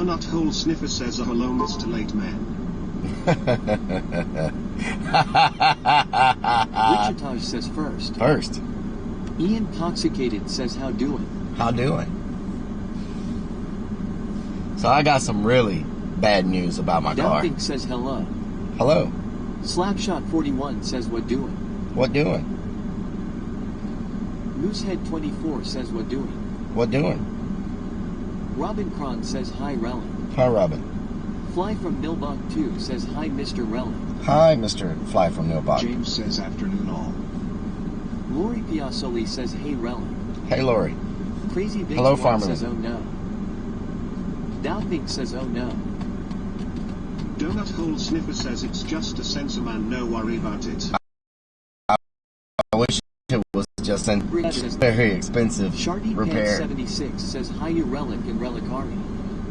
Donut Hole Sniffer says a hello Mr. Late Man. Wichita says first. First. Ian Toxicated says how doing. How doing? So I got some really bad news about my car. Downthink says hello. Hello. Slapshot41 says what doing. What doing? Moosehead24 says what doing. What doing? Robin Cron says hi Relic. Hi, Robin. Fly from Nilbach 2 says hi Mr. Relic. Hi, Mr. Fly from Nilbach. James says afternoon all. Lori Piazzoli says hey Relic. Hey, Lori. Crazy Big Hello, Swan Farmerman. says oh no. Downthink says oh no. Donut Hole Sniffer says it's just a sensor man, no worry about it. I wish it was just a very expensive Shardy repair. Pants 76 says hi you Relic and Relic Army.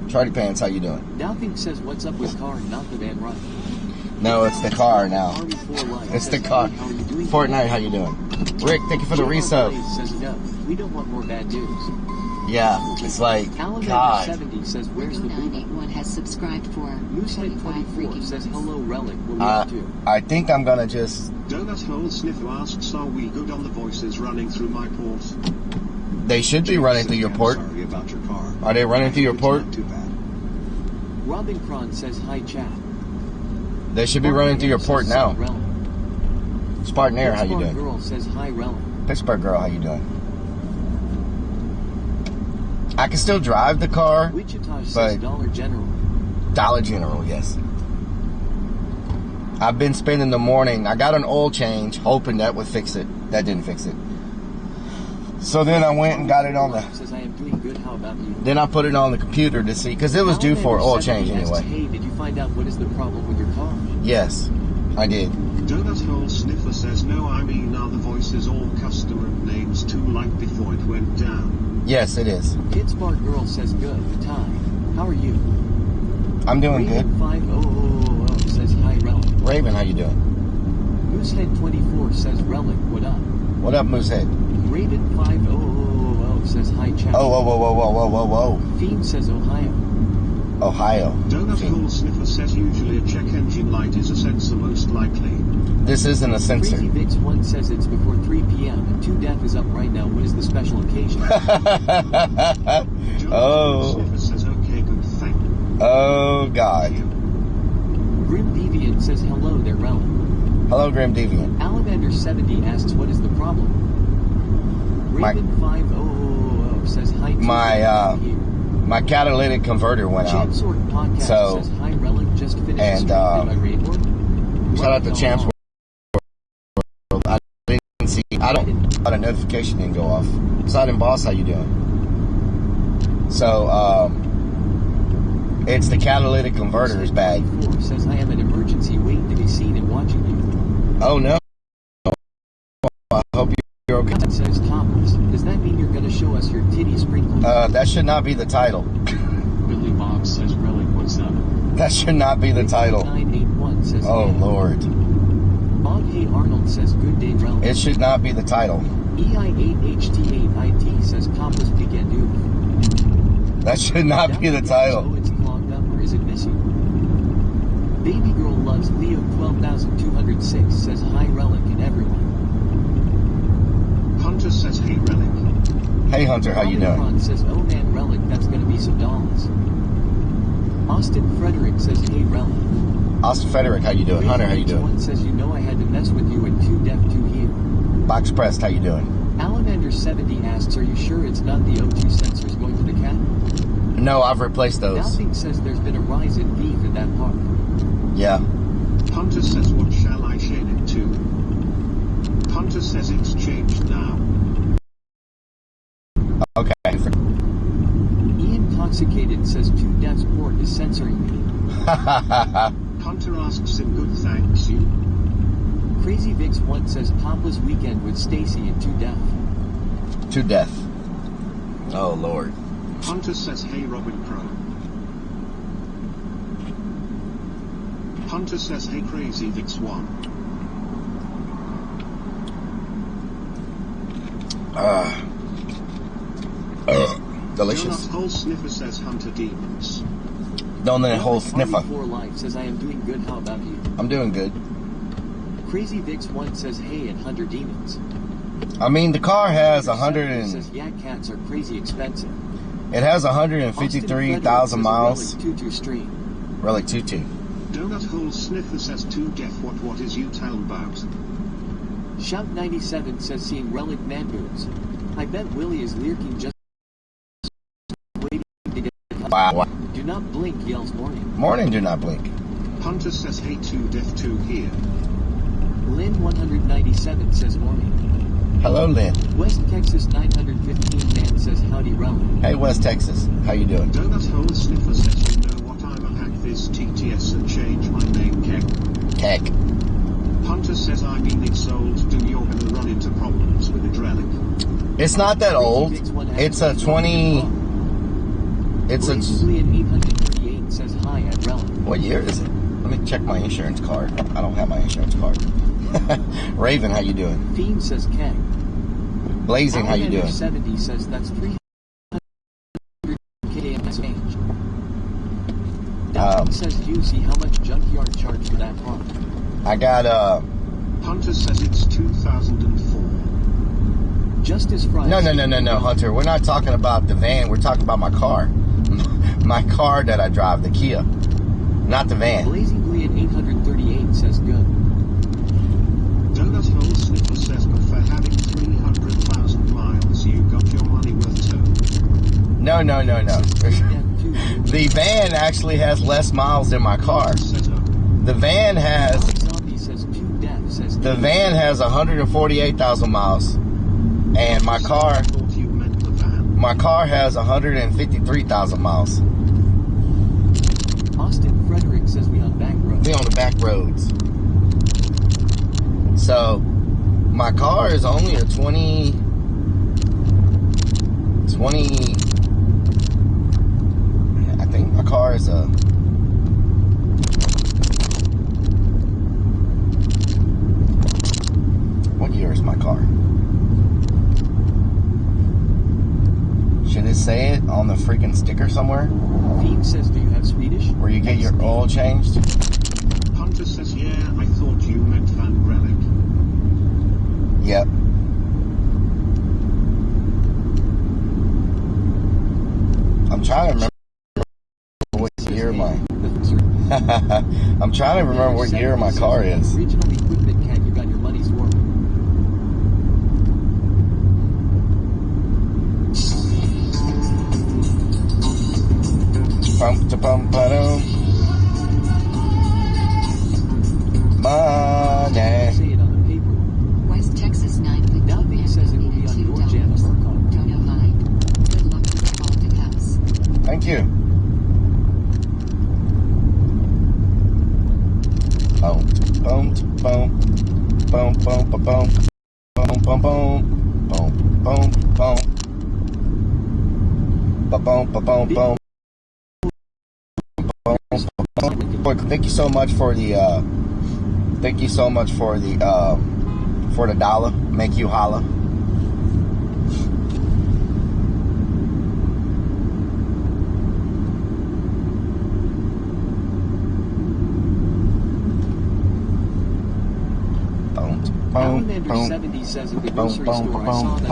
Charlie Pants, how you doing? Downthink says what's up with car, not the Van Right. No, it's the car now. Army 4 Life It's the says, car. "Hey, how are you doing?" Fortnite, how you doing? Rick, thank you for the resub. Blaze says no, we don't want more bad news. Yeah, it's like, Alamander God. 70 says where's the boob? 981 has subscribed for Moosehead 24 freaking says months. hello Relic, will love too. I think I'm gonna just, Donut Hole Sniffer asks, are we good on the voices running through my port? they should be running through your port. Sorry about your car. Are they running through your It's port? not too bad. Robin Cron says hi chat. They should be running through your port Says, now. Relic. Spartan Air, how you Pittsburgh doing? Girl says hi Relic. Pittsburgh girl, how you doing? I can still drive the car. Wichita says But- Dollar General. Dollar General, yes. I've been spending the morning. I got an oil change, hoping that would fix it. That didn't fix it. So then I went and got it on the. Says I am doing good, how about you? Then I put it on the computer to see, because it was due for oil change anyway. Hey, did you find out what is the problem with your car? Yes, I did. Donut Hole Sniffer says no, I mean are the voices all customer names too like before it went down? Yes, it is. Pittsburgh Girl says good. Ty, how are you? I'm doing good. Raven 5000 says hi Relic. Raven, how you doing? Moosehead 24 says Relic, what up? What up, Moosehead? Raven 5000 says hi chat. Oh, whoa, whoa, whoa, whoa, whoa, whoa, whoa. Fiend says Ohio. Ohio. Donut Hole Sniffer says usually a check engine light is a sensor most likely. This isn't a sensor. Crazy Vix 1 says it's before 3 p.m. and 2 Death is up right now. What is the special occasion? Donut Oh. Hole Sniffer says okay, good, thank you. Oh, God. Grim Deviant says hello there, Relic. Hello, Grim Deviant. Alamander 70 asks what is the problem. Raven 5000 says hi to My catalytic converter went out. Champsort Podcast So- says hi Relic, just finished and, stream. Did I raid one? Shout out to Champs World. I didn't see. I don't. A notification didn't go off. Sidon Boss, how you doing? So, it's the catalytic converter is bad. 24 says I am an emergency waiting to be seen and watching you. Oh no. I hope you're okay. It says topless. Does that mean you're going to show us your titty sprinkles? That should not be the title. Billy Bob says Relic, what's up? That should not be the title. 981 says Oh yeah. Lord. Bob Hay Arnold says good day Relic. It should not be the title. EI8HT8IT says topless weekend oof. That should not be the Oh, title. it's clogged up or is it missing? Baby girl loves Leo 12206 says hi Relic and everyone. Hunter says hey Relic. Hey Hunter, how you doing? Omicron says oh man Relic, that's gonna be some dollars. Austin Frederick says hey Relic. Austin Frederick, how you doing? Hunter, how you doing? One says you know I had to mess with you and 2 Deaf 2 Heal. Box Pressed, how you doing? Alamander 70 asks, are you sure it's not the O2 sensors going to the cat? No, I've replaced those. Doubting says there's been a rise in beef in that park. Yeah. Hunter says what shall I shade it to? Hunter says it's changed now. Okay. Ian Toxicated says 2 Deaf's port is censoring me. Hunter asks him good thanks you. Crazy Vix 1 says topless weekend with Stacy and 2 Deaf. To death. Oh Lord. Hunter says hey Robin Crow. Hunter says hey Crazy Vix 1. delicious. Donut Hole Sniffer says Hunter Demons. Donut Hole Sniffer. For Life says I am doing good. How about you? I'm doing good. Crazy Vix 1 says hey and Hunter Demons. I mean, the car has 100 and... says yeah, cats are crazy expensive. It has 153,000 miles. Tutu stream. Relic Tutu. Donut Hole Sniffer says too deaf. What is you tell about? Shout 97 says seeing Relic man boobs. I bet Willie is lurking just waiting to get. Wow. Do not blink, yells Morning. Morning, do not blink. Hunter says hey too deaf too here. Lynn 197 says Morning. Hello, Lynn. West Texas 915 man says howdy Relic. Hey, West Texas. How you doing? Donut Hole Sniffer says you know what I'm a hack this TTS and change my name Keck. Keck. Hunter says I mean it's old. Do you're gonna run into problems with a relic? It's not that old. It's a 20... It's a... Blazingly at 838 says hi at Relic. What year is it? Let me check my insurance card. I don't have my insurance card. Raven, how you doing? Fiend says Keck. Blazing, how you doing? 70 says that's 300 KMS change. Dalton says you see how much junkyard charge for that car. I got Hunter says it's 2004. Justice Friday. No, Hunter. We're not talking about the van. We're talking about my car. My car that I drive, the Kia. Not the van. Blazingly at 838 says good. Donut Hole Sniffer says but for having 300,000 miles you got your money worth too. No. The van actually has less miles than my car. The van has... The van has 148,000 miles. And my car has 153,000 miles. Austin Frederick says we on back roads. We on the back roads. So my car is only a 20 I think my car is a what year is my car? Should it say it on the freaking sticker somewhere? Fiend says, do you have Swedish? Where you get your oil changed? Hunter says, yeah, I thought you meant Van Relic. Yep. I'm trying to remember what year my... I'm trying to remember what year my car is. Original equipment cat, you got your money's worth. Pump to pump ba-dum. Money. Say it on the paper. West Texas 9 Dalvin says it will be on your jam of our car. Don't know mine. Good luck with the haunted house. Thank you. Boom, boom, boom, boom, boom, boom, boom, boom, boom, boom, boom, boom, boom, boom, boom, boom. Thank you so much for the dollar. Make you holla. Alamander 70 says at the grocery store I saw that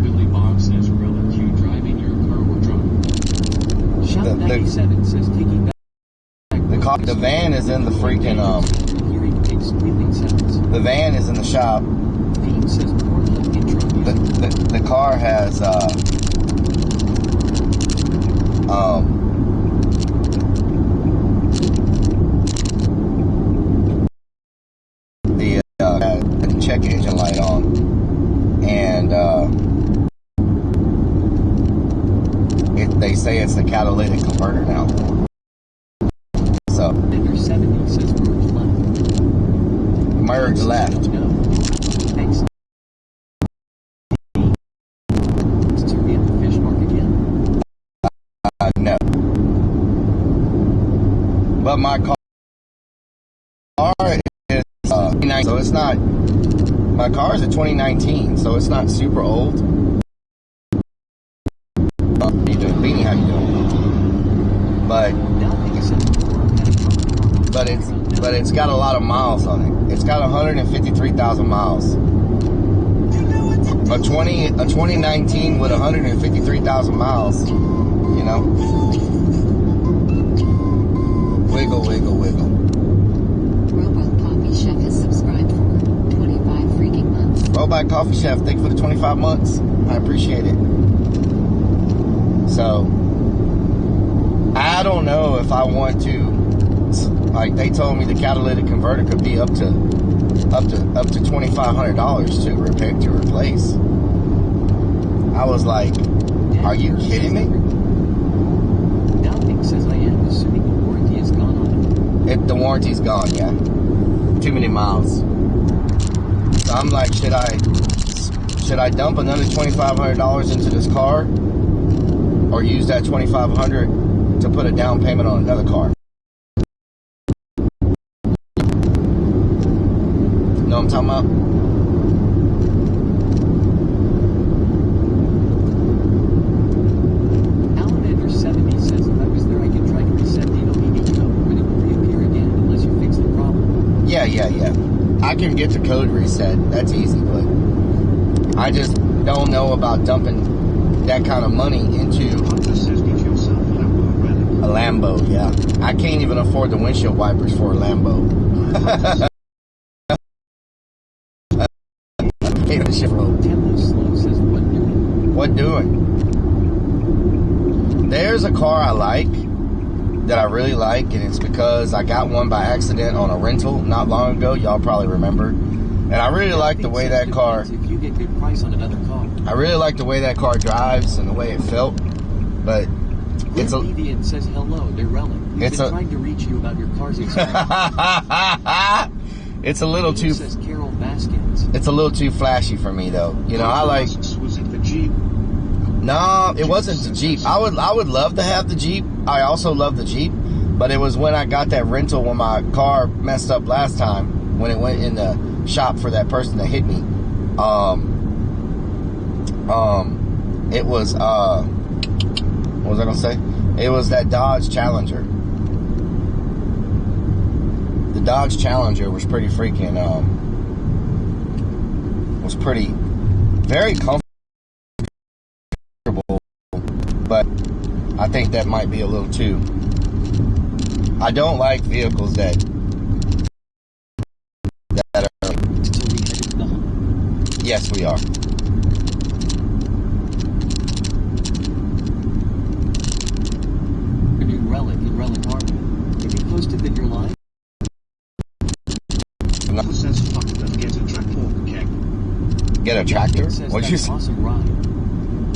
Billy Bob says Relic, you driving your car or drunk. Shop 97 says taking back the van is in the freaking hearing big squealing sounds. the van is in the shop. Fiend says Pornhub intro music. The car has the check engine light on, and they say it's a catalytic converter now. So Alamander 70 says merge left. Merge left. No. Thanks. To be at the fish market yet? No. But my car is 9, so it's not My car is a 2019, so it's not super old. How you doing, Beanie? How you doing? But it's got a lot of miles on it. It's got 153,000 miles. A 2019 with 153,000 miles. You know. Wiggle, wiggle, wiggle. Robot Coffee Chef has subscribed for 25 freaking months. Robot Coffee Chef, thank you for the 25 months. I appreciate it. So, I don't know if I want to, like they told me the catalytic converter could be up to $2,500 to repair, to replace. I was like, are you kidding me? Doubting says I am assuming the warranty is gone on it. The warranty's gone, yeah. Too many miles. So I'm like, should I dump another $2,500 into this car, or use that $2,500 to put a down payment on another car? Know what I'm talking about? Yeah. I can get the code reset. That's easy, but I just don't know about dumping that kind of money into a Lambo. Yeah, I can't even afford the windshield wipers for a Lambo. What doing? There's a car I like, that I really like, and it's because I got one by accident on a rental not long ago. Y'all probably remember. And I really like the way that car. If you get good price on another car. I really like the way that car drives and the way it felt. But it's a. Deviant says hello. They're Relic. We've been trying to reach you about your car's experience. It's a little too. Says Carol Baskins. It's a little too flashy for me, though. You know, I like. Was it the Jeep? No, it wasn't the Jeep. I would love to have the Jeep. I also love the Jeep, but it was when I got that rental when my car messed up last time, when it went in the shop for that person that hit me. It was what was I gonna say? It was that Dodge Challenger. The Dodge Challenger was pretty freaking very comfortable. But I think that might be a little too. I don't like vehicles that are. Yes, we are. A new Relic in Relic Harbor. Have you posted that you're live? Says fuck them, get a tractor, keg. Get a tractor? What'd you say? Awesome ride.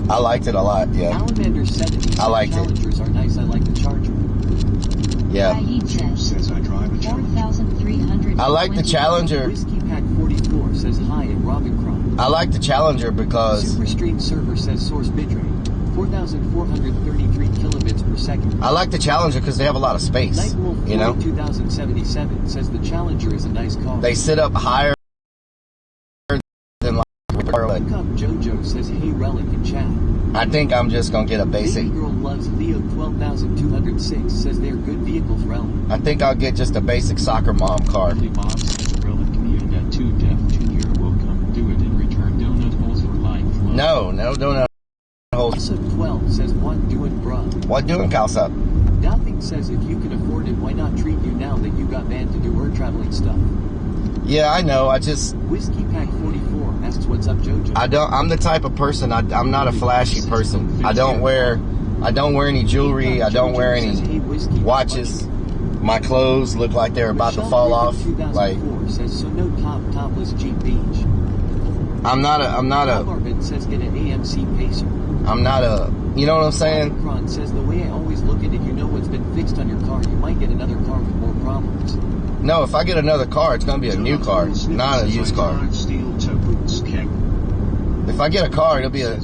I liked it a lot, yeah. Alamander 70. I liked it. Challengers are nice. I like the Charger. Yeah. Says I drive a Challenger. I like the Challenger. Whiskey Pack 44 says hi and Robin Cron. I like the Challenger because Superstream server says source bitrate 4,433 kilobits per second. I like the Challenger because they have a lot of space. Nightwolf you know, 2077 says the Challenger is a nice car. They sit up higher than like. Wake Up Jojo says hey Relic in chat. I think I'm just gonna get a basic. Baby Girl Loves Leo 12,206 says they're good vehicles, Relic. I think I'll get just a basic soccer mom car. Bob says Relic and that 2 Def Junior will come do it in return. Donut holes for life. No donut holes. Also 12 says what doing, bruh. What doing, Calsup? Nothing says if you can afford it, why not treat you now that you got banned to do work traveling stuff. Yeah, I know. I just. Whiskey Pack 44 asks what's up, Jojo. I'm the type of person. I'm not a flashy person. I don't wear any jewelry. I don't wear any watches. My clothes look like they're about to fall off. Like. Says so no topless Jeep Beach. I'm not a. Arbit says get an AMC Pacer. I'm not a. You know what I'm saying? Omicron says the way I always look at it, you know what's been fixed on your car. You might get another car with more problems. No, if I get another car, it's gonna be a new car, not a used car. If I get a car, it'll be a.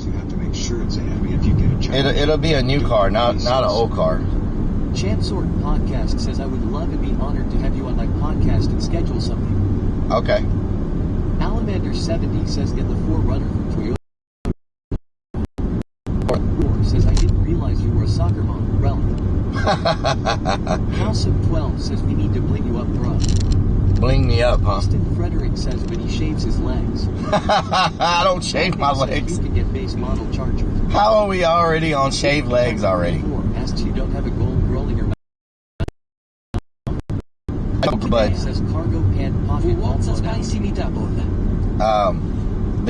It'll be a new car, not an old car. Chansort Podcast says I would love and be honored to have you on my podcast and schedule something. Okay. Alan Commander 70 says get the 4Runner from Toyota. Or says I didn't realize you were a soccer mom. Relic. House of 12 says we need to bling you up, bro. Bling me up, huh? Austin Frederick says when he shaves his legs. I don't shave my legs. You can get base model Charger. How are we already on shaved legs already? Asks you don't have a gold girl in your mouth. But says cargo pant pocket. Who wants a spicy meatball?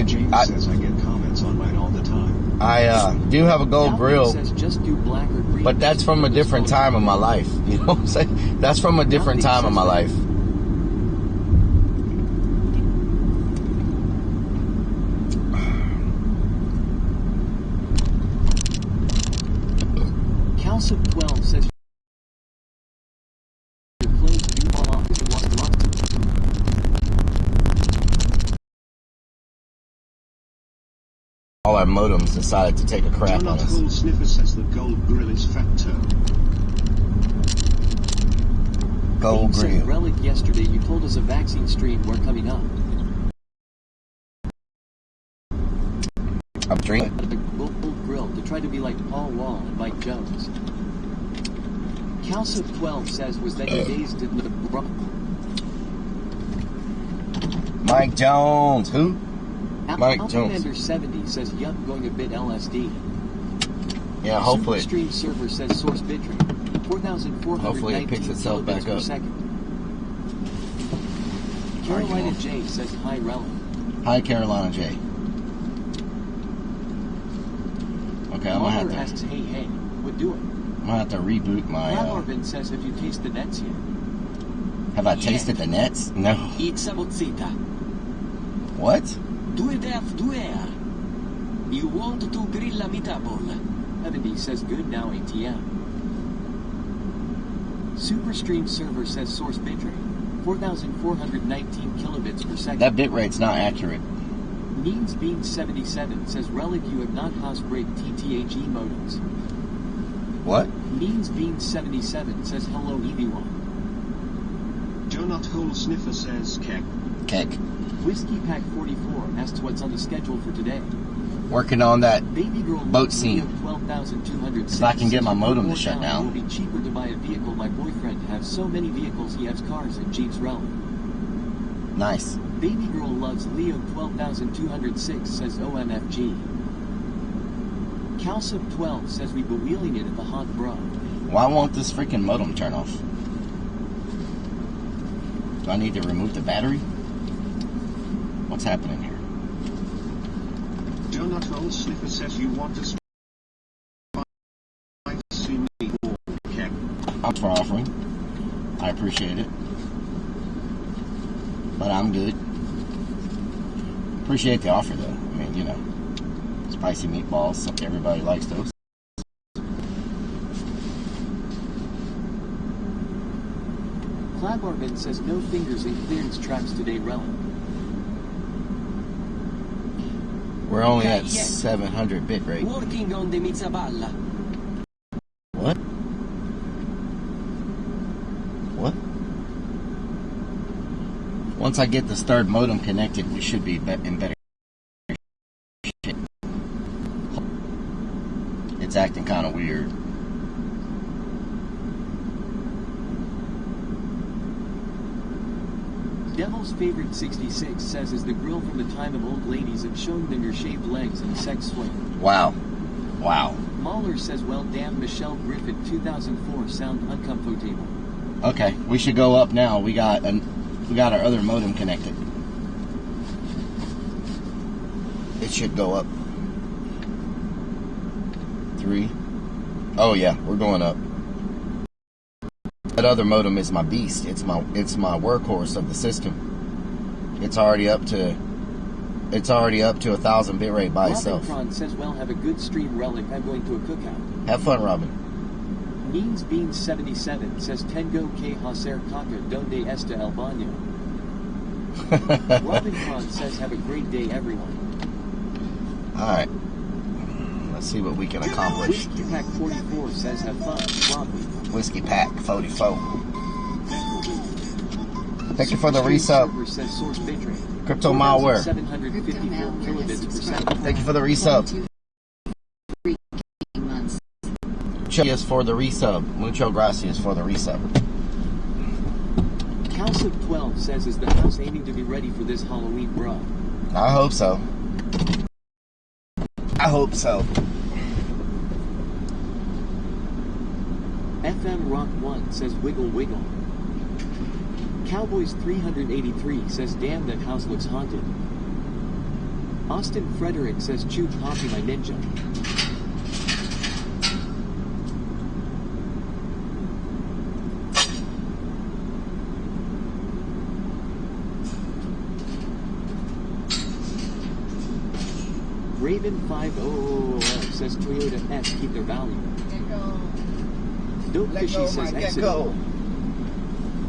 James says I get comments on mine all the time. I do have a gold grill, says just do black or green, but that's from a different time of my life. You know what I'm saying? That's from a different time of my life. House of 12 says your clothes do fall off if you lost lots. All our modems decided to take a crap on us. Cool Sniffer says the gold grill is facto. Gold grill. Relic, yesterday you told us a vaccine stream were coming up. I'm drinking. The gold grill to try to be like Paul Wall and Mike Jones. House of 12 says was that your days didn't the Mike Jones. Who? Mike Jones. Commander 70 says yup, going a bit LSD. Yeah, hopefully. Stream server says source bitrate 4,419 Hopefully it picks itself back up. Carolina J says hi, Relic. Hi, Carolina J. Okay, I'm gonna have to. Asks, hey, would do it. I'm gonna have to reboot my. Marvin says, have you tasted the nets yet? Have I tasted the nets? No. Eat some ozzita. What? Due def, due. You want to grill a meatball? 70 says good now, ATM. Superstream server says source bitrate 4,419 kilobits per second. That bitrate's not accurate. Means Bean 77 says Relic, you have not housebreak TTHE modems. What? Means Bean 77 says hello EV1. Jonat Hole Sniffer says kek. Kek. Whiskey Pack 44 asks what's on the schedule for today. Working on that Baby girl boat scene. 12,206. If I can get my modem to shut down. It will be cheaper to buy a vehicle. My boyfriend has so many vehicles. He has cars and Jeeps. Relic. Nice. Baby girl loves Leo 12,206 says OMFG. House of 12 says we be wheeling it at the hot bro. Why won't this freaking modem turn off? Do I need to remove the battery? What's happening here? Jonat Hole Sniffer says you want to spicy meatball kek. Thanks for offering. I appreciate it. But I'm good. Appreciate the offer though. I mean, you know, spicy meatballs, everybody likes those. Clabarvin says no fingers in clearance traps today, Relic. We're only at 700 bit rate. Working on the Mitzaballa. What? What? Once I get this third modem connected, we should be in better shape. It's acting kind of weird. Devil's Favorite 66 says is the grill from the time of old ladies of showing them your shaved legs and sex swing. Wow. Wow. Mahler says, well, damn, Michelle Griffith 2004 sound uncomfortable. Okay, we should go up now. We got our other modem connected. It should go up. 3. Oh yeah, we're going up. That other modem is my beast. It's my workhorse of the system. It's already up to 1,000 bitrate by itself. Robin says, well, have a good stream, Relic. I'm going to a cookout. Have fun, Robin. Means Bean 77 says Tengo que hacer caca donde está el baño. Robin Kron says, have a great day, everyone. Alright. Let's see what we can accomplish. Whiskey Pack 44 says, have fun, Robin. Whiskey Pack 44. Thank you for the resub. Crypto malware. 754 kilobits per second. Thank you for the resub. 22 months. Gracias for the resub. Mucho gracias for the resub. Calcium12 says, is the house aiming to be ready for this Halloween, bro? I hope so. I hope so. FM Rock 1 says, wiggle wiggle. Cowboys 383 says, damn, that house looks haunted. Austin Frederick says, chew poppy my ninja. Raven 5000 says Toyota S keep their value. Dope Fishy says exit.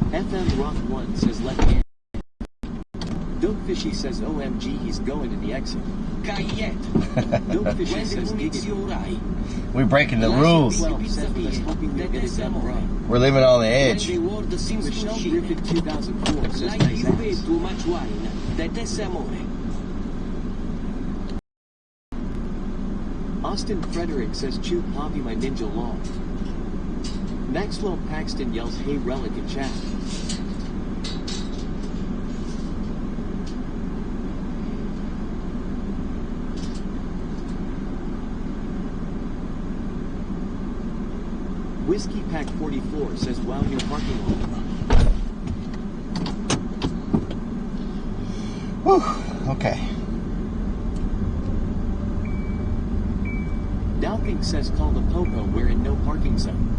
FM Rock 1 says let me in. Dope Fishy says OMG he's going to the exit. Dope Fishy says giggity. We're breaking the rules. 12 says let's hoping we get it done right. We're living on the edge. Michelle Griffin 2004 says nice ass. Too much wine. That is amore. Austin Frederick says chew poppy my ninja law. Maxwell Paxton yells hey relic in chat. Whiskey Pack 44 says wow your parking lot. Whew. Okay. Dowking says call the Popo, we're in no parking zone.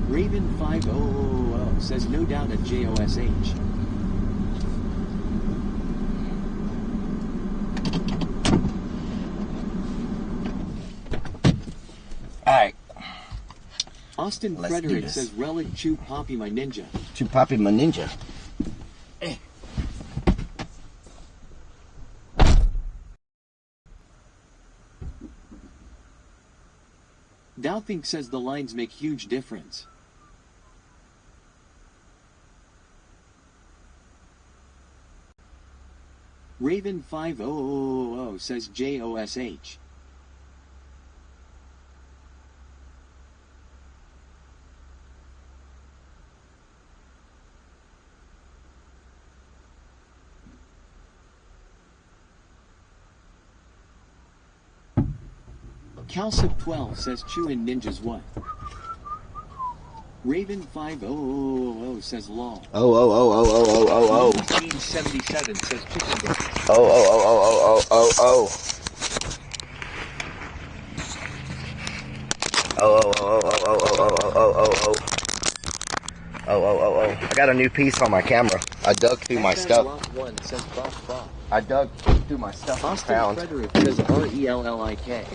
Raven 5000 says no doubt at JOSH. Alright. Austin Let's do Frederick this. says relic chew poppy my ninja. To Poppy my ninja. Dowthink says the lines make huge difference. Raven 5000 says JOSH. Calcip 12 says chew in ninjas what? Raven 5000 says law. Oh. 1977 says chicken breast. Oh. I got a new piece on my camera. I dug through my stuff. Rock 1 says buff buff. I dug through my stuff and Austin found. Frederick says RELLIK.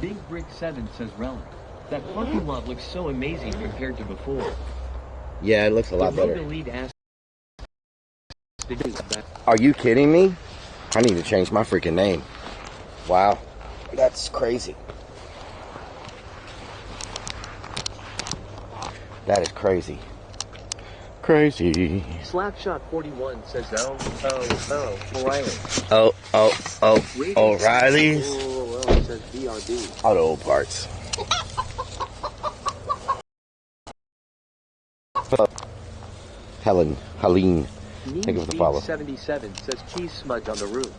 Big Brick 7 says relic. That parking lot looks so amazing compared to before. Yeah, it looks a lot The better. Rogue Elite asked to do that. Are you kidding me? I need to change my freaking name. Wow. That's crazy. That is crazy. Crazy. Slapshot 41 says O'Reilly. O'Reilly's. Says BRB. Auto parts. Helene. Thank you for the follow. 77 says cheese smudge on the roof.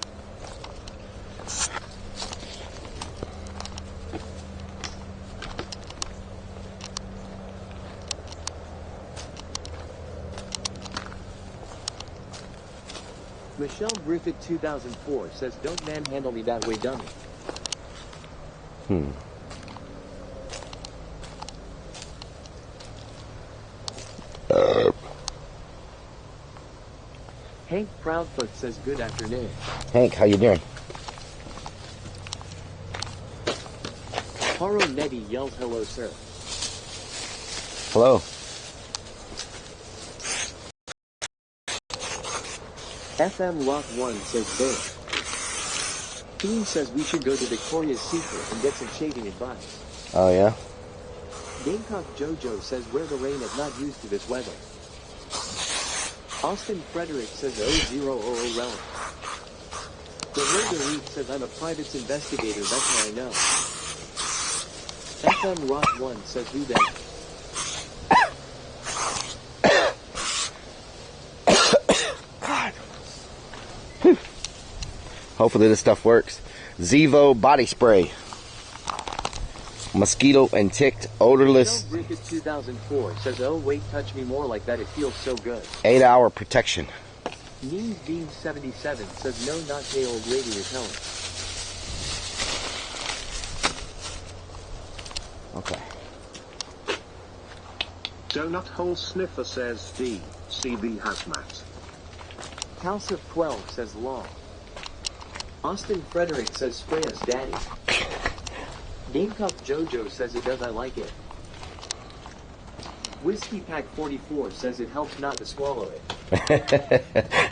Michelle Griffith 2004 says don't manhandle me that way, dummy. Hank Proudfoot says good afternoon. Hank, how you doing? Haro Nettie yells hello, sir. Hello. FM Rock 1 says there. Theme says we should go to Victoria's Secret and get some shaving advice. Oh, yeah? Gamecock Jojo says wear the rain at not used to this weather. Austin Frederick says 0000 relic. The Roger Reed says I'm a private investigator, that's how I know. FM Rock 1 says who then? God. Hopefully this stuff works. Zevo body spray. Mosquito and ticked odorless. Griffith 2004 says oh wait touch me more like that it feels so good. 8-hour protection. Mean Beam 77 says no not gay old lady you're telling. Okay. Donut Hole Sniffer says D. CB Hazmat. Calcif 12 says law. Austin Frederick says spray us daddy. Gamecock Jojo says it does I like it. Whiskey Pack 44 says it helps not to swallow it.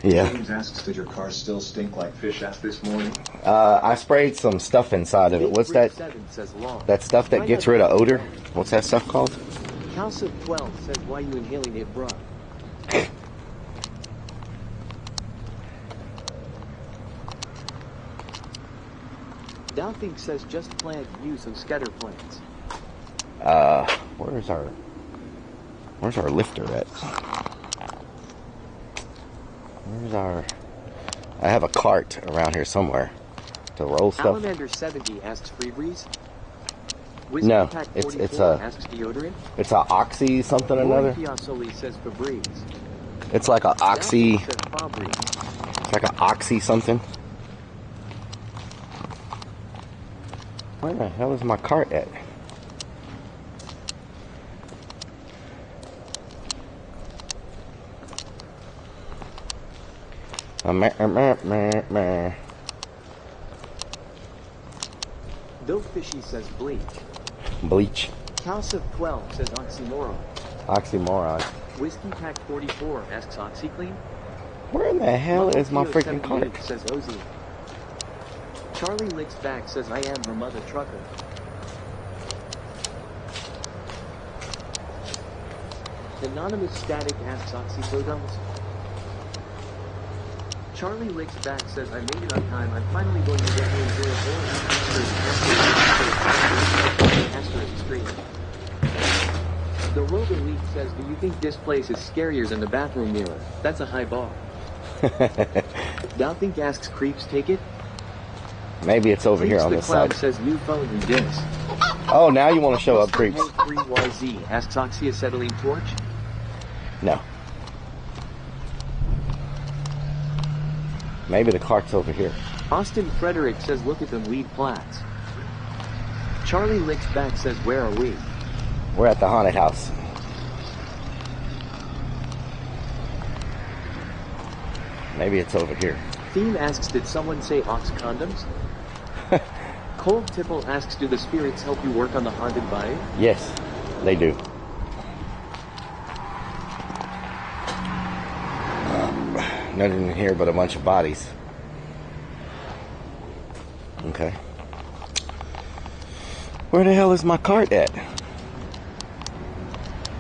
Yeah. James asks, did your car still stink like fish ass this morning? I sprayed some stuff inside of it. What's that? 7 says law. That stuff that gets rid of odor? What's that stuff called? Calcif 12 says why you inhaling it bruh. Dowthink says just plant you some scatter plants. Where's our lifter at? I have a cart around here somewhere to roll stuff. Alamander 70 asks free breeze. Whiskey No, Pack it's 44 a asks deodorant. it's a oxy something or another. Piazzoli says Febreze. It's like a oxy. Dowthink says Fabry. It's like an oxy something. Where the hell is my cart at? Dope Fishy says bleach. Bleach. Calcif 12 says oxymoron. Oxymoron. Whiskey Pack 44 asks OxyClean. Where in the hell is my Theo freaking cart? 78 says Ozzy. Charlie Licks Back says I am her mother trucker. Anonymous Static asks oxycodones. Charlie Licks Back says I made it on time. I'm finally going to get me asterisk screen. The Rover Leak says, do you think this place is scarier than the bathroom mirror? That's a high bar. Dowthink asks creeps take it? Maybe it's over here Creeps on the this Clown side. says new phone and disc. Oh, now you want to show up creeps? Hank 3YZ asks oxyacetylene torch? No. Maybe the cart's over here. Austin Frederick says look at them lead plats. Charlie Licks Back says where are we? We're at the haunted house. Maybe it's over here. Theme asks did someone say ox condoms? Cold Tipple asks do the spirits help you work on the haunted body? Yes, they do. Nothing in here but a bunch of bodies. Okay. Where the hell is my cart at?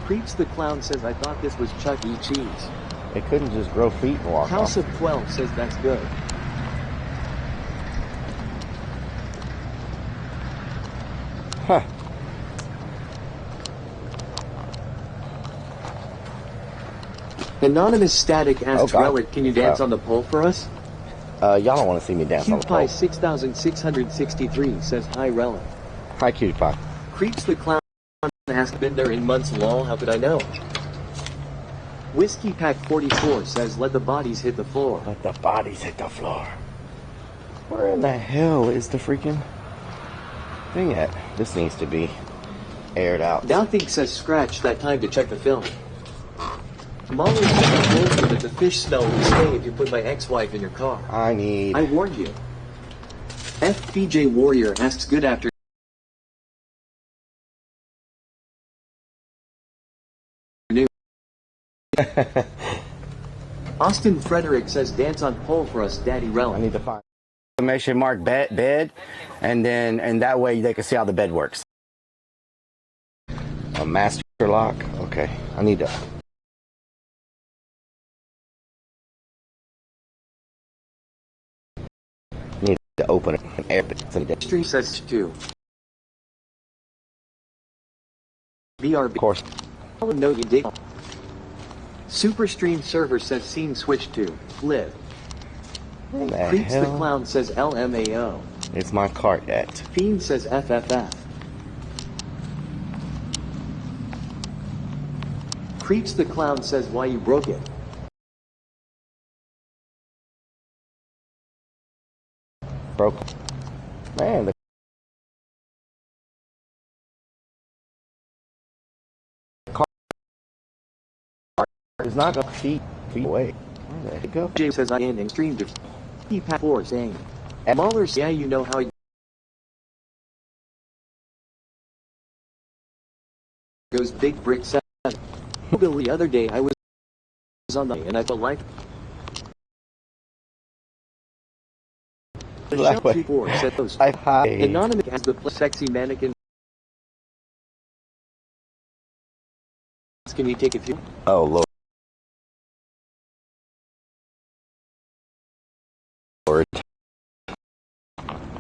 Creeps the Clown says I thought this was Chuck E. Cheese. It couldn't just grow feet and walk House off. of 12 says that's good. Huh. Anonymous Static asks God. Relic, can you dance on the pole for us? Y'all don't want to see me dance on the pole. QPie 6663 says hi Relic. Hi, Cutie Pie. Creeps the Clown asks been there in months long, how could I know? Whiskey Pack 44 says let the bodies hit the floor. Let the bodies hit the floor. Where in the hell is the freaking thing at? This needs to be aired out. Dowthink says scratch that time to check the film. Molly says I told you that the fish smell would stay if you put my ex-wife in your car. I need... I warned you. FBJ Warrior asks good afternoon. Austin Frederick says dance on pole for us, Daddy I Relic. need to find... exclamation mark bed, and that way they can see how the bed works. A master lock. Okay, I need to. Need to open it and air it. Stream says 2. BRB. Of course. No, you dig. Superstream server says scene switch to live. What the Creeps the hell? Clown says LMAO. It's my cart at. Fiend says FFF. Creeps the Clown says why you broke it. Broke. Man, the car is not going to feet away. Where did it go? Jay says I ending stream to P4 saying. And Mahler's, yeah, you know how it goes. Big Brick 7. Bill, the other day I was on the and I felt like the That way. Shell 24 said those. Hi. Anonymous as the sexy mannequin. Can you take a few? Oh, Lord.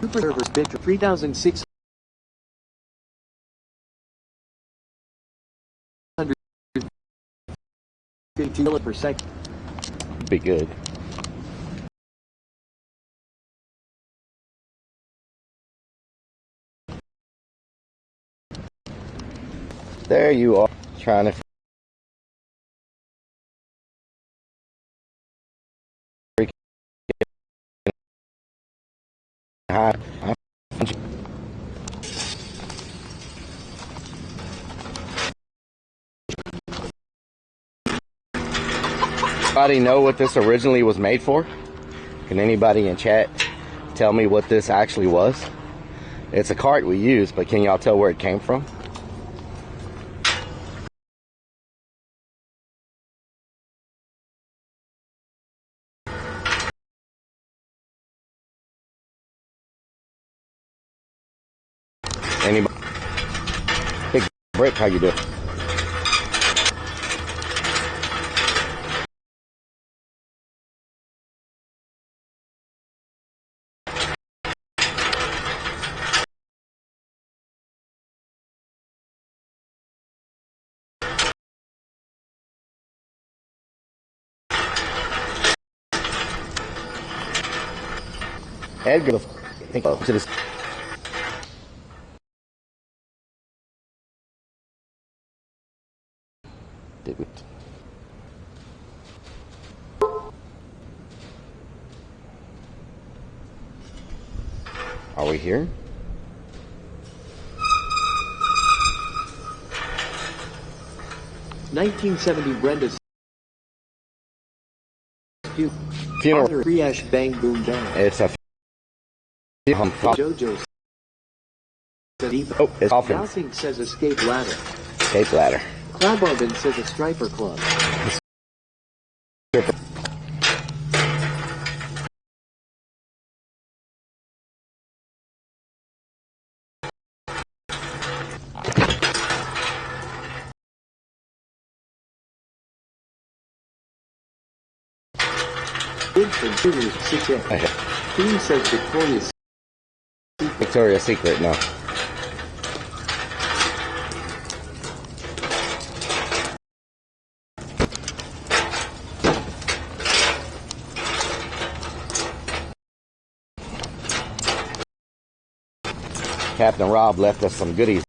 Super servers bid for 3,600 per second. Be good. There you are, trying to freaking hide. Anybody know what this originally was made for? Can anybody in chat tell me what this actually was? It's a cart we use, but can y'all tell where it came from? Anybody? Big Brick, how you doing? Edgar, think to this. Did we? Are we here? $1970 Brenda's Funeral. Free-ash bang boom bang. It's a JoJo says oh, it's off. Bouncing says escape ladder. Escape ladder. Cloudbarbin says a striper club. Big from Junior's 6A. Team says Victoria's Secret, no. Captain Rob left us some goodies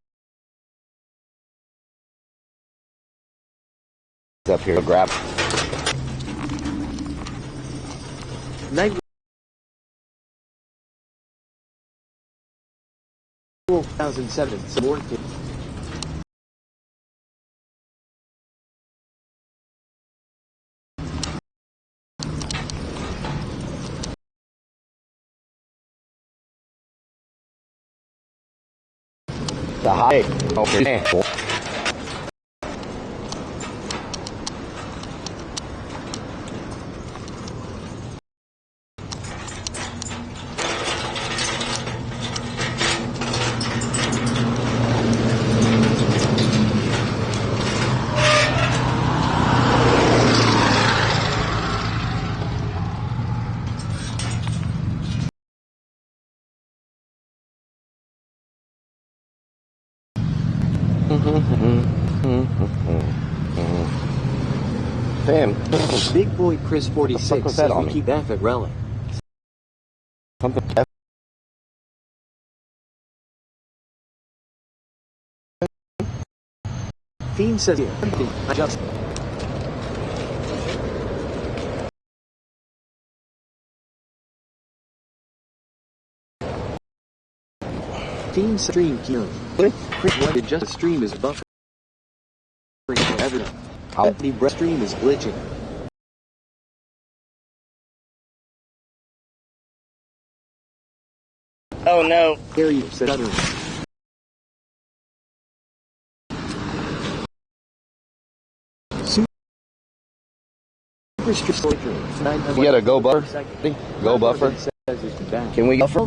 up here to grab. 2007 some more kids. The high. Okay. Damn. Big Boy Chris 46 was says that on we me? keep F at Relic. Something. Fiend says here. I just. Fiend stream killing. Chris wanted just a stream is buffering forever. The breast stream is glitching. Oh no. There you said utterly. You gotta go buffer. Go buffer. Can we buffer?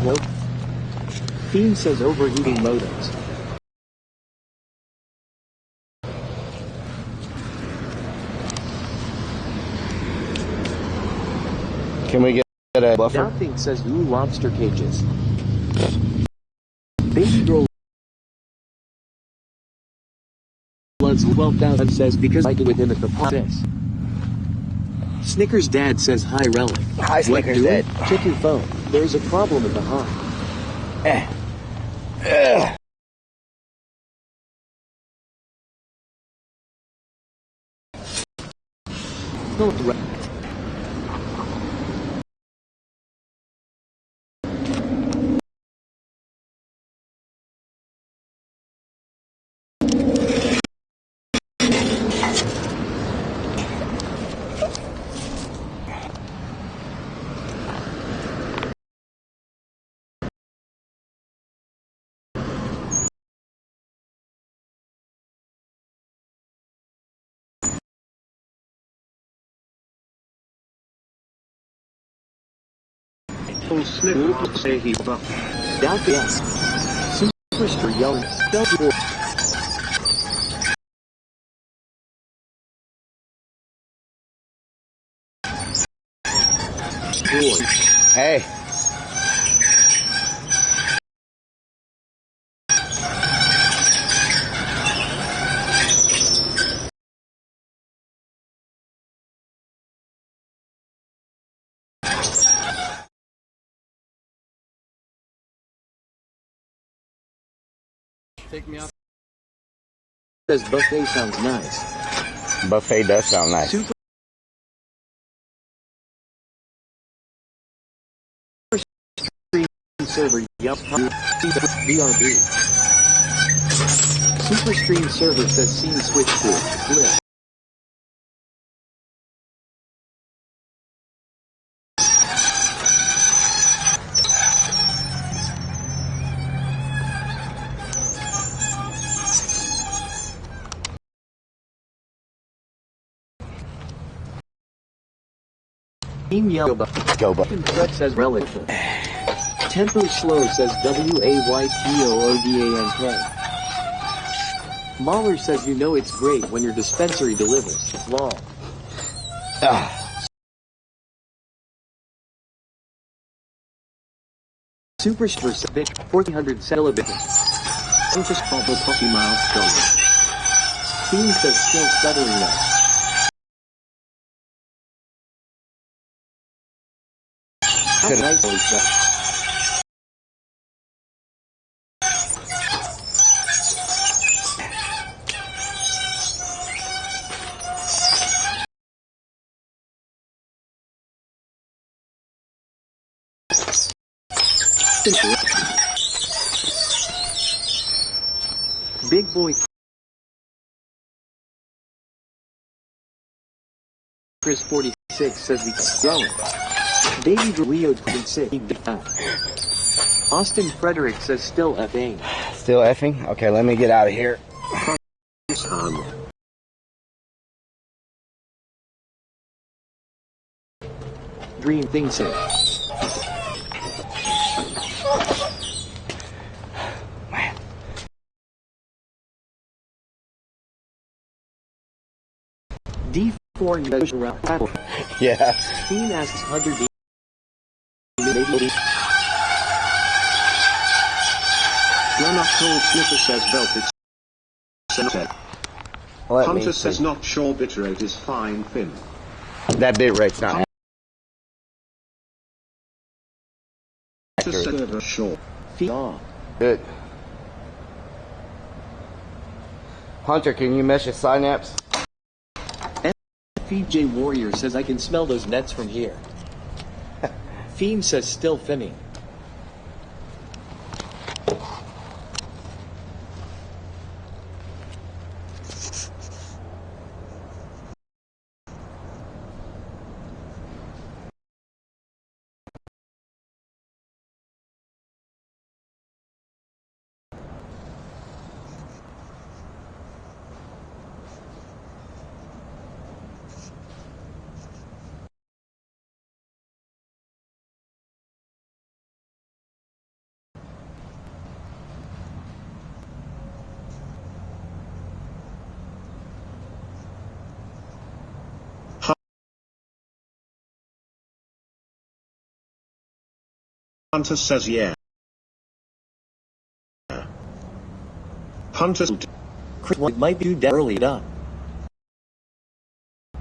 Nope. Fiend says overheating modems. Can we get a buffer? Doubting says new lobster cages. Baby girl Bloods 12,000 says because I did with him at the process. Snickers dad says hi Relic. Hi Snickers doing? dad. Check your phone. There's a problem at the high. No, Sniff say he buffed. doubt yes. Superstar yelling. Double. Hey. Take me out. Says buffet sounds nice. Buffet does sound nice. Super server yells BRB. Super stream server says scene switch to flip. Team Yellow Go buff. Threat says relative. Tempo Slow says WAYTOODANK. Mahler says you know it's great when your dispensary delivers. Lol. Superstar bitch 1400 celibate. Focus Pablo Puppy Milestone. Fiend says still stuttering though. How nice is that? Big boy Chris 46 says we keep growing. Baby Leo 26. Austin Frederick says still F8. Still effing? Okay, let me get out of here. Dream thing said. D4 goes around. Yeah. Fiend asks Hunter D. You're not cold, Sniffer says Velvet. Let me Hunter see. says not sure bitrate is fine, Finn. That bit rate's not Hunter says accurate. server sure. Good. Hunter, can you mesh a synapse? FJ Warrior says I can smell those nets from here. Fiend says still finning. Hunter says yeah. Hunter Chris might be too early up.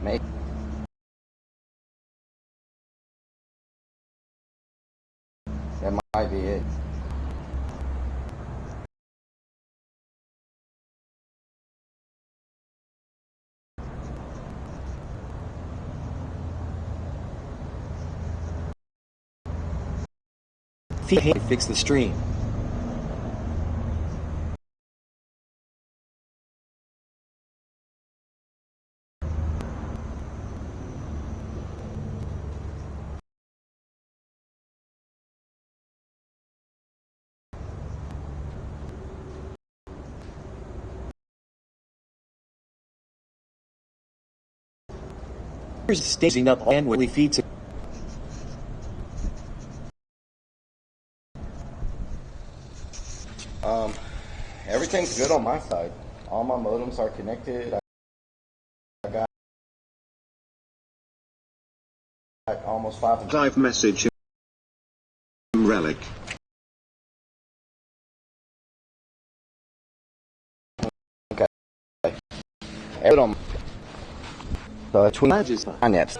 Maybe. That might be it. Fiend fix the stream. Staging up and Willie feeds it. Everything's good on my side. All my modems are connected. I got almost 500. Live message relic. Okay. Everything. So it's synapse.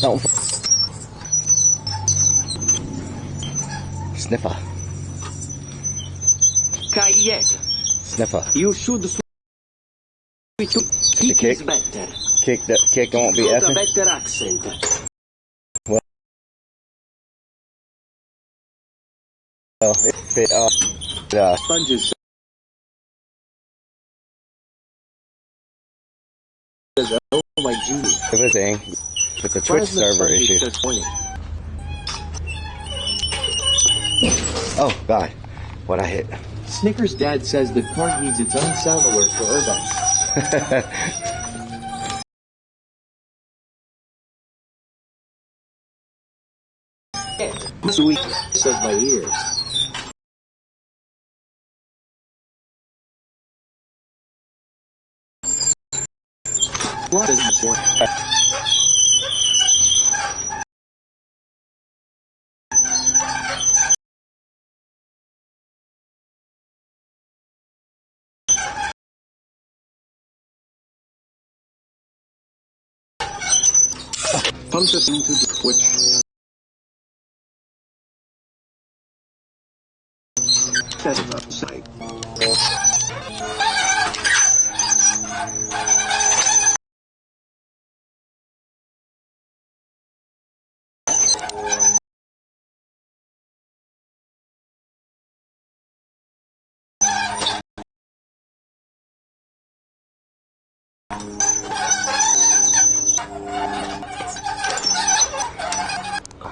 No. Sniffer. Kayak, Sniffer. you should switch to The kick? is better. Kick won't be Got a effing. better accent. Well, if it Sponges says oh my Judy. everything. It's a Twitch server issue. Oh God, what I hit. Snickers' dad says the car needs its own sound alert for Urban. Sweet says my ears. What is the point? Hunter into the Twitch.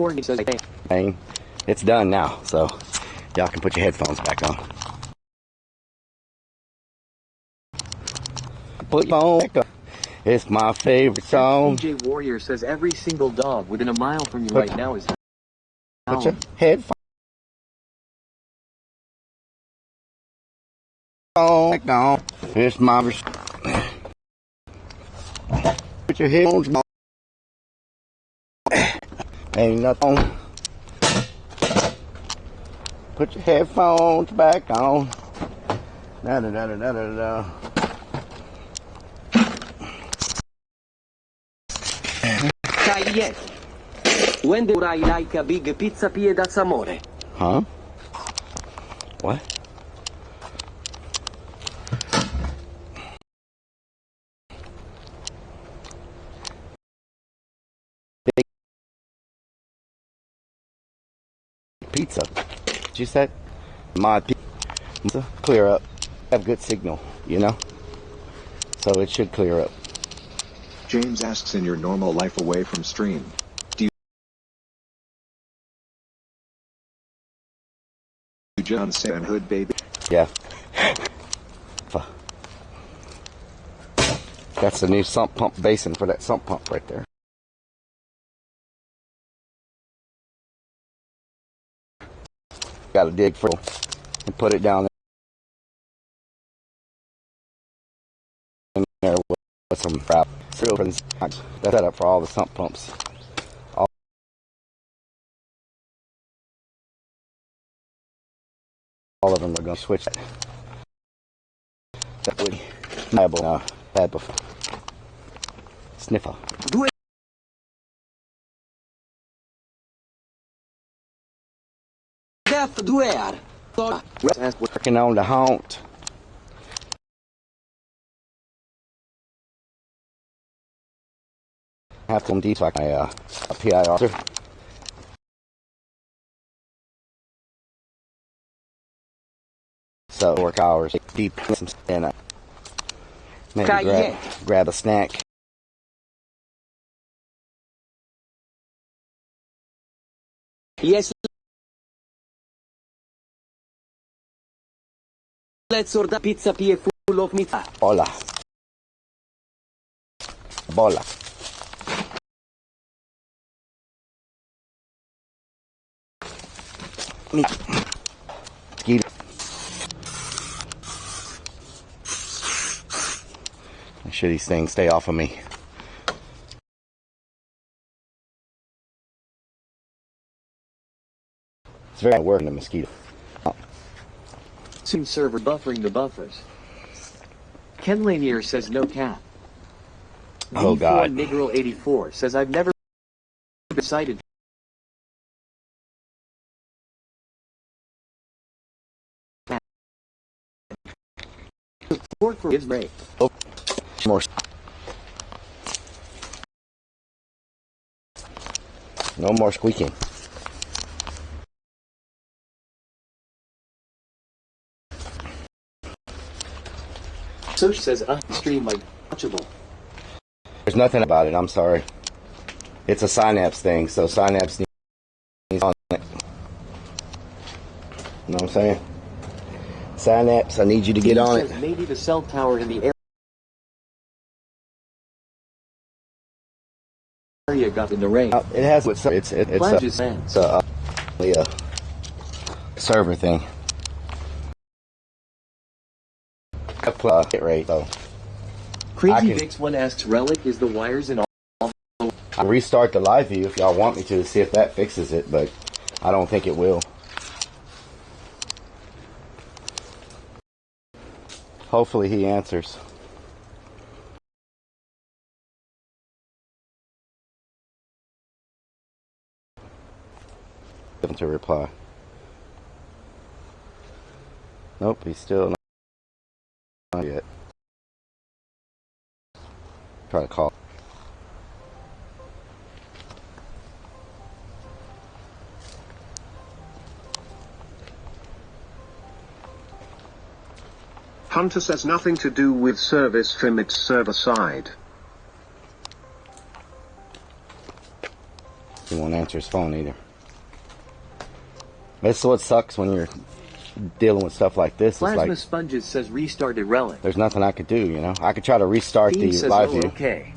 Courtney says, hey. Hey, it's done now, so y'all can put your headphones back on. Put your phone back on. It's my favorite song. DJ Warrior says every single dog within a mile from you right now is Put your headphones back on. It's my... Put your headphones on. Ain't nothing. Put your headphones back on. Da da da da da da da. Yes. When do I like a big pizza piedaz amore? Huh? What? Big pizza. Did you say? My pizza clear up. Have good signal, you know? So it should clear up. James asks, in your normal life away from stream, do you John say on hood, baby? Yeah. That's the new sump pump basin for that sump pump right there. Got to dig for and put it down in there with some crap. That's set up for all the sump pumps. All of them are going to switch. That would be viable. Bad before. Sniffer. Working on the haunt. Have to deep like a PIR. So work hours deep and maybe grab a snack. Yes. Let's order pizza pie full of meat. Bola. Bola. Make sure these things stay off of me. It's very working the mosquito. Soon server buffering the buffers. Ken Lanier says no cap. Oh God. Negro 84 says I've never been excited. Support for his break. Oh, more. No more squeaking. So she says stream like watchable. There's nothing about it, I'm sorry. It's a Synapse thing, so Synapse needs on it. You know what I'm saying? Synapse, I need you to get on it. Maybe the cell tower in the area got in the rain. It has it's a server thing. Hit rate though. Crazy Vix one asks, Relic is the wires in all. I restart the live view if y'all want me to see if that fixes it, but I don't think it will. Hopefully he answers. To reply. Nope, he's still not yet. Try to call. Hunter says nothing to do with service from its server side. You want to answer his phone either. That's what sucks when you're dealing with stuff like this. Plasma It's like Sponges says restarted relic. there's nothing I could do, you know. I could try to restart Theme the says live oh, view. okay.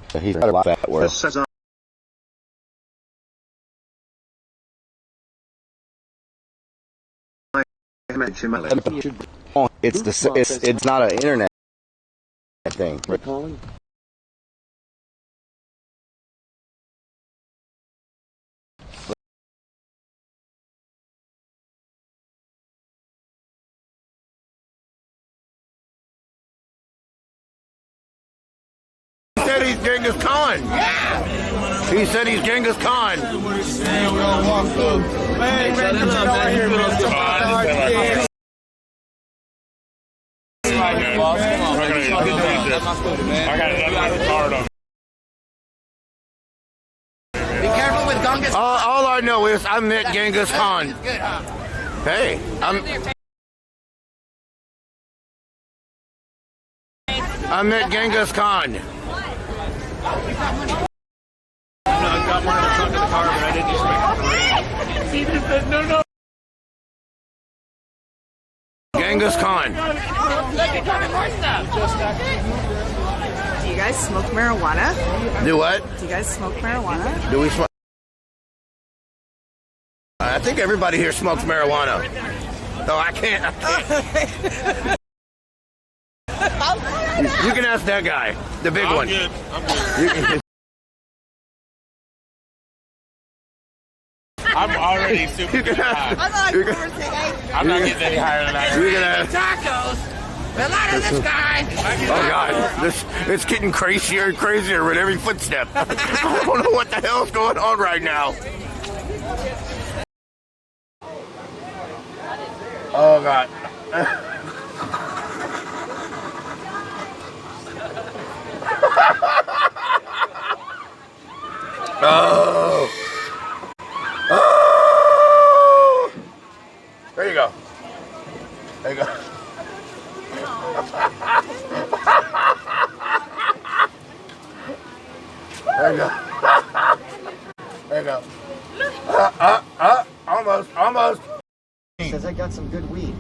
So he's got a lot of that word. Says It's not an internet thing. Calling? He said he's Genghis Khan. Yeah. He said he's Genghis Khan. Be careful with Genghis. All I know is I met Genghis Khan. Hey, I met Genghis Khan. I got one in the trunk of the car, but I didn't just make it. He just said no. Genghis Khan. Do you guys smoke marijuana? Do what? Do you guys smoke marijuana? Do we smoke? I think everybody here smokes marijuana. No, I can't. You can ask that guy, the big one. I'm already super high. I'm not getting any higher than that. You can ask. Tacos. The light of the sky. Oh God, it's getting crazier and crazier with every footstep. I don't know what the hell's going on right now. Oh God. Oh. Oh. There you go. There you go. There you go. There you go. Almost. Says I got some good weed.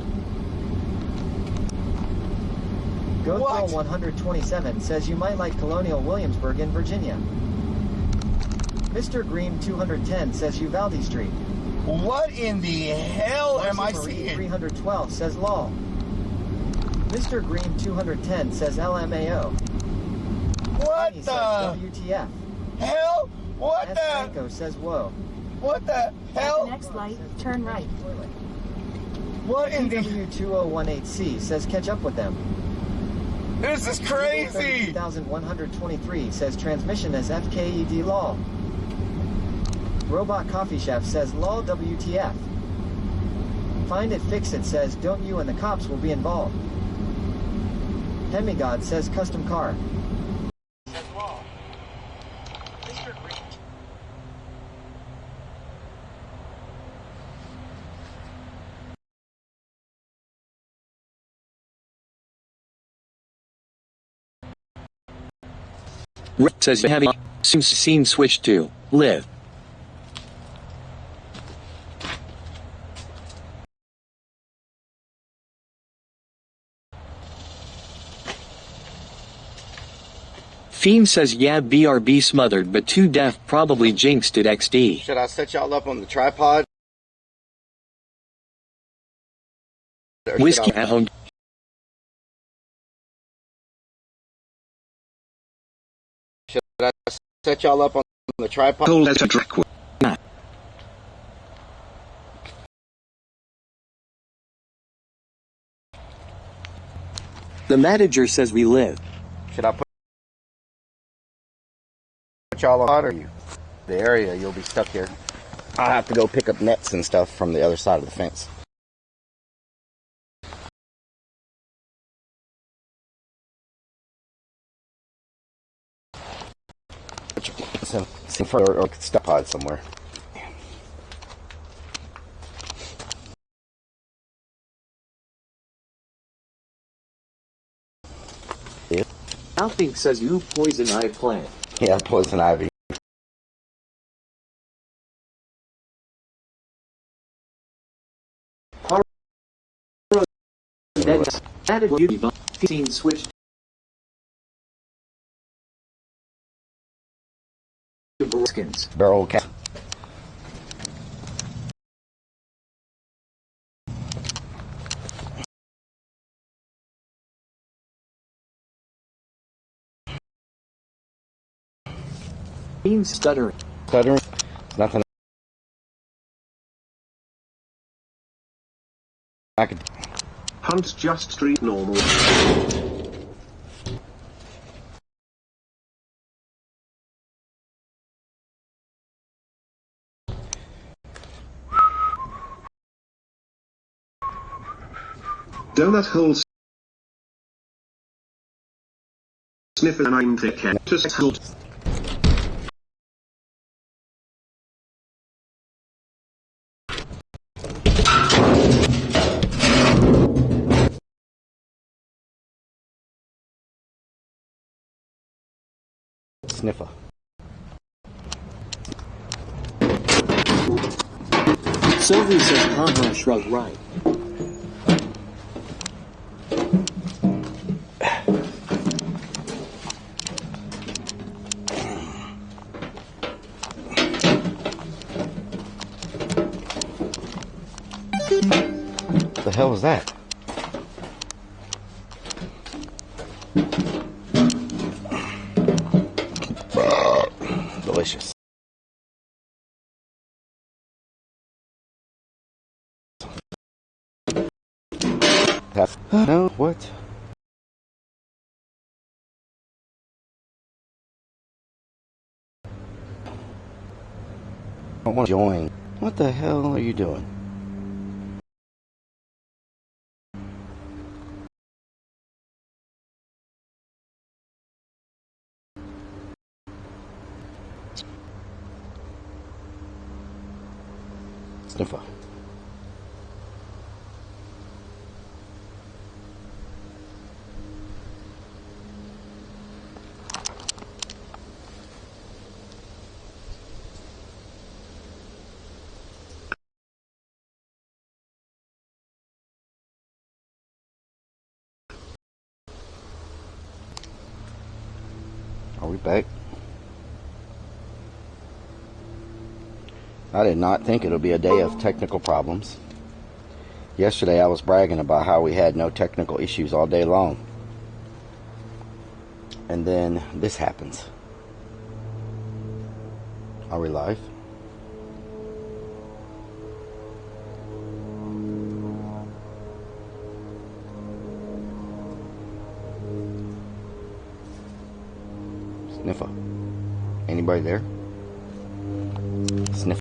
GoGirl 127 says you might like Colonial Williamsburg in Virginia. Mr. Green 210 says Uvalde Street. What in the hell am I Marie seeing? 312 says LOL. Mr. Green 210 says LMAO. What Penny the says WTF. hell? What S. the? Franco says whoa. What the hell? Next light, turn right. What in the? PW2018C says catch up with them. This is crazy. 3123 says transmission as FKED LOL. Robot Coffee Chef says LOL WTF. Find It Fix It says don't you and the cops will be involved. Hemigod says custom car. Rick says having scene switch to live. Fiend says yeah BRB smothered but too deaf probably jinxed it XD. Should I set y'all up on the tripod? Or Whiskey should I- at home. Should I set y'all up on the tripod? The manager says we live. Should I put y'all on or you? The area you'll be stuck here. I'll have to go pick up nets and stuff from the other side of the fence. Or step pod somewhere. Alfink says you poison ivy plant. Yeah, poison ivy. Added beauty scene switched to skins. Barrel cap. Beans stuttering. Stuttering. Nothing. I could. Hunt's just street normal. Donut holes. Sniffer and I'm thick. Just hold. Sniffer. Sylvie says haha shrug right. What the hell was that? Delicious. No, what? I want to join. What the hell are you doing? Sniffer. Are we back? I did not think it'll be a day of technical problems. Yesterday I was bragging about how we had no technical issues all day long. And then this happens. Are we live? Sniffer. Anybody there? Sniffer.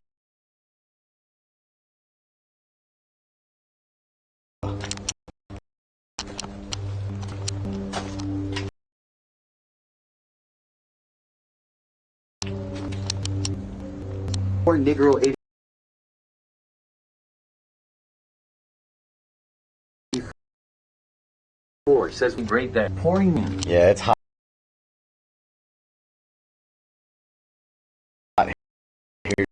Poor Negro 84 says we grade that pouring. Yeah, it's hot here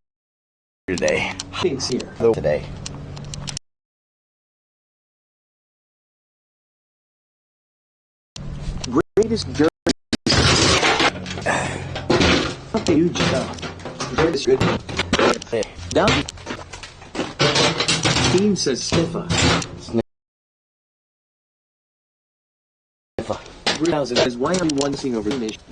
today. Things here. Today. Greatest journey. Huge stuff. Greatest good. Down. Team says sniffer. Sniffer. 3000 says why are you wanting over the nation?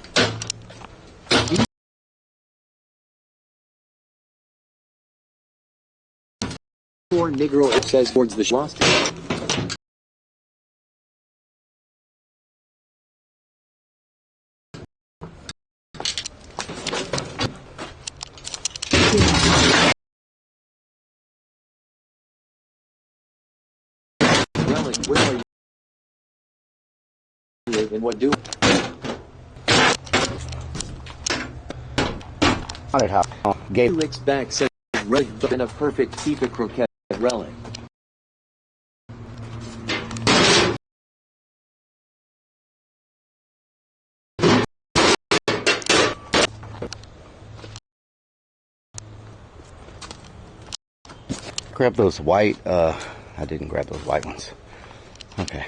Poor Negro it says towards the lost. Where are you? And what do? Gave Licks back says relic been a perfect FIFA croquette relic. Grab those white, I didn't grab those white ones. Okay.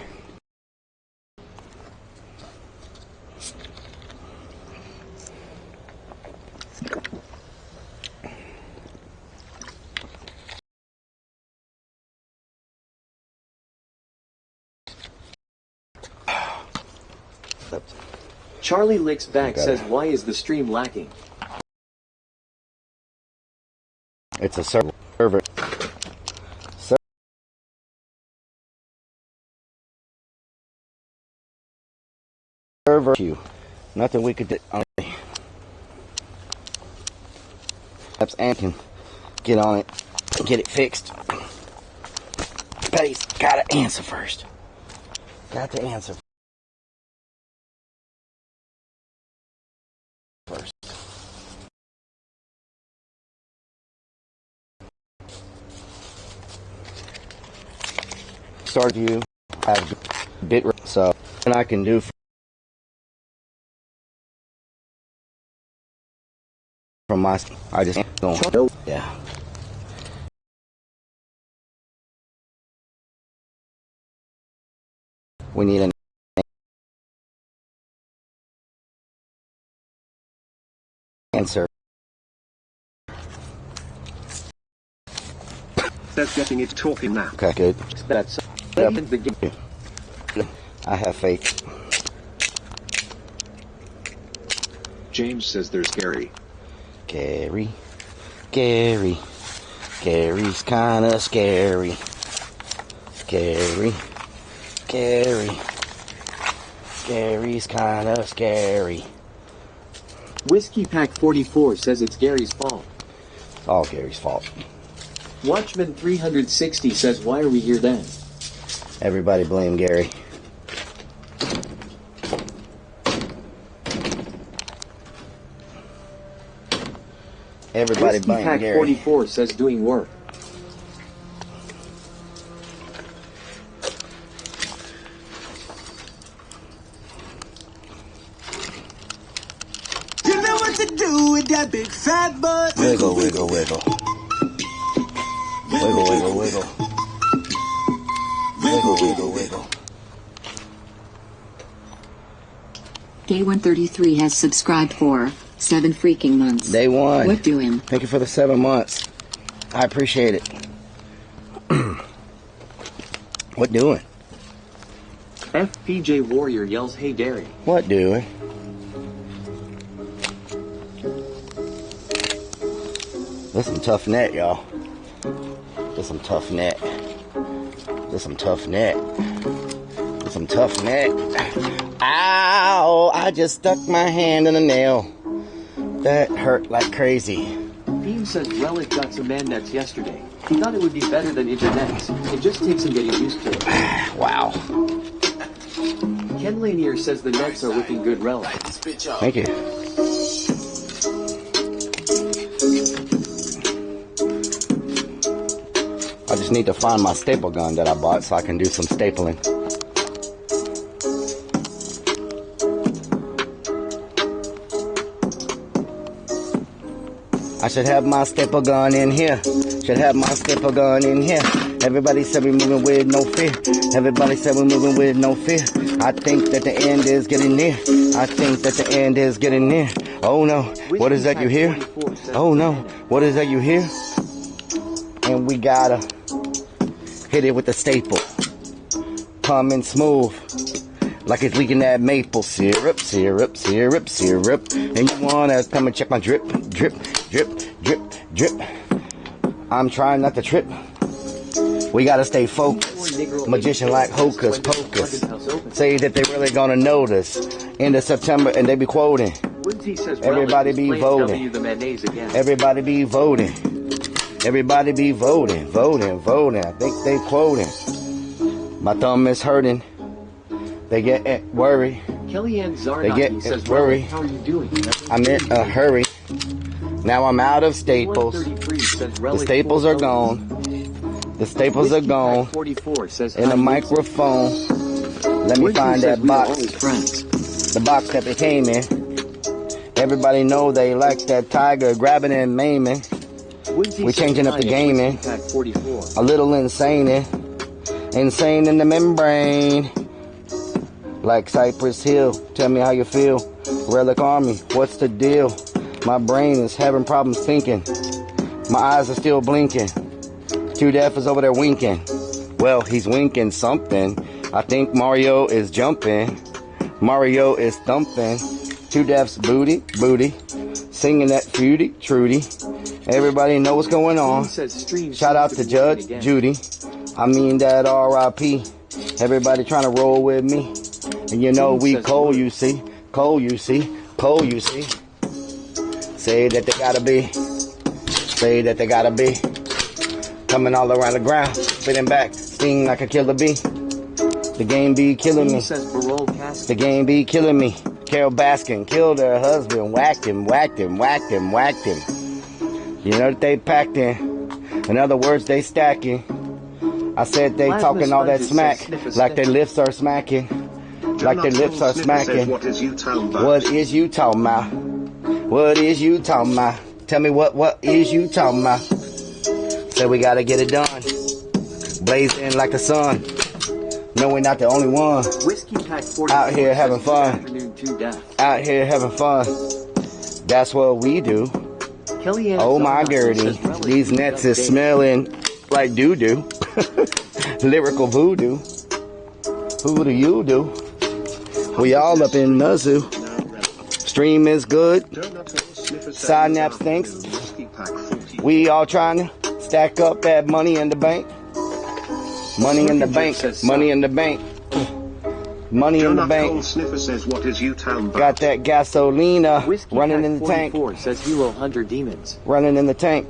Charlie Licks Back says, why is the stream lacking? It's a server. Server queue. Nothing we could do. Perhaps Ann can get on it, get it fixed. But he's got to answer first. Got to answer first. Start view. Have bit so, and I can do. From my, I just don't. Yeah. We need an answer. That's getting it talking now. Okay, good. That's the game. I have faith. James says there's Gary. Gary's kinda scary. Gary's kinda scary. Whiskey Pack 44 says it's Gary's fault. It's all Gary's fault. Watchman 360 says, why are we here then? Everybody blame Gary. Everybody Whiskey blame Pack Gary. 44 says doing work. You know what to do with that big fat butt. Wiggle, wiggle, wiggle. Wiggle, wiggle, wiggle. Wiggle, wiggle, wiggle. Day 133 has subscribed for 7 freaking months. Day 1. What doing? Thank you for the 7 months. I appreciate it. What doing? FPJ Warrior yells, hey Derry. What doing? This some tough net, y'all. This some tough net. This some tough net. This some tough net. Ow! I just stuck my hand in a nail. That hurt like crazy. Bean says Relic got some man nets yesterday. He thought it would be better than internets. It just takes some getting used to it. Wow. Ken Lanier says the nets are looking good, Relic. Thank you. I just need to find my staple gun that I bought so I can do some stapling. I should have my staple gun in here. Should have my staple gun in here. Everybody said we're moving with no fear. Everybody said we're moving with no fear. I think that the end is getting near. I think that the end is getting near. Oh no, what is that you hear? Oh no, what is that you hear? And we gotta hit it with the staple. Coming smooth. Like it's leaking that maple syrup, syrup, syrup, syrup. And you wanna come and check my drip, drip, drip, drip, drip. I'm trying not to trip. We gotta stay focused. Magician like hocus pocus. Say that they really gonna notice. End of September and they be quoting. Everybody be voting. Everybody be voting. Everybody be voting, voting, voting. I think they quoting. My thumb is hurting. They get worried. Kellyanne They get says, worried. how are you doing? I'm in a hurry. Now I'm out of staples. The staples are gone. The staples are gone. In the microphone. Let me find that box. The box that they came in. Everybody know they like that tiger grabbing and maiming. Woodsy We says changing up the hi, game, man. Whiskey Pack 44. A little insane, insane in the membrane. Like Cypress Hill, tell me how you feel. Relic Army, what's the deal? My brain is having problems thinking. My eyes are still blinking. Too Deaf is over there winking. Well, he's winking something. I think Mario is jumping. Mario is thumping. Too Deaf's booty, singing that fruity, Trudy. Everybody know what's going on. Shout out to Judge Judy. I mean that R.I.P. Everybody trying to roll with me. And you know we cold, you see. Cold, you see. Cold, you see. Say that they gotta be. Say that they gotta be. Coming all around the ground. Spitting back. Sting like a killer bee. The game be killing me. The game be killing me. Carol Baskin killed her husband. Whacked him, whacked him, whacked him, whacked him. You know that they packed in. In other words, they stacking. I said they talking all that smack. Like their lips are smacking. Like their lips are smacking. What is you talking about? What is you talking about? What is you talking about? Tell me what is you talking about? Said we gotta get it done. Blazing like the sun. No, we're not the only one. Whiskey Pack 44 out here having fun. Afternoon to death. Out here having fun. That's what we do. Kellyanne Oh my Gertie. These nets is smelling like doo-doo. Lyrical voodoo. Who do you do? We all up in the zoo. Stream is good. Side nap stinks. We all trying to stack up that money in the bank. Money in the bank. Money in the bank. Money in the bank. Says, what is you talking about? Got that gasolina Whiskey running Pack in the tank. 44 says Hero Hunter Demons. Running in the tank.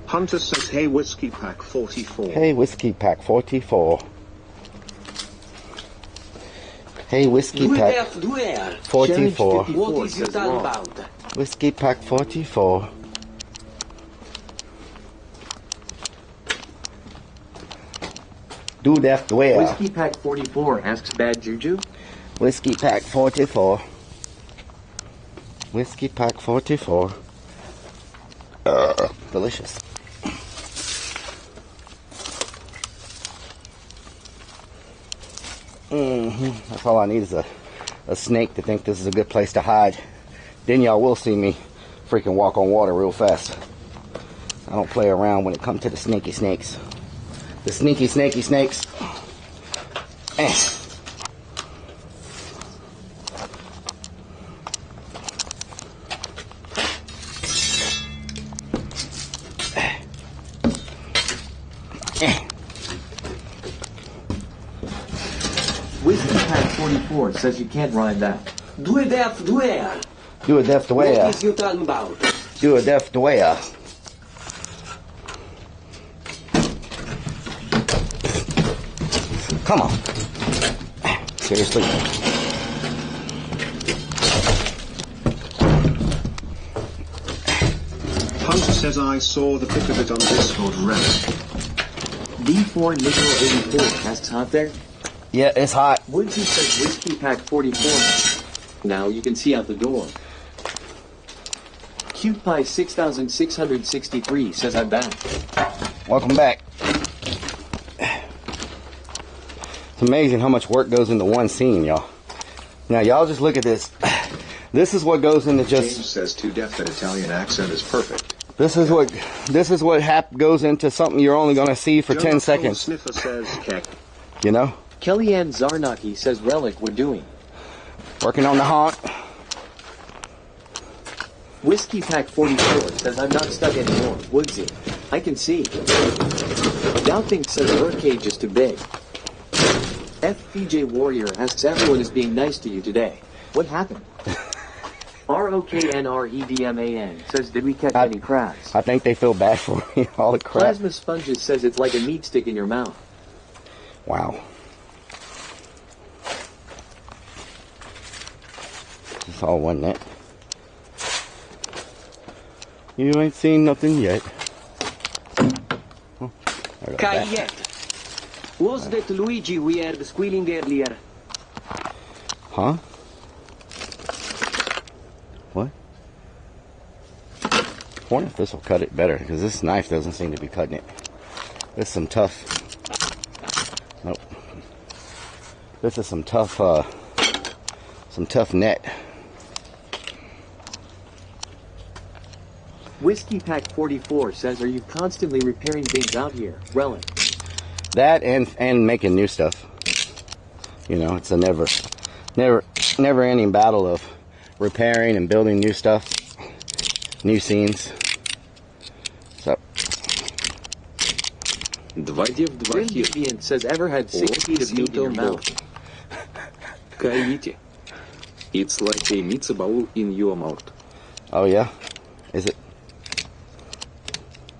Hunter says, hey, Whiskey Pack 44. Hey, Whiskey Pack 44. Hey, Whiskey Pack 44. What is you talking about? Whiskey Pack 44. Dude, that's the way. Whiskey Pack 44 asks Bad Juju. Whiskey Pack 44. Whiskey Pack 44. Delicious. That's all I need is a snake to think this is a good place to hide. Then y'all will see me freaking walk on water real fast. I don't play around when it comes to the sneaky snakes. The sneaky snaky snakes. Whiskey Pack 44 says you can't rhyme that. Do a deaf dware. Do a deaf dware. What is you talking about? Do a deaf dware. Come on. Seriously. Hunter says I saw the pic of it on Discord Reddit. D4 Nickel 84 asks hot there. Yeah, it's hot. Woodsy says Whiskey Pack 44. Now you can see out the door. Cute Pie 6663 says I'm back. Welcome back. It's amazing how much work goes into one scene, y'all. Now, y'all just look at this. This is what goes into just... James says too deaf that Italian accent is perfect. This is what goes into something you're only going to see for 10 seconds. Sniffer says, Keck. You know? Kellyanne Zarnaki says Relic we're doing. Working on the haunt. Whiskey Pack 44 says I'm not stuck anymore. Woodsy. I can see. Doubting says Birdcage is too big. FPJ Warrior asks everyone is being nice to you today. What happened? ROKNREDMAN says did we catch any crabs? I think they feel bad for me. All the crap. Plasma Sponges says it's like a meat stick in your mouth. Wow. It's all one net. You ain't seen nothing yet. Oh, Yet. Was that Luigi we heard squealing earlier? Huh? What? wonder if this will cut it better, because this knife doesn't seem to be cutting it. This is some tough. Nope. This is some tough net. Whiskey Pack 44 says, are you constantly repairing things out here? Relic. That and making new stuff. You know, it's a never ending battle of repairing and building new stuff, new scenes. So. Vivian says, ever had 6 feet of meat in your mouth? Kaite. It's like a meat ball in your mouth. Oh yeah? Is it?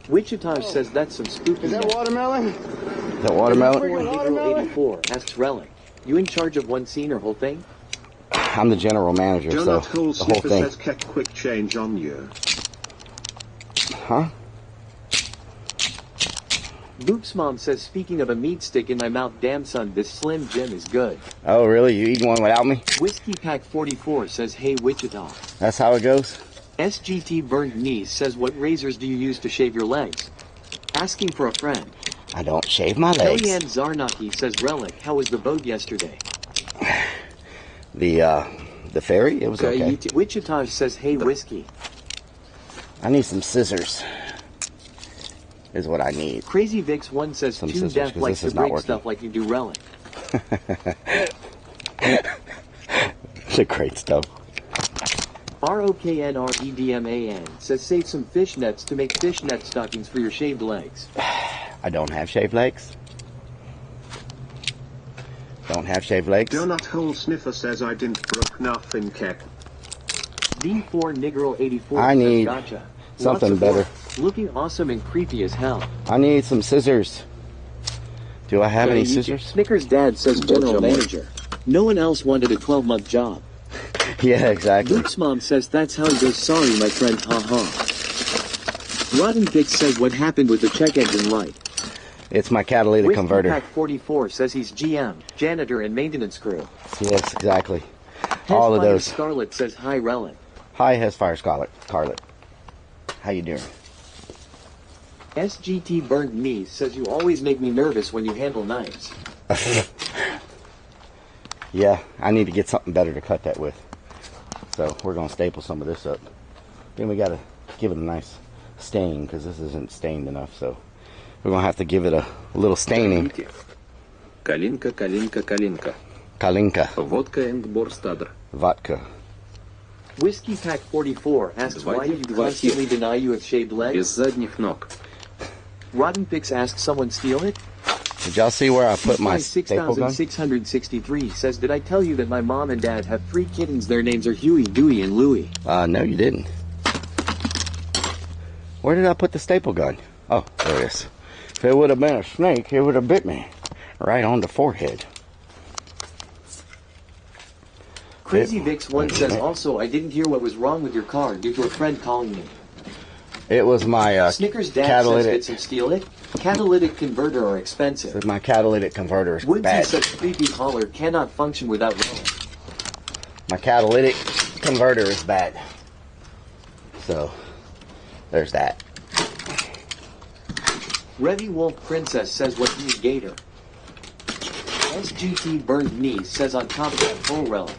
Wichita says that's some spooky. Is that watermelon? Is that watermelon? 84 asks Relic, you in charge of one scene or whole thing? I'm the general manager, so the whole thing. Says kept quick change on you. Huh? Boop's mom says, speaking of a meat stick in my mouth, damn son, this Slim Jim is good. Oh really? You eating one without me? Whiskey Pack 44 says, hey Wichita. That's how it goes? SGT Burnt Knees says, what razors do you use to shave your legs? Asking for a friend. I don't shave my legs. Kellyanne Zarnaki says, Relic, how was the boat yesterday? The ferry? It was okay. Wichita says, hey Whiskey. I need some scissors. Is what I need. Crazy Vix 1 says, some Too scissors, Deaf likes to break working. stuff like you do Relic. It's a great stuff. ROKNREDMAN says, save some fishnets to make fishnet stockings for your shaved legs. I don't have shaved legs. Don't have shaved legs. Donut Hole Sniffer says I didn't broke nothing, Keck. D4 Negro 84 I need says, gotcha. something better. Looking awesome and creepy as hell. I need some scissors. Do I have any scissors? Snickers' dad says, general manager. No one else wanted a 12-month job. Yeah, exactly. Luke's mom says, that's how it goes. Sorry, my friend, haha. Rotten Fix says, what happened with the check engine light? It's my catalytic converter. Pack 44 says he's GM, janitor, and maintenance crew. Yes, exactly. All of those. Scarlet says, hi, Relic. Hi, Hesfire Scarlet. How you doing? SGT Burned Knees says, you always make me nervous when you handle knives. Yeah, I need to get something better to cut that with. So we're going to staple some of this up. Then we got to give it a nice stain, because this isn't stained enough. So we're going to have to give it a little staining. Kalinka, kalinka, kalinka. Kalinka. Vodka and Borstadr. Vodka. Whiskey Pack 44 asks, why do you constantly deny you have shaved legs? Без задних ног. Rotten Pix asks, someone steal it? Did y'all see where I put my staple gun? 6663 says, did I tell you that my mom and dad have 3 kittens? Their names are Huey, Dewey, and Louie. No, you didn't. Where did I put the staple gun? Oh, there it is. If it would have been a snake, it would have bit me right on the forehead. Crazy Vix 1 says, also, I didn't hear what was wrong with your car due to a friend calling me. It was my Snickers' dad catalytic. says, did some steal it? Catalytic converter are expensive. My catalytic converter is Woodsy bad. says, creepy holler cannot function without Relic. My catalytic converter is bad. So, there's that. Revy Wolf Princess says, what do you gator? SGT Burned Knees says, on top of that full Relic.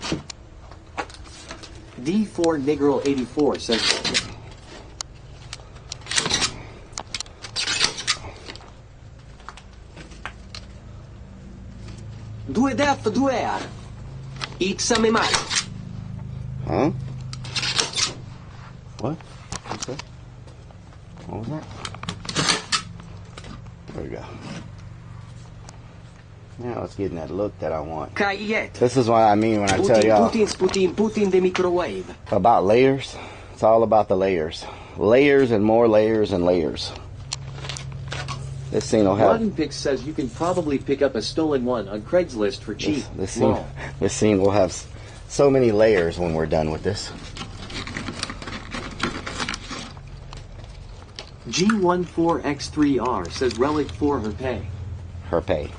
D4 Negro 84 says, Due def, due ar. X me mai. Huh? What? What's that? What was that? There we go. Now it's getting that look that I want. Kayet. This is what I mean when I tell y'all Putin the microwave. about layers. It's all about the layers. Layers and more layers and layers. This scene will have... Rotten Pix says you can probably pick up a stolen one on Craigslist for cheap. This scene will have so many layers when we're done with this. G14X3R says Relic for her pay. Her pay.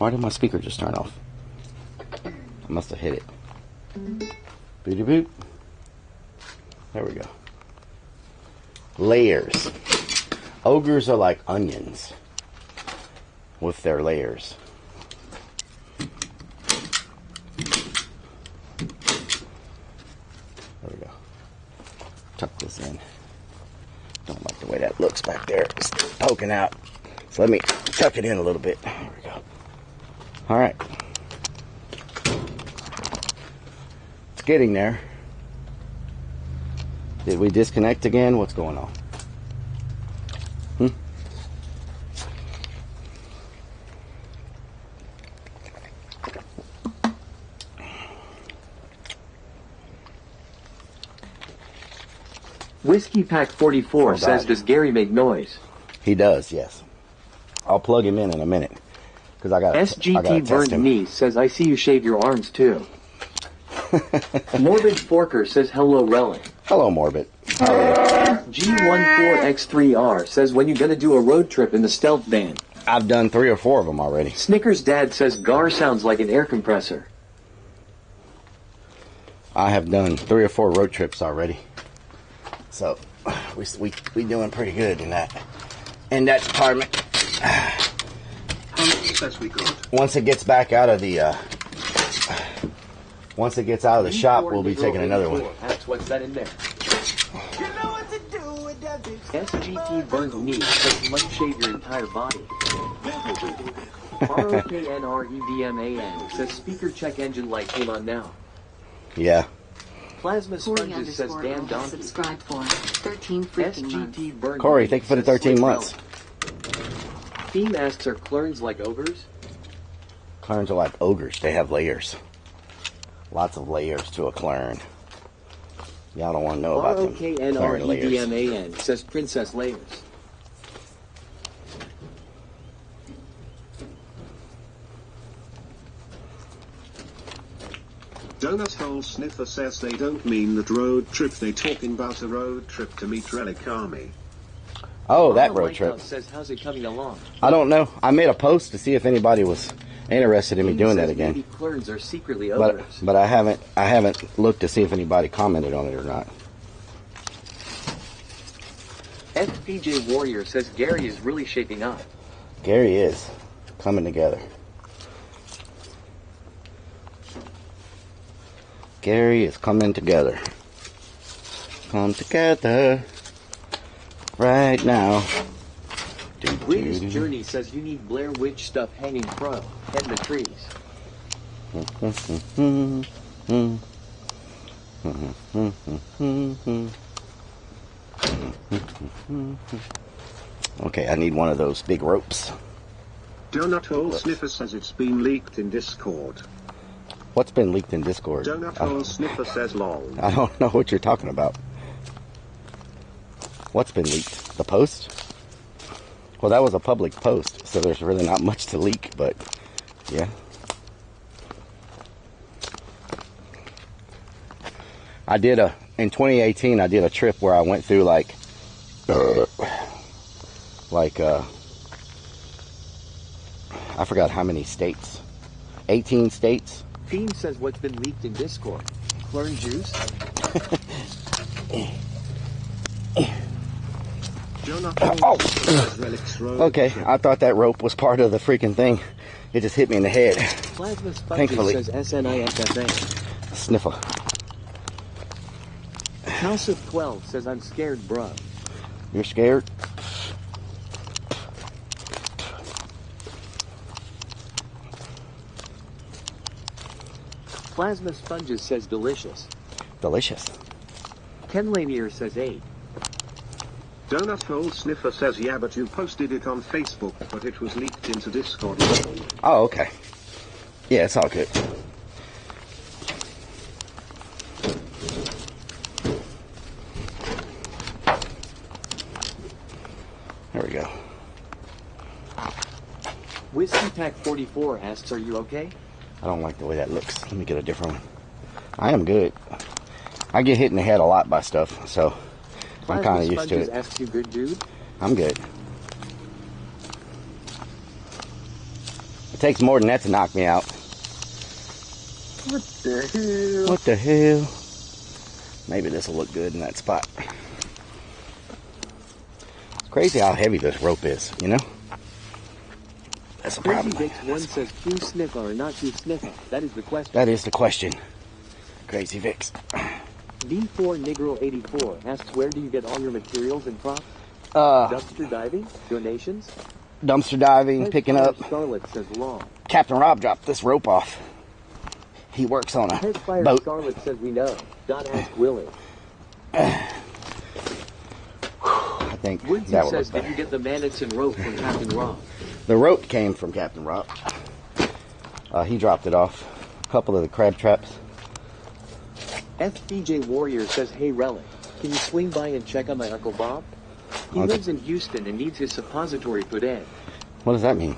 Why did my speaker just turn off? I must have hit it. Booty boop. There we go. Layers. Ogres are like onions with their layers. There we go. Tuck this in. Don't like the way that looks back there. It's poking out. So let me tuck it in a little bit. There we go. All right. It's getting there. Did we disconnect again? What's going on? Whiskey Pack 44 says, does Gary make noise? He does, yes. I'll plug him in a minute. Because I got SGT Burned Knee says, I see you shave your arms too. Morbid Forker says, hello, Relic. Hello, Morbid. G14X3R says, when you gonna do a road trip in the stealth van? I've done 3 or 4 of them already. Snickers Dad says, Gar sounds like an air compressor. I have done 3 or 4 road trips already. So, we doing pretty good in that department. How many says we got? Once it gets back out of the, shop, we'll be taking another one. That's what's that in there. SGT Burned Knee says, must shave your entire body. ROKNREDMAN says, speaker check engine light came on now. Yeah. Plasma Sponges says, damn donkey. Subscribe for 13 freaking SGT Burned Corey, Knee thank you for the says, 13 months. Theme asks, are Clerns like ogres? Clerns are like ogres. They have layers. Lots of layers to a Clern. Y'all don't want to know about them Clern layers. ROKNREDMAN says, Princess Layers. Donut Hole Sniffer says they don't mean that road trip, they talking about a road trip to meet Relic Army. Oh, that road trip. Says, how's it coming along? I don't know. I made a post to see if anybody was interested in me doing that again. Maybe Clerns are secretly ogres. But I haven't looked to see if anybody commented on it or not. FPJ Warrior says Gary is really shaping up. Gary is coming together. Gary is coming together. Come together right now. Greatest Journey says you need Blair Witch stuff hanging from head in the trees. Okay, I need one of those big ropes. Donut Hole Sniffer says it's been leaked in Discord. What's been leaked in Discord? Donut Hole Sniffer says lol. I don't know what you're talking about. What's been leaked? The post? Well, that was a public post, so there's really not much to leak, but yeah. I did in 2018, I did a trip where I went through I forgot how many states. 18 states. Fiend says what's been leaked in Discord. Clern juice? Okay, I thought that rope was part of the freaking thing. It just hit me in the head. Plasma Thankfully. says SNIFFA. Sniffer. House of 12 says I'm scared, bruh. You're scared? Plasma Sponges says delicious. Delicious. Ken Lanier says 8. Donut Hole Sniffer says yeah, but you posted it on Facebook, but it was leaked into Discord. Oh, okay. Yeah, it's all good. There we go. Whiskey Pack 44 asks, are you okay? I don't like the way that looks. Let me get a different one. I am good. I get hit in the head a lot by stuff, so I'm kind of used to it. Asks you good, dude? I'm good. takes more than that to knock me out. What the hell? What the hell? Maybe this will look good in that spot. It's crazy how heavy this rope is, you know? That's a problem. Crazy Vicks 1 says Q sniffer or not Q sniffer. That is the question. That is the question. Crazy Vicks. D4 Negro 84 asks, where do you get all your materials and props? Dumpster diving? Donations? Dumpster diving, picking up. Scarlet says long. Captain Rob dropped this rope off. He works on a Headfire boat. Scarlet says we know. Don't ask Willie. I think Woodsy that says, was did you get the mannets and rope from Captain Rob? The rope came from Captain Rob. He dropped it off. A couple of the crab traps. FBJ Warrior says, hey Relic, can you swing by and check on my Uncle Bob? He lives in Houston and needs his suppository put in. What does that mean?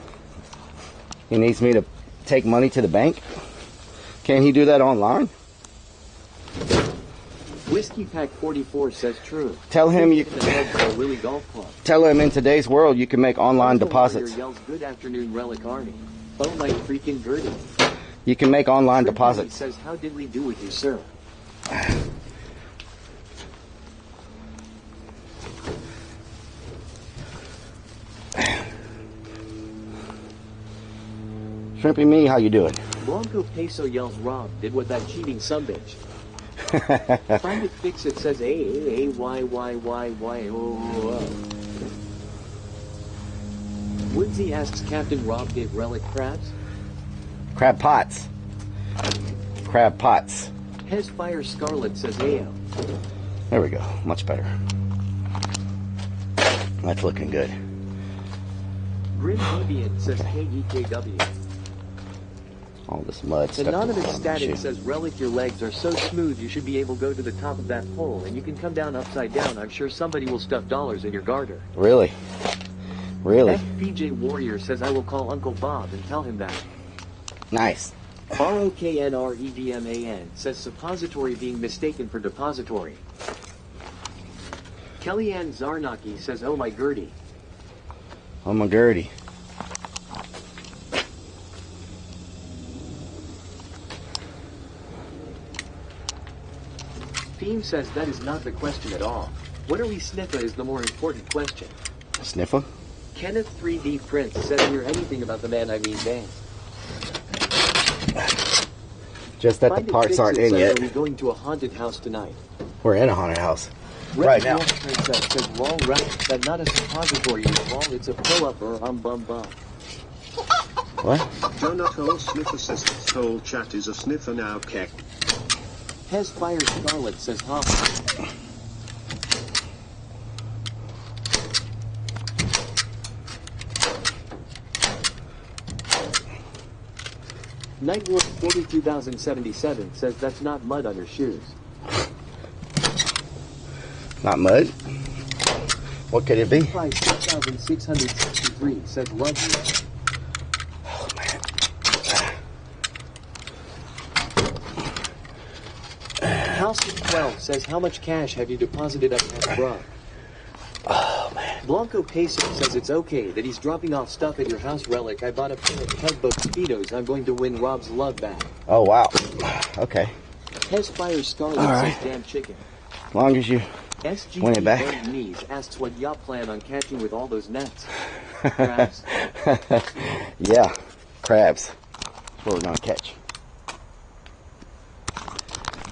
He needs me to take money to the bank? Can he do that online? Whiskey Pack 44 says true. Tell him you. Willie Golf Club. Tell him in today's world you can make online deposits. Warrior yells, good afternoon, Relic Army. Oh my freaking Gertie. You can make online deposits. Says, how did we do with you, sir? Shrimpy me, how you doing? Blanco Peso yells, Rob did what that cheating sumbitch. Find it, fix it, says A-Y-Y-Y-Y-O. Woodsy asks, Captain Rob gave Relic crabs? Crab pots. Crab pots. Hesfire Scarlet says Ayo. There we go. Much better. That's looking good. Grim Deviant says KEKW. All this mud stuck Anonymous on the Static shoe. says, Relic, your legs are so smooth you should be able to go to the top of that pole and you can come down upside down. I'm sure somebody will stuff dollars in your garter. Really? Really? FPJ Warrior says, I will call Uncle Bob and tell him that. Nice. ROKNREDMAN says, suppository being mistaken for depository. Kellyanne Zarnaki says, oh my Gertie. Oh my Gertie. Theme says that is not the question at all. What are we sniffa is the more important question. Sniffer? Kenneth 3D Prince says hear anything about the man I mean Dan. Just that the parts aren't in yet. Are we going to a haunted house tonight? We're in a haunted house. Red Right now. Princess says wrong right. That not a suppository is wrong. It's a pull-up or bum. What? Jonathan Sniffer says the whole chat is a sniffer now, Keck. Hesfire Scarlet says hop. Nightwolf 42,077 says that's not mud on your shoes. Not mud? What could it be? Price 6,663 says love you. Oh, man. House 12 says how much cash have you deposited up at Rob? Oh, man. Blanco Peso says it's okay that he's dropping off stuff at your house, Relic. I bought a pair of tugboat speedos. I'm going to win Rob's love back. Oh, wow. Okay. Hesfire Scarlet right. says damn chicken. As long as you win it back. Knees asks what y'all plan on catching with all those nets. Crabs. Yeah, crabs. That's what we're going to catch.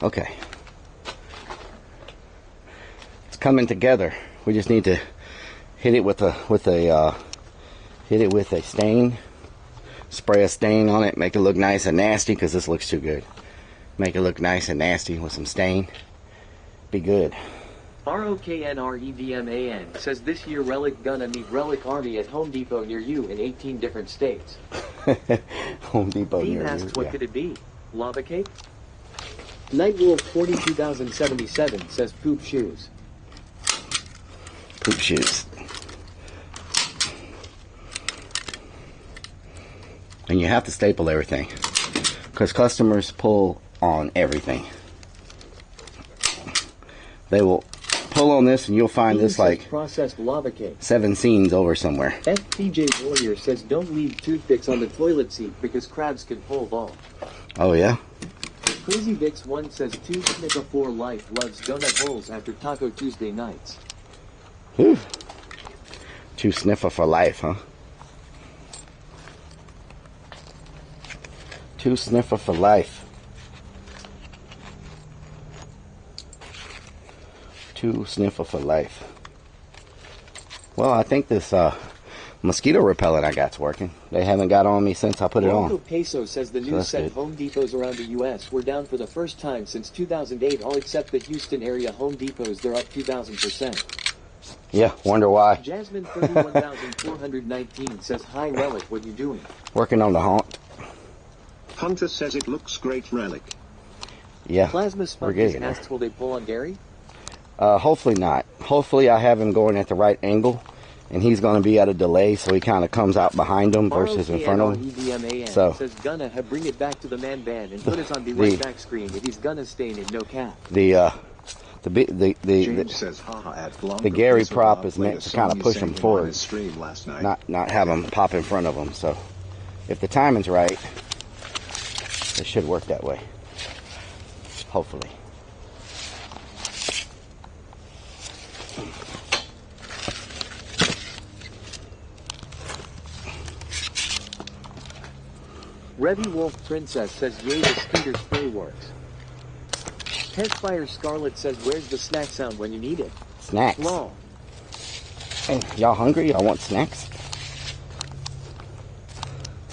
Okay. It's coming together. We just need to hit it with a stain. Spray a stain on it, make it look nice and nasty because this looks too good. Make it look nice and nasty with some stain. Be good. ROKNREDMAN says this year Relic gonna meet Relic Army at Home Depot near you in 18 different states. Home Depot He near asked you. what Yeah. could it be? Lava cake? Nightwolf 42,077 says poop shoes. Poop shoes. And you have to staple everything because customers pull on everything. They will pull on this and you'll find this like processed lava cake. 7 scenes over somewhere. FPJ Warrior says don't leave toothpicks on the toilet seat because crabs can pull off. Oh yeah? Crazy Vix 1 says 2 Snicka for life loves donut holes after Taco Tuesday nights. Whew. 2 sniffer for life, huh? 2 sniffer for life. 2 sniffer for life. Well, I think this mosquito repellent I got's working. They haven't got on me since I put it on. Peso says the news said Home Depots around the U.S. were down for the first time since 2008, all except the Houston area Home Depots. They're up 2,000%. Yeah, wonder why. Jasmine 31,419 says, hi Relic, what you doing? Working on the haunt. Hunter says it looks great, Relic. Yeah, Plasma Spunkies asks, will they pull on Gary? Hopefully not. Hopefully I have him going at the right angle, and he's going to be at a delay, so he kind of comes out behind him versus in front of him. So says gonna bring it back to the man band and put us on the right back screen if he's gonna stay in it, no cap. The Gary prop is meant to kind of push him forward, not have him pop in front of him. So if the timing's right, it should work that way. Hopefully. Revy Wolf Princess says, yay, the speeder spray works. Testfire Scarlet says, where's the snack sound when you need it? Snacks. Lol. Hey, y'all hungry? Y'all want snacks?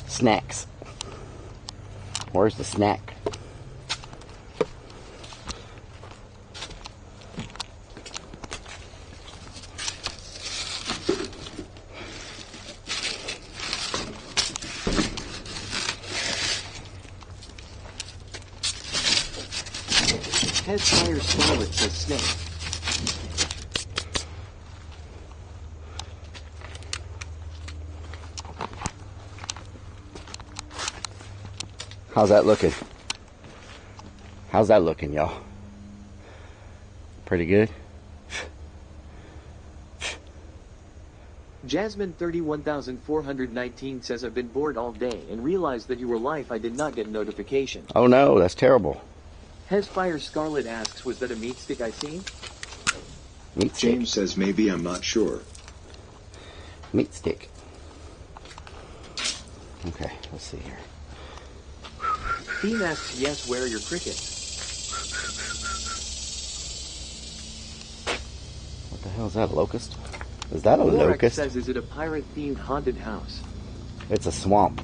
Snacks. Where's the snack? Testfire Scarlet says, snake. How's that looking? How's that looking, y'all? Pretty good? Jasmine 31,419 says, I've been bored all day and realized that you were live. I did not get a notification. Oh no, that's terrible. Hesfire Scarlet asks, was that a meat stick I seen? Meat stick? James says maybe, I'm not sure. Meat stick. Okay, let's see here. Theme asks, yes, where are your crickets? What the hell is that, a locust? Is that a Lorax locust? says, is it a pirate-themed haunted house? It's a swamp.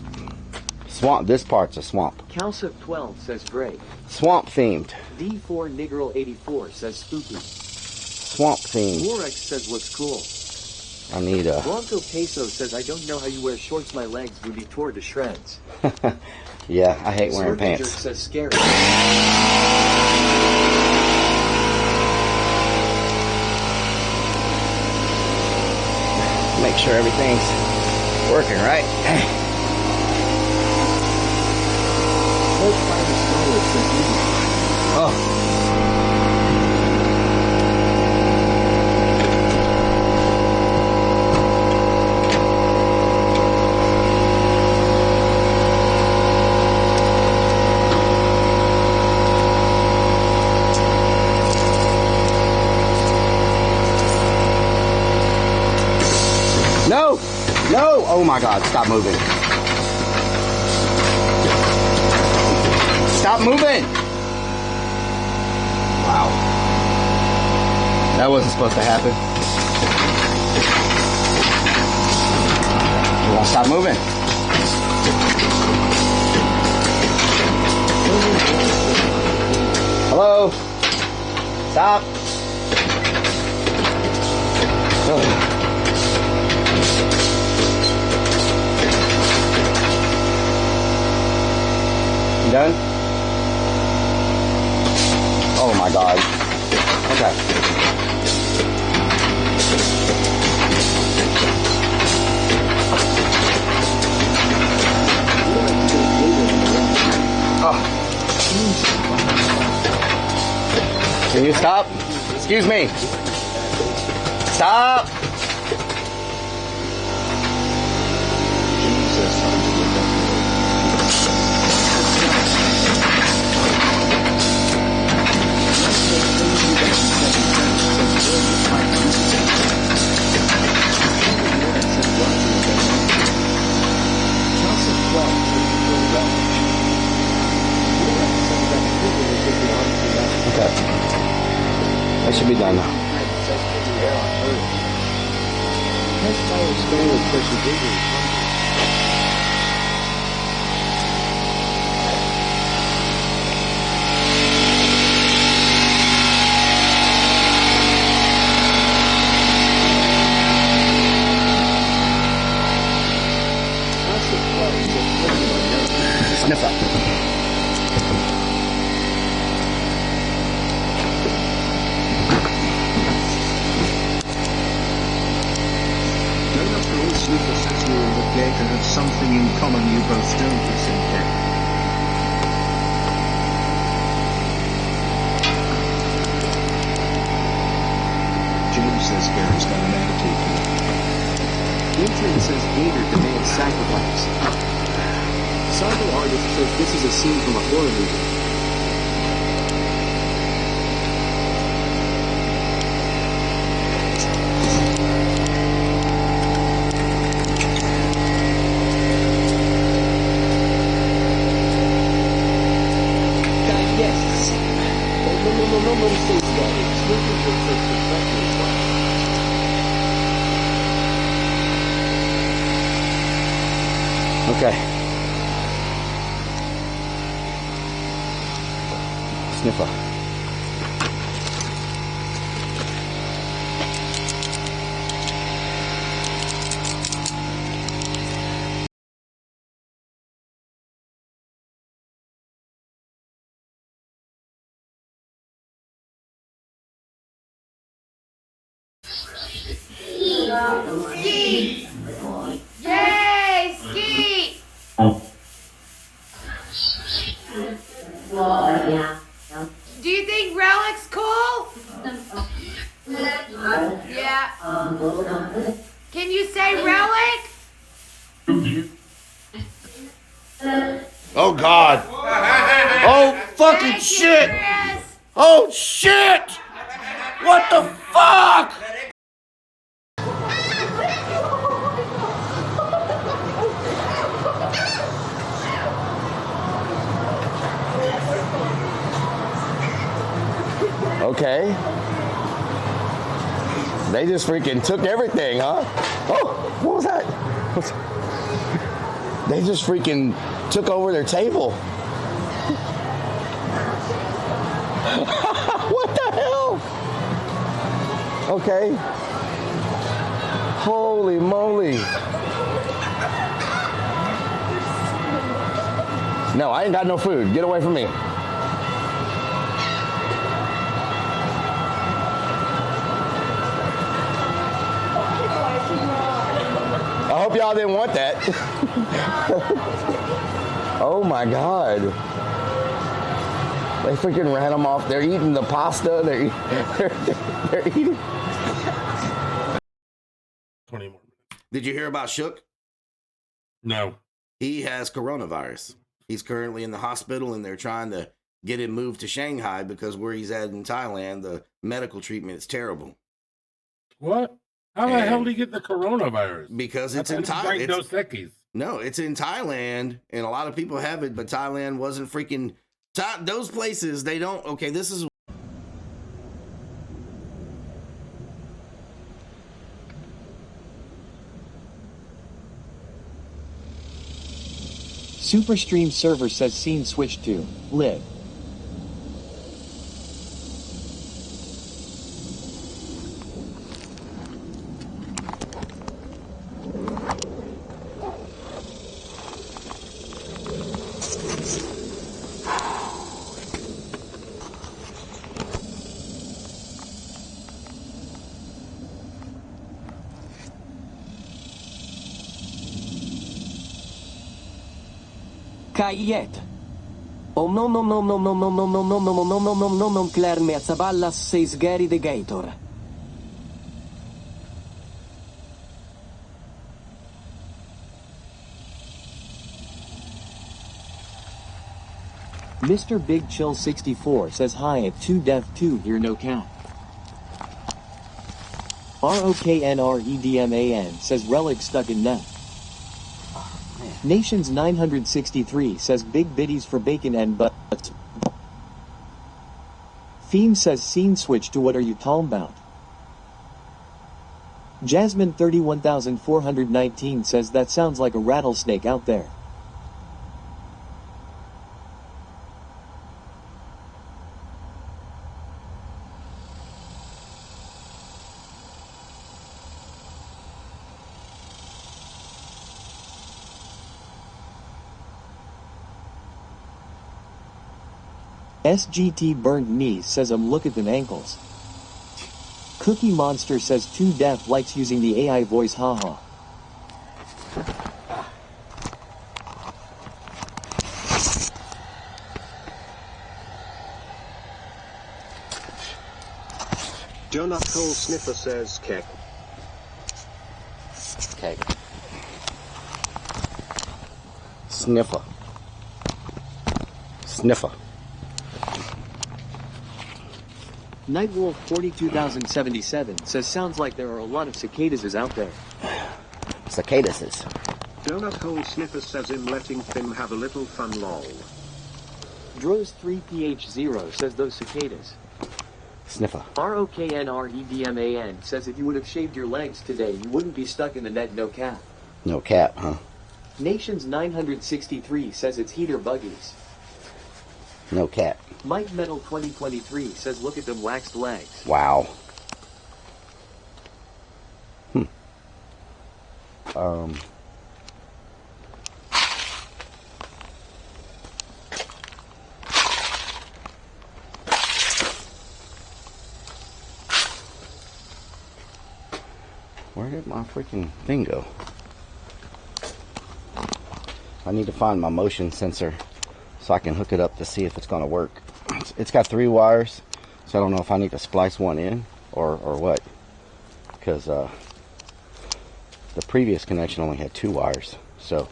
Swamp, this part's a swamp. Calcip 12 says, great. Swamp themed. D4 Niggerl 84 says, spooky. Swamp themed. Lorax says, looks cool. I need a... Blanco Peso says, I don't know how you wear shorts, my legs would be torn to shreds. Yeah, I hate wearing Survey pants. Jerk says, scary. Make sure everything's working right. Oh. No! No! Oh my God, stop moving. Stop moving! Wow. That wasn't supposed to happen. You won't stop moving. Hello? Stop. Oh. You done? Oh my God. Okay. Oh. Can you stop? Excuse me. Stop! Okay. That should be done now. Sniff up. Sniffer says you and the Gator have something in common, you both don't listen to. James says Gator's got an attitude. Intern says Gator demands sacrifice. Soccer artist says this is a scene from a horror movie. Okay. Sniffer. Ski! Yay! Ski! Do you think Relic's cool? Yeah. Can you say Relic? Oh God! Oh fucking shit! Oh shit! What the fuck? Okay. They just freaking took everything, huh? Oh, what was that? They just freaking took over their table. What the hell? Okay. Holy moly. No, I ain't got no food. Get away from me. I hope y'all didn't want that. Oh my God. They freaking ran them off. They're eating the pasta. They're eating. 20 more minutes. Did you hear about Shook? No. He has coronavirus. He's currently in the hospital and they're trying to get him moved to Shanghai because where he's at in Thailand, the medical treatment is terrible. What? How the hell did he get the coronavirus? Because it's in Thailand. Dos Equis. No, it's in Thailand, and a lot of people have it, but Thailand wasn't freaking... Those places, they don't... Okay, this is... Superstream server says scene switched to live. Kayet. Om nom nom nom nom nom nom nom nom nom nom nom nom nom nom nom Claire Meazzaballas says Gary the Gator. Mr. Big Chill 64 says hi at 2 Def 2 here no cap. ROKNREDMAN says relic stuck in net. Nations 963 says big biddies for bacon and butts. Theme says scene switch to what are you talking about? Jasmine 31419 says that sounds like a rattlesnake out there. SGT Burned Knees says look at them ankles. Cookie Monster says 2 Def likes using the AI voice haha. Donut Hole Sniffer says kek. Okay. Sniffer. Sniffer. Nightwolf 42077 says sounds like there are a lot of cicadas out there. Cicadas. Donut Hole Sniffer says I'm letting Fim have a little fun lol. Droz 3PH0 says those cicadas. Sniffer. ROKNREDMAN says if you would have shaved your legs today, you wouldn't be stuck in the net no cap. No cap, huh? Nations 963 says it's heater buggies. No cap. Mike Metal 2023 says look at them waxed legs. Wow. Where did my freaking thing go? I need to find my motion sensor so I can hook it up to see if it's going to work. It's got 3 wires, so I don't know if I need to splice one in or what, because the previous connection only had 2 wires, so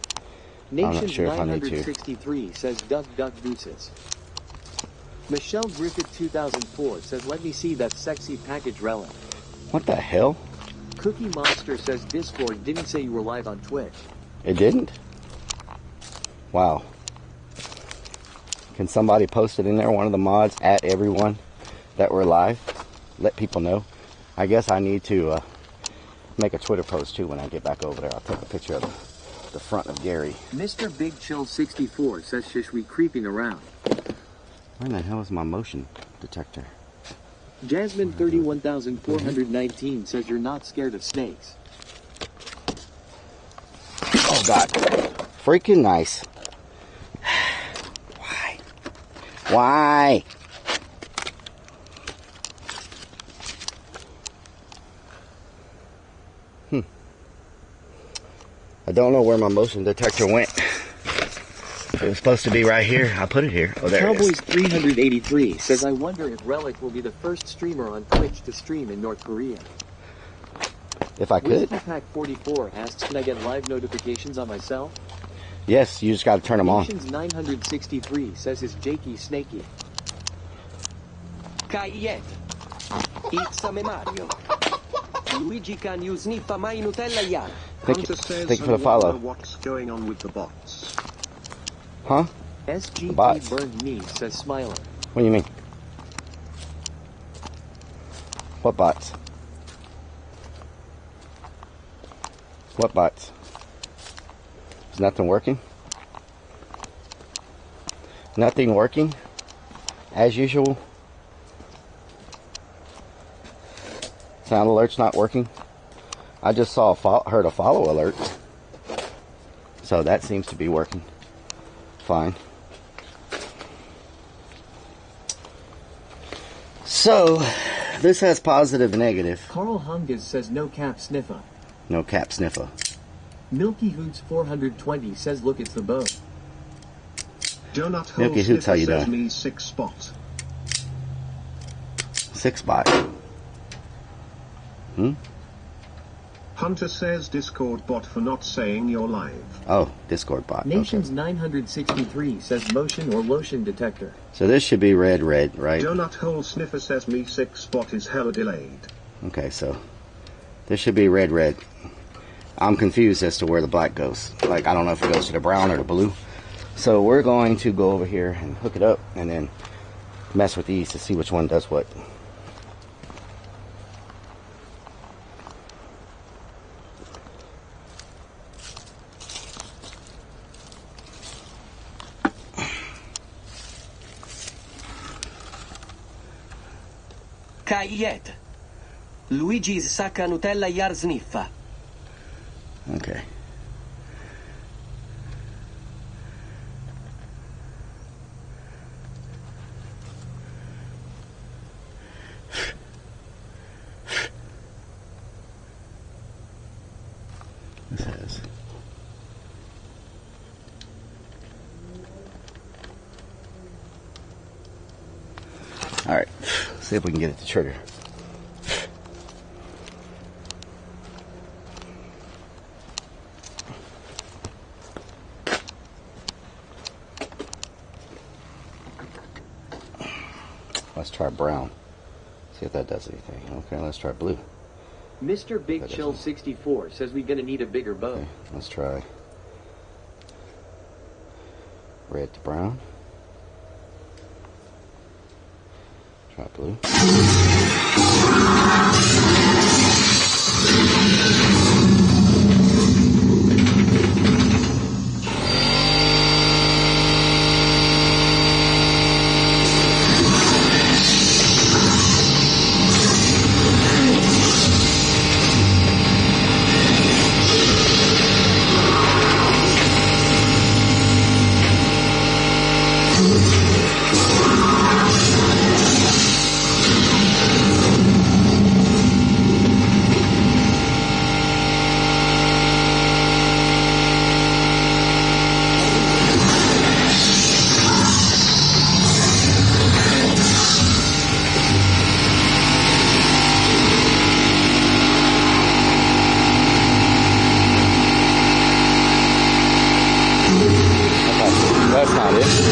I'm not sure if I need to. 963 says duck duck deuces. Michelle Griffith 2004 says let me see that sexy package relic. What the hell? Cookie Monster says Discord didn't say you were live on Twitch. It didn't? Wow. Can somebody post it in there, one of the mods, at everyone that we're live? Let people know. I guess I need to make a Twitter post too when I get back over there. I'll take a picture of the front of Gary. Mr. Big Chill 64 says shish we creeping around. Where the hell is my motion detector? Jasmine 31419 says you're not scared of snakes. Oh God. Freaking nice. Why? I don't know where my motion detector went. It was supposed to be right here. I put it here. Oh, there Cowboys it is. 383 says I wonder if Relic will be the first streamer on Twitch to stream in North Korea. If I could. Pack 44 asks, can I get live notifications on my cell? Yes, you just got to turn them on. Nations 963 says it's Jakey Snakey. Kayet. It's a Mario. Luigi can use Nippa my Nutella ya. Thank you for the follow. What's going on with the bots? Huh? SGT Burned Knee says Smiler. What do you mean? What bots? What bots? Is nothing working? Nothing working? As usual? Sound alert's not working? I just saw heard a follow alert. So that seems to be working fine. So, this has positive and negative. Carl Hungus says no cap sniffer. No cap sniffer. Milky Hoots 420 says look it's the bow. Donut Hole Milky Hoots, how you says doing? me 6 spot. 6 spot. Hunter says Discord bot for not saying you're live. Oh, Discord bot. Nations Okay. 963 says motion or lotion detector. So this should be red, right? Donut Hole Sniffer says me 6 bot is hella delayed. Okay, so this should be red. I'm confused as to where the black goes. Like, I don't know if it goes to the brown or the blue. So we're going to go over here and hook it up and then mess with these to see which one does what. Kayet. Luigi's sacca Nutella yar sniffa. Okay. This has. All right. See if we can get it to trigger. Let's try brown. See if that does anything. Okay, let's try blue. Mr. Big Chill 64 says we're gonna need a bigger bow. Okay, let's try red to brown. Try blue. That's not it.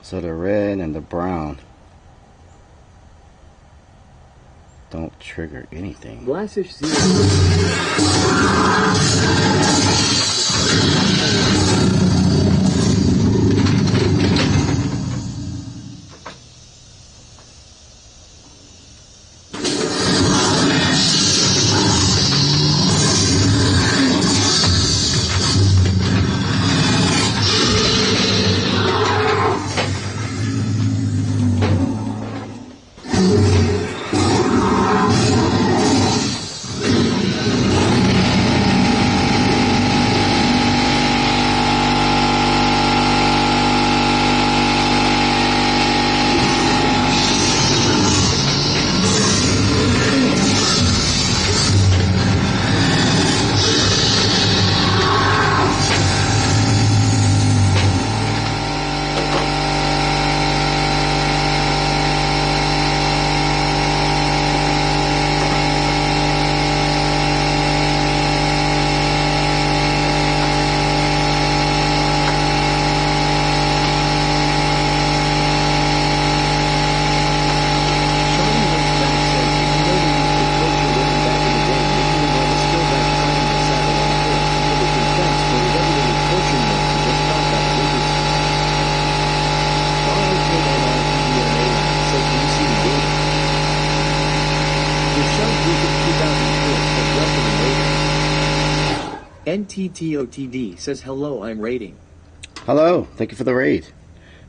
So the red and the brown don't trigger anything. Glassish Zero. NTTOTD says hello, I'm raiding. Hello, thank you for the raid.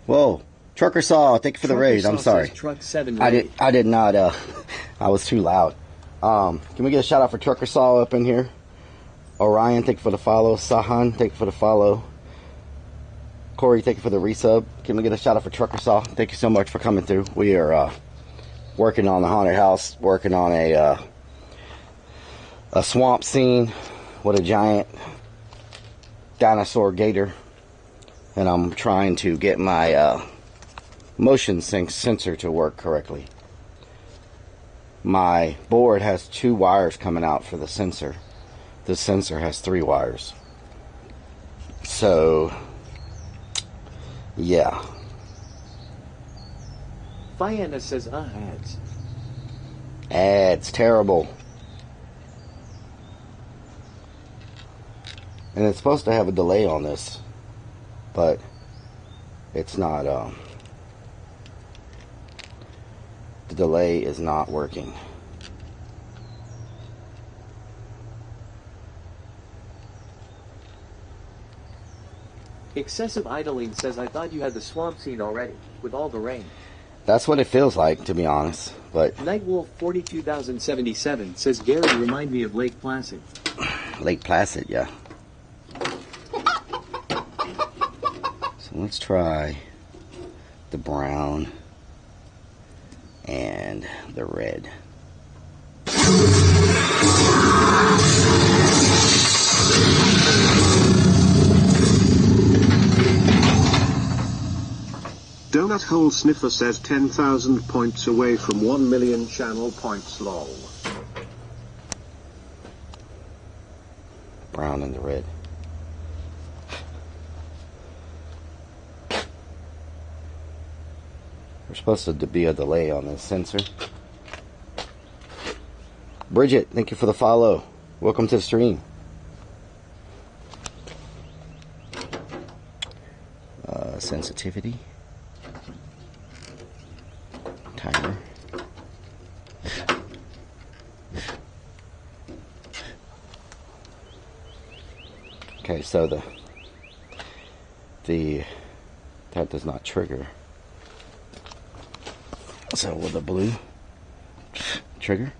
Whoa, Trucker Saw, thank you for the raid. I'm sorry. Truck 7 I did not. I was too loud. Can we get a shout out for Trucker Saw up in here? Orion, thank you for the follow. Sahan, thank you for the follow. Corey, thank you for the resub. Can we get a shout out for Trucker Saw? Thank you so much for coming through. We are working on the haunted house, working on a swamp scene with a giant dinosaur gator, and I'm trying to get my motion sensor to work correctly. My board has 2 wires coming out for the sensor. The sensor has 3 wires. So yeah. Fianna says ads. Ads, terrible. And it's supposed to have a delay on this, but it's not. The delay is not working. Excessive idling says I thought you had the swamp scene already, with all the rain. That's what it feels like, to be honest. But Nightwolf 42077 says Gary remind me of Lake Placid. Lake Placid, yeah. So let's try the brown and the red. Donut Hole Sniffer says 10,000 points away from 1 million channel points lol. Brown and the red. There's supposed to be a delay on this sensor. Bridget, thank you for the follow. Welcome to the stream. Sensitivity. Timer. Okay, so that does not trigger. So with the blue trigger.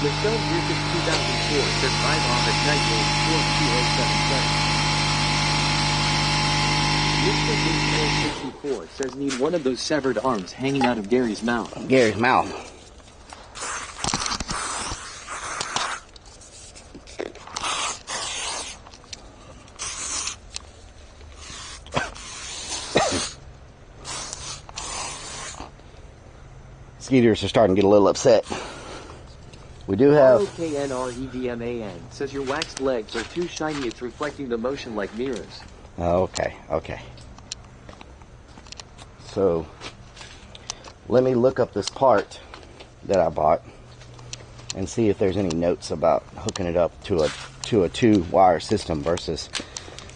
Michelle Griffith 2004 says 5 off at night roll 42077. Mr. 64 says need one of those severed arms hanging out of Gary's mouth. Gary's mouth. Skeeters are starting to get a little upset. We do have... ROKNREDMAN says your waxed legs are too shiny, it's reflecting the motion like mirrors. Okay, okay. So, let me look up this part that I bought and see if there's any notes about hooking it up to a 2-wire system versus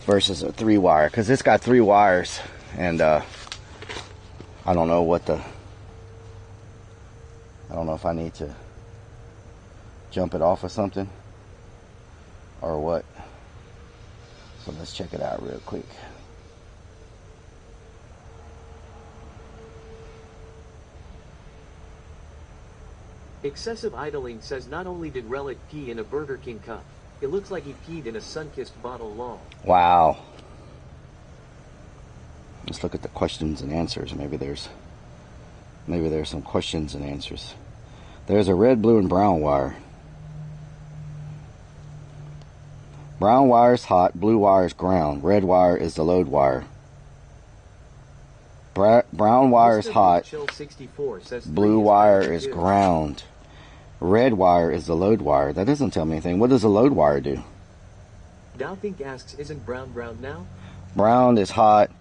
a 3-wire, because it's got 3 wires, and I don't know what the... I don't know if I need to jump it off of something or what. So let's check it out real quick. Excessive idling says not only did Relic pee in a Burger King cup, it looks like he peed in a sun-kissed bottle lol. Wow. Let's look at the questions and answers. Maybe there's some questions and answers. There's a red, blue, and brown wire. Brown wire is hot, blue wire is ground, red wire is the load wire. Brown wire is hot, blue wire is ground, red wire is the load wire. That doesn't tell me anything. What does the load wire do? Dowthink asks, isn't brown now? Brown is hot,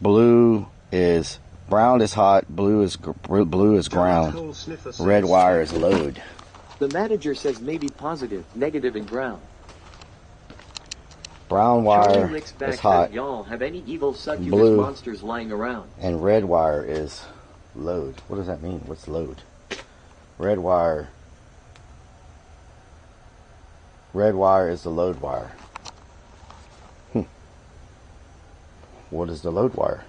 blue is... Brown is hot, blue is ground, red wire is load. The manager says maybe positive, negative, and ground. Brown wire is hot, y'all have any evil succubus blue, monsters lying around. And red wire is load. What does that mean? What's load? Red wire is the load wire. What is the load wire?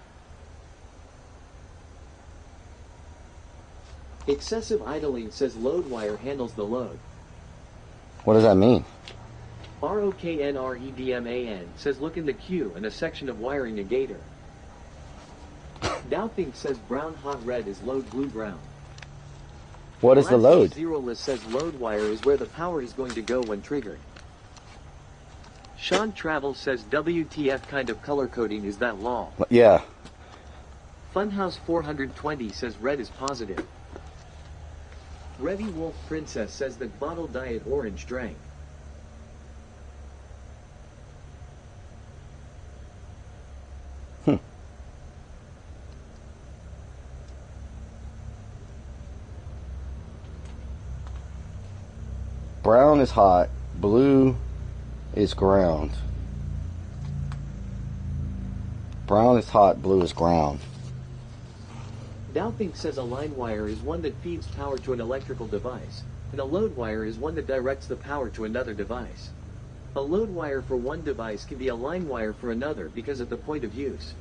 Excessive idling says load wire handles the load. What does that mean? ROKNREDMAN says look in the queue and a section of wiring a gator. Dowthink says brown hot red is load blue ground. What is the load? Zeroless says load wire is where the power is going to go when triggered. Sean Travel says WTF kind of color coding is that law? Yeah. Funhouse 420 says red is positive. Revy Wolf Princess says that bottle diet orange drank. Brown is hot, blue is ground. Brown is hot, blue is ground. Dowthink says a line wire is one that feeds power to an electrical device, and a load wire is one that directs the power to another device. A load wire for one device can be a line wire for another because of the point of use.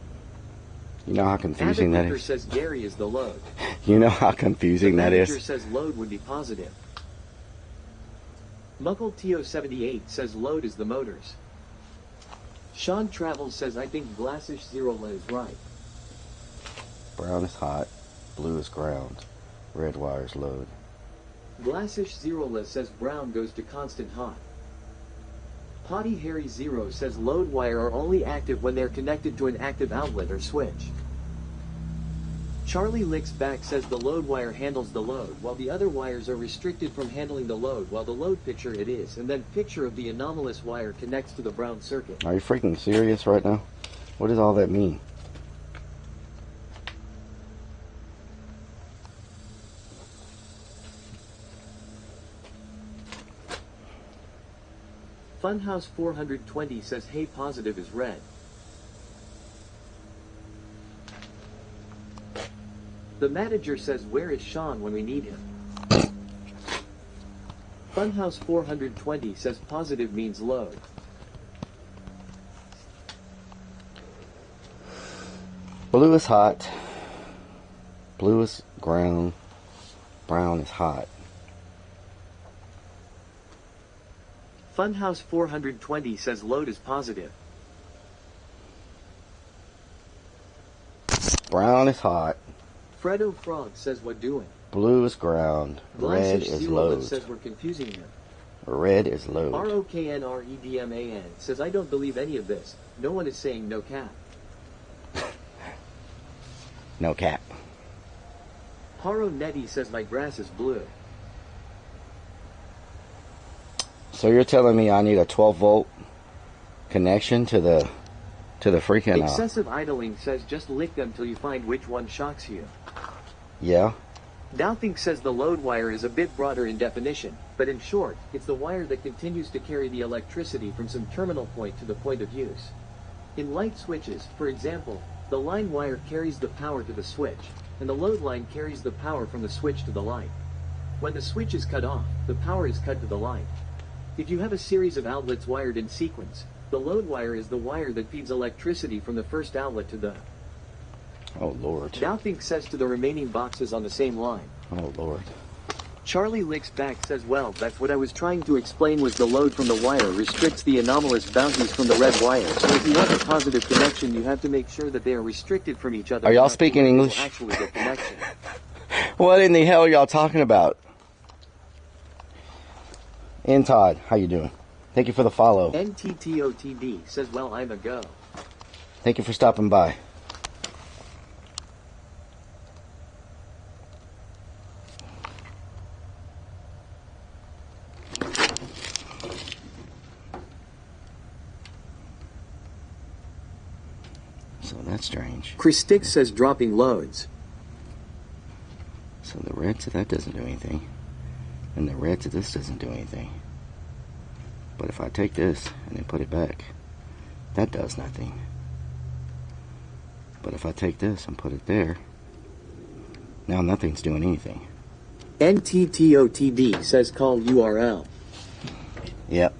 You know how confusing that is? Says Gary is the load. You know how confusing that is? The manager says load would be positive. Muckle TO78 says load is the motors. Sean Travels says I think Glassish Zerola is right. Brown is hot, blue is ground, red wire is load. Glassish Zerola says brown goes to constant hot. Potty Harry Zero says load wire are only active when they're connected to an active outlet or switch. Charlie Licks Back says the load wire handles the load while the other wires are restricted from handling the load while the load picture it is, and then picture of the anomalous wire connects to the brown circuit. Are you freaking serious right now? What does all that mean? Funhouse 420 says hey positive is red. The manager says where is Sean when we need him? Funhouse 420 says positive means load. Blue is hot, blue is ground, brown is hot. Funhouse 420 says load is positive. Brown is hot. Fredo Frog says what doing. Blue is ground. Red Glassish is Zero load. says we're confusing him. Red is load. ROKNREDMAN says I don't believe any of this. No one is saying no cap. No cap. Haro Netty says my grass is blue. So you're telling me I need a 12-volt connection to the freaking Excessive idling says just lick them till you find which one shocks you. Yeah. Doubting says the load wire is a bit broader in definition, but in short, it's the wire that continues to carry the electricity from some terminal point to the point of use. In light switches, for example, the line wire carries the power to the switch, and the load line carries the power from the switch to the light. When the switch is cut off, the power is cut to the light. If you have a series of outlets wired in sequence, the load wire is the wire that feeds electricity from the first outlet to the... Oh, Lord. Doubting says to the remaining boxes on the same line. Oh, Lord. Charlie Licks back says, well, that's what I was trying to explain was the load from the wire restricts the anomalous bounties from the red wire. So if you want a positive connection, you have to make sure that they are restricted from each other. Are y'all speaking English? Actually get connection. What in the hell are y'all talking about? And Todd, how you doing? Thank you for the follow. NTTOTB says, well, I'm a go. Thank you for stopping by. So that's strange. Chris Stick says dropping loads. So the red to that doesn't do anything. And the red to this doesn't do anything. But if I take this and then put it back, that does nothing. But if I take this and put it there, now nothing's doing anything. NTTOTB says call URL. Yep.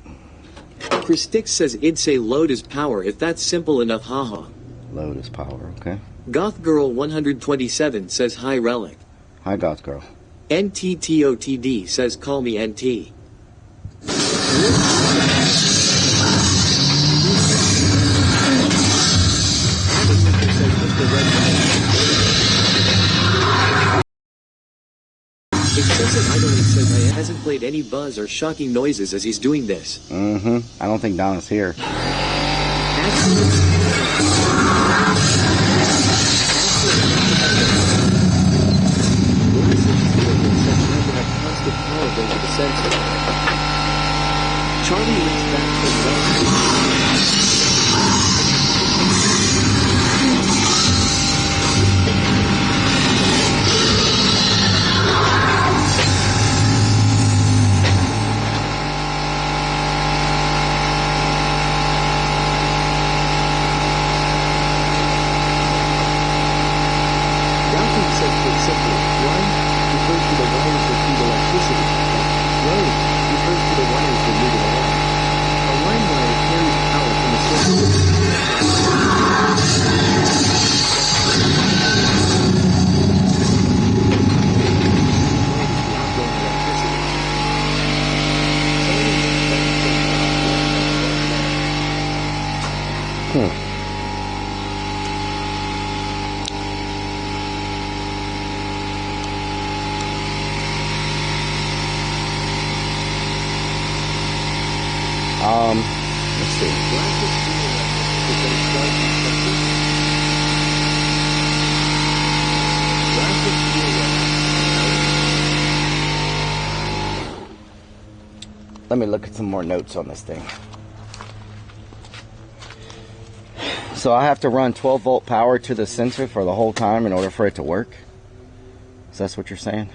Chris Stick says it'd say load is power if that's simple enough, haha. Load is power, okay. Goth Girl 127 says hi Relic. Hi Goth Girl. NTTOTD says call me NT. Excessive idling says I hasn't played any buzz or shocking noises as he's doing this. I don't think Donna's here. Charlie links back to Let's see. Let me look at some more notes on this thing. So I have to run 12-volt power to the sensor for the whole time in order for it to work? Is that what you're saying?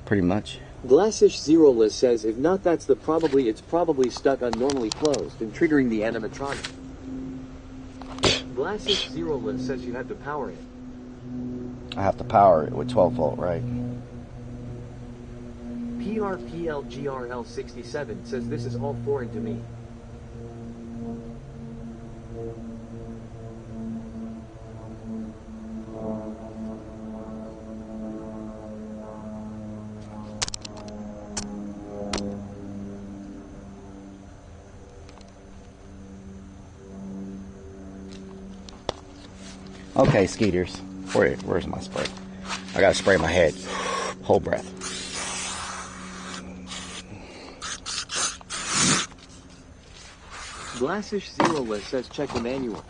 Pretty much. Glassish Zeroless says if not it's probably stuck on normally closed and triggering the animatronic. Glassish Zeroless says you have to power it. I have to power it with 12-volt, right? PRPLGRL67 says this is all foreign to me. Okay, Skeeters. Where's my spray? I gotta spray my head. Whole breath. Glassish Zeroless says check the manual.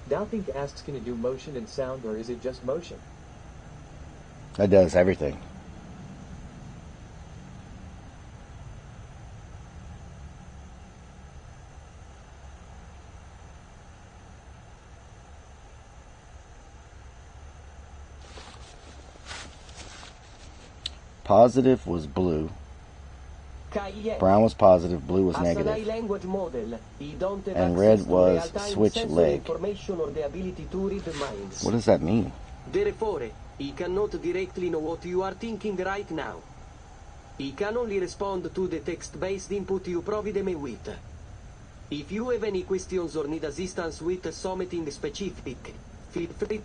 Doubtthink asks, can it do motion and sound, or is it just motion? It does everything. Positive was blue. Brown was positive, blue was negative. And red was switch leg. What does that mean? Therefore, he cannot directly know what you are thinking right now. He can only respond to the text-based input you provide him with. If you have any questions or need assistance with something specific, feel free.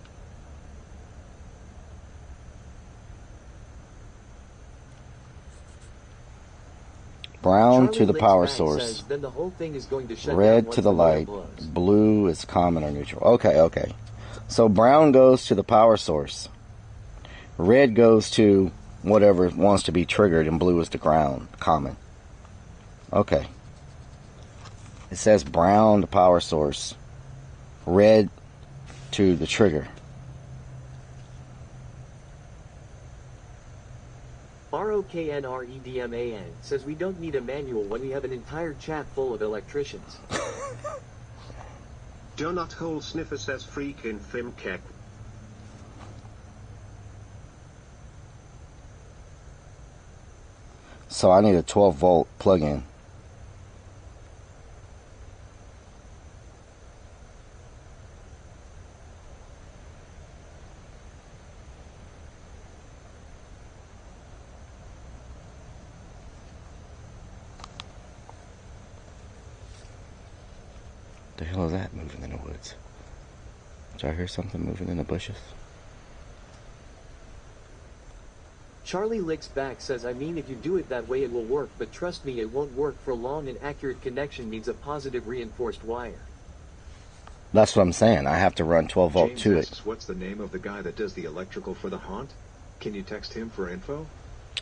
Brown to the power source. Says, then the whole thing is going to shut Red down to the once motor light. blows. Blue is common or neutral. Okay. So brown goes to the power source. Red goes to whatever wants to be triggered, and blue is the ground, common. Okay. It says brown to power source. Red to the trigger. ROKNREDMAN says we don't need a manual when we have an entire chat full of electricians. Donut Hole Sniffer says freaking Fimkek. So I need a 12 volt plug-in. The hell is that moving in the woods? Did I hear something moving in the bushes? Charlie Licks Back says, I mean, if you do it that way it will work, but trust me, it won't work for long. An accurate connection needs a positive reinforced wire. That's what I'm saying. I have to run 12 volt James to asks, it. what's the name of the guy that does the electrical for the haunt? Can you text him for info?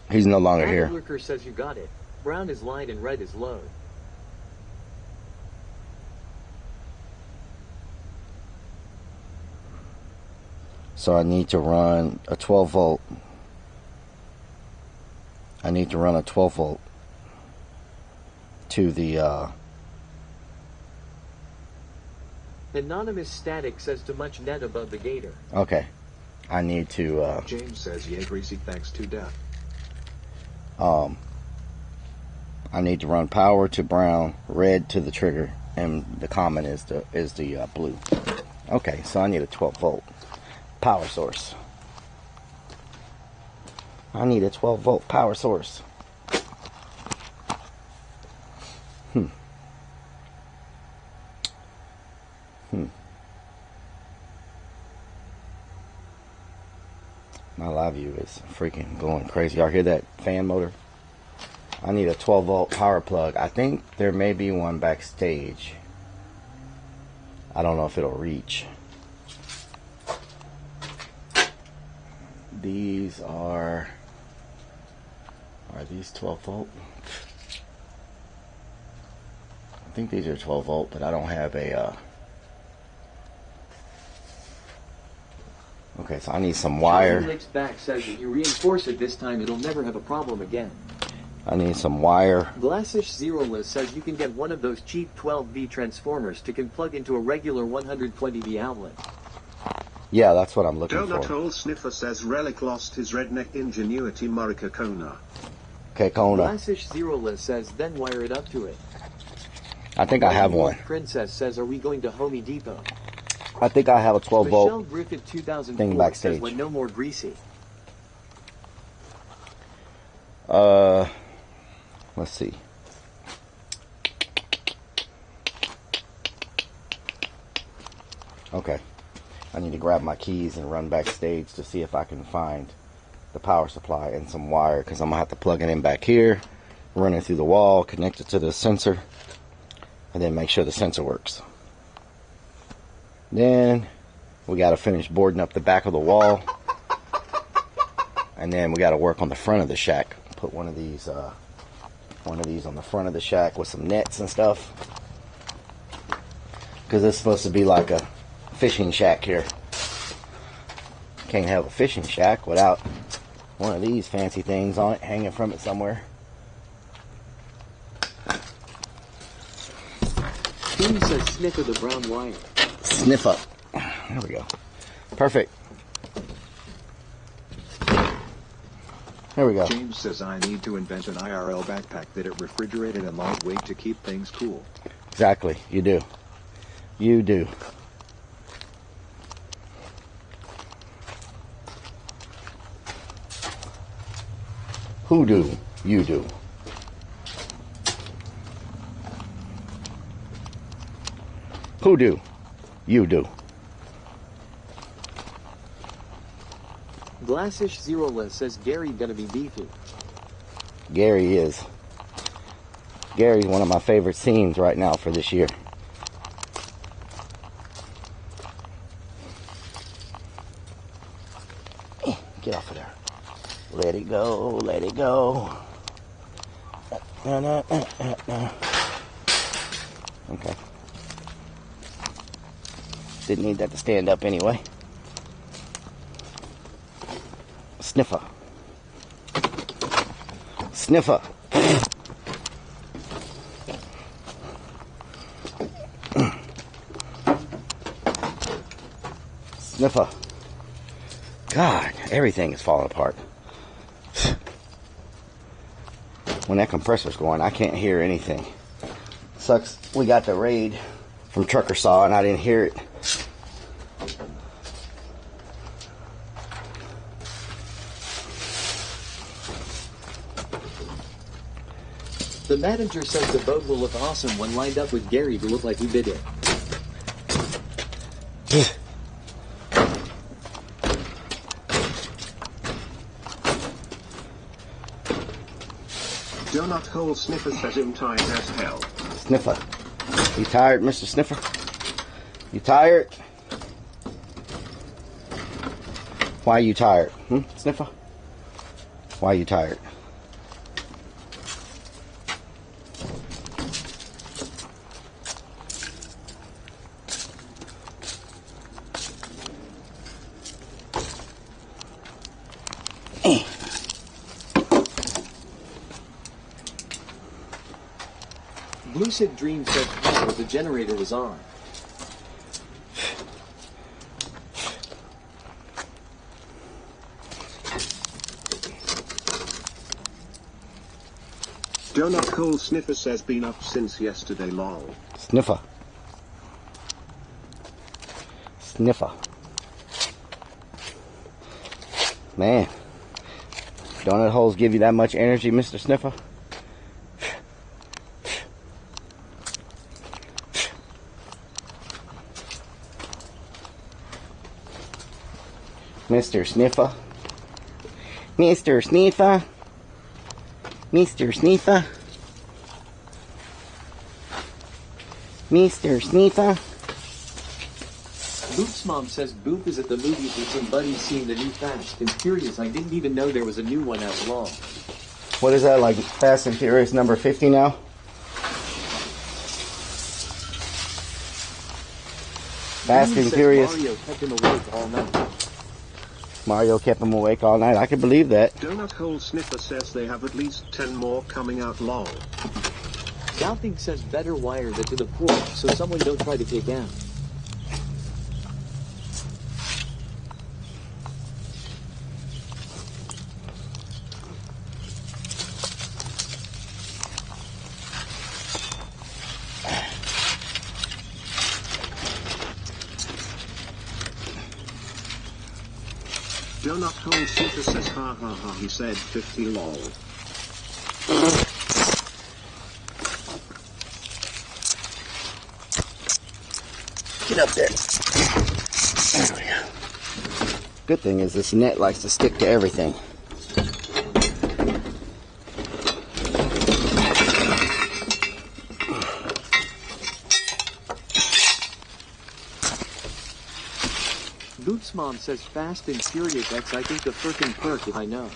He's no longer here. Lurker says you got it. Brown is line and red is load. So I need to run a 12 volt. I need to run a 12 volt to the Anonymous Static says too much net above the gator. okay. I need to James says, yeah, Greasy, thanks to death. I need to run power to brown, red to the trigger, and the common is the blue. Okay, so I need a 12 volt power source. I need a 12 volt power source. My live view is freaking going crazy. Y'all hear that fan motor? I need a 12 volt power plug. I think there may be one backstage. I don't know if it'll reach. These are these 12 volt? I think these are 12 volt, but I don't have a okay, so I need some wire. Charlie Licks Back says if you reinforce it this time it'll never have a problem again. I need some wire. Glassish Zeroless says you can get one of those cheap 12V transformers to can plug into a regular 120V outlet. Yeah, that's what I'm looking Donut for. Hole Sniffer says Relic lost his redneck ingenuity Morica Kona. Okay, Kona. Glassish Zeroless says then wire it up to it. I think I have one. Princess says, are we going to Home Depot? I think I have a 12 Michelle volt Griffith 2004 thing backstage. says, when no more greasy. Let's see. Okay. I need to grab my keys and run backstage to see if I can find the power supply and some wire, because I'm going to have to plug it in back here, run it through the wall, connect it to the sensor, and then make sure the sensor works. Then we got to finish boarding up the back of the wall, and then we got to work on the front of the shack. Put one of these on the front of the shack with some nets and stuff, because it's supposed to be like a fishing shack here. Can't have a fishing shack without one of these fancy things on it, hanging from it somewhere. Tim says sniffer the brown wire. Sniffer. There we go. Perfect. There we go. James says I need to invent an IRL backpack that is refrigerated and lightweight to keep things cool. Exactly. You do. You do. Who do? You do. Who do? You do. Glassish Zeroless says Gary gonna be beefy. Gary is. Gary's one of my favorite scenes right now for this year. Get off of there. Let it go, let it go. Okay. Didn't need that to stand up anyway. Sniffer. Sniffer. Sniffer. God, everything is falling apart. When that compressor's going, I can't hear anything. Sucks. We got the raid from Trucker Saw and I didn't hear it. The manager says the boat will look awesome when lined up with Gary to look like he did it. Donut Hole Sniffer says I'm tired as hell. Sniffer. You tired, Mr. Sniffer? You tired? Why are you tired? Sniffer? Why are you tired? Lucid Dream said the generator was on. Donut Hole Sniffer says been up since yesterday, lol. Sniffer. Sniffer. Man. Donut holes give you that much energy, Mr. Sniffer? Mr. Sniffer. Mr. Sniffer. Mr. Sniffer. Mr. Sniffer. Boop's mom says Boop is at the movies with some buddies seeing the new Fast and Furious. I didn't even know there was a new one out long. What is that, like Fast and Furious number 50 now? Fast and Furious. Mario kept him awake all night. Mario kept him awake all night. I can believe that. Donut Hole Sniffer says they have at least 10 more coming out, lol. Doubting says better wire that to the port so someone don't try to take out. Donut Hole Sniffer says ha ha ha, he said 50 lol. Get up there. Good thing is this net likes to stick to everything. Boots Mom says Fast and Furious X, I think the frickin' perk if I know.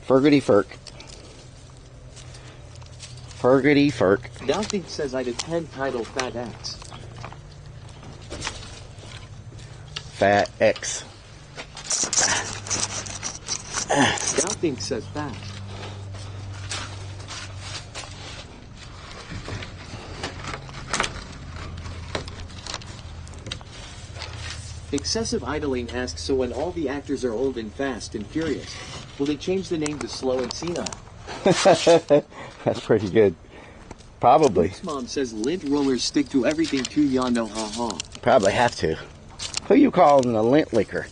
Fergity Ferk. Fergity Ferk. Doubting says I'd attend title Fat X. Fat X. Doubting says fat. Excessive idling asks, so when all the actors are old and fast and furious, will they change the name to Slow and Senile? That's pretty good. Probably. Boots Mom says lint rollers stick to everything too, ya no ha ha. Probably have to. Who you calling a lint licker?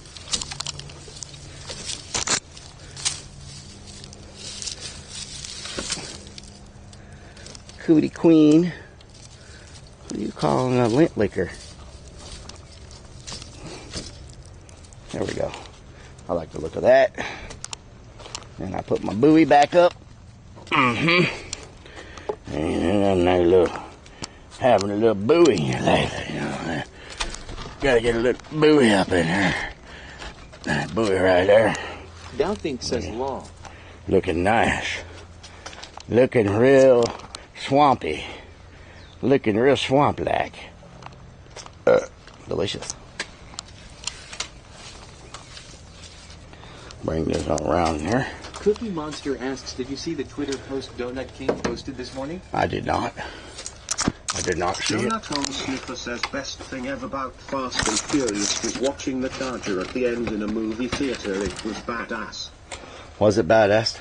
Cootie Queen. Who you calling a lint licker? There we go. I like the look of that. And I put my buoy back up. And I look, having a little buoy lately, you know. Gotta get a little buoy up in there. That buoy right there. Doubting says long. Looking nice. Looking real swampy. Looking real swamp-like. Delicious. Bring this all around here. Cookie Monster asks, did you see the Twitter post Donut King posted this morning? I did not. I did not see it. Donut Hole Sniffer says best thing ever about Fast and Furious was watching the charger at the end in a movie theater. It was badass. Was it badass?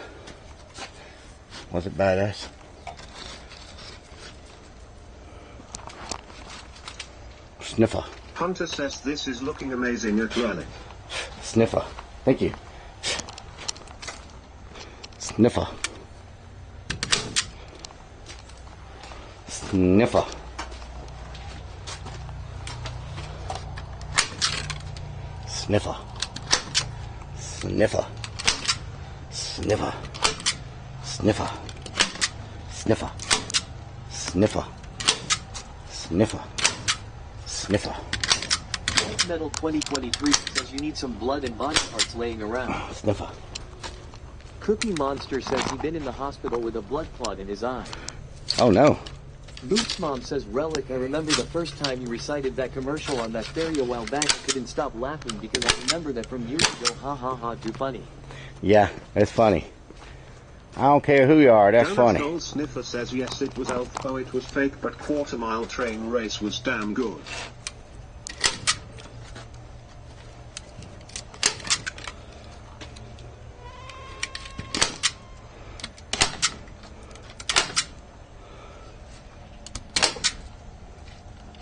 Was it badass? Sniffer. Hunter says this is looking amazing at Relic. Sniffer. Thank you. Sniffer. Sniffer. Sniffer. Sniffer. Sniffer. Sniffer. Sniffer. Sniffer. Sniffer. Sniffer. Metal 2023 says you need some blood and body parts laying around. Sniffer. Cookie Monster says he'd been in the hospital with a blood clot in his eye. Oh no. Boots Mom says, Relic, I remember the first time you recited that commercial on that ferry a while back. I couldn't stop laughing because I remember that from years ago. Ha ha ha, too funny. Yeah, it's funny. I don't care who you are, that's funny. Old Sniffer says yes, it was elf. Oh, it was fake, but quarter-mile train race was damn good.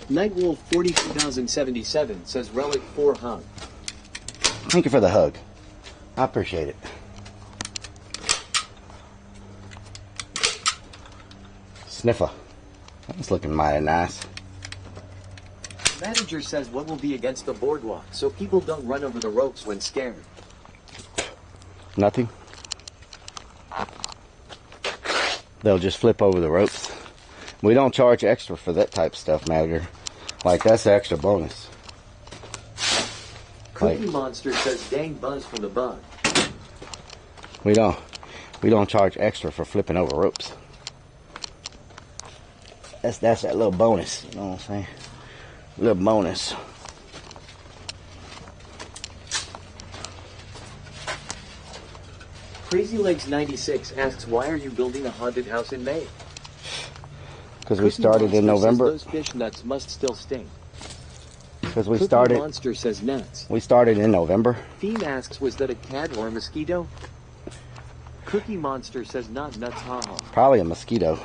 Nightwolf 42077 says Relic 4 hug. Thank you for the hug. I appreciate it. Sniffer. That's looking mighty nice. Manager says what will be against the boardwalk so people don't run over the ropes when scared. Nothing. They'll just flip over the ropes. We don't charge extra for that type of stuff, manager. Like, that's the extra bonus. Cookie Monster says dang buzz from the bug. We don't charge extra for flipping over ropes. That's that little bonus, you know what I'm saying? Little bonus. Crazy Legs 96 asks, why are you building a haunted house in May? Because we started in November. Those fish nuts must still stink. Because we started. Monster says nuts. We started in November. Fiend asks, was that a cat or a mosquito? Cookie Monster says not nuts, haha. Probably a mosquito.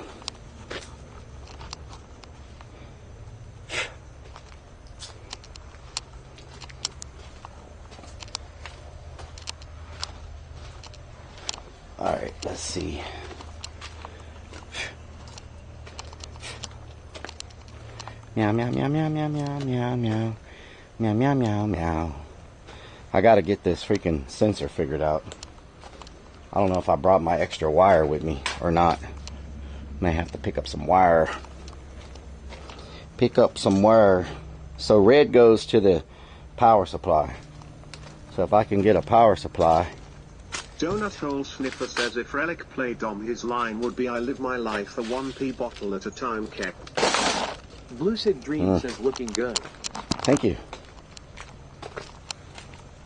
All right, let's see. Meow, meow, meow, meow, meow, meow, meow, meow. Meow, meow, meow, meow. I gotta get this freaking sensor figured out. I don't know if I brought my extra wire with me or not. May have to pick up some wire. Pick up some wire. So red goes to the power supply. So if I can get a power supply. Donut Hole Sniffer says if Relic played Dom, his line would be I live my life a 1p bottle at a time, Keck. Lucid Dream says looking good. Thank you.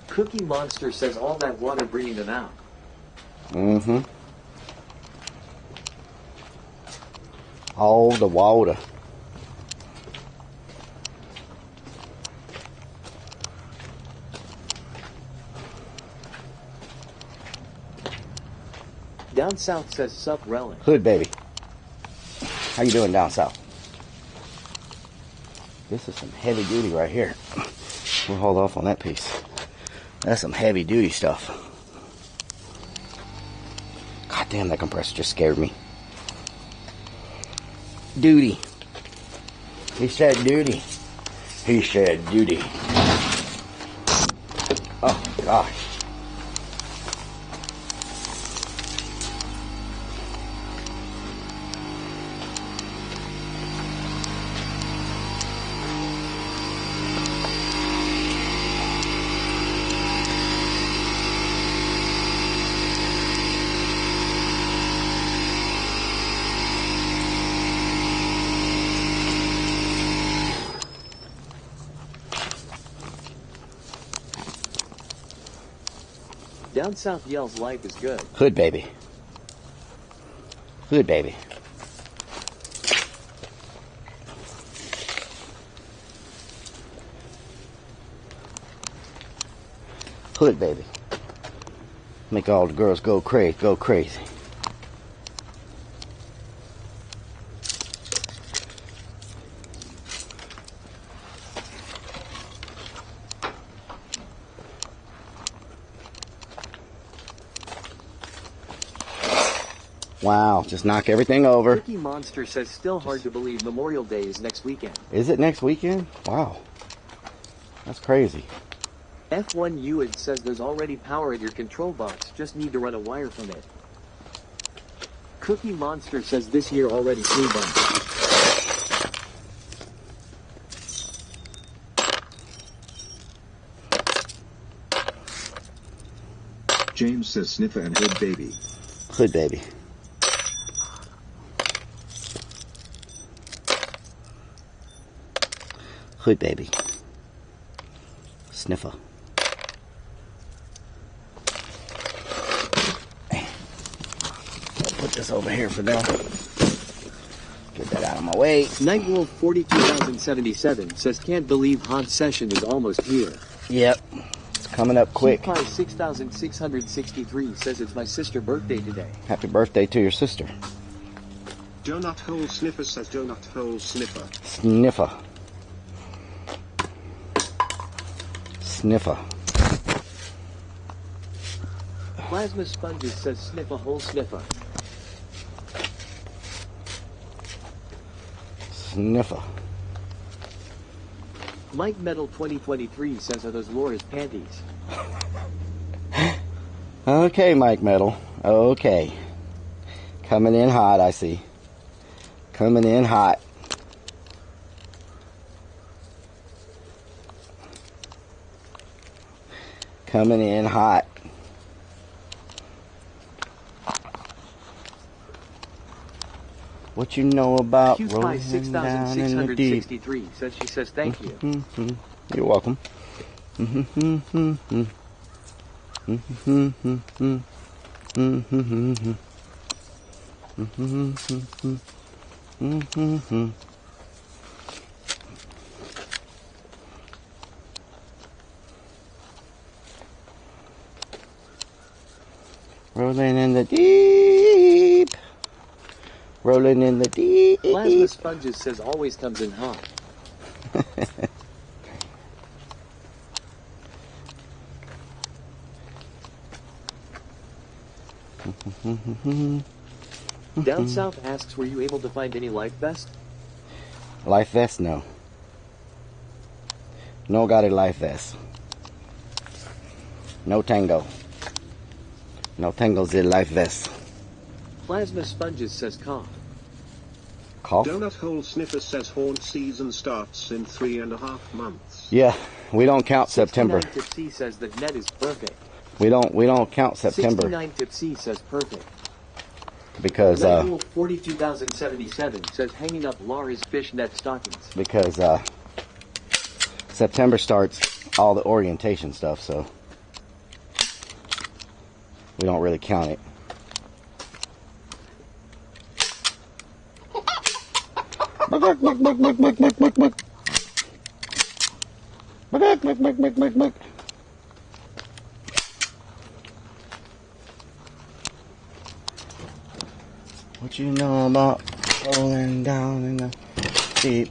Cookie Monster says all that water bringing them out. Mm-hmm. All the water. Down South says sup Relic. Hood baby. How you doing down south? This is some heavy duty right here. We'll hold off on that piece. That's some heavy duty stuff. God damn, that compressor just scared me. Duty. He said duty. He said duty. Oh gosh. Down South yells life is good. Hood baby. Hood baby. Hood baby. Make all the girls go crazy, go crazy. Wow, just knock everything over. Cookie Monster says still hard to believe Memorial Day is next weekend. Is it next weekend? Wow. That's crazy. F1 Uid says there's already power at your control box, just need to run a wire from it. Cookie Monster says this year already flew by. James says sniffer and hood baby. Hood baby. Hood baby. Sniffer. Put this over here for them. Get that out of my way. Nightwolf 42077 says can't believe Hans session is almost here. Yep. It's coming up quick. Pie 6663 says it's my sister's birthday today. Happy birthday to your sister. Donut Hole Sniffer says Donut Hole Sniffer. Sniffer. Sniffer. Plasma Sponges says sniff a whole sniffer. Sniffer. Mike Metal 2023 says are those Laura's panties. Okay, Mike Metal. Okay. Coming in hot, I see. Coming in hot. Coming in hot. What you know about Q-Pie rolling down in the deep? 6663 says she says thank you. You're welcome. Rolling in the deep. Rolling in the deep. Plasma Sponges says always comes in hot. Down South asks, were you able to find any life vest? Life vest? No. No got a life vest. No tango. No tango's a life vest. Plasma Sponges says cough. Cough? Donut Hole Sniffer says haunt season starts in 3.5 months. Yeah, we don't count September. 69 Tipsy says the net is perfect. We don't count September 69 Tipsy says perfect. because 42,077 says hanging up Laura's fishnet stockings. because September starts all the orientation stuff, so we don't really count it. What you know about rolling down in the deep?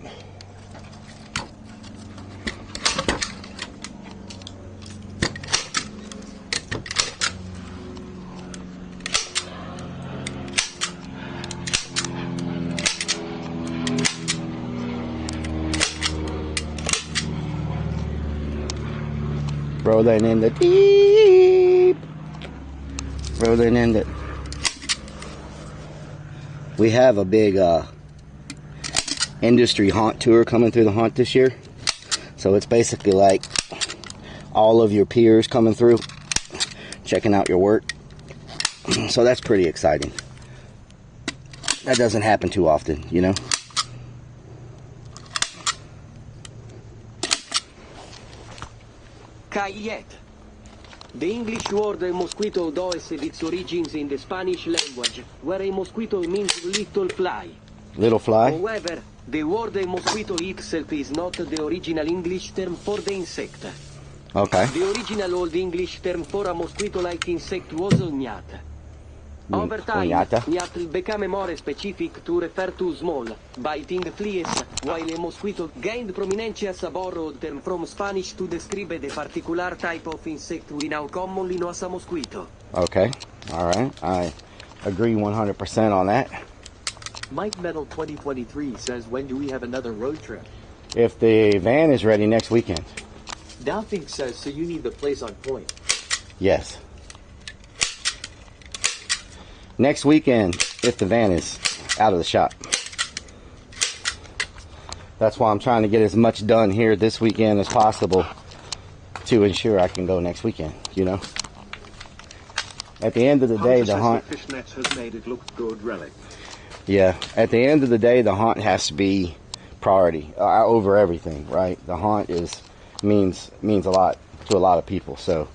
Rolling in the deep. Rolling in the... We have a big industry haunt tour coming through the haunt this year. So it's basically like all of your peers coming through, checking out your work. So that's pretty exciting. That doesn't happen too often, you know? Cayet. The English word mosquito owes its origins in the Spanish language, where a mosquito means little fly. Little fly? However, the word mosquito itself is not the original English term for the insect. Okay. The original Old English term for a mosquito-like insect was gnat. Over time, gnat became more specific to refer to small, biting fleas, while a mosquito gained prominence as a borrowed term from Spanish to describe the particular type of insect we now commonly know as a mosquito. Okay. All right. I agree 100% on that. Mike Metal 2023 says, when do we have another road trip? If the van is ready next weekend. Dowfink says, so you need the place on point. Yes. Next weekend, if the van is out of the shop. That's why I'm trying to get as much done here this weekend as possible to ensure I can go next weekend, you know. At the end of the day, the haunt... Fishnet has made it look good, Relic. Yeah, at the end of the day, the haunt has to be priority over everything, right? The haunt means a lot to a lot of people, so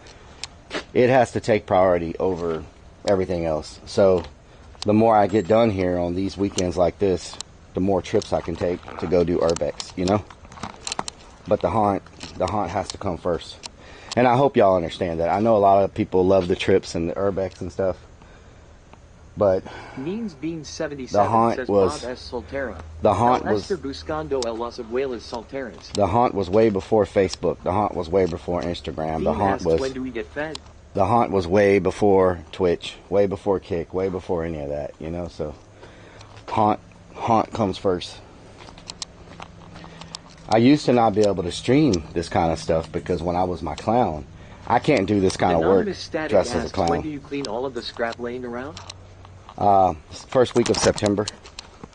it has to take priority over everything else. So the more I get done here on these weekends like this, the more trips I can take to go do urbex, you know. But the haunt has to come first, and I hope y'all understand that. I know a lot of people love the trips and the urbex and stuff, but Means Bean 77 the haunt says was Bob S. Soltera. the haunt El was Esther Buscando El Las Abuelas Solteras. the haunt was way before Facebook. The haunt was way before Instagram. The Dean haunt asks, was when do we get fed? the haunt was way before Twitch, way before Kick, way before any of that, you know. So haunt comes first. I used to not be able to stream this kind of stuff because when I was my clown, I can't do this kind of work Anonymous Static dressed as a asks, when do clown. you clean all of the scrap laying around? First week of September,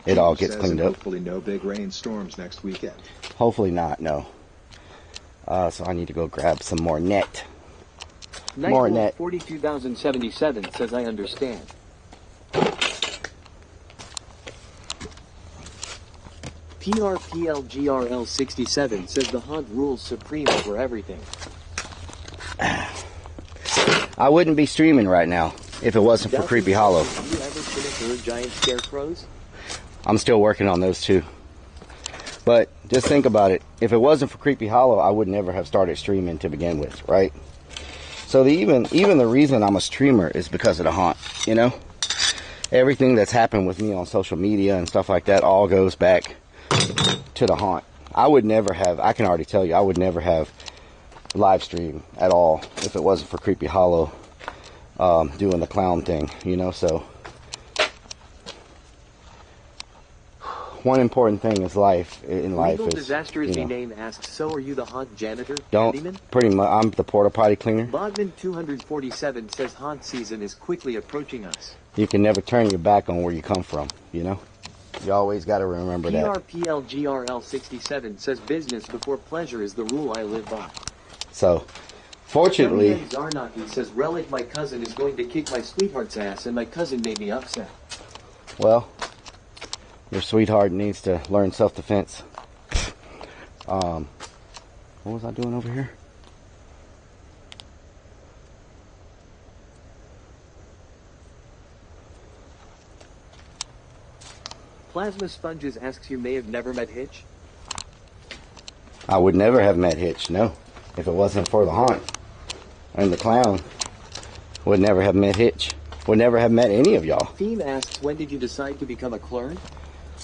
it all gets Says, cleaned and up. hopefully no big rainstorms next weekend. Hopefully not, no. So I need to go grab some more net. More net. 42,077 says, I understand. PRPLGRL67 says the haunt rules supreme over everything. I wouldn't be streaming right now if it wasn't for Creepy Hollow. Have you ever seen a giant scarecrows? I'm still working on those too. But just think about it. If it wasn't for Creepy Hollow, I would never have started streaming to begin with, right? So even the reason I'm a streamer is because of the haunt, you know? Everything that's happened with me on social media and stuff like that all goes back to the haunt. I would never have, I can already tell you, I would never have live stream at all if it wasn't for Creepy Hollow doing the clown thing, you know? So one important thing in life Legal is, Disaster is you the know, name asks, so are you the haunt janitor? don't, Handyman? pretty much, I'm the porta potty cleaner. Bodman 247 says haunt season is quickly approaching us. You can never turn your back on where you come from, you know? You always got to remember that. PRPLGRL 67 says business before pleasure is the rule I live by. So, fortunately... Zarnaki says, Relic, my cousin, is going to kick my sweetheart's ass, and my cousin made me upset. Well, your sweetheart needs to learn self-defense. What was I doing over here? Plasma Sponges asks, you may have never met Hitch? I would never have met Hitch, no. If it wasn't for the haunt and the clown, would never have met Hitch. Would never have met any of y'all. Theme asks, when did you decide to become a clone?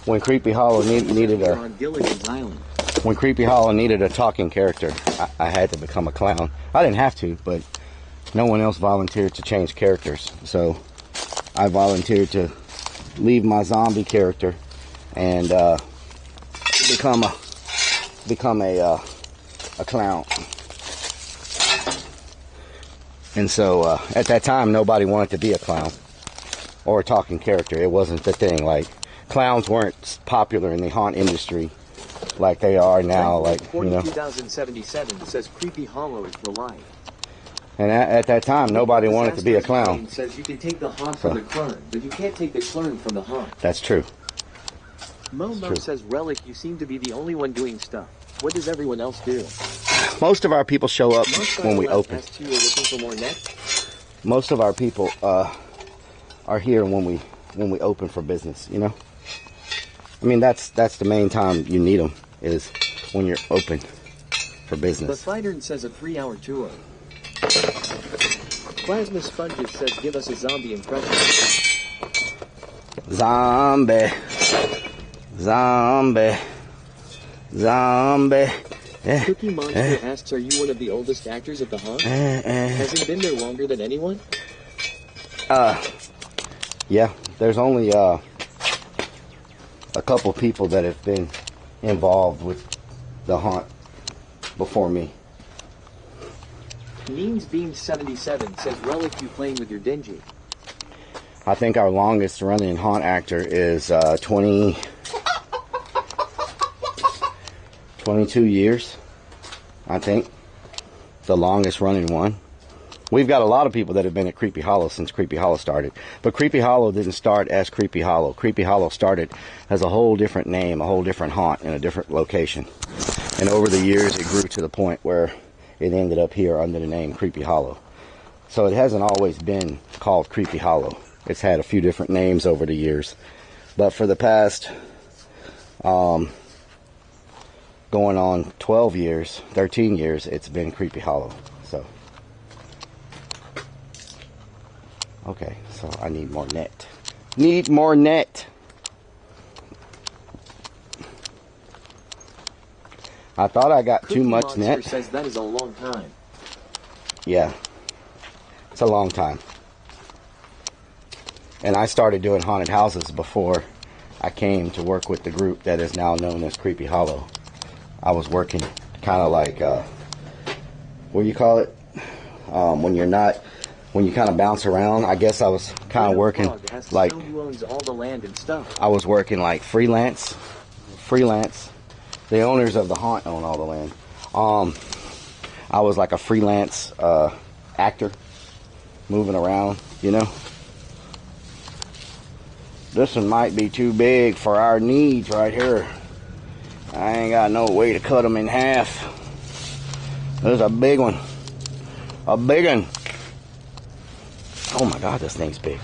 When Creepy Hollow needed a... On Gilligan's Island. When Creepy Hollow needed a talking character, I had to become a clown. I didn't have to, but no one else volunteered to change characters. So I volunteered to leave my zombie character and become a clown. And so at that time, nobody wanted to be a clown or a talking character. It wasn't the thing. Like, clowns weren't popular in the haunt industry like they are now. Like, you know. 42,077 says Creepy Hollow is for life. And at that time, nobody wanted to be a clown. Says you can take the haunt from the clone, but you can't take the clone from the haunt. That's true. Momo says, Relic, you seem to be the only one doing stuff. What does everyone else do? Most of our people show up when we open. You were looking for more net? Most of our people are here when we open for business. You know. I mean, that's the main time you need them, is when you're open for business. The Fighter says a 3-hour tour. Plasma Sponges says, give us a zombie impression. Zombie. Zombie. Zombie. Cookie Monster asks, are you one of the oldest actors at the haunt? Has it been there longer than anyone? Yeah, there's only a couple people that have been involved with the haunt before me. Means Beam 77 says, Relic, you playing with your dingy. I think our longest running haunt actor is 22 years, I think. The longest running one. We've got a lot of people that have been at Creepy Hollow since Creepy Hollow started. But Creepy Hollow didn't start as Creepy Hollow. Creepy Hollow started as a whole different name, a whole different haunt in a different location. And over the years it grew to the point where it ended up here under the name Creepy Hollow. So it hasn't always been called Creepy Hollow. It's had a few different names over the years. But for the past going on 12 years, 13 years, it's been Creepy Hollow. So, okay, so I need more net. Need more net. I thought I got too much net. Says that is a long time. Yeah, it's a long time. And I started doing haunted houses before I came to work with the group that is now known as Creepy Hollow. I was working kind of like, what do you call it? When you kind of bounce around. I guess I was kind of working like, who owns all the land and stuff. I was working like freelance. The owners of the haunt own all the land. I was like a freelance actor, moving around, you know. This one might be too big for our needs right here. I ain't got no way to cut them in half. There's a big one. A big one. Oh my God, this thing's big.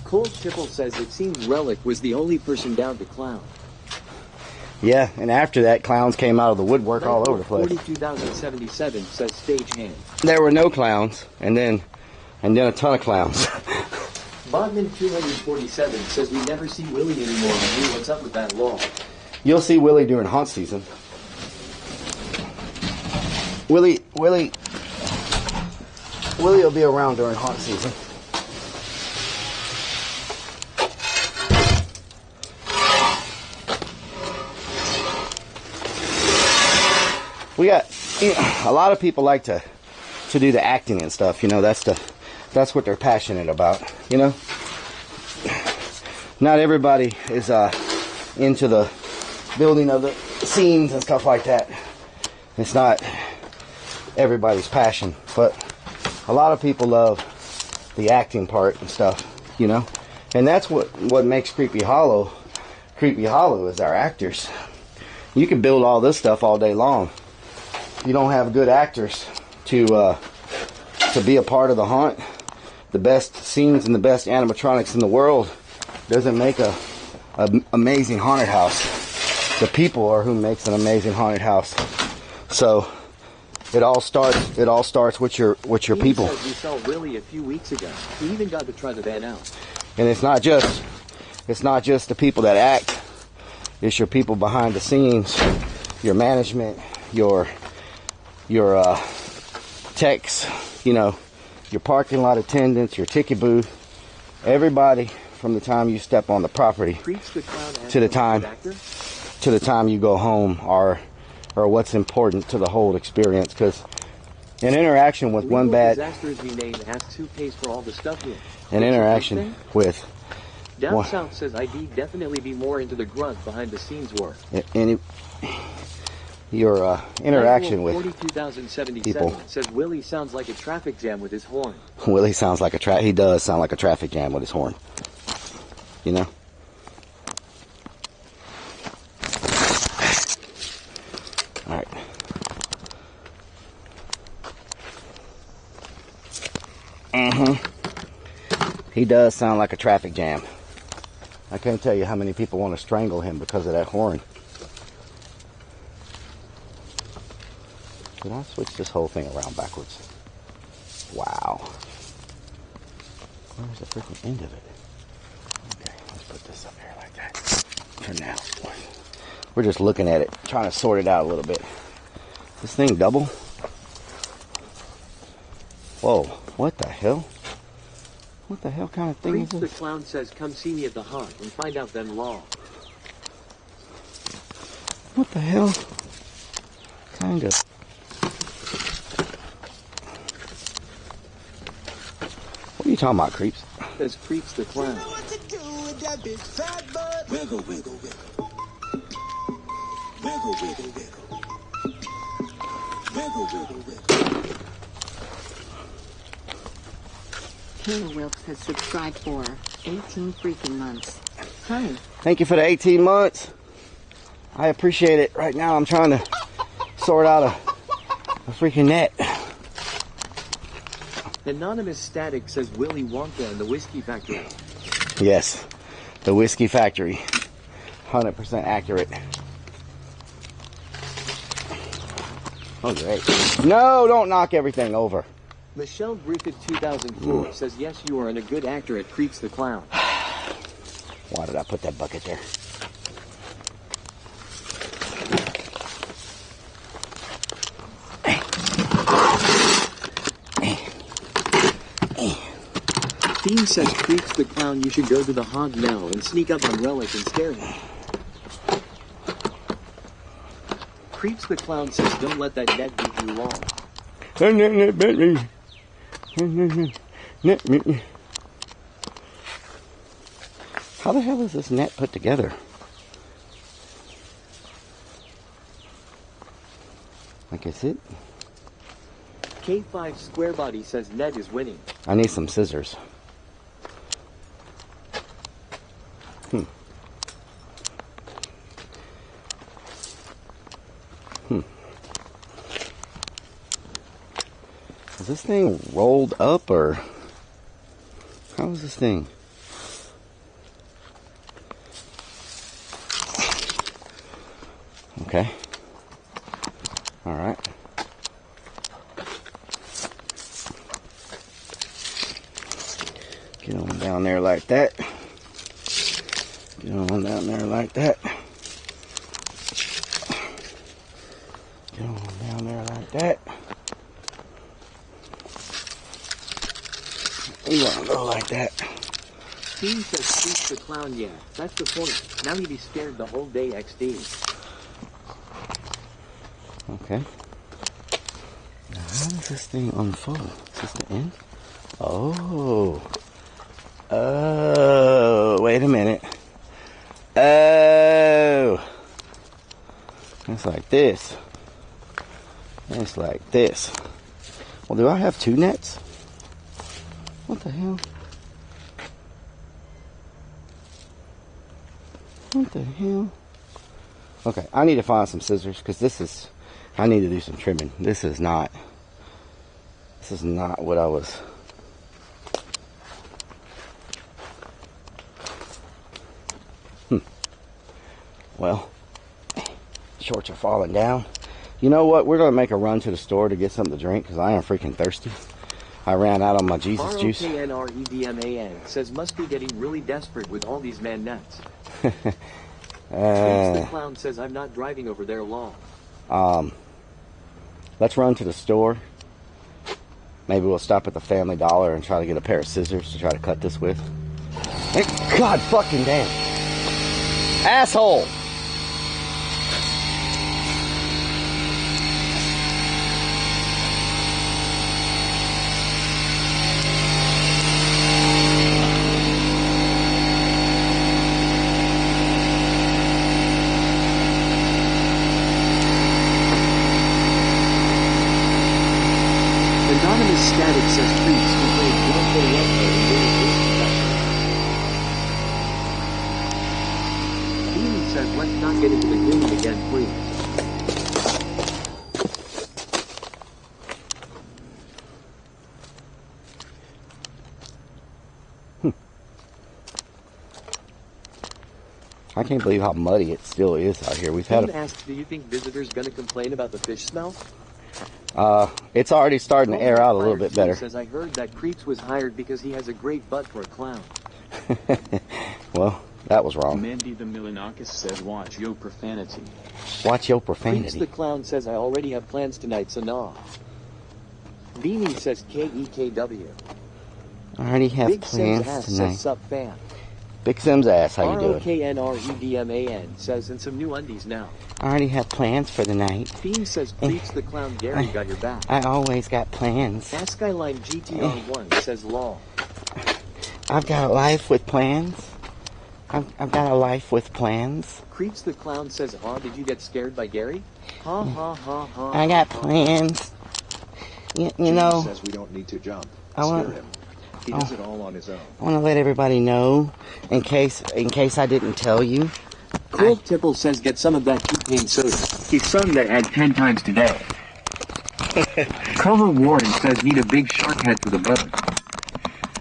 Cole Tipple says it seems Relic was the only person down to clown. Yeah, and after that, clowns came out of the woodwork all over the place. 42,077 says stagehand. There were no clowns, and then a ton of clowns. Bodman 247 says we never see Willie anymore. What's up with that law? You'll see Willie during haunt season. Willie will be around during haunt season. we got, you know, a lot of people like to do the acting and stuff. You know, that's what they're passionate about. You know, not everybody is into the building of the scenes and stuff like that. It's not everybody's passion, but a lot of people love the acting part and stuff. You know, and that's what makes Creepy Hollow is our actors. You can build all this stuff all day long. You don't have good actors to be a part of the haunt. The best scenes and the best animatronics in the world doesn't make a amazing haunted house. The people are who makes an amazing haunted house. So it all starts with your people. We saw Willie a few weeks ago. He even got to try the van out. And it's not just the people that act. It's your people behind the scenes, your management, your techs, you know, your parking lot attendants, your ticket booth, everybody from the time you step on the property to the time you go home are what's important to the whole experience. Because an interaction with one bad Down South says I'd definitely be more into the grunt behind the scenes work. Your interaction with 42,077 people says Willie sounds like a traffic jam with his horn. Willie sounds like he does sound like a traffic jam with his horn. You know? Alright. He does sound like a traffic jam. I can't tell you how many people want to strangle him because of that horn. Did I switch this whole thing around backwards? Wow. Where's the freaking end of it? Okay, let's put this up here like that. For now. We're just looking at it, trying to sort it out a little bit. This thing double? Whoa, what the hell? What the hell kind of thing is this? The clown says come see me at the haunt and find out them law. What the hell? Kind of. What are you talking about, Creeps? Says Creeps the clown. Wiggle, wiggle, wiggle. Wiggle, wiggle, wiggle. Wiggle, wiggle, wiggle. Kayla Wilkes has subscribed for 18 freaking months. Hi. Thank you for the 18 months. I appreciate it. Right now I'm trying to sort out a freaking net. Anonymous Static says Willy Wonka and the Whiskey Factory. Yes, the Whiskey Factory. 100% accurate. Oh, great. No, don't knock everything over. Michelle Griffith 2004 says yes, you are a good actor at Creeps the Clown. Why did I put that bucket there? Dean says Creeps the Clown, you should go to the haunt now and sneak up on Relic and scare him. Creeps the Clown says don't let that net be too long. How the hell is this net put together? Like, is it? K5 Square Body says Ned is winning. I need some scissors. Is this thing rolled up, or how is this thing? Okay. All right. Get on down there like that. Get on down there like that. Get on down there like that. You want to go like that. Dean says Creeps the Clown, yeah. That's the point. Now he'd be scared the whole day, XD. Okay. does this thing unfold? Is this the end? Oh. Oh, wait a minute. Oh. It's like this. It's like this. Well, do I have 2 nets? What the hell? What the hell? Okay, I need to find some scissors because I need to do some trimming. This is not what I was. Well, shorts are falling down. You know what? We're going to make a run to the store to get something to drink because I am freaking thirsty. I ran out on my Jesus juice. ROKNREDMAN says must be getting really desperate with all these man nuts. The clown says I'm not driving over there long. Let's run to the store. Maybe we'll stop at the Family Dollar and try to get a pair of scissors to try to cut this with. God fucking damn. Asshole! Anonymous Static says Creeps complains 141 Beanie says let's not get into the green again, please. I can't believe how muddy it still is out here. We've had asks, do you think visitors gonna complain about the fish smell? It's already starting to air out a little bit better. Says I heard that Creeps was hired because he has a great butt for a clown. Well, that was wrong. Mandy the Milanakis says watch yo profanity. Watch your Creeps profanity. the clown says I already have plans tonight, so nah. Beanie says KEKW. I already have Big plans Sim's ass tonight. says sup fam. Big Sim's ass, how you doing? ROKNREDMAN says and some new undies now. I already have plans for the night. Fiend says Creeps the clown Gary got your back. I always got plans. Skyline GTR1 says law. I've got a life with plans. I've got a life with plans. Creeps the clown says, "Aw, did you get scared by Gary?" Ha ha ha ha. I got plans. You know. Says we don't need to jump. I want. Scare him. He does it all on his own. I want to let everybody know, in case I didn't tell you. Cool Tipple says, "Get some of that T-Pain soda." He's son that had 10 times today. Cover Warren says, "Need a big shark head for the brother."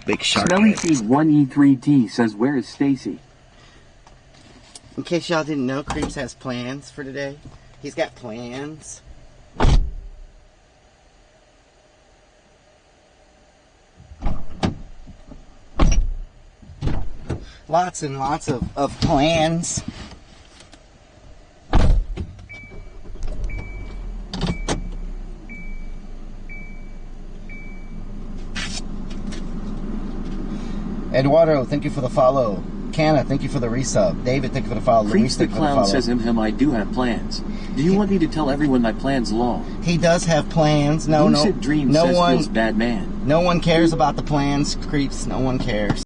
Big shark Smelly head. Seed 1E3T says, "Where is Stacy?" In case y'all didn't know, Creeps has plans for today. He's got plans. Lots and lots of plans. Eduardo, thank you for the follow. Canna, thank you for the resub. David, thank you for the follow. Creeps Luis, the thank you for the clown follow. says, I do have plans. Do you want me to tell everyone my plans long? He does have plans. No, Lucid Dream no says one, feels bad man. no one cares about the plans, Creeps. No one cares.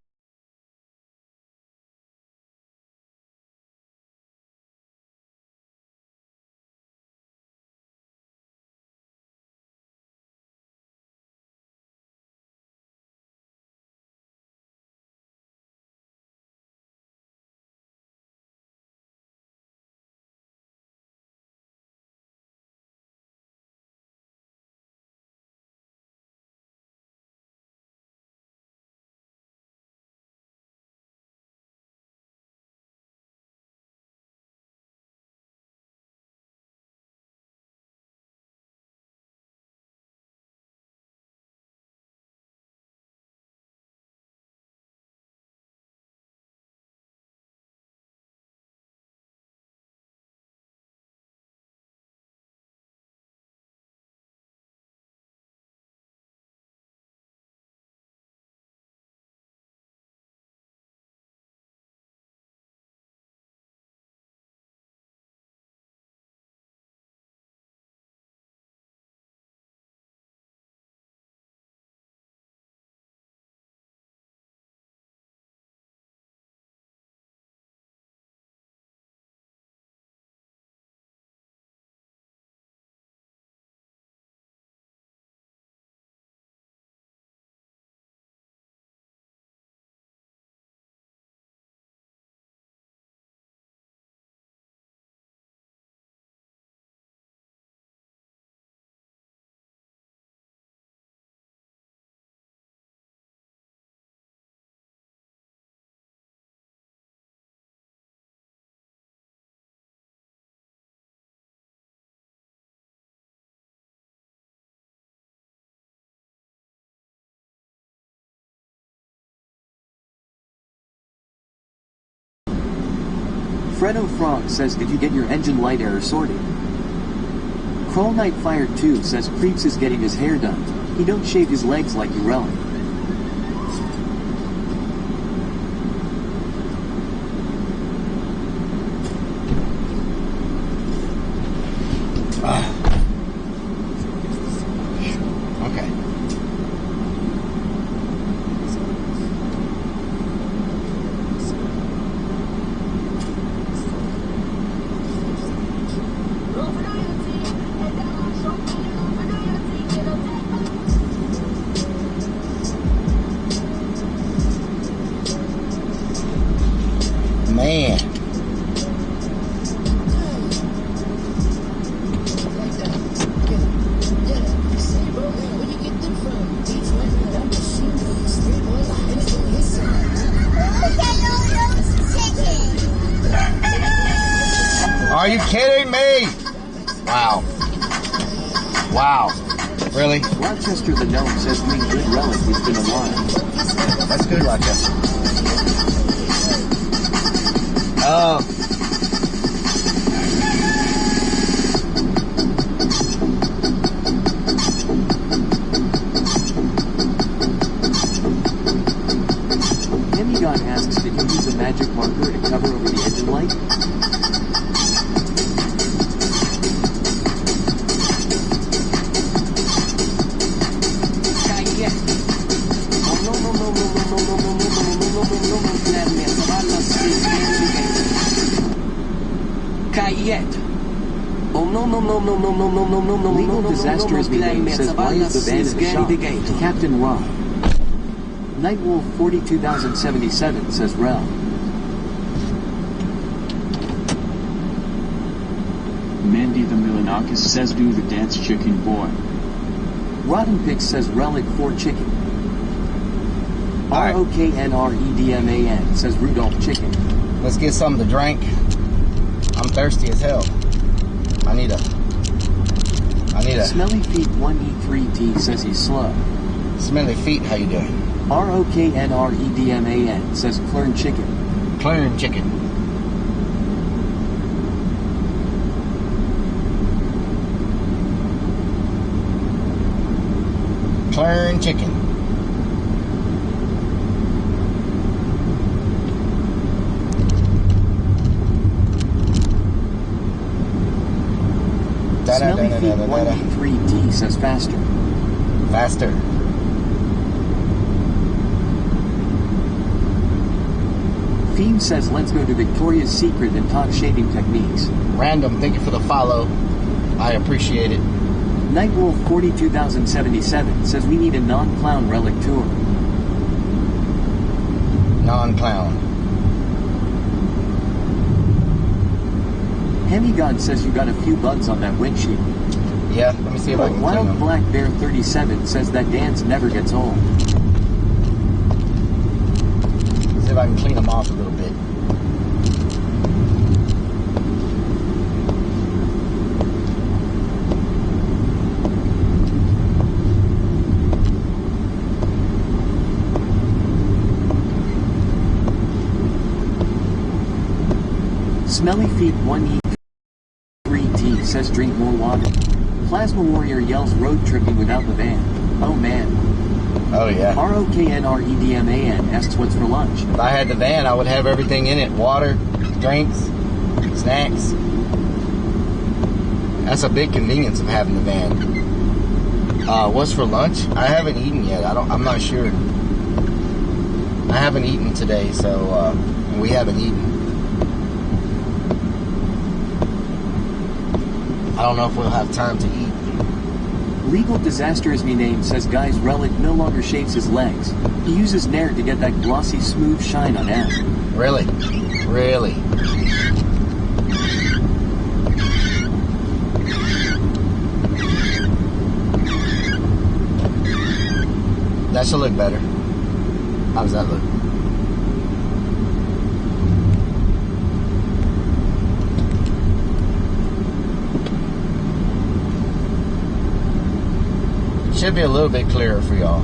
Fredo Frog says, did you get your engine light error sorted? Crawl Knight Fire 2 says, Creeps is getting his hair done. He don't shave his legs like you relic. Okay. Man. Are you kidding me? Wow. Wow. Really? Rochester the Gnome says, doing good relic, it's been a while. That's good, Rochester. Oh. Demigod asks, did you use a magic marker to cover over the engine light? Legal disaster is being says, why is the van in the shop? Captain Rob. Nightwolf 42077 says, Rel. Mandy the Milanakis says, do the dance, chicken boy. Rotten Pix says, Relic 4 chicken. ROKNREDMAN says, Rudolph chicken. Let's get something to drink. I'm thirsty as hell. I need a. Smelly Feet 1E3T says he's slow. Smelly Feet, how you doing? ROKNREDMAN says Clern chicken. Clern chicken. Clern chicken. Smelly Feet 1E3T says faster. Faster. Fiend says let's go to Victoria's Secret and talk shaving techniques. Random, thank you for the follow. I appreciate it. Nightwolf 42077 says we need a non-clown relic tour. Non-clown. Hemigod says you got a few bugs on that windshield. Yeah, let me see if I can clean Wild them. Black Bear 37 says that dance never gets old. See if I can clean them off a little bit. Smelly Feet 1E3T says drink more water. Plasma Warrior yells road tripping without the van. Oh man. Oh yeah. ROKNREDMAN asks what's for lunch. If I had the van, I would have everything in it. Water, drinks, snacks. That's a big convenience of having the van. What's for lunch? I haven't eaten yet. I'm not sure. I haven't eaten today, so we haven't eaten. I don't know if we'll have time to eat. Legal Disaster as me name says guy's relic no longer shaves his legs. He uses Nair to get that glossy smooth shine on M. Really? Really? That should look better. How does that look? Should be a little bit clearer for y'all.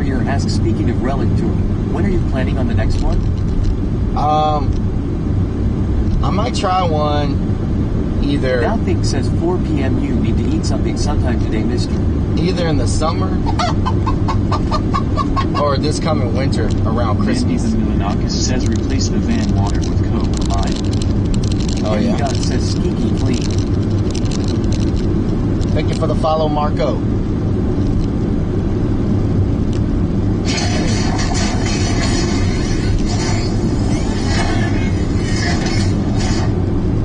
Warrior asks, speaking of Relic Tour, when are you planning on the next one? I might try one either. Doubtthink says 4 p.m. You need to eat something sometime today, mister. Either in the summer or this coming winter around Christmas. Andy the Milanakis says replace the van water with Coke Light. Oh yeah. God says skeeky clean. Thank you for the follow, Marco.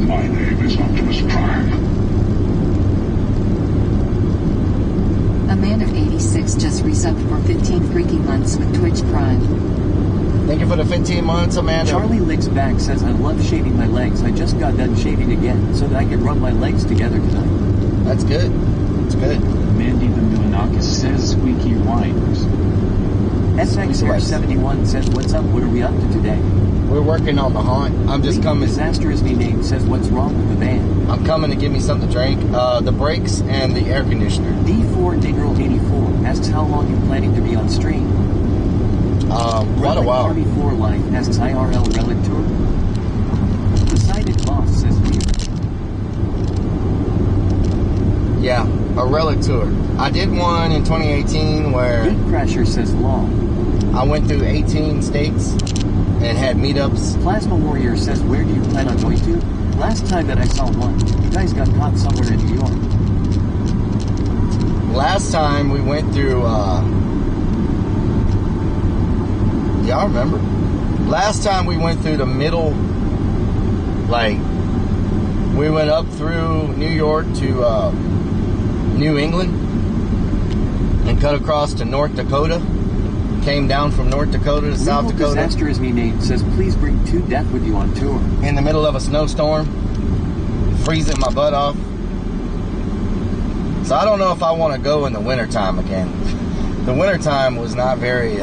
My name is Optimus Prime. Amanda 86 just resubbed for 15 freaking months with Twitch Prime. Thank you for the 15 months, Amanda. Charlie Licks Back says, I love shaving my legs. I just got done shaving again so that I can rub my legs together tonight. That's good. That's good. Mandy the Milanakis says squeaky wipers. SXR71 says, what's up? What are we up to today? We're working on the haunt. I'm just coming. Disaster is me name says, what's wrong with the van? I'm coming to give me something to drink. The brakes and the air conditioner. D4 Negro 84 asks, how long you planning to be on stream? Quite a while. Army 4 Life asks, IRL Relic Tour. Decided Boss says, yeah, a Relic Tour. I did one in 2018 where Deep Crasher says, long. I went through 18 states and had meetups. Plasma Warrior says, where do you plan on going to? Last time that I saw one, you guys got caught somewhere in New York. Last time we went through, y'all remember? Last time we went through the middle, like, we went up through New York to New England and cut across to North Dakota. Came down from North Dakota to South Dakota. Disaster is me name says, please bring 2 Death with you on tour. In the middle of a snowstorm, freezing my butt off. So I don't know if I want to go in the wintertime again. The wintertime was not very,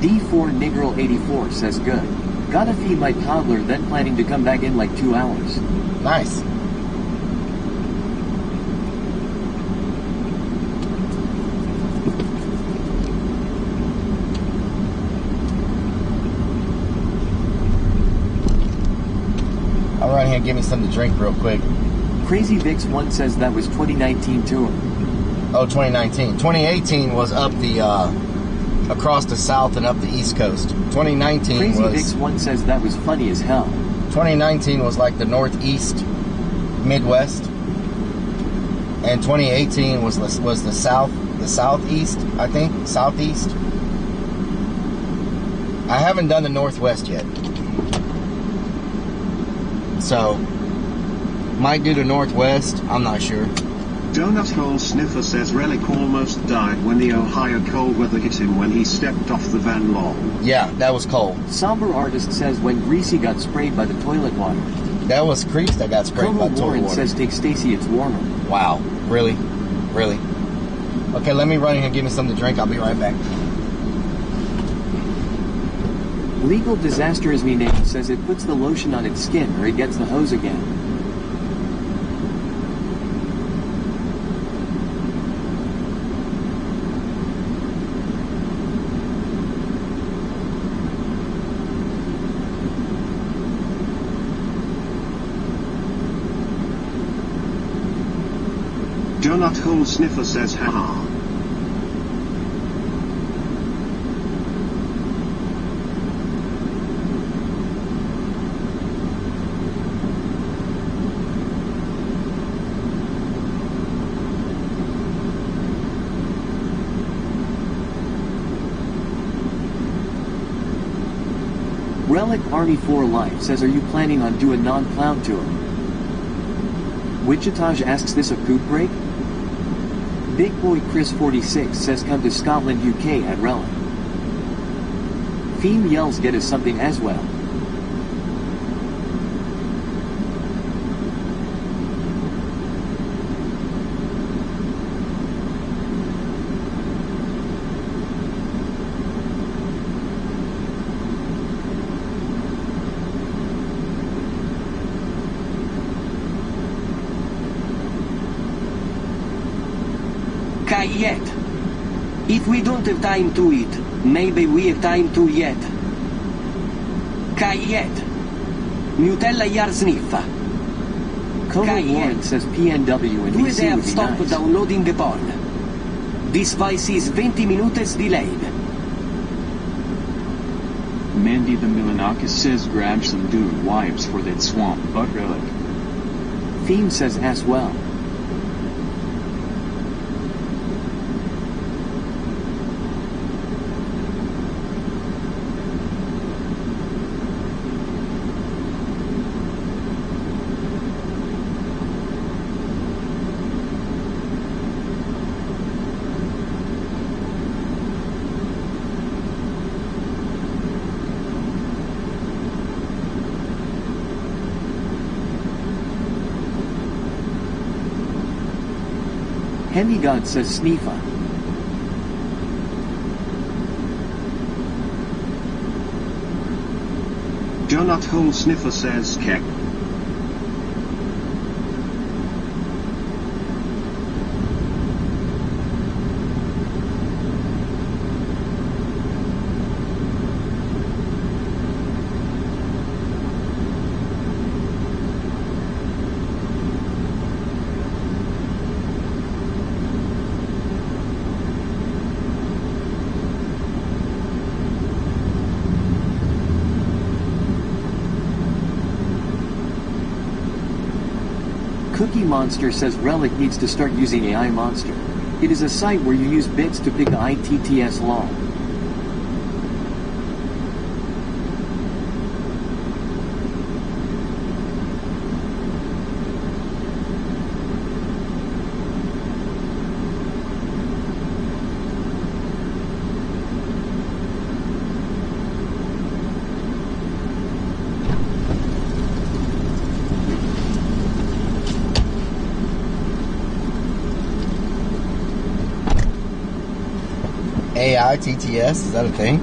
D4 Negro 84 says, good. Gotta feed my toddler, then planning to come back in like 2 hours. Nice. I'll run here and give me something to drink real quick. Crazy Vix 1 says that was 2019 tour. Oh, 2019. 2018 was up the, across the south and up the east coast. 2019 Crazy was... Vix 1 says that was funny as hell. 2019 was like the northeast, midwest. And 2018 was the southeast, I think, southeast. I haven't done the northwest yet. So, might do the northwest, I'm not sure. Donut Hole Sniffer says Relic almost died when the Ohio cold weather hit him when he stepped off the van long. Yeah, that was cold. Somber Artist says when Greasy got sprayed by the toilet water. That was Creeps that got sprayed by the toilet water. Says take Stacy, it's warmer. Wow, really? Really? Okay, let me run in here and give me something to drink. I'll be right back. Legal Disaster is me name says it puts the lotion on its skin or it gets the hose again. Donut Hole Sniffer says haha. Relic Army 4 Life says, are you planning on doing non-plow tour? Wichita asks this a poop break? Big Boy Chris 46 says come to Scotland, UK at Relic. Fiend Yells get us something as well. Kayet. If we don't have time to eat, maybe we have time to yet. Kayet. Nutella yar sniffa. Colonel Warren says PNW and Due DC they have would be stopped nice. downloading the porn. This device is 20 minutes delayed. Mandy the Milanakis says grab some dude wipes for that swamp butt relic. Theme says as well. Hendy-God says Sneefa. Jonat Hole Sniffer says Kek. Cookie Monster says Relic needs to start using AI Monster. It is a site where you use bits to pick a ITTS law. AI TTS, is that a thing?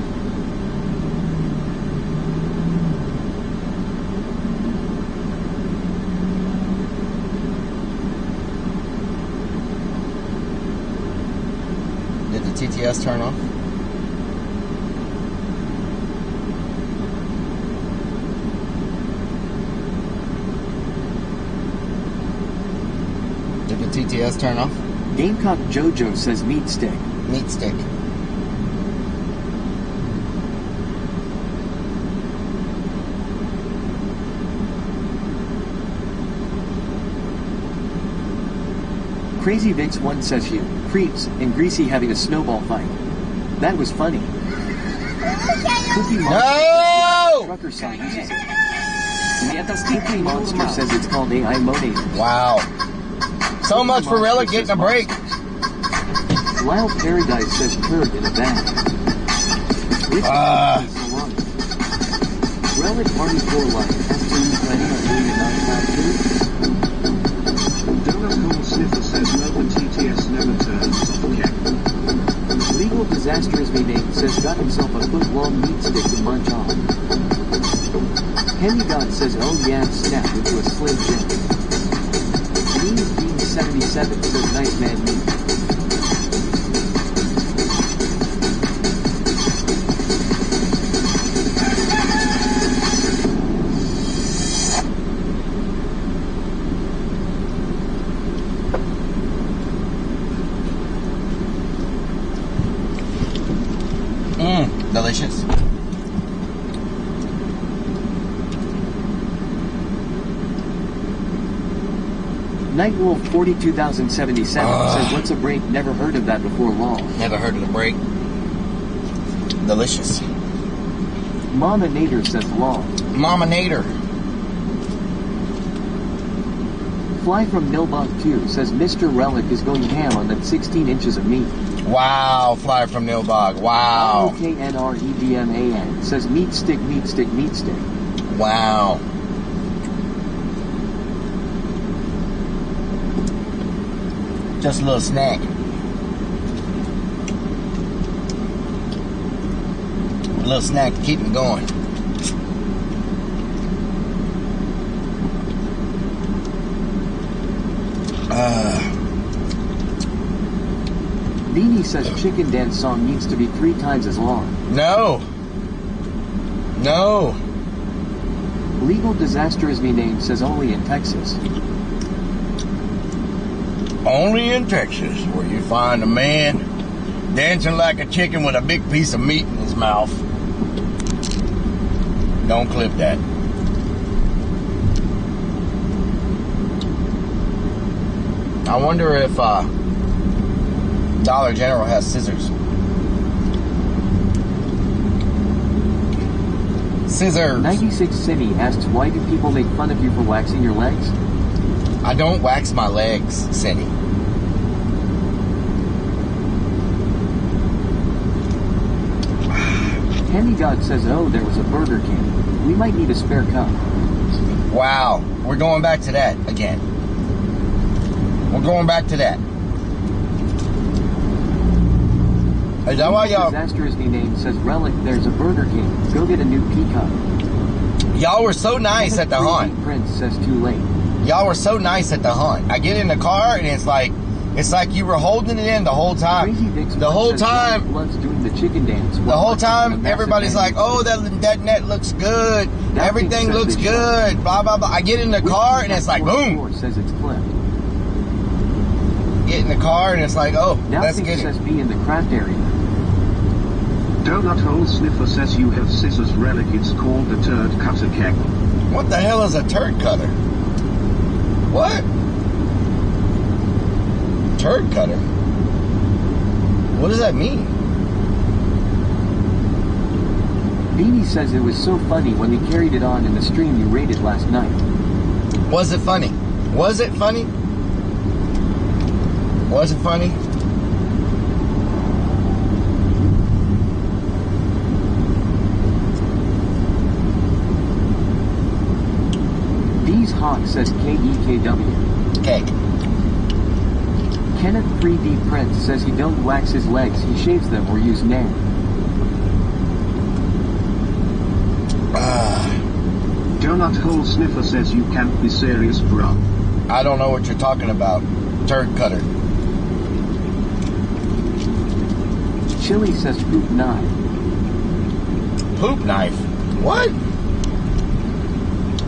Did the TTS turn off? Did the TTS turn off? Gamecock Jojo says Meat Stick. Meat Stick. Crazy Vix 1 says you, Creeps, and Greasy having a snowball fight. That was funny. Cookie Monster Trucker Sign uses it. Cookie Monster says it's called AI Modator. Wow. So much for Relic getting a break. Lyle Paradise says turd in a bag. Relic Party 4 Life has to be planning on doing a non-cloud too. Donut Hole Sniffer says no, the TTS never turns off Kek. Legal Disaster as we named says got himself a foot-long meat stick to munch on. Henny God says oh yeah, snap into a Slim Jim. Means Bean 77 says nice man meat. Delicious. Nightwolf 42077 says what's a break? Never heard of that before long. Never heard of the break. Delicious. Mama Nader says long. Mama Nader. Fly from Nilbog 2 says Mr. Relic is going ham on that 16 inches of meat. Wow, Fly from Nilbog. Wow. KNREDMAN says meat stick, meat stick, meat stick. Wow. Just a little snack. A little snack to keep me going. Beanie says Chicken Dance song needs to be 3 times as long. No. No. Legal Disaster is me name says only in Texas. Only in Texas, where you find a man dancing like a chicken with a big piece of meat in his mouth. Don't clip that. I wonder if Dollar General has scissors. Scissors. 96 City asks, why do people make fun of you for waxing your legs? I don't wax my legs, Cindy. Candy God says, oh, there was a Burger King. We might need a spare cup. Wow. We're going back to that again. We're going back to that. Is that why y'all... Disaster is me name says, Relic, there's a Burger King. Go get a new peacock. Y'all were so nice at the haunt. Prince says too late. Y'all were so nice at the haunt. I get in the car and it's like you were holding it in the whole time. The whole time. Loves doing the chicken dance. The whole time, everybody's like, "Oh, that net looks good. Everything looks good." Blah blah blah. I get in the car and it's like, boom. Says it's clipped. Get in the car and it's like, oh, let's get it. Says be in the craft area. Donut Hole Sniffer says you have scissors. Relic, it's called the turd cutter keg. What the hell is a turd cutter? What? Turd cutter? What does that mean? Beanie says it was so funny when we carried it on in the stream you rated last night. Was it funny? Was it funny? Was it funny? D's Hawk says KEKW. Cake. Kenneth 3D Prince says he don't wax his legs, he shaves them or use nail. Donut Hole Sniffer says you can't be serious, bro. I don't know what you're talking about. Turd cutter. Chili says poop knife. Poop knife? What?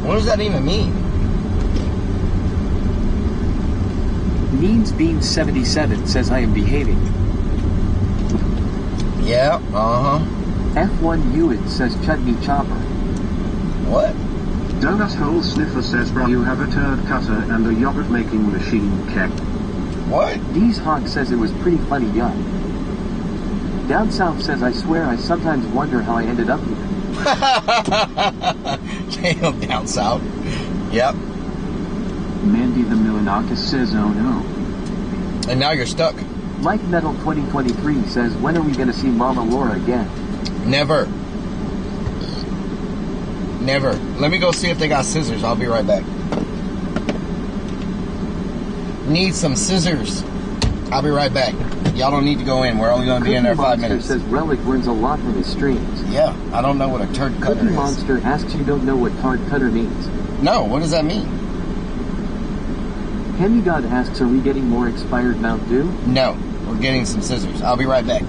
What does that even mean? Beans 77 says I am behaving. Yeah, F1 Hewitt says chutney chopper. What? Donut Hole Sniffer says, bro, you have a turd cutter and a yogurt making machine keg. What? D's Hawk says it was pretty funny, yuck. Down South says, I swear I sometimes wonder how I ended up here. Damn, Down South. Yep. Mandy the Milanakis says, oh no. And now you're stuck. Mike Metal 2023 says, when are we going to see Mama Laura again? Never. Never. Let me go see if they got scissors. I'll be right back. Need some scissors. I'll be right back. Y'all don't need to go in. We're only going to be in there 5 minutes. Says Relic learns a lot from his streams. Yeah, I don't know what a turd cutter Cookie is. Monster asks you don't know what turd cutter means. No, what does that mean? Henny God asks, are we getting more expired Mount Dew? No, we're getting some scissors. I'll be right back.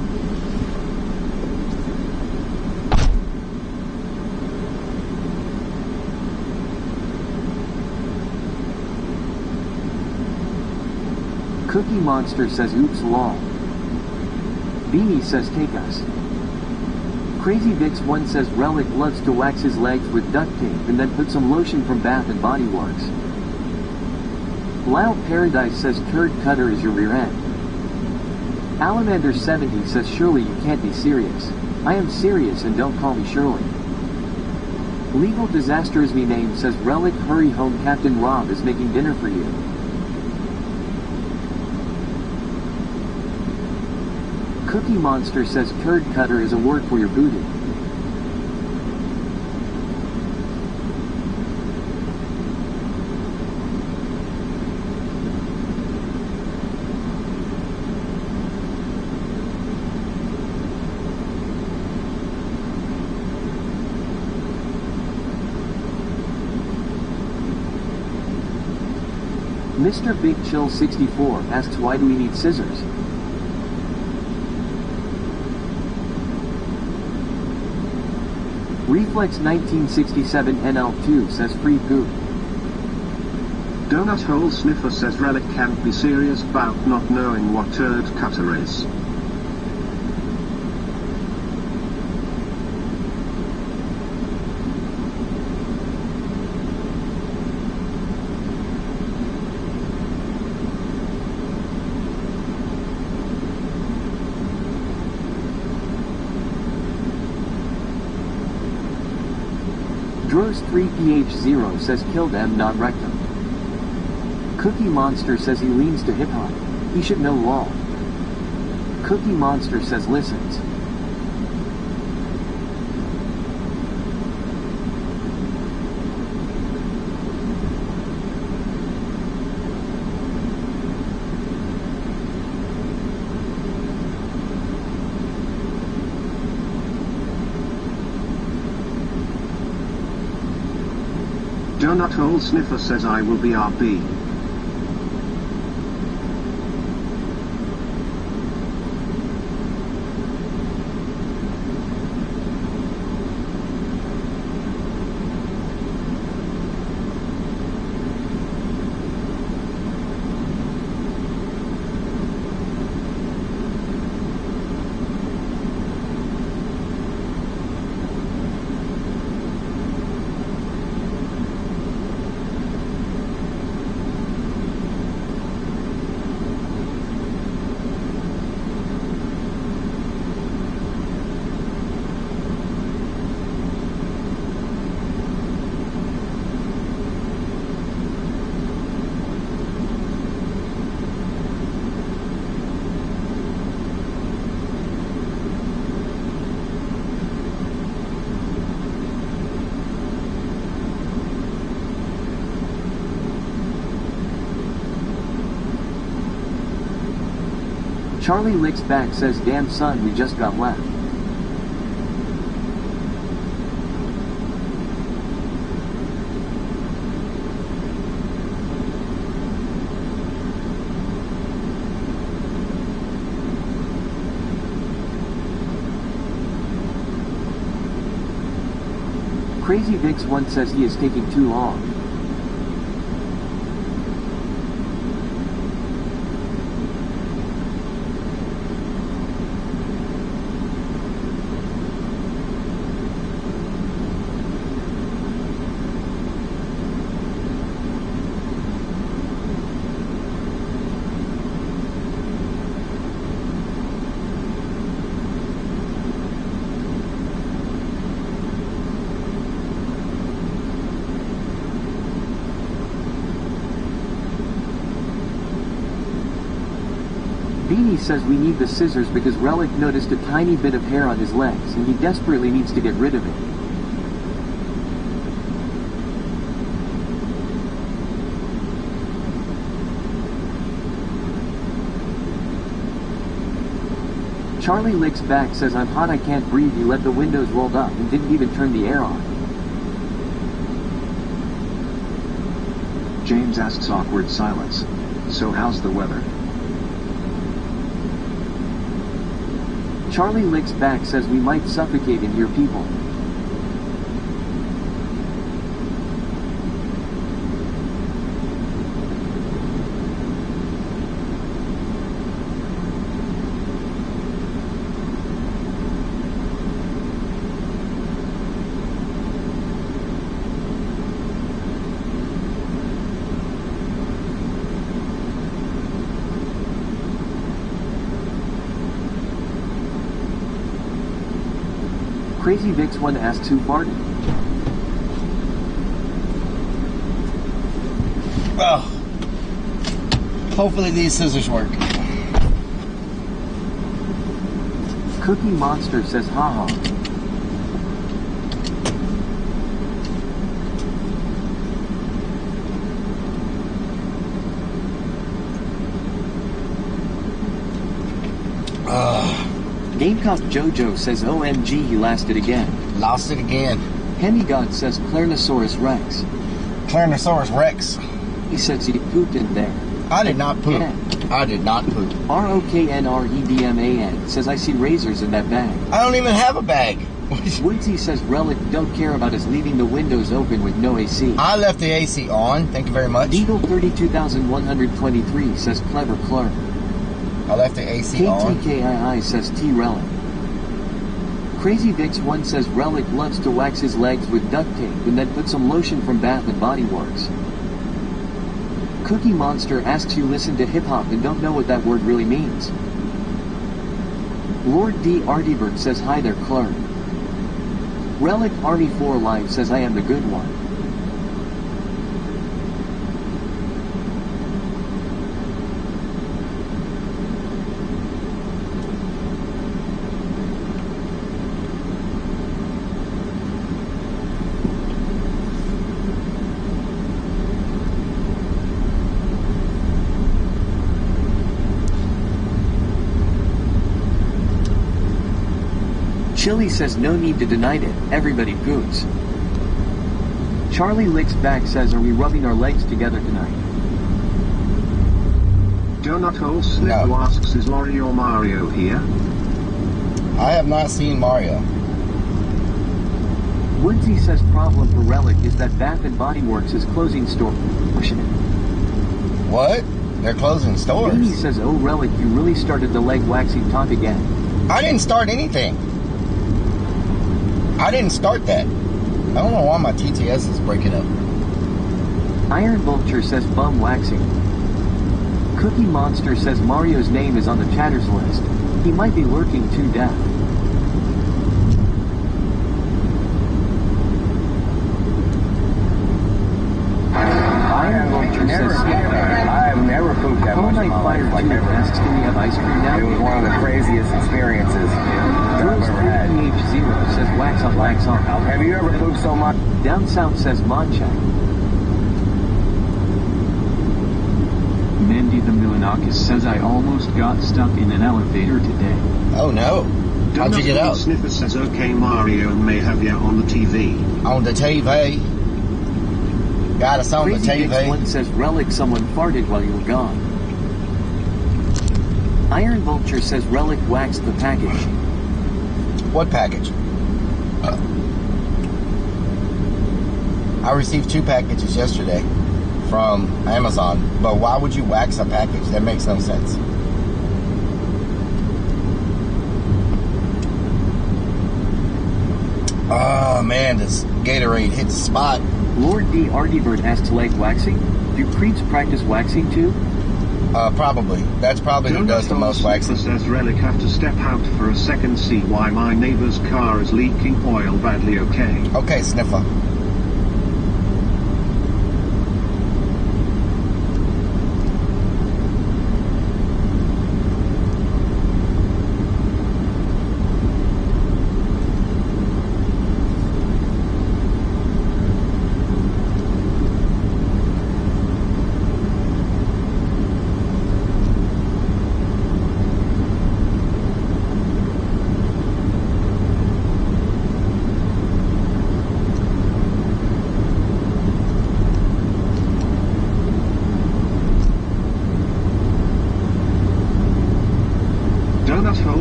Cookie Monster says, oops, lol. Beanie says, take us. Crazy Dix 1 says, Relic loves to wax his legs with duct tape and then put some lotion from Bath and Body Works. Lyle Paradise says, turd cutter is your rear end. Alamander 70 says, surely you can't be serious. I am serious and don't call me Shirley. Legal Disaster is me name says, Relic, hurry home, Captain Rob is making dinner for you. Cookie Monster says turd cutter is a word for your booty. Mr. Big Chill 64 asks, why do we need scissors? Reflex 1967 NL2 says free poop. Donut Hole Sniffer says Relic can't be serious about not knowing what turd cutter is. Dros 3PH0 says kill them not rectum. Cookie Monster says he leans to hip hop. He should know law. Cookie Monster says listens. Donut Hole Sniffer says I will be RP. Charlie Licks back says damn son we just got left. Crazy Vix 1 says he is taking too long. Beanie says we need the scissors because Relic noticed a tiny bit of hair on his legs and he desperately needs to get rid of it. Charlie Licks back says I'm hot I can't breathe. You let the windows rolled up and didn't even turn the air on. James asks awkward silence. So how's the weather? Charlie Licks back says we might suffocate in here people. Crazy Vix 1 asks who farted. Oh. Hopefully these scissors work. Cookie Monster says haha. Gamecock Jojo says OMG he lasted again. Lost it again. Hemigod says Clarnosaurus Rex. Clarnosaurus Rex. He says he pooped in there. I did not poop. Yeah. I did not poop. ROKNREDMAN says I see razors in that bag. I don't even have a bag. Woodsy says Relic don't care about us leaving the windows open with no AC. I left the AC on. Thank you very much. Needle 32123 says Clever Clark. I left the AC on. KTKII says T Relic. Crazy Vix 1 says Relic loves to wax his legs with duct tape and then put some lotion from Bath and Body Works. Cookie Monster asks you listen to hip hop and don't know what that word really means. Lord D. Artybird says hi there Clark. Relic Army 4 Live says I am the good one. Chili says no need to deny it, everybody poops. Charlie Licks Back says are we rubbing our legs together tonight? Donut Hole Snip asks is Laurie or Mario here? I have not seen Mario. Woodsy says problem for Relic is that Bath and Body Works is closing store. What? They're closing stores? Beanie says oh Relic you really started the leg waxing talk again. I didn't start anything. I didn't start that. I don't know why my TTS is breaking up. Iron Vulture says bum waxing. Cookie Monster says Mario's name is on the chatters list. He might be lurking to death. Iron Vulture says I've never pooped that much in my life like ever. asks can we have ice cream now? It was one of the craziest experiences that I've ever had. PH0 says wax on wax on. Have you ever pooped so much? Down South says Monchak. Mandy the Milanakis says I almost got stuck in an elevator today. Oh no. How'd you get out? Sniffer says okay Mario may have you on the TV. On the TV. Got us on Crazy the TV. One says Relic someone farted while you were gone. Iron Vulture says Relic waxed the package. What package? I received 2 packages yesterday from Amazon, but why would you wax a package? That makes no sense. Oh man, this Gatorade hit the spot. Lord D. Artybird asks leg waxing? Do creeps practice waxing too? Probably. That's probably who does the most waxing. Says Relic have to step out for a second see why my neighbor's car is leaking oil badly okay. Okay, Sniffer.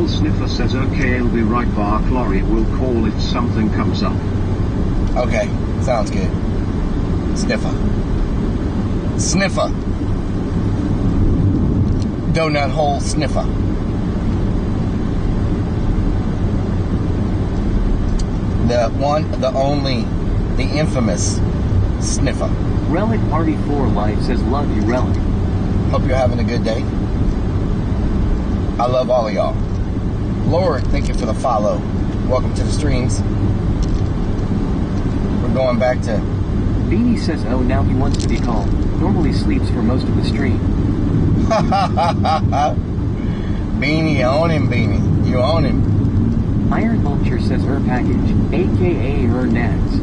Sniffer says okay I'll be right back Laurie will call if something comes up. Okay, sounds good. Sniffer. Sniffer. Donut hole sniffer. The one, the only, the infamous sniffer. Relic Party 4 Live says love you Relic. Hope you're having a good day. I love all of y'all. Lord, thank you for the follow. Welcome to the streams. We're going back to... Beanie says, oh, now he wants to be called. Normally sleeps for most of the stream. Beanie, you own him, Beanie. You own him. Iron Vulture says her package, a.k.a. her nets.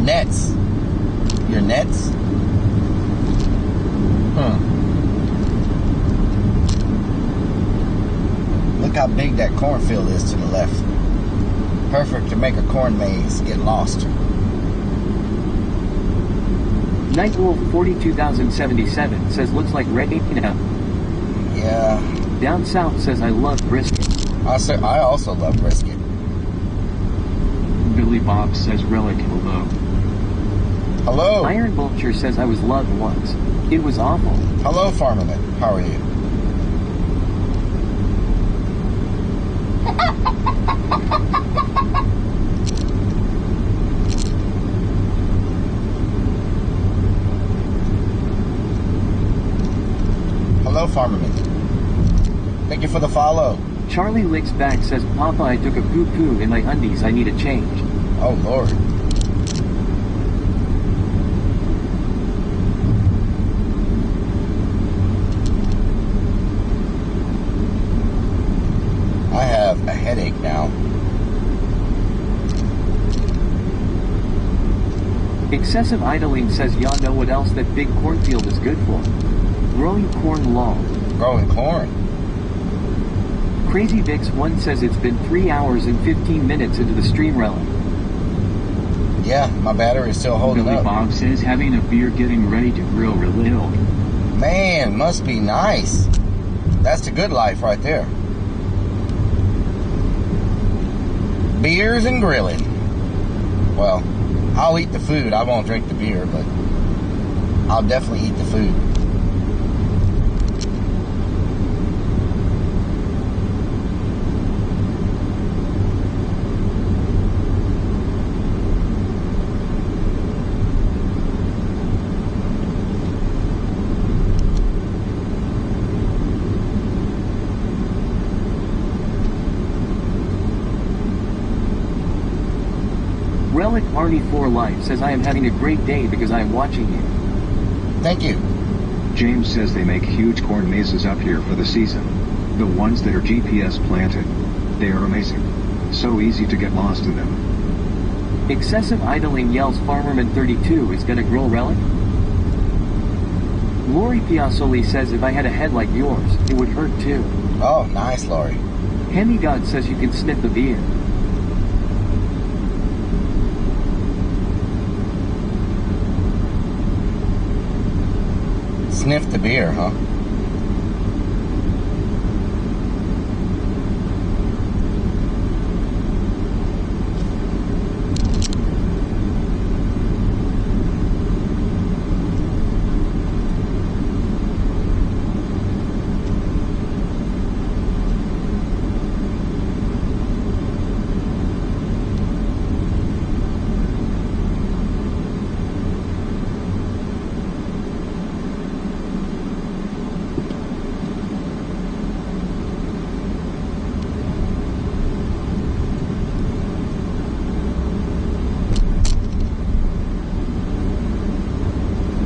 Nets? Your nets? Look how big that cornfield is to the left. Perfect to make a corn maze get lost. Nightwolf 42077 says looks like rain out. Yeah. Down South says I love brisket. I also love brisket. Billy Bob says relic hello. Hello. Iron Vulture says I was loved once. It was awful. Hello, Farmerman. How are you? Hello, Farmerman. Thank you for the follow. Charlie Licks Back says, Papa, I took a poo-poo in my undies. I need a change. Oh, Lord. I have a headache now. Excessive idling says, y'all know what else that big cornfield is good for. Growing corn long. Growing corn. Crazy Vix 1 says it's been 3 hours and 15 minutes into the stream relic. Yeah, my battery is still holding Billy up. Bob says having a beer getting ready to grill real. Man, must be nice. That's the good life right there. Beers and grilling. Well, I'll eat the food. I won't drink the beer, but I'll definitely eat the food. Relic Army 4 Life says I am having a great day because I am watching you. Thank you. James says they make huge corn mazes up here for the season. The ones that are GPS planted. They are amazing. So easy to get lost in them. Excessive idling yells Farmerman 32 is gonna grill relic. Lori Piazzoli says if I had a head like yours, it would hurt too. Oh, nice, Lori. Hemigod says you can sniff the beer. Sniff the beer, huh?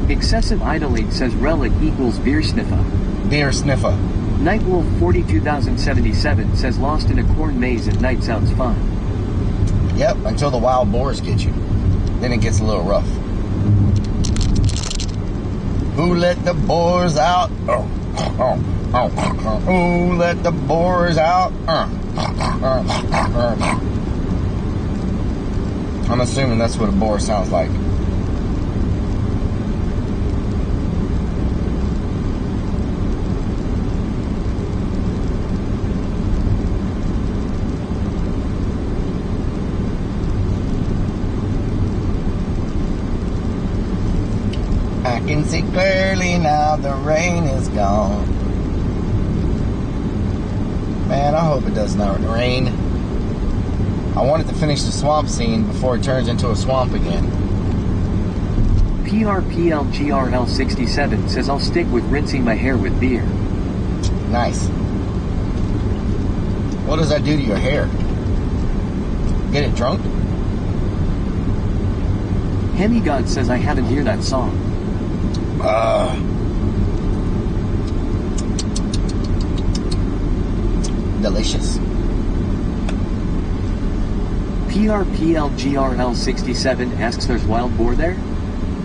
Excessive idling says relic equals beer sniffer. Beer sniffer. Nightwolf 42077 says lost in a corn maze at night sounds fun. Yep, until the wild boars get you. Then it gets a little rough. Who let the boars out? Oh, oh, oh, oh. Who let the boars out? I'm assuming that's what a boar sounds like. I can see clearly now the rain is gone. Man, I hope it does not rain. I wanted to finish the swamp scene before it turns into a swamp again. PRPLGRL67 says I'll stick with rinsing my hair with beer. Nice. What does that do to your hair? Get it drunk? Hemigod says I haven't heard that song. Delicious. PRPLGRL67 asks there's wild boar there?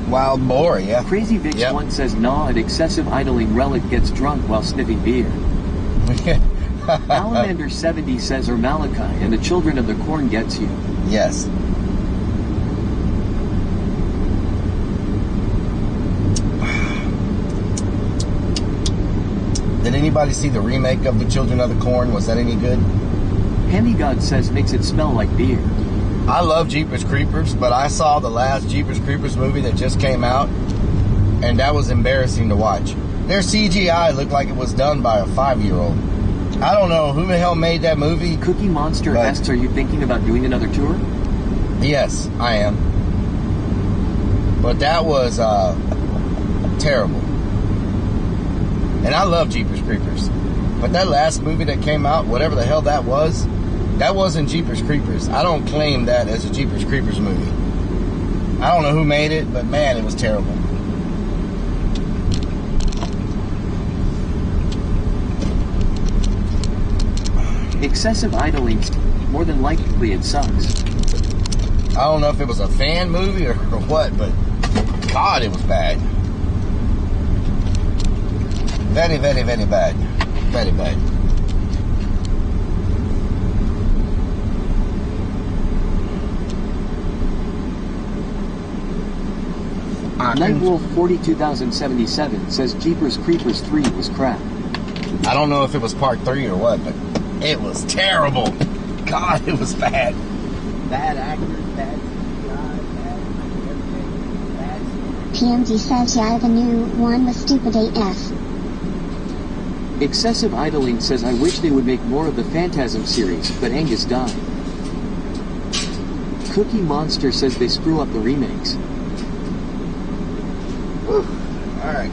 Wild boar, yeah. Crazy Vix 1 says nah, an excessive idling relic gets drunk while sniffing beer. Alamander 70 says or Malachi and the children of the corn gets you. Yes. Did anybody see the remake of The Children of the Corn? Was that any good? Handy-God says makes it smell like beer. I love Jeepers Creepers, but I saw the last Jeepers Creepers movie that just came out, and that was embarrassing to watch. Their CGI looked like it was done by a 5-year-old. I don't know who the hell made that movie. Cookie Monster asks, are you thinking about doing another tour? Yes, I am. But that was terrible. And I love Jeepers Creepers. But that last movie that came out, whatever the hell that wasn't Jeepers Creepers. I don't claim that as a Jeepers Creepers movie. I don't know who made it, but man, it was terrible. Excessive idling, more than likely it sucks. I don't know if it was a fan movie or what, but God, it was bad. Very, very, very bad. Very bad. Nightwolf 42077 says Jeepers Creepers 3 was crap. I don't know if it was part 3 or what, but it was terrible. God, it was bad. Bad actors, bad CGI, bad everything, bad. PMD says yeah, the new one was stupid AF. Excessive idling says I wish they would make more of the Phantasm series, but Angus died. Cookie Monster says they screw up the remakes. Alright.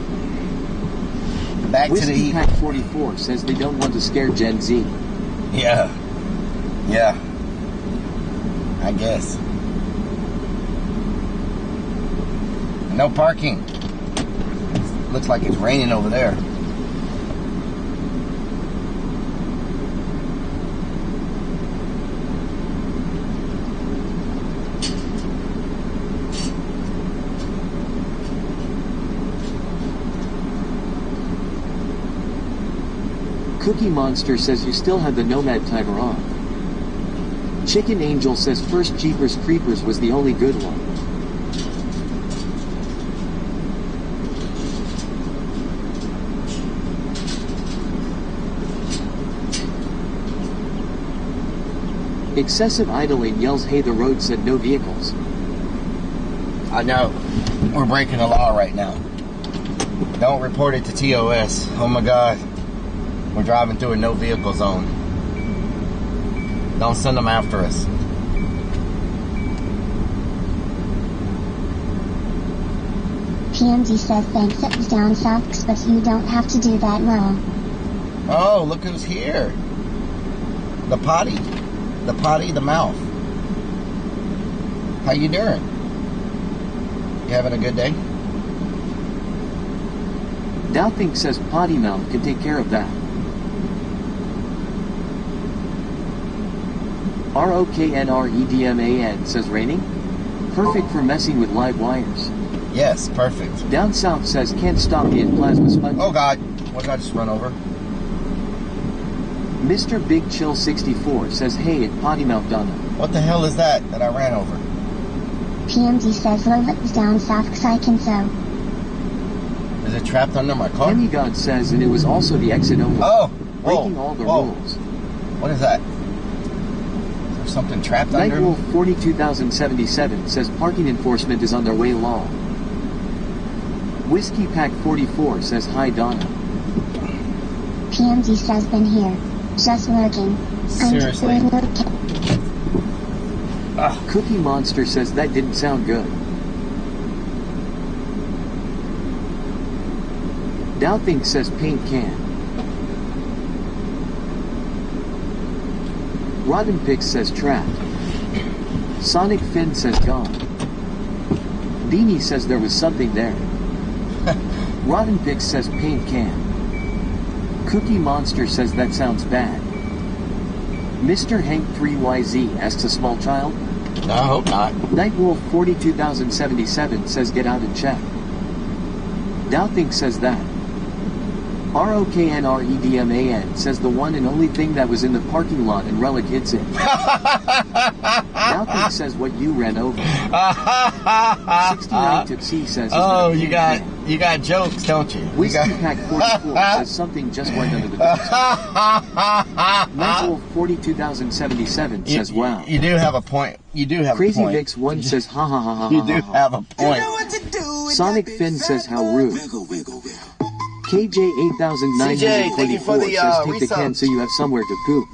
Back Whiskey to the Pack 44 says they don't want to scare Gen Z. Yeah. Yeah. I guess. No parking. Looks like it's raining over there. Cookie Monster says you still have the Nomad timer on. Chicken Angel says first Jeepers Creepers was the only good one. Excessive idling yells, hey, the road said no vehicles. I know. We're breaking the law right now. Don't report it to TOS. Oh my God. We're driving through a no vehicle zone. Don't send them after us. PMD says thanks, it was down south, but you don't have to do that, lol. Oh, look who's here. The potty. The potty, the mouth. How you doing? You having a good day? Dowthink says Potty Mouth can take care of that. ROKNREDMAN says raining? Perfect for messing with live wires. Yes, perfect. Down South says can't stop me at Plasma Sponge. Oh God, what did I just run over? Mr. Big Chill 64 says hey at Potty Mouth Donna. What the hell is that I ran over? PMD says love it was down south cause I can so. Is it trapped under my car? Demigod says and it was also the exit only. Oh! Breaking all the rules. What is that? Something trapped under him? Nightwolf 42077 says parking enforcement is on their way law. Whiskey Pack 44 says hi Donna. PMD says been here. Just lurking. Seriously. Cookie Monster says that didn't sound good. Dowthink says paint can. Rotten Pix says trapped. Sonic Finn says gone. Beanie says there was something there. Rotten Pix says paint can. Cookie Monster says that sounds bad. Mr. Hank 3YZ asks a small child. No, I hope not. Nightwolf 42077 says get out and check. Dowthink says that. ROKNREDMAN says the one and only thing that was in the parking lot and Relic hits it. Malcolm says what you ran over. 69 Tipsy says oh, you got jokes, don't you? Whiskey Pack 44 says something just went under the desk. Maxwell 42077 says wow. You do have a point. You do have Crazy a point. Vix 1 says ha ha ha ha. You do have a point. You know what to do. Sonic Finn says how rude. KJ 8924 says take the can so you have somewhere to poop.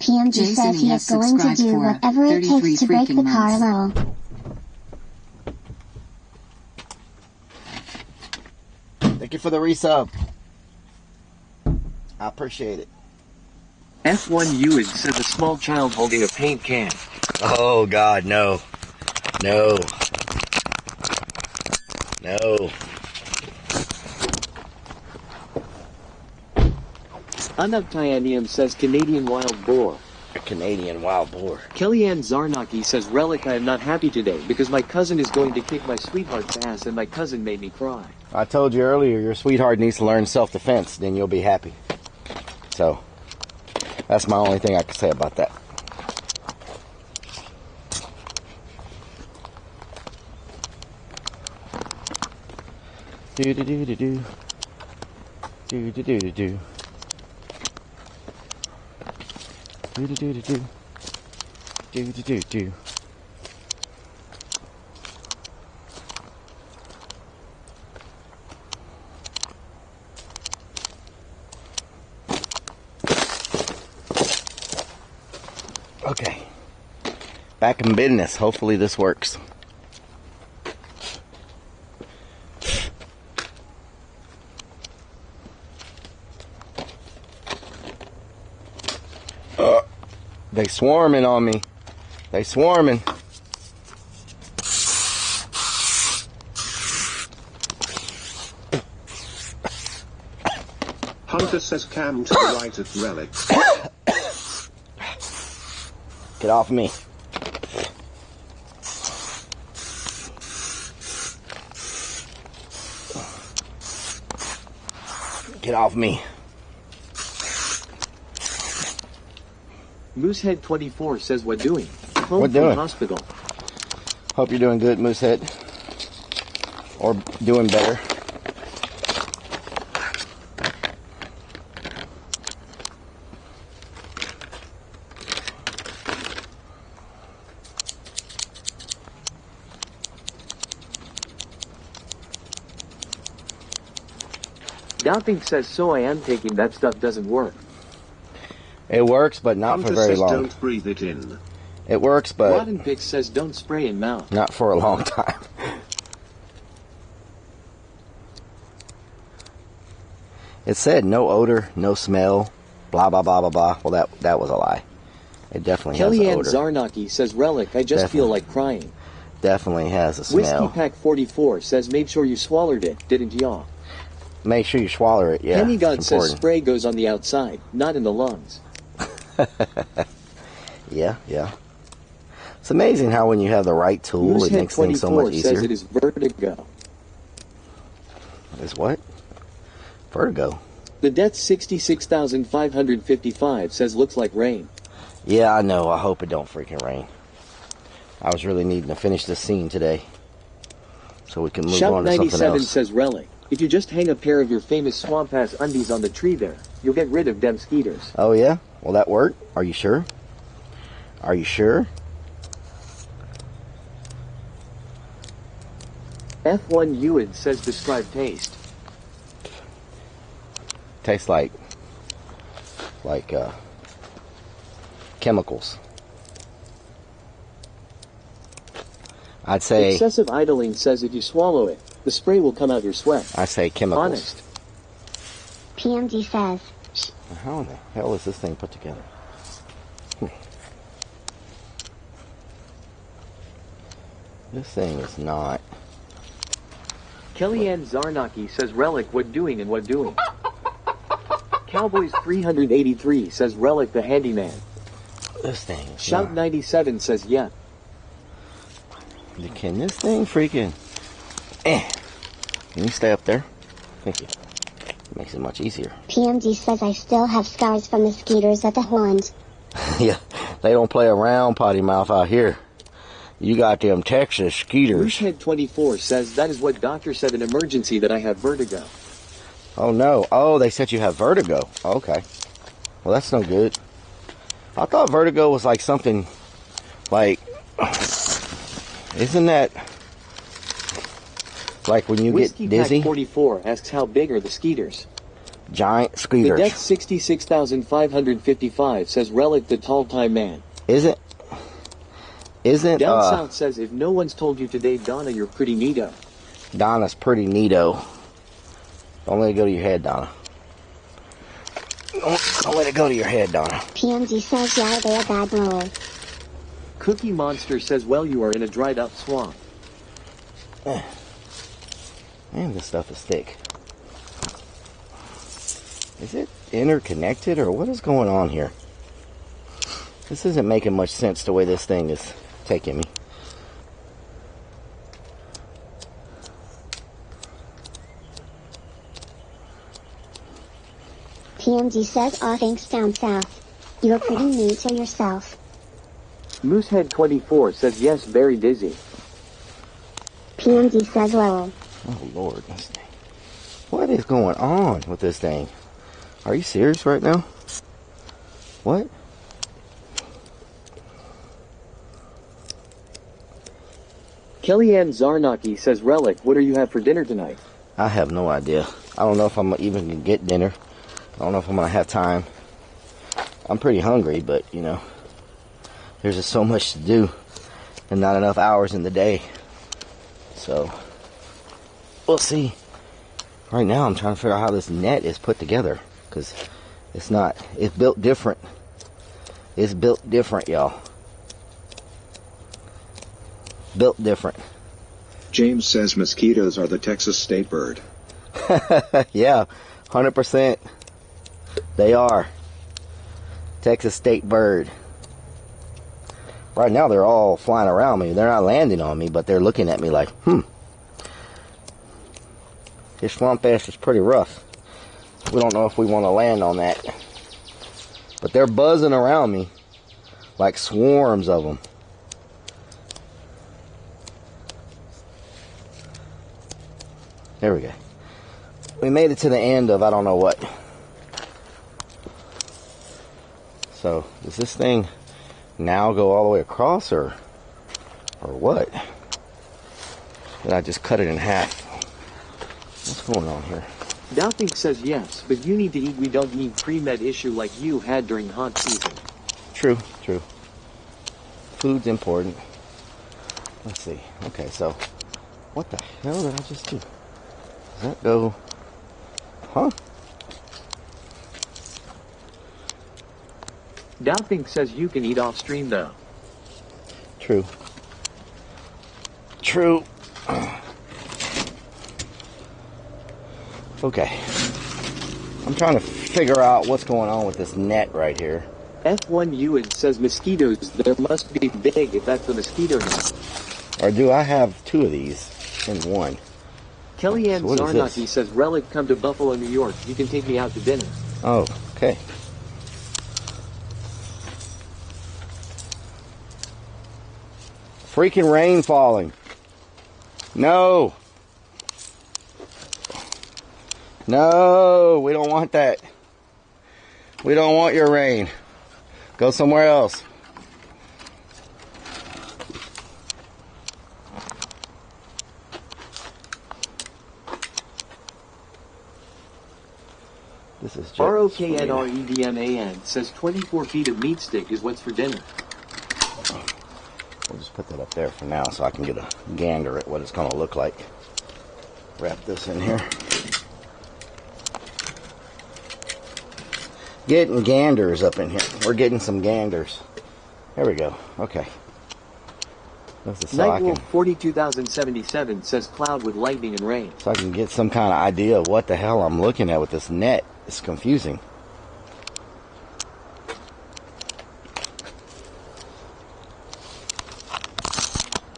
PMG says he is going to do whatever it takes to break the car low. Thank you for the resub. I appreciate it. F1 Ewan says a small child holding a paint can. Oh God, no. No. No. Unubtianium says Canadian wild boar. A Canadian wild boar. Kellyanne Zarnaki says Relic, I am not happy today because my cousin is going to kick my sweetheart's ass and my cousin made me cry. I told you earlier, your sweetheart needs to learn self-defense, then you'll be happy. So, that's my only thing I can say about that. Do-do-do-do-do. Do-do-do-do-do. Do-do-do-do-do. Do-do-do-do. Okay. Back in business. Hopefully this works. They swarming on me. They swarming. Hunter says cam to the right at Relic. Get off me. Get off me. Moosehead 24 says what doing? Home What from doing? hospital. Hope you're doing good, Moosehead. Or doing better. Doubting says so I am taking that stuff doesn't work. It works, but not Hunter for very says long. don't breathe it in. It works, but Rotten Pix says don't spray in mouth. not for a long time. It said no odor, no smell, blah blah blah blah blah. Well, that was a lie. It definitely has an Kellyanne odor. Zarnaki says Relic, I just feel like crying. Definitely has a smell. Whiskey Pack 44 says made sure you swallowed it, didn't y'all? Make sure you swallow it. Yeah, Penny God it's says important. spray goes on the outside, not in the lungs. Yeah. It's amazing how when you have the right tool, it Moosehead makes things so much 24 easier. says it is vertigo. Is what? Vertigo. The Death 66,555 says looks like rain. Yeah, I know. I hope it don't freaking rain. I was really needing to finish this scene today, so we can move Shout on to something 97 else. says Relic. If you just hang a pair of your famous swamp ass undies on the tree there, you'll get rid of them skeeters. Oh yeah? Will that work? Are you sure? Are you sure? F1 Ewan says describe taste. Tastes like chemicals. I'd say Excessive idling says if you swallow it, the spray will come out your sweat. I say chemicals. Honest. PMG says, How in the hell is this thing put together? This thing is not. Kellyanne Zarnaki says Relic what doing and what doing. Cowboys 383 says Relic the handyman. This thing is Shout not. 97 says yeah. Can this thing freaking... Can you stay up there? Thank you. Makes it much easier. PMD says I still have scars from the skeeters at the horns. Yeah, they don't play around, potty mouth, out here. You got them Texas skeeters. Moosehead 24 says that is what doctor said in emergency that I have vertigo. Oh no. Oh, they said you have vertigo. Okay. Well, that's no good. I thought vertigo was like something like, isn't that like when you Whiskey get dizzy? Pack 44 asks how big are the skeeters? Giant The skeeters. Death 66,555 says Relic the tall time man. Isn't Down South says if no one's told you today, Donna, you're pretty neato. Donna's pretty neato. Don't let it go to your head, Donna. Don't let it go to your head, Donna. PMD says yeah, they're a bad roll. Cookie Monster says, well, you are in a dried up swamp. Man, this stuff is thick. Is it interconnected or what is going on here? This isn't making much sense the way this thing is taking me. PMD says aw thanks Down South. You're pretty new to yourself. Moosehead 24 says yes, very dizzy. PMD says lol. Oh Lord, this thing. What is going on with this thing? Are you serious right now? What? Kellyanne Zarnacki says, Relic, what do you have for dinner tonight? I have no idea. I don't know if I'm even going to get dinner. I don't know if I'm going to have time. I'm pretty hungry, but, you know, there's just so much to do and not enough hours in the day. So, we'll see. Right now, I'm trying to figure out how this net is put together, because it's built different. It's built different, y'all. Built different. James says mosquitoes are the Texas state bird. Yeah, 100%. They are. Texas state bird. Right now they're all flying around me. They're not landing on me, but they're looking at me like, this swamp ass is pretty rough. We don't know if we want to land on that. But they're buzzing around me like swarms of them. There we go. We made it to the end of I don't know what. So, does this thing now go all the way across or what? Did I just cut it in half? What's going on here? Doubting says yes, but you need to eat. We don't need pre-med issue like you had during hot season. True, true. Food's important. Let's see. Okay, so what the hell did I just do? Does that go? Huh? Doubting says you can eat off stream though. True. True. Okay. I'm trying to figure out what's going on with this net right here. F1 Ewan says mosquitoes, there must be big if that's the mosquito net. Or do I have two of these in one? Kellyanne So Zarnacki says, Relic, come to Buffalo, New York. You can take me out to dinner. Oh, okay. Freaking rain falling. No. No, we don't want that. We don't want your rain. Go somewhere else. This is just ROKNREDMAN says 24 feet of meat stick is what's for dinner. We'll just put that up there for now so I can get a gander at what it's going to look like. Wrap this in here. Getting ganders up in here. We're getting some ganders. There we go. Okay. Nightwolf 42,077 says cloud with lightning and rain. So I can get some kind of idea of what the hell I'm looking at with this net. It's confusing.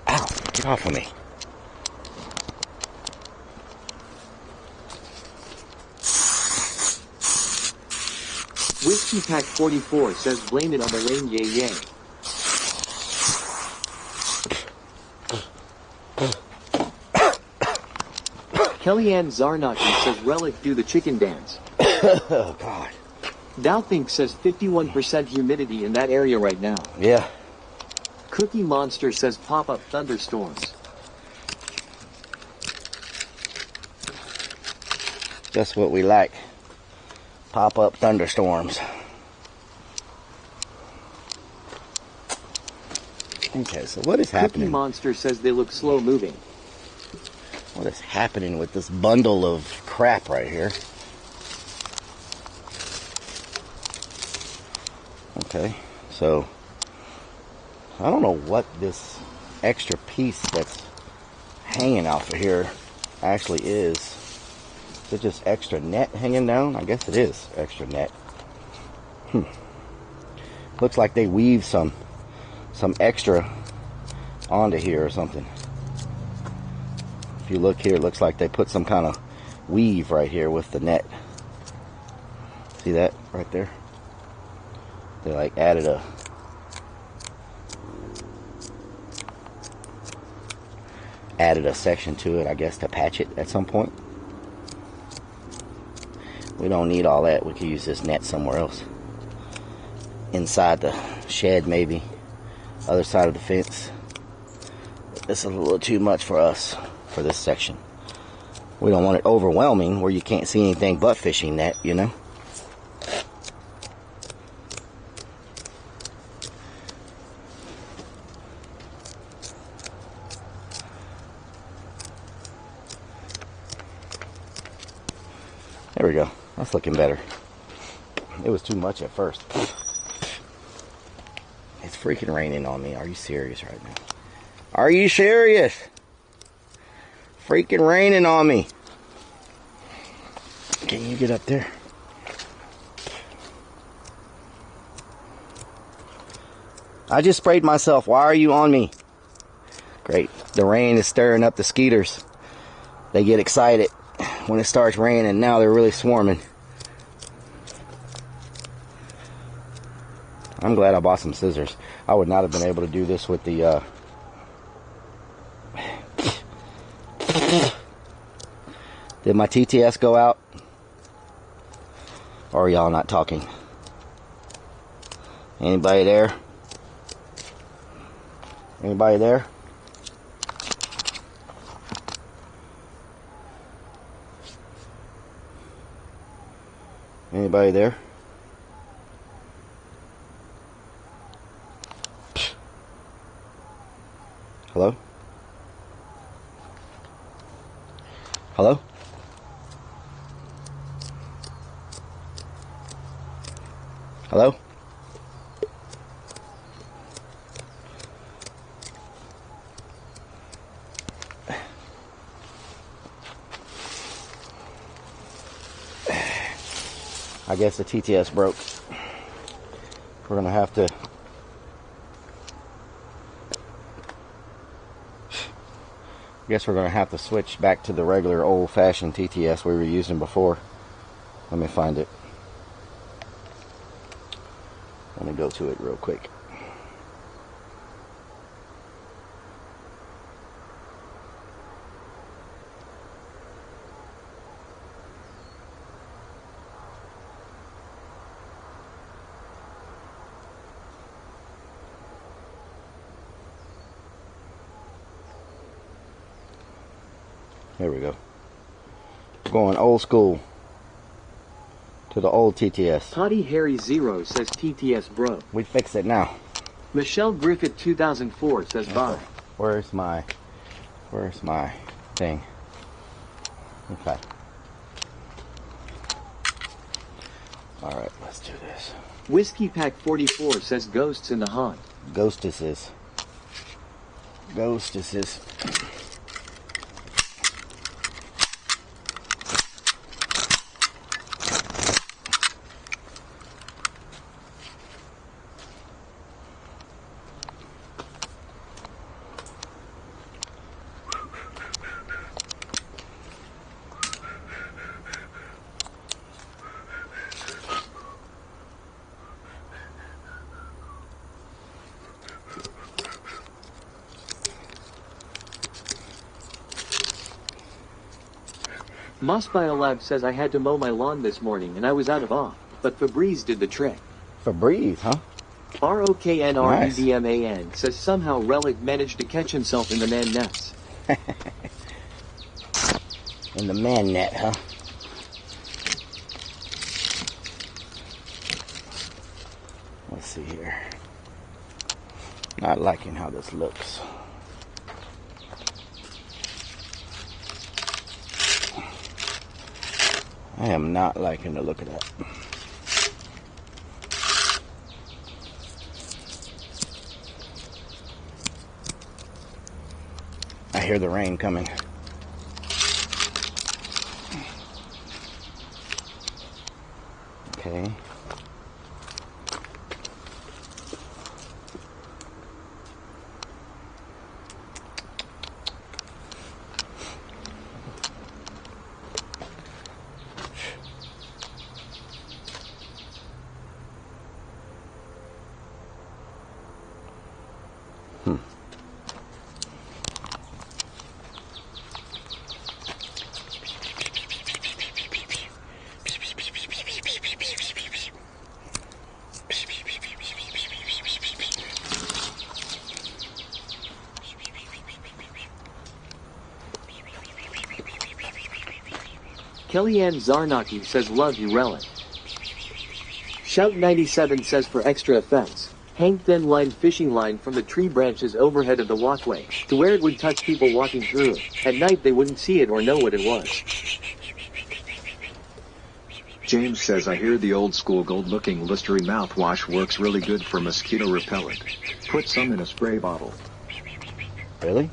Ow, get off of me. Whiskey Pack 44 says blame it on the rain, yay yay. Kellyanne Zarnaki says relic do the chicken dance. Oh, God. Dowthink says 51% humidity in that area right now. Yeah. Cookie Monster says pop-up thunderstorms. Just what we like. Pop-up thunderstorms. Okay, so what is happening? Cookie Monster says they look slow moving. What is happening with this bundle of crap right here? Okay, so I don't know what this extra piece that's hanging off of here actually is. Is it just extra net hanging down? I guess it is extra net. Looks like they weave some extra onto here or something. If you look here, it looks like they put some kind of weave right here with the net. See that right there? They like added a section to it, I guess, to patch it at some point. We don't need all that. We could use this net somewhere else. Inside the shed, maybe. Other side of the fence. This is a little too much for us for this section. We don't want it overwhelming where you can't see anything but fishing net, you know? There we go. That's looking better. It was too much at first. It's freaking raining on me. Are you serious right now? Are you serious? Freaking raining on me. Can you get up there? I just sprayed myself. Why are you on me? Great. The rain is stirring up the skeeters. They get excited when it starts raining. Now they're really swarming. I'm glad I bought some scissors. I would not have been able to do this with the Did my TTS go out? Or are y'all not talking? Anybody there? Anybody there? Anybody there? Hello? Hello? Hello? I guess the TTS broke. We're gonna have to switch back to the regular old-fashioned TTS we were using before. Let me find it. Let me go to it real quick. There we go. We're going old school to the old TTS. Potty Harry Zero says TTS bro. We fix it now. Michelle Griffith 2004 says bye. Where's my thing? Okay. Alright, let's do this. Whiskey Pack 44 says ghosts in the haunt. Ghostesses. Mossbiolab says I had to mow my lawn this morning and I was out of off, but Febreze did the trick. Febreze, huh? ROKNREDMAN says somehow Relic managed to catch himself in the man nets. In the man net, huh? Let's see here. Not liking how this looks. I am not liking the look of that. I hear the rain coming. Okay. Kellyanne Zarnaki says love you Relic. Shout 97 says for extra effects, hang thin line fishing line from the tree branches overhead of the walkway, to where it would touch people walking through it. At night they wouldn't see it or know what it was. James says I hear the old school gold-looking Listerine mouthwash works really good for mosquito repellent. Put some in a spray bottle. Really?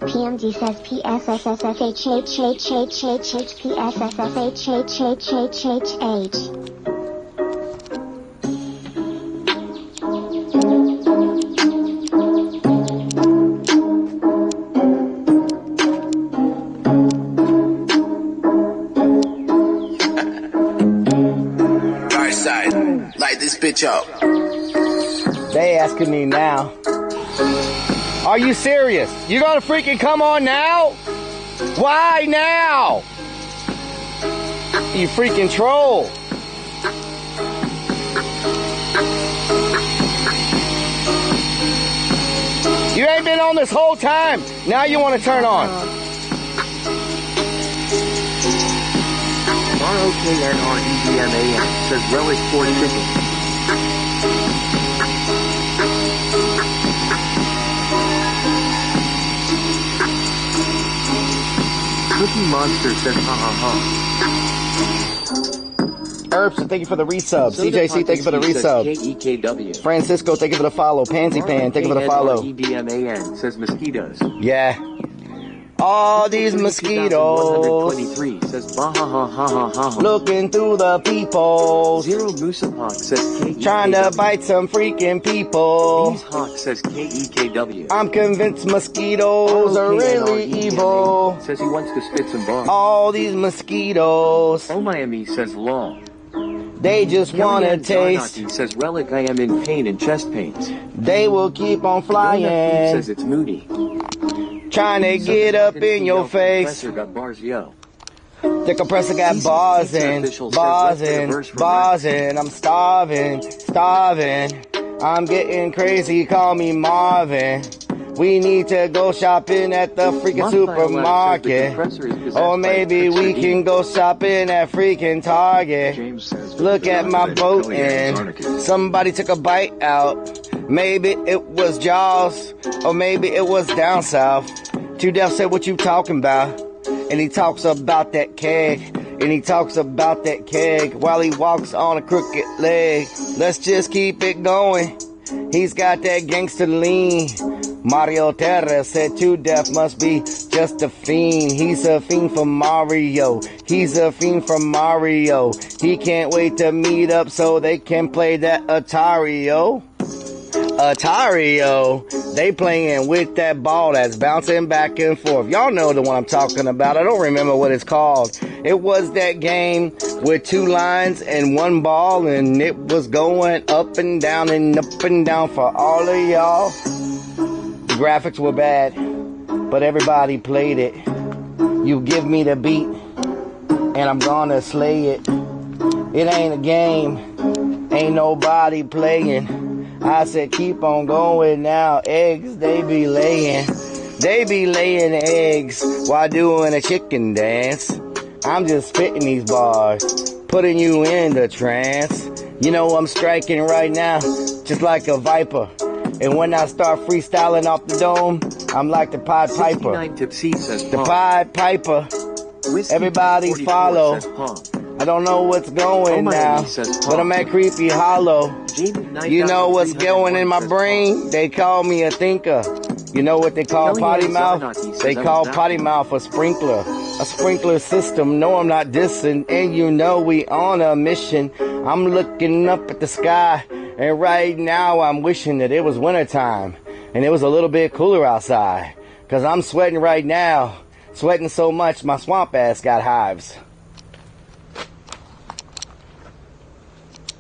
PMD says PSSSFHHHHHHPSSSFHHHHHHH. Dark side, light this bitch up. They asking me now. Are you serious? You gonna freaking come on now? Why now? You freaking troll. You ain't been on this whole time. Now you want to turn on. ROKNREDMAN says Relic for chicken. Cookie Monster says ha ha ha. Herbs, thank you for the resub. CJC, thank you for the resub. KEKW. Francisco, thank you for the follow. Pansy Pan, thank you for the follow. ROKNREDMAN says mosquitoes. Yeah. All these mosquitoes 123 says bah ha ha ha ha ha. looking through the peepholes. Zero Moosahawk says KEKW. Trying to bite some freaking people. Bees Hawk says KEKW. I'm convinced mosquitoes are really evil. Says he wants to spit some bars. All these mosquitoes. Oh Miami says law. They just wanna taste. Zarnaki says Relic I am in pain and chest pains. They will keep on flying. Says it's moody. Trying to get up in your face. The compressor got bars, yo. The compressor got bars in. I'm starving. I'm getting crazy, call me Marvin. We need to go shopping at the freaking supermarket. Or maybe we can go shopping at freaking Target. Look at my boat and somebody took a bite out. Maybe it was Jaws, or maybe it was down south. Two Def said, what you talking about? And he talks about that keg. While he walks on a crooked leg. Let's just keep it going. He's got that gangster lean. Mario Terra said Two Def must be just a fiend. He's a fiend for Mario. He can't wait to meet up so they can play that Atario. They playing with that ball that's bouncing back and forth. Y'all know the one I'm talking about. I don't remember what it's called. It was that game with 2 lines and 1 ball, and it was going up and down for all of y'all. The graphics were bad, but everybody played it. You give me the beat, and I'm gonna slay it. It ain't a game, ain't nobody playing. I said keep on going now. Eggs, they be laying eggs while doing a chicken dance. I'm just spitting these bars, putting you in the trance. You know I'm striking right now, just like a viper. And when I start freestyling off the dome, I'm like the Pied Piper. The Pied Piper. Everybody follow. I don't know what's going now, but I'm at Creepy Hollow. You know what's going in my brain? They call me a thinker. You know what they call potty mouth? They call potty mouth a sprinkler system. No, I'm not dissing, and you know we on a mission. I'm looking up at the sky, and right now I'm wishing that it was wintertime, and it was a little bit cooler outside, cause I'm sweating right now, sweating so much my swamp ass got hives.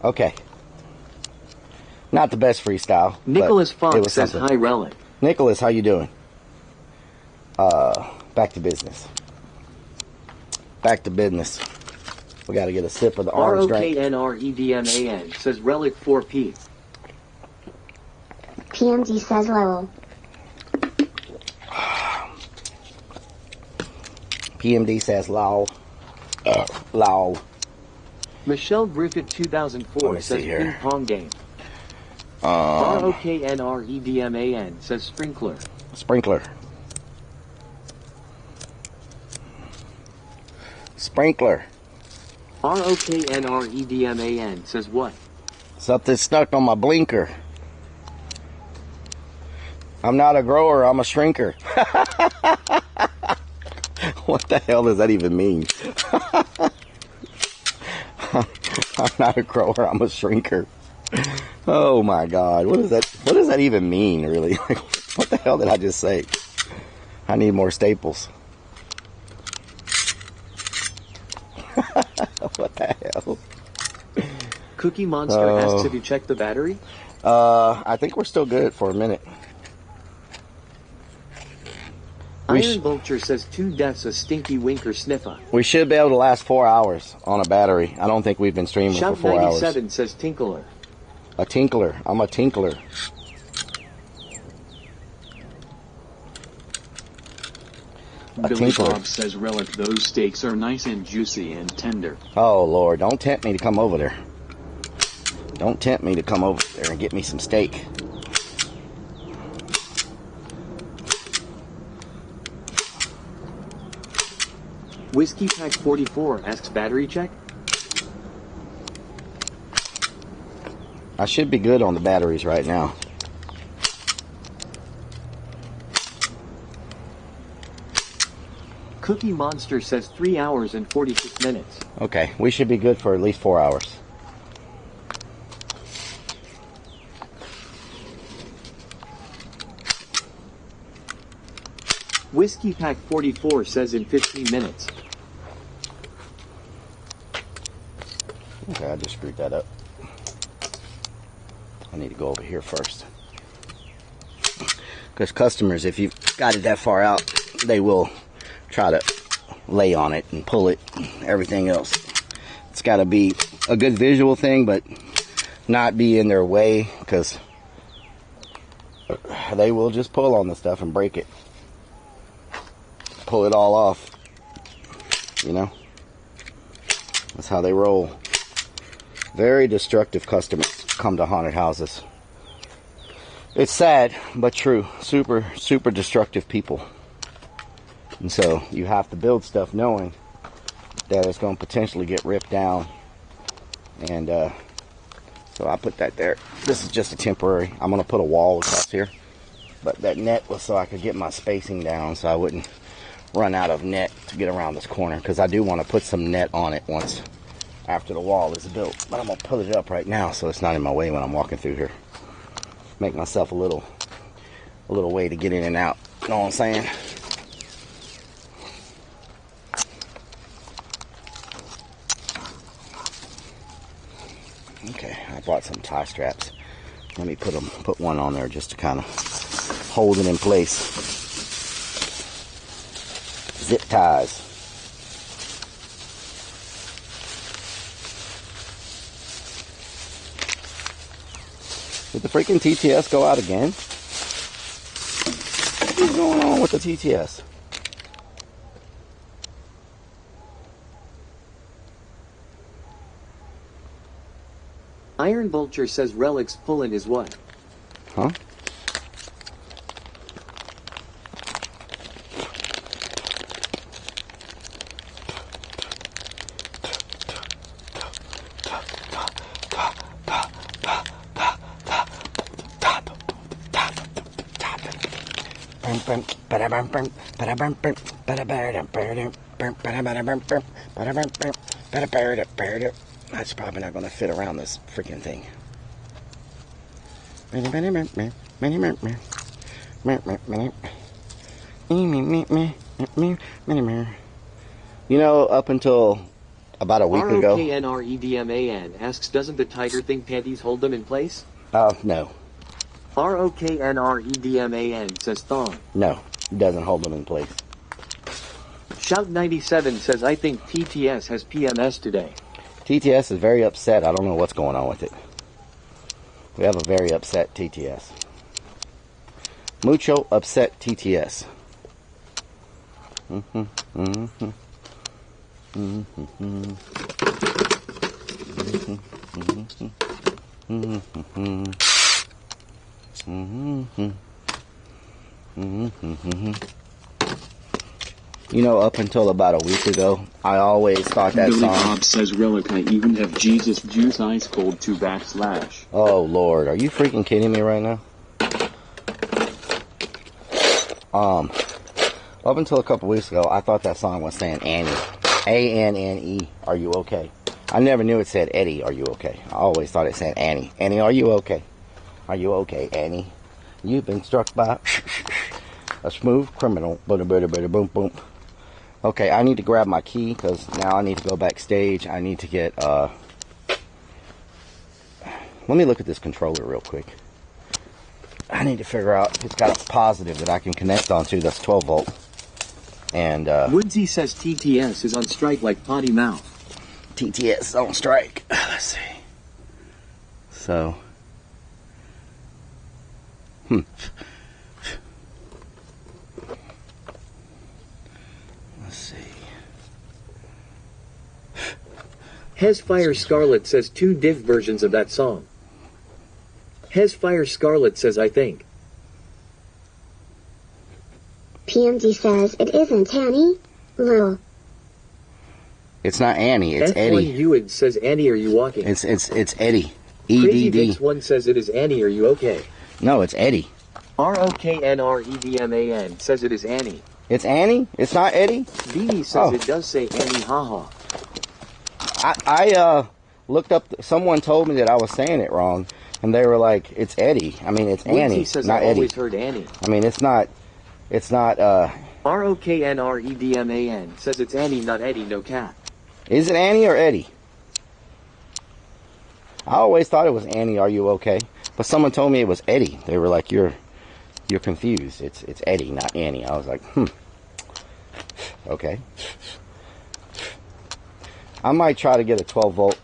Okay. Not the best freestyle. Nicholas but Fox says hi, Relic. Nicholas, how you doing? Back to business. Back to business. We got to get a sip of the orange drink. ROKNREDMAN says Relic 4P. PMD says lol. PMD says lol. Lol. Michelle Griffith 2004 says ping pong game. ROKNREDMAN says sprinkler. Sprinkler. Sprinkler. ROKNREDMAN says what? Something stuck on my blinker. I'm not a grower, I'm a shrinker. What the hell does that even mean? I'm not a grower, I'm a shrinker. Oh my God, what does that even mean, really? What the hell did I just say? I need more staples. What the hell? Cookie Monster asks if you checked the battery? I think we're still good for a minute. Iron Vulture says 2 deaths a stinky winker sniffer. We should be able to last 4 hours on a battery. I don't think we've been streaming for 4 hours. Shout 97 says Tinkler. A tinkler. I'm a tinkler. Billy Bob says Relic, those steaks are nice and juicy and tender. Oh Lord, don't tempt me to come over there. Don't tempt me to come over there and get me some steak. Whiskey Pack 44 asks battery check. I should be good on the batteries right now. Cookie Monster says 3 hours and 46 minutes. Okay, we should be good for at least 4 hours. Whiskey Pack 44 says in 15 minutes. Okay, I just screwed that up. I need to go over here first. Because customers, if you've got it that far out, they will try to lay on it and pull it, everything else. It's got to be a good visual thing, but not be in their way, because they will just pull on the stuff and break it. Pull it all off. You know? That's how they roll. Very destructive customers come to haunted houses. It's sad, but true. Super, super destructive people. And so you have to build stuff knowing that it's going to potentially get ripped down. And so I put that there. This is just a temporary. I'm going to put a wall across here. But that net was so I could get my spacing down so I wouldn't run out of net to get around this corner. Because I do want to put some net on it once after the wall is built. But I'm going to put it up right now so it's not in my way when I'm walking through here. Make myself a little a little way to get in and out. You know what I'm saying? Okay, I bought some tie straps. Let me put one on there just to kind of hold it in place. Zip ties. Did the freaking TTS go out again? What's going on with the TTS? Iron Vulture says Relic's pulling his what? Huh? That's probably not going to fit around this freaking thing. You know, up until about a week ago. ROKNREDMAN asks, doesn't the tiger thing panties hold them in place? No. ROKNREDMAN says thong. No, it doesn't hold them in place. Shout97 says, I think TTS has PMS today. TTS is very upset. I don't know what's going on with it. We have a very upset TTS. Mucho upset TTS. You know, up until about a week ago, I always thought that Billy song... Bob says, Relic, I even have Jesus Juice Ice Cold 2 / Oh, Lord. Are you freaking kidding me right now? Up until a couple weeks ago, I thought that song was saying Annie. A-N-N-E, are you okay? I never knew it said Eddie, are you okay? I always thought it said Annie. Annie, are you okay? Are you okay, Annie? You've been struck by a smooth criminal. Boom, boom. Okay, I need to grab my key because now I need to go backstage. I need to get, let me look at this controller real quick. I need to figure out if it's got a positive that I can connect onto that's 12 volt. And, Woodsy says TTS is on strike like potty mouth. TTS is on strike. Let's see. So, Let's see. Hesfire Scarlet says 2 div versions of that song. Hesfire Scarlet says, I think. PMD says it isn't Annie. Lil. It's not Annie, it's Eddie. F1 Heward says, Annie, are you walking? It's Eddie. Crazy EDD. Vix 1 says it is Annie, are you okay? No, it's Eddie. ROKNREDMAN says it is Annie. It's Annie? It's not Eddie? Beanie says it does say Annie, haha. I looked up, someone told me that I was saying it wrong, and they were like, it's Eddie. I mean, it's Woodsy Annie, says, not I Eddie. always heard Annie. I mean, it's not, ROKNREDMAN says it's Annie, not Eddie, no cap. Is it Annie or Eddie? I always thought it was Annie, are you okay? But someone told me it was Eddie. They were like, you're confused. It's Eddie, not Annie. I was like, okay. I might try to get a 12 volt,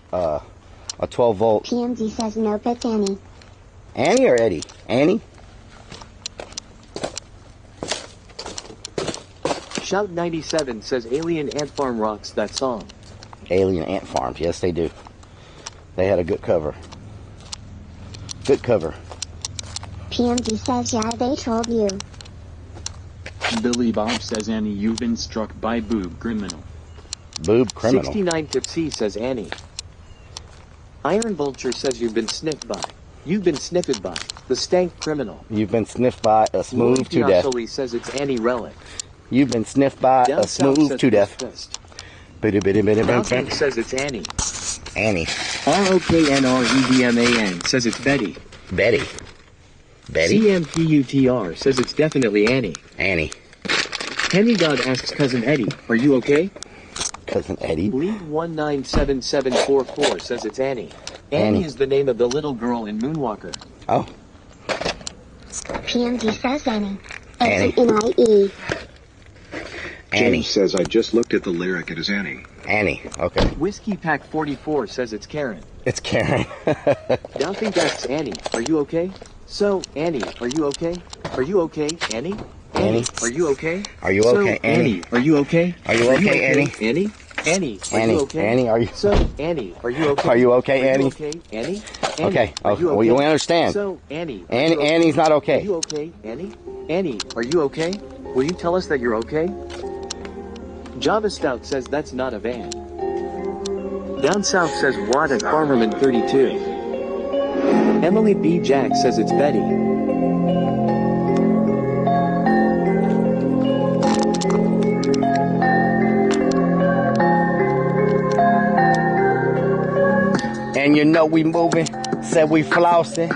PMD says nope, it's Annie. Annie or Eddie? Annie? Shout97 says Alien Ant Farm rocks that song. Alien Ant Farms, yes they do. They had a good cover. Good cover. PMD says yeah, they trolled you. Billy Bob says, Annie, you've been struck by boob criminal. Boob criminal. 69 Tipsy says Annie. Iron Vulture says you've been sniffed by. You've been sniffed by. The stank criminal. You've been sniffed by a smooth to death. Lloyd says it's Annie Relic. You've been sniffed by Down a smooth to death. Mountain says it's Annie. Annie. ROKNREDMAN says it's Betty. Betty. Betty? CMPUTR says it's definitely Annie. Annie. Henny God asks Cousin Eddie, are you okay? Cousin Eddie? Bleed 197744 says it's Annie. Annie is the name of the little girl in Moonwalker. Oh. PMD says Annie. Annie. N-I-E. Annie. James says I just looked at the lyric. It is Annie. Annie. Okay. Whiskey Pack 44 says it's Karen. It's Karen. Doubting asks Annie, are you okay? So, Annie, are you okay? Are you okay, Annie? Annie. Are you okay? Are you okay, Annie? Are you okay? Are you okay, Annie? Annie? Annie, are Annie. you okay? Annie, are you? So, Annie, are you okay? Are you okay, Annie? Okay, Annie? Okay. Are you okay? Well, you understand. So, Annie. Annie's not okay. Are you okay, Annie? Annie, are you okay? Will you tell us that you're okay? Java Stout says that's not a van. Down South says what at Farmerman 32. Emily B. Jack says it's Betty. And you know we moving, said we flossing.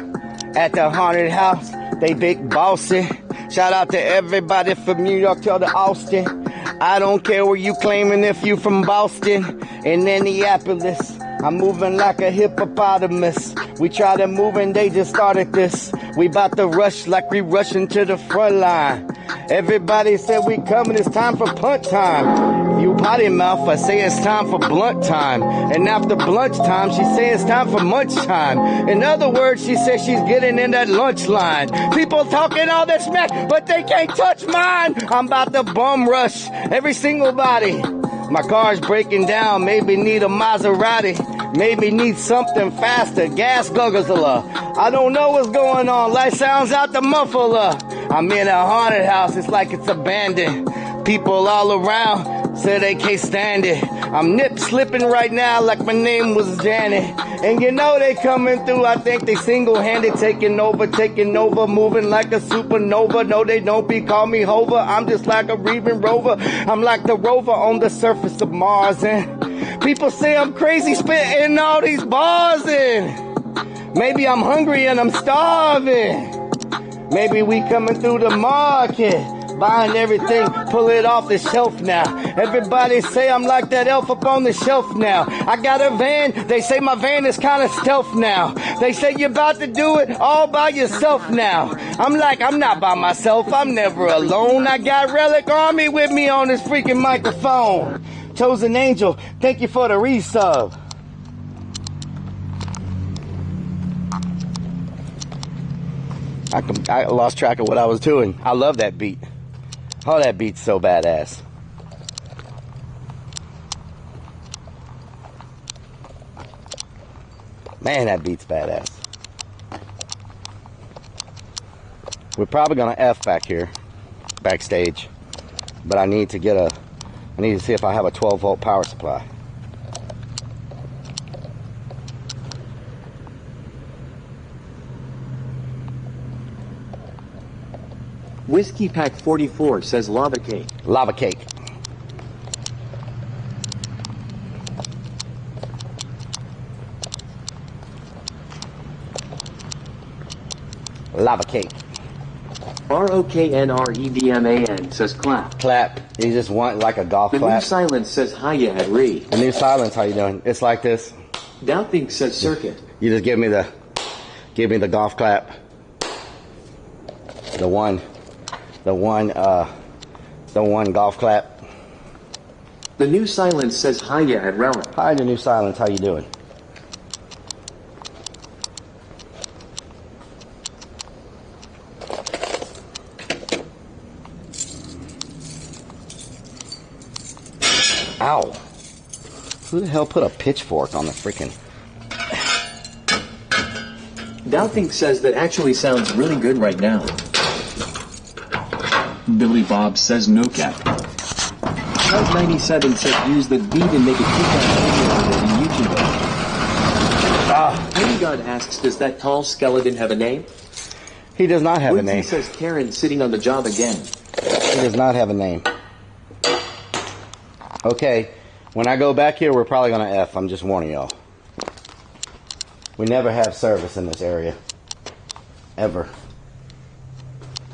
At the haunted house, they big bossy. Shout out to everybody from New York to Austin. I don't care where you claiming if you from Boston. In Minneapolis, I'm moving like a hippopotamus. We try to move and they just started this. We bout to rush like we rushing to the front line. Everybody said we coming, it's time for punt time. You potty mouth, I say it's time for blunt time. And after blunt time, she say it's time for munch time. In other words, she says she's getting in that lunch line. People talking all that smack, but they can't touch mine. I'm about to bum rush every single body. My car's breaking down, maybe need a Maserati. Maybe need something faster, gas guzzler. I don't know what's going on, light sounds out the muffler. I'm in a haunted house, it's like it's abandoned. People all around say they can't stand it. I'm nip slipping right now like my name was Janet. And you know they coming through, I think they single-handed taking over, moving like a supernova. No, they don't be call me Hover, I'm just like a Reaving Rover. I'm like the rover on the surface of Mars. And people say I'm crazy spitting all these bars in. Maybe I'm hungry and I'm starving. Maybe we coming through the market, buying everything, pull it off the shelf now. Everybody say I'm like that elf up on the shelf now. I got a van, they say my van is kind of stealth now. They say you're about to do it all by yourself now. I'm like, I'm not by myself, I'm never alone. I got Relic Army with me on this freaking microphone. Chosen Angel, thank you for the resub. I lost track of what I was doing. I love that beat. Oh, that beat's so badass. Man, that beat's badass. We're probably gonna F back here, backstage. But I need to see if I have a 12-volt power supply. Whiskey Pack 44 says lava cake. Lava cake. Lava cake. ROKNREDMAN says clap. Clap. You just want like a golf clap. The new silence says hiya at Ree. The new silence, how you doing? It's like this. Doubting says circuit. You just give me the golf clap. The one golf clap. The new silence says hiya at Relic. Hi, the new silence, how you doing? Ow. Who the hell put a pitchfork on the freaking... Doubting says that actually sounds really good right now. Billy Bob says no cap. Cloud 97 says use the beat and make a kick-ass video of it in YouTube. Henry God asks, does that tall skeleton have a name? He does not have a name. He says Karen sitting on the job again. He does not have a name. Okay, when I go back here, we're probably going to F. I'm just warning y'all. We never have service in this area. Ever.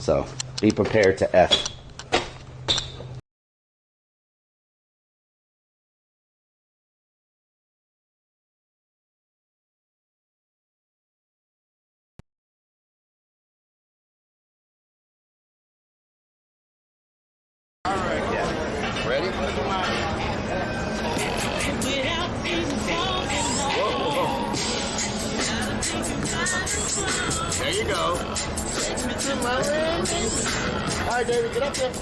So be prepared to F. Ready? There you go. All right, David, get up there.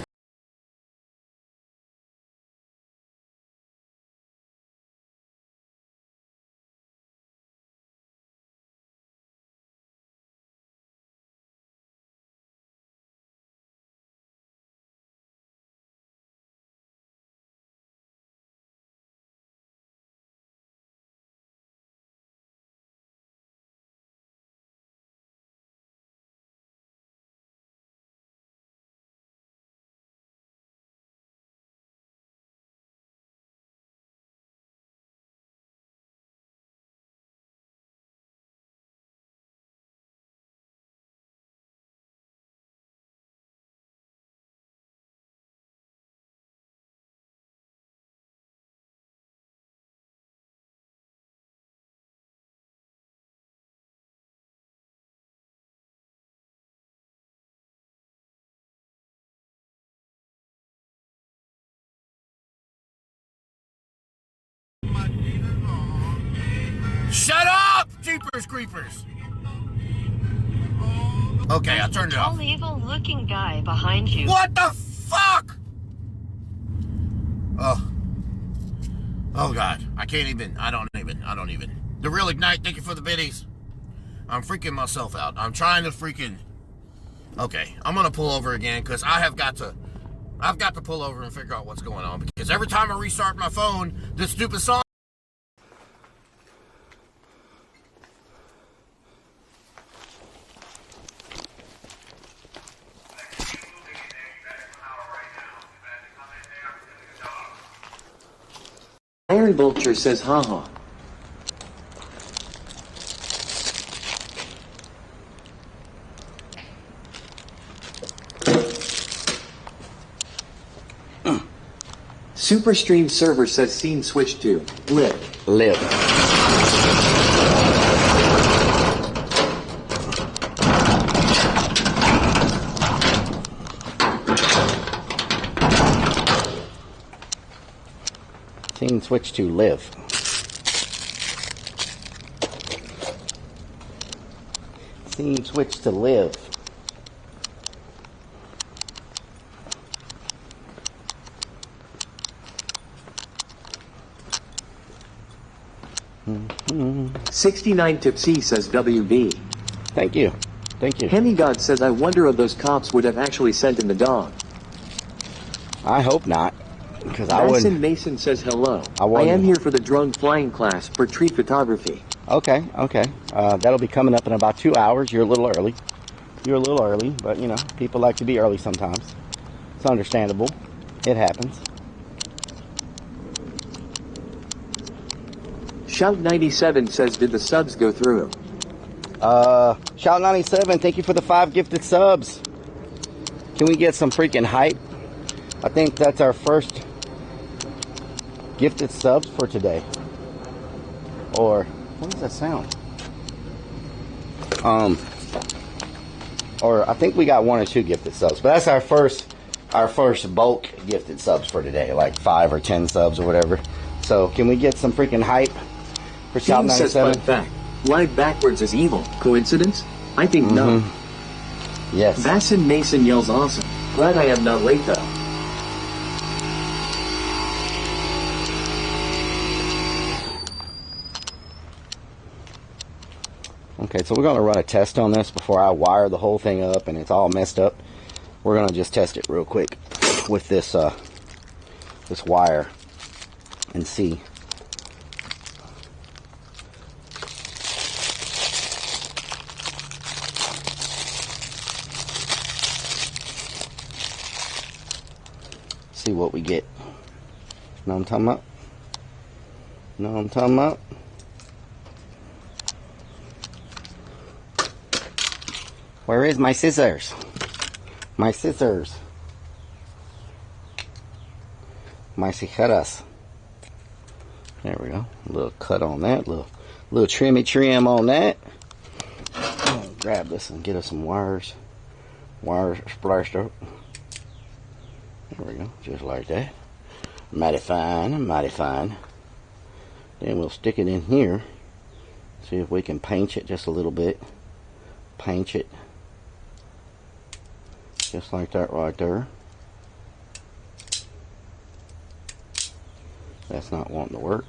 Shut up, Jeepers Creepers! Okay, I turned it off. Tall, evil-looking guy behind you. What the fuck? Oh. Oh, God. I can't even. I don't even. The Real Ignite, thank you for the biddies. I'm freaking myself out. I'm trying to freaking... Okay, I'm going to pull over again because I've got to pull over and figure out what's going on. Because every time I restart my phone, this stupid song... Iron Vulture says haha. Superstream server says scene switch to live. Live. Scene switch to live. Scene switch to live. Mm-hmm. 69 Tipsy says WB. Thank you. Thank you. Hemigod says I wonder if those cops would have actually sent in the dog. I hope not. Because I wouldn't. Mason Mason says hello. I wouldn't. am here for the drone flying class for tree photography. Okay, okay. That'll be coming up in about 2 hours. You're a little early. You're a little early, but you know, people like to be early sometimes. It's understandable. It happens. Shout 97 says did the subs go through? Shout 97, thank you for the 5 gifted subs. Can we get some freaking hype? I think that's our first gifted subs for today. Or what does that sound? Or I think we got 1 or 2 gifted subs, but that's our first bulk gifted subs for today, like 5 or 10 subs or whatever. So can we get some freaking hype for Shout 97? Fun fact: live backwards is evil. Coincidence? I think no. Yes. Bassin Mason yells awesome. Glad I am not late though. Okay, so we're going to run a test on this before I wire the whole thing up and it's all messed up. We're going to just test it real quick with this this wire and see. See what we get. Know what I'm talking about? Know what I'm talking about? Where is my scissors? My scissors. My tijeras. There we go. A little cut on that. Little trimmy trim on that. Grab this and get us some wires. Wires splashed up. There we go. Just like that. Mighty fine. Mighty fine. Then we'll stick it in here. See if we can paint it just a little bit. Paint it. Just like that right there. That's not wanting to work.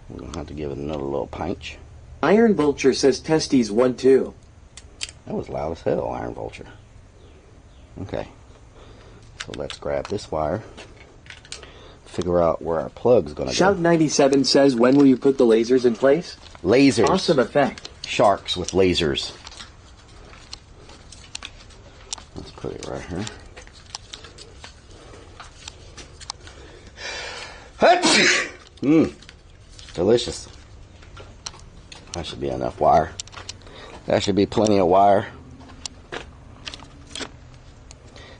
We're going to have to give it another little pinch. Iron Vulture says testes 1-2. That was loud as hell, Iron Vulture. Okay. So let's grab this wire. Figure out where our plug's going to go. Shout97 says, when will you put the lasers in place? Lasers. Awesome effect. Sharks with lasers. Let's put it right here. Mmm. Delicious. That should be enough wire. That should be plenty of wire.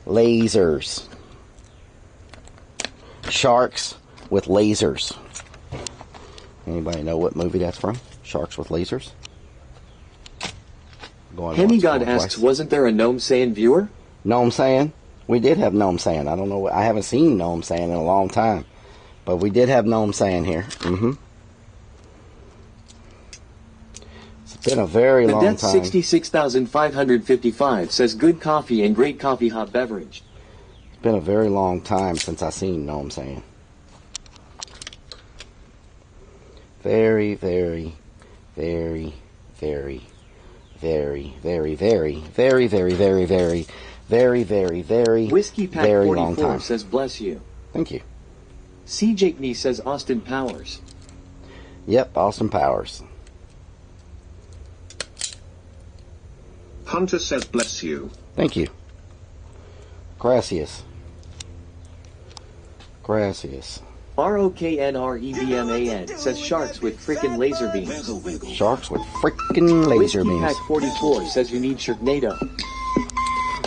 Lasers. Sharks with lasers. Anybody know what movie that's from? Sharks with lasers? Hemigod asks, wasn't there a Gnome Saiyan viewer? Gnome Saiyan? We did have Gnome Saiyan. I don't know. I haven't seen Gnome Saiyan in a long time. But we did have Gnome Saiyan here. It's been a very long time. 66,555 says, good coffee and great coffee hot beverage. It's been a very long time since I've seen Gnome Saiyan. Very, very, very, very, very, very, very, very, very, very, very, very, very, very, Whiskey Pack very 44 long time. says, bless you. Thank you. C. Jakney says, Austin Powers. Yep, Austin Powers. Hunter says, bless you. Thank you. Gracias. Gracias. ROKNREBMAN says, sharks with frickin' laser beams. Sharks with frickin' laser Whiskey beams. Pack 44 says, you need Sharknado.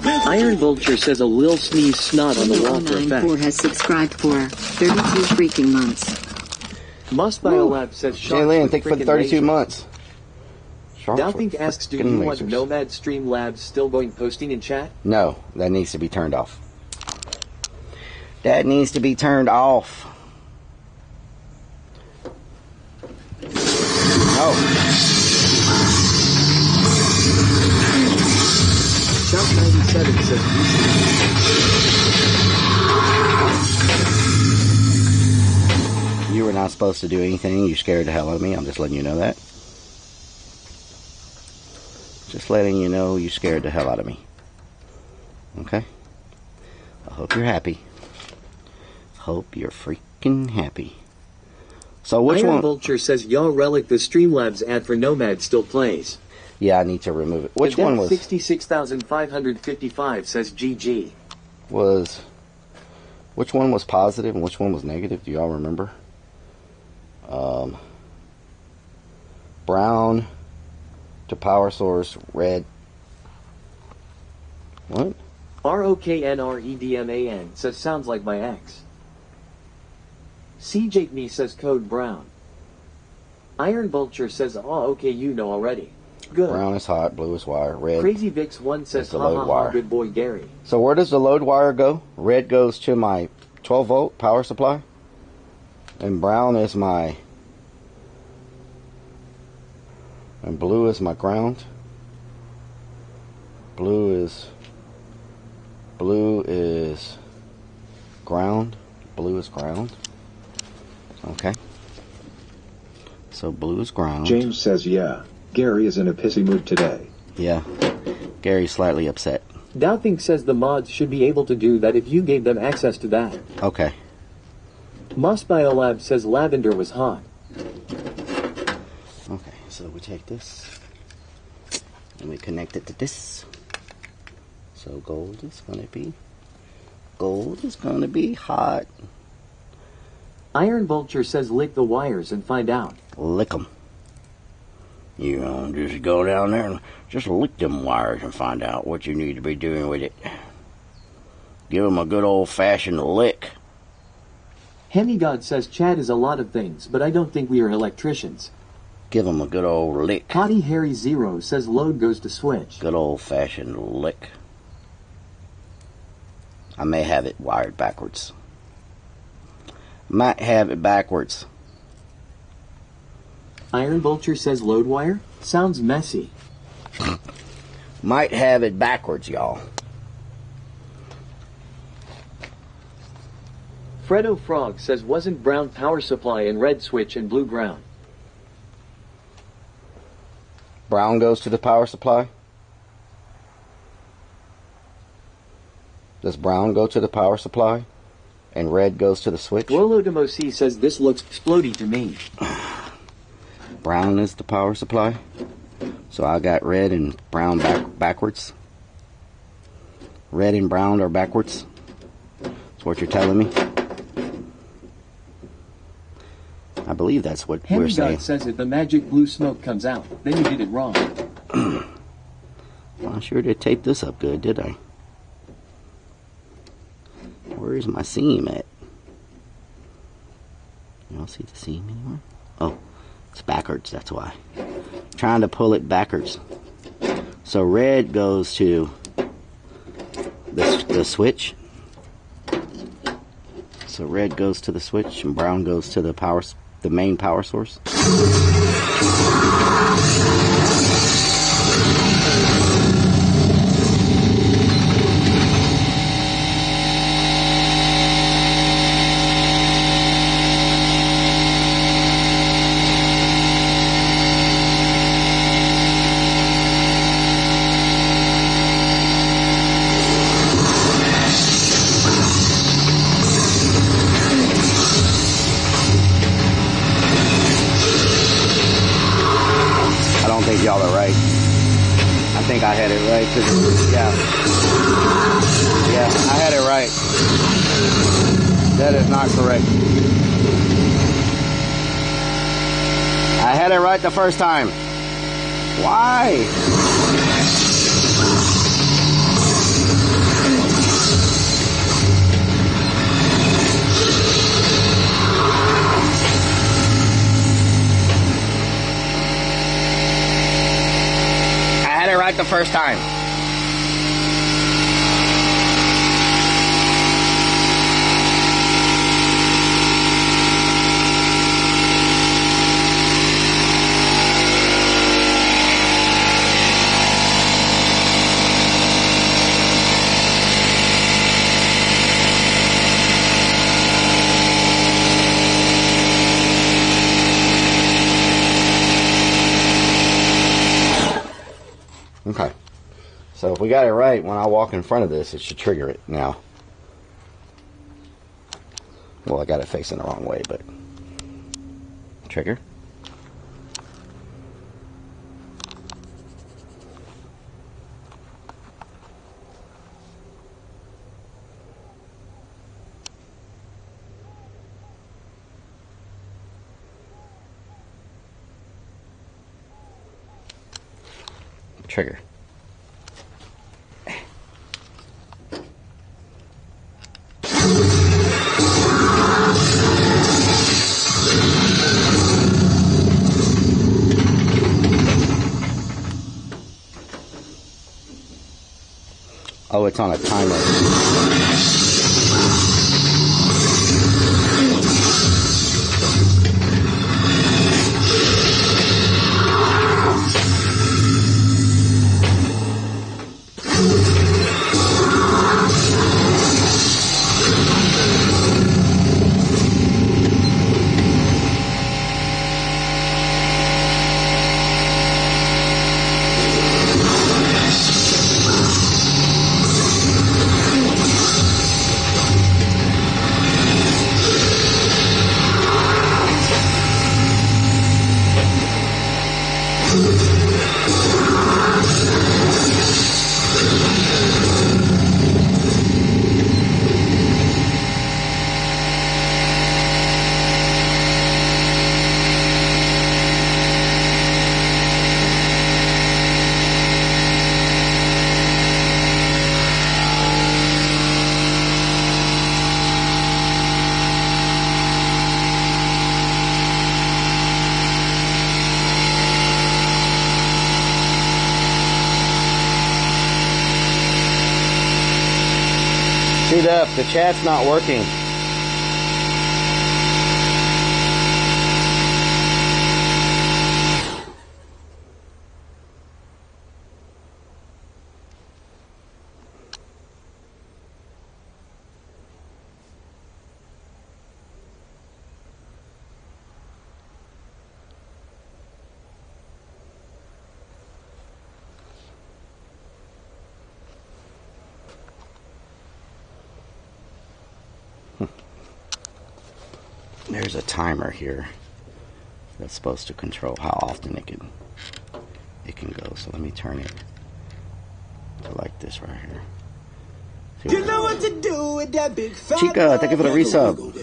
Iron Vulture says, a lil sneeze snot on the wall for effect. 4 has subscribed for 32 freaking months. Must Biolab says, sharks Jalen, with thank you for the frickin' 32 lasers. months. Sharks Doubting with asks, do frickin' you want lasers. Nomad Stream Labs still going posting in chat? No, that needs to be turned off. That needs to be turned off. No. Shout97 says, you were not supposed to do anything. You scared the hell out of me. I'm just letting you know that. Just letting you know you scared the hell out of me. Okay? I hope you're happy. Hope you're freaking happy. So which Iron one? Vulture says, y'all relic the Streamlabs ad for Nomad still plays. Yeah, I need to remove it. Which one was? 66,555 says GG. Which one was positive and which one was negative? Do y'all remember? Brown to power source, red. What? ROKNREDMAN says, sounds like my ex. C. Jakney says, code brown. Iron Vulture says, oh, okay, you know already. Good. Brown is hot, blue is wire, red. Crazy Vix 1 says, the ha load ha ha, wire. good boy Gary. So where does the load wire go? Red goes to my 12 volt power supply. And brown is my... And blue is my ground. Blue is ground. Blue is ground. Okay. So blue is ground. James says, yeah, Gary is in a pissy mood today. Yeah. Gary's slightly upset. Doubting says the mods should be able to do that if you gave them access to that. Okay. Moss Biolab says lavender was hot. Okay, so we take this and we connect it to this. So gold is gonna be hot. Iron Vulture says lick the wires and find out. Lick them. You know, just go down there and just lick them wires and find out what you need to be doing with it. Give them a good old-fashioned lick. Hemigod says Chad is a lot of things, but I don't think we are electricians. Give them a good old lick. Potty Harry Zero says load goes to switch. Good old-fashioned lick. I may have it wired backwards. Might have it backwards. Iron Vulture says load wire? Sounds messy. Might have it backwards, y'all. Fredo Frog says wasn't brown power supply and red switch and blue ground. Brown goes to the power supply? Does brown go to the power supply? And red goes to the switch? Rolo Demosi says this looks explodey to me. Brown is the power supply. So I got red and brown backwards. Red and brown are backwards. That's what you're telling me. I believe that's what we're saying. Hemigod says if the magic blue smoke comes out, then you did it wrong. Well, I sure did tape this up good, did I? Where is my seam at? You don't see the seam anymore? Oh, it's backwards, that's why. Trying to pull it backwards. So red goes to the switch. So red goes to the switch and brown goes to the main power source. Y'all are right. I think I had it right. Yeah, I had it right. That is not correct. I had it right the first time. Why? Right the first time. Okay, so if we got it right, when I walk in front of this, it should trigger it now. Well, I got it facing the wrong way, but trigger. Trigger. Oh, it's on a timer. queued up. The chat's not working. There's a timer here that's supposed to control how often it can go. So let me turn it to like this right here. You know what to do with that big fat Chica, thank you for the resub.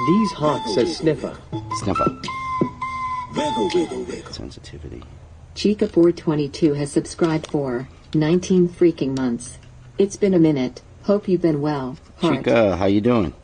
These hawks says sniffer. Sniffer. Sensitivity. Chica 422 has subscribed for 19 freaking months. It's been a minute. Hope you've been well. Heart. Chica, how you doing?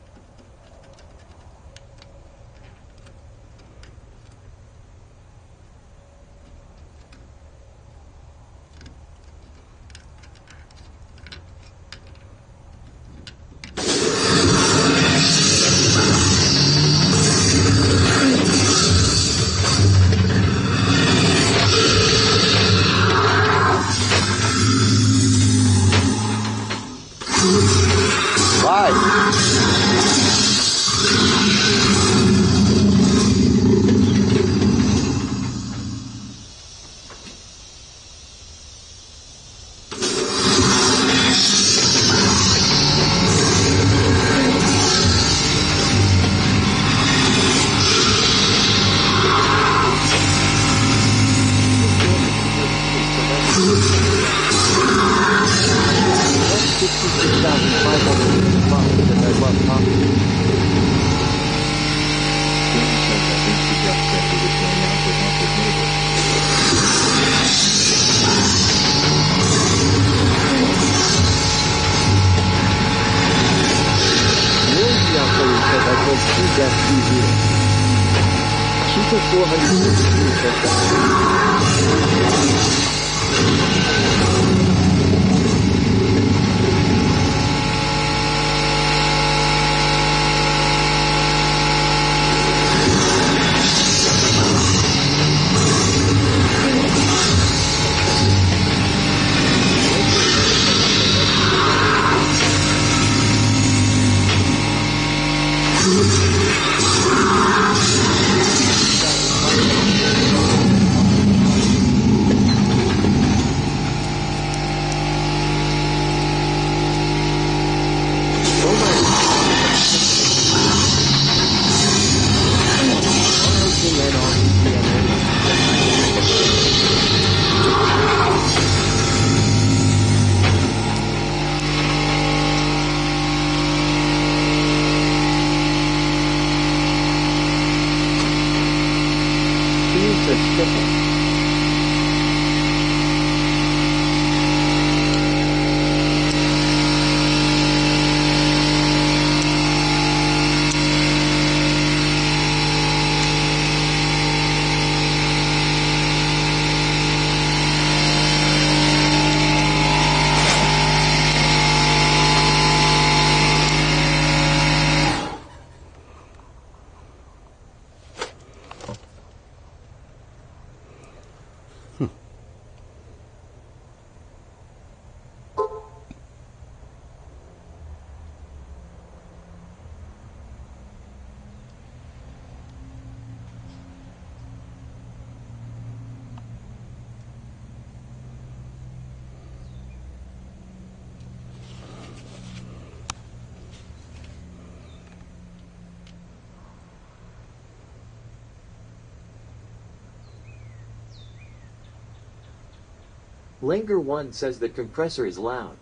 Langer 1 says the compressor is loud.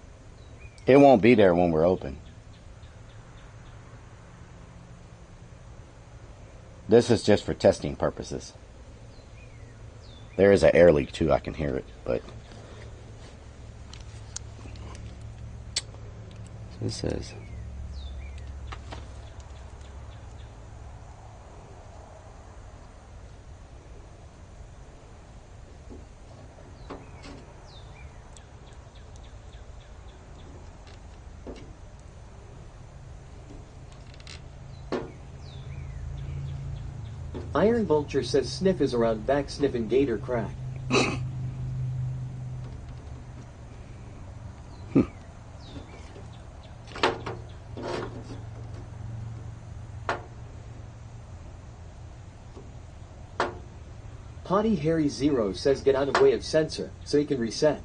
It won't be there when we're open. This is just for testing purposes. There is an air leak too, I can hear it, but so it says Iron Vulture says Sniff is around back sniffing gator crack. Potty Harry Zero says get out of way of sensor so he can reset.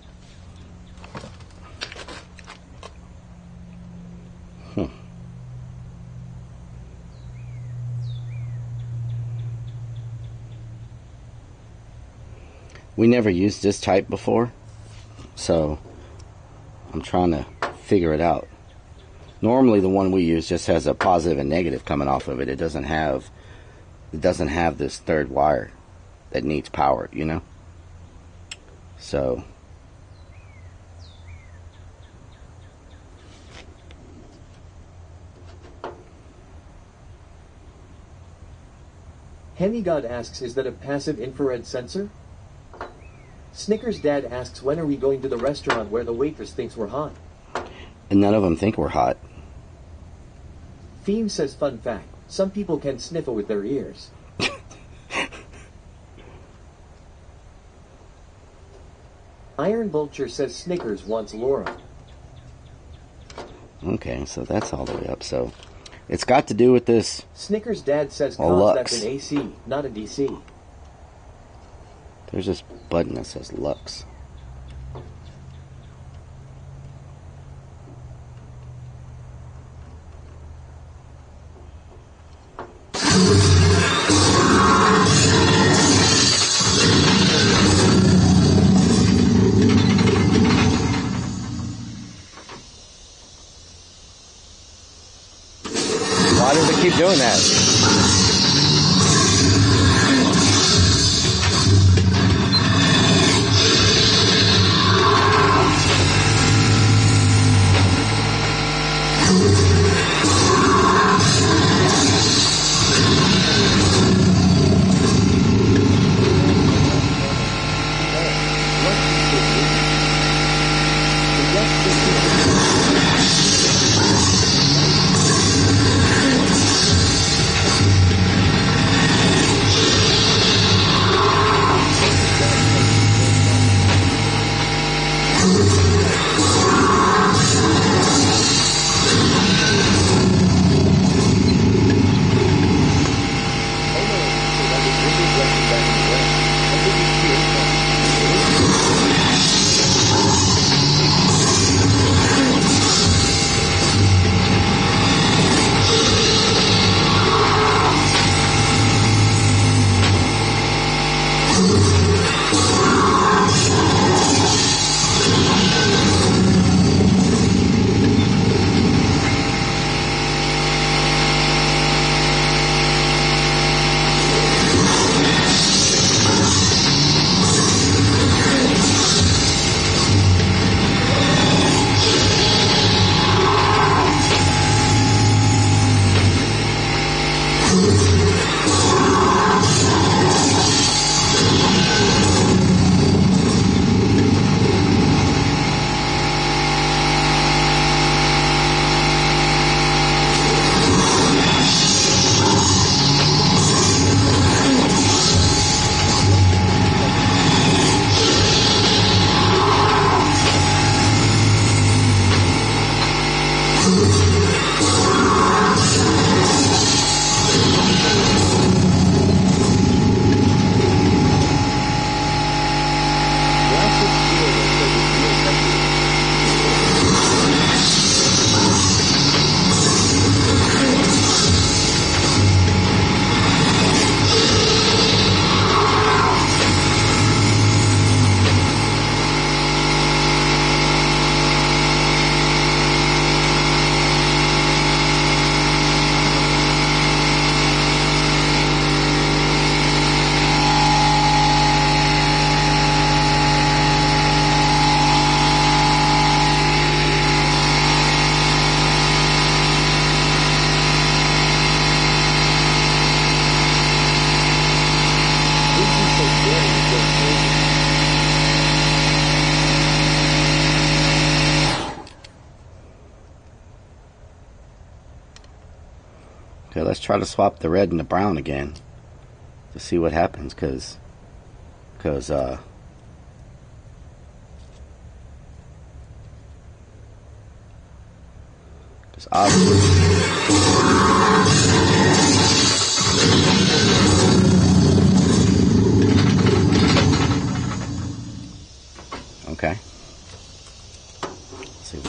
We never used this type before, so I'm trying to figure it out. Normally the one we use just has a positive and negative coming off of it. It doesn't have this third wire that needs power, you know? So Hemigod asks, is that a passive infrared sensor? Snickers Dad asks, when are we going to the restaurant where the waitress thinks we're hot? and none of them think we're hot. Theme says, fun fact, some people can sniffle with their ears. Iron Vulture says Snickers wants Laura. Okay, so that's all the way up. So it's got to do with this. Snickers Dad says Lux. that's an AC, not a DC. There's this button that says Lux. Why does it keep doing that? Okay, let's try to swap the red and the brown again. to see what happens, because obviously. Okay. Let's see.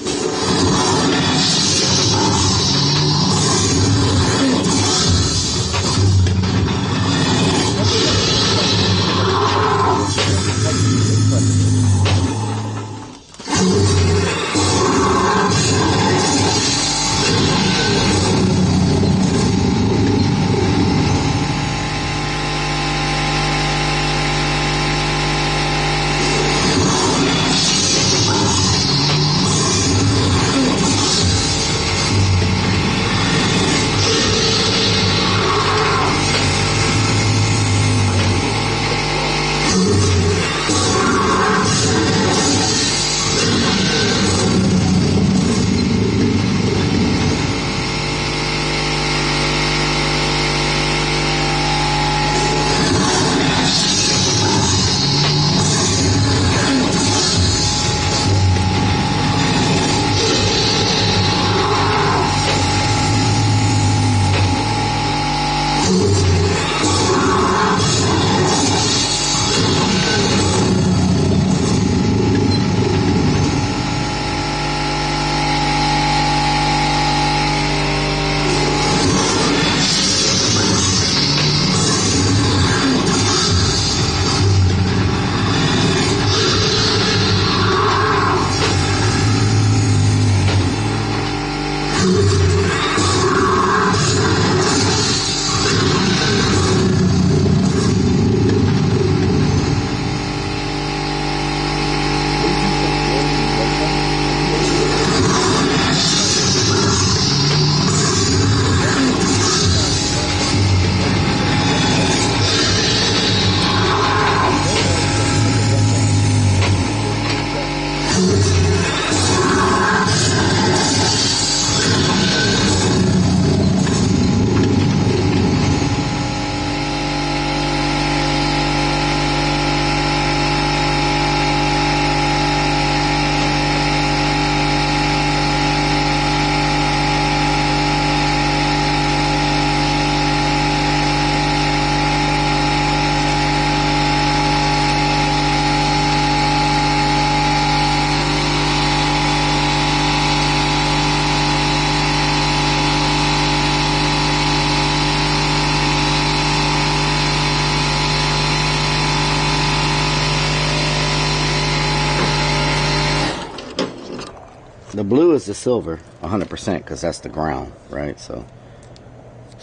The blue is the silver, 100%, because that's the ground, right? So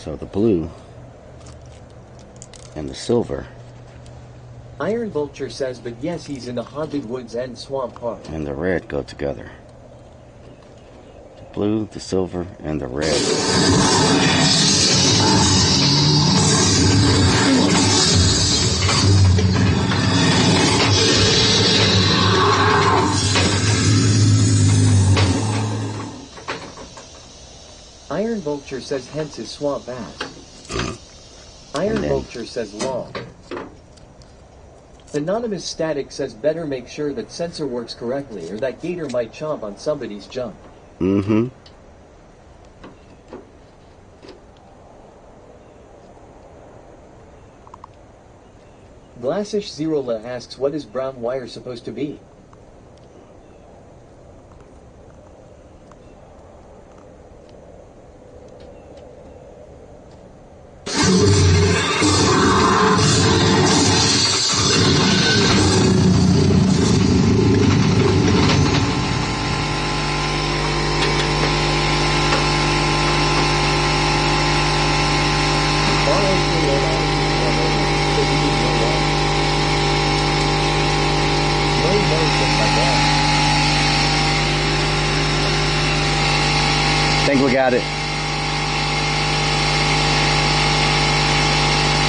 the blue and the silver. Iron Vulture says, but yes, he's in the haunted woods and swamp park. And the red go together. The blue, the silver, and the red. Iron Vulture says hence is swamp ass. Iron Vulture says long. Anonymous Static says better make sure that sensor works correctly or that gator might chomp on somebody's junk. Mm-hmm. Glassish Zerola asks, what is brown wire supposed to be? I think we got it.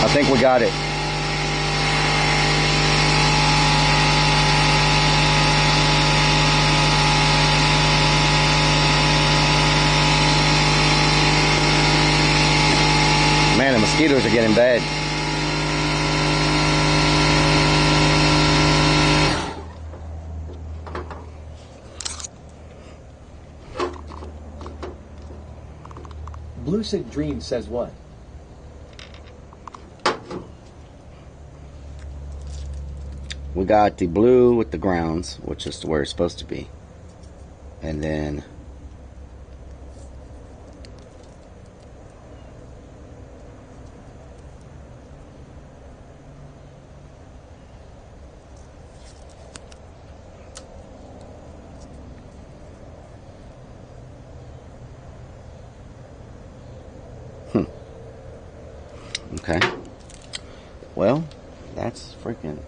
I think we got it. Man, the mosquitoes are getting bad. Lucid Dream says what? We got the blue with the grounds, which is where it's supposed to be. And then okay. Well, that's freaking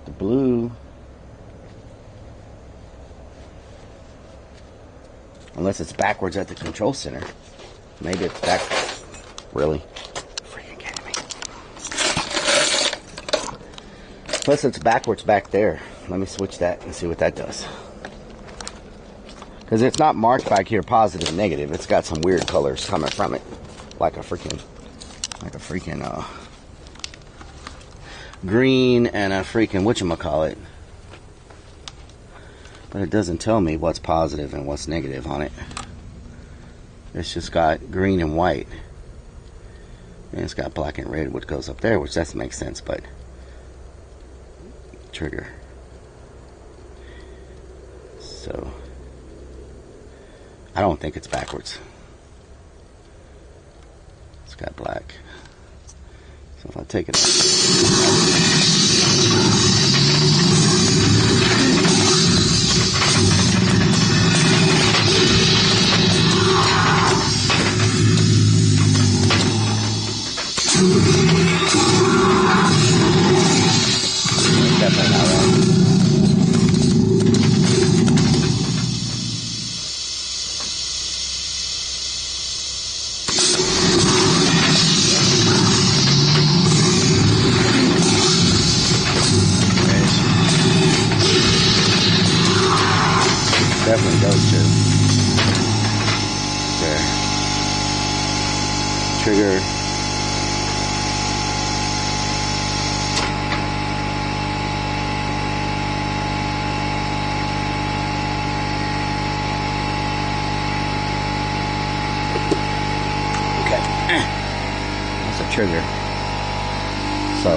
the blue. Unless it's backwards at the control center. Maybe it's back. Really? Freaking kidding me. Unless it's backwards back there. Let me switch that and see what that does. Because it's not marked back here positive and negative. It's got some weird colors coming from it. Like a freaking green and a freaking whatchamacallit. But it doesn't tell me what's positive and what's negative on it. It's just got green and white. And it's got black and red, which goes up there, which doesn't make sense, but trigger. So I don't think it's backwards. It's got black. So if I take it definitely not right. Definitely those two. There. Trigger. Okay. That's a trigger. So.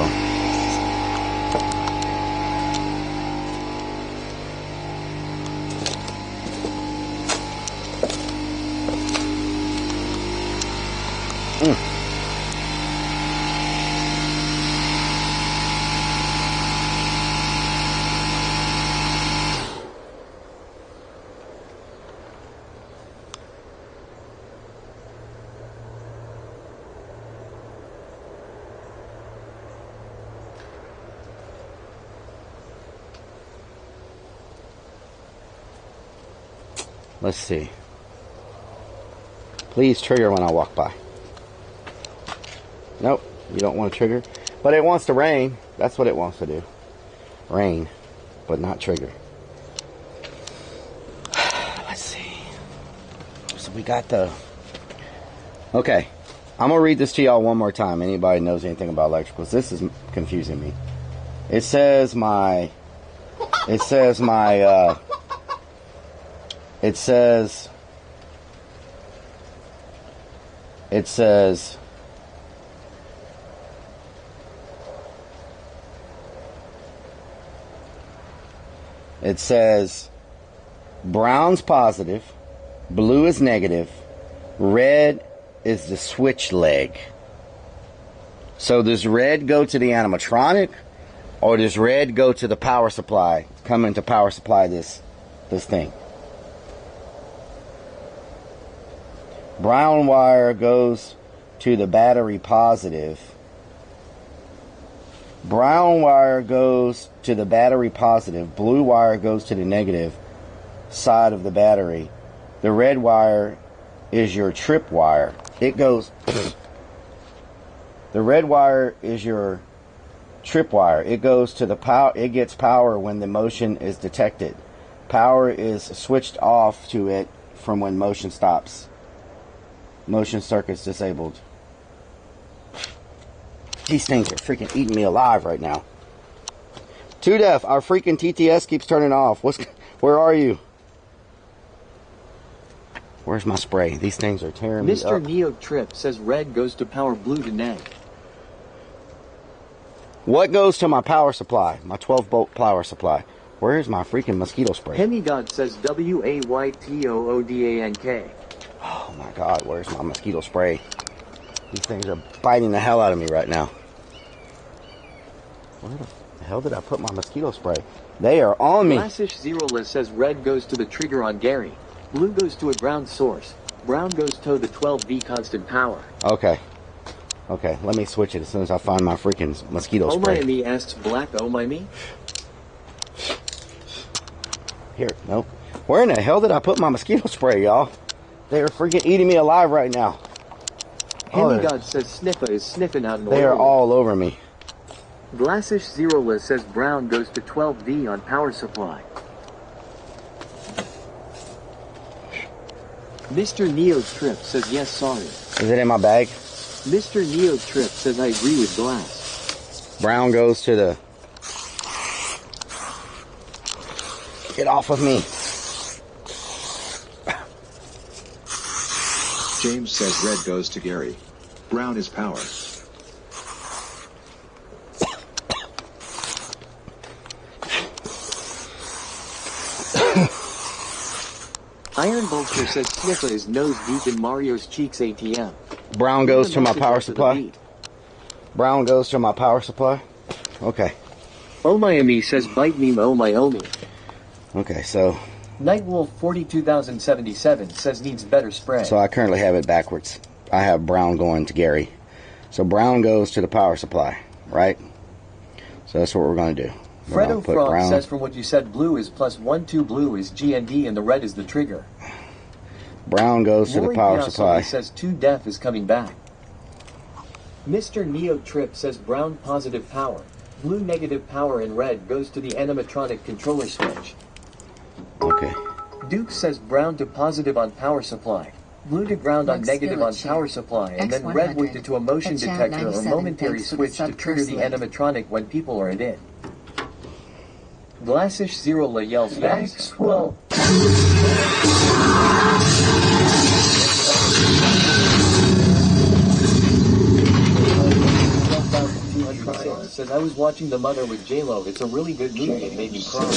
Let's see. Please trigger when I walk by. Nope, you don't want to trigger. But it wants to rain. That's what it wants to do. Rain, but not trigger. Let's see. So we got the... Okay, I'm going to read this to y'all one more time. Anybody knows anything about electricals? This is confusing me. It says my... It says brown's positive, blue is negative, red is the switch leg. So does red go to the animatronic, or does red go to the power supply, come in to power supply this thing? Brown wire goes to the battery positive. Brown wire goes to the battery positive. Blue wire goes to the negative side of the battery. The red wire is your trip wire. It goes... The red wire is your trip wire. It goes to the power. It gets power when the motion is detected. Power is switched off to it from when motion stops. Motion circuits disabled. These things are freaking eating me alive right now. 2Def, our freaking TTS keeps turning off. Where are you? Where's my spray? These things are tearing me up. Mr. Neo Trip says red goes to power, blue to neg. What goes to my power supply? My 12-volt power supply. Where's my freaking mosquito spray? Hemigod says WAYTOODANK. Oh my God, where's my mosquito spray? These things are biting the hell out of me right now. Where the hell did I put my mosquito spray? They are on me. Classish Zeroless says red goes to the trigger on Gary. Blue goes to a ground source. Brown goes to the 12V constant power. Okay. Okay, let me switch it as soon as I find my freaking mosquito Oh spray. my me asks black oh my me. Here, nope. Where in the hell did I put my mosquito spray, y'all? They are freaking eating me alive right now. Hemigod says Sniffa is sniffing out an They are all over me. Glassish Zeroless says brown goes to 12V on power supply. Mr. Neo Trip says yes, sorry. Is it in my bag? Mr. Neo Trip says I agree with glass. Brown goes to the... Get off of me. James says red goes to Gary. Brown is power. Iron Vulture says Sniffa is nose deep in Mario's cheeks ATM. Brown goes to my power supply. Brown goes to my power supply. Okay. Oh my me says bite me oh my oh me. Okay, so... Nightwolf 42077 says needs better spray. So I currently have it backwards. I have brown going to Gary. So brown goes to the power supply, right? So that's what we're going to do. Fredo Frog says from what you said blue is +1-2 blue is GND and the red is the trigger. Brown goes to the power supply. Says 2 def is coming back. Mr. Neo Trip says brown positive power. Blue negative power and red goes to the animatronic controller switch. Okay. Duke says brown to positive on power supply. Blue to ground on negative on power supply, and then red with to a motion detector or momentary switch to trigger the animatronic when people are in. Glassish Zerola yells back. Well. Says I was watching The Mother with J-Lo. It's a really good movie. It made me cry.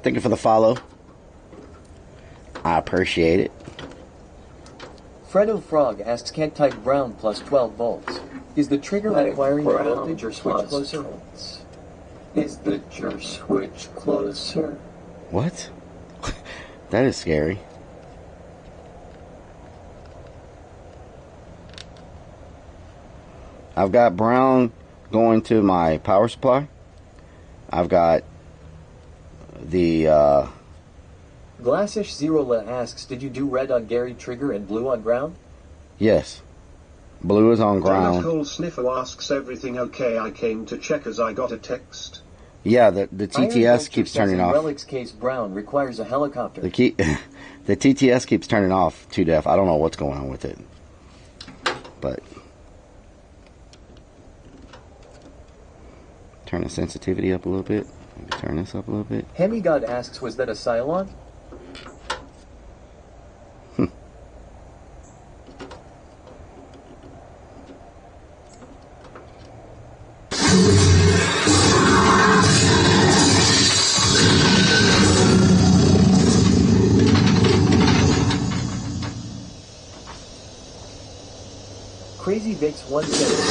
Thank you for the follow. I appreciate it. Fredo Frog asks, can't type brown +12 volts. Is the trigger requiring a voltage or switch closer? Is the switch closer? What? That is scary. I've got brown going to my power supply. I've got the Glassish Zerola asks, did you do red on Gary trigger and blue on ground? Yes. Blue is on ground. Donut Sniffer asks everything okay. I came to check as I got a text. Yeah, the TTS keeps turning off. Relic's case brown requires a helicopter. The TTS keeps turning off 2def. I don't know what's going on with it. But Turn the sensitivity up a little bit. Maybe turn this up a little bit. Hemigod asks, was that a Cylon? Crazy Vix 6.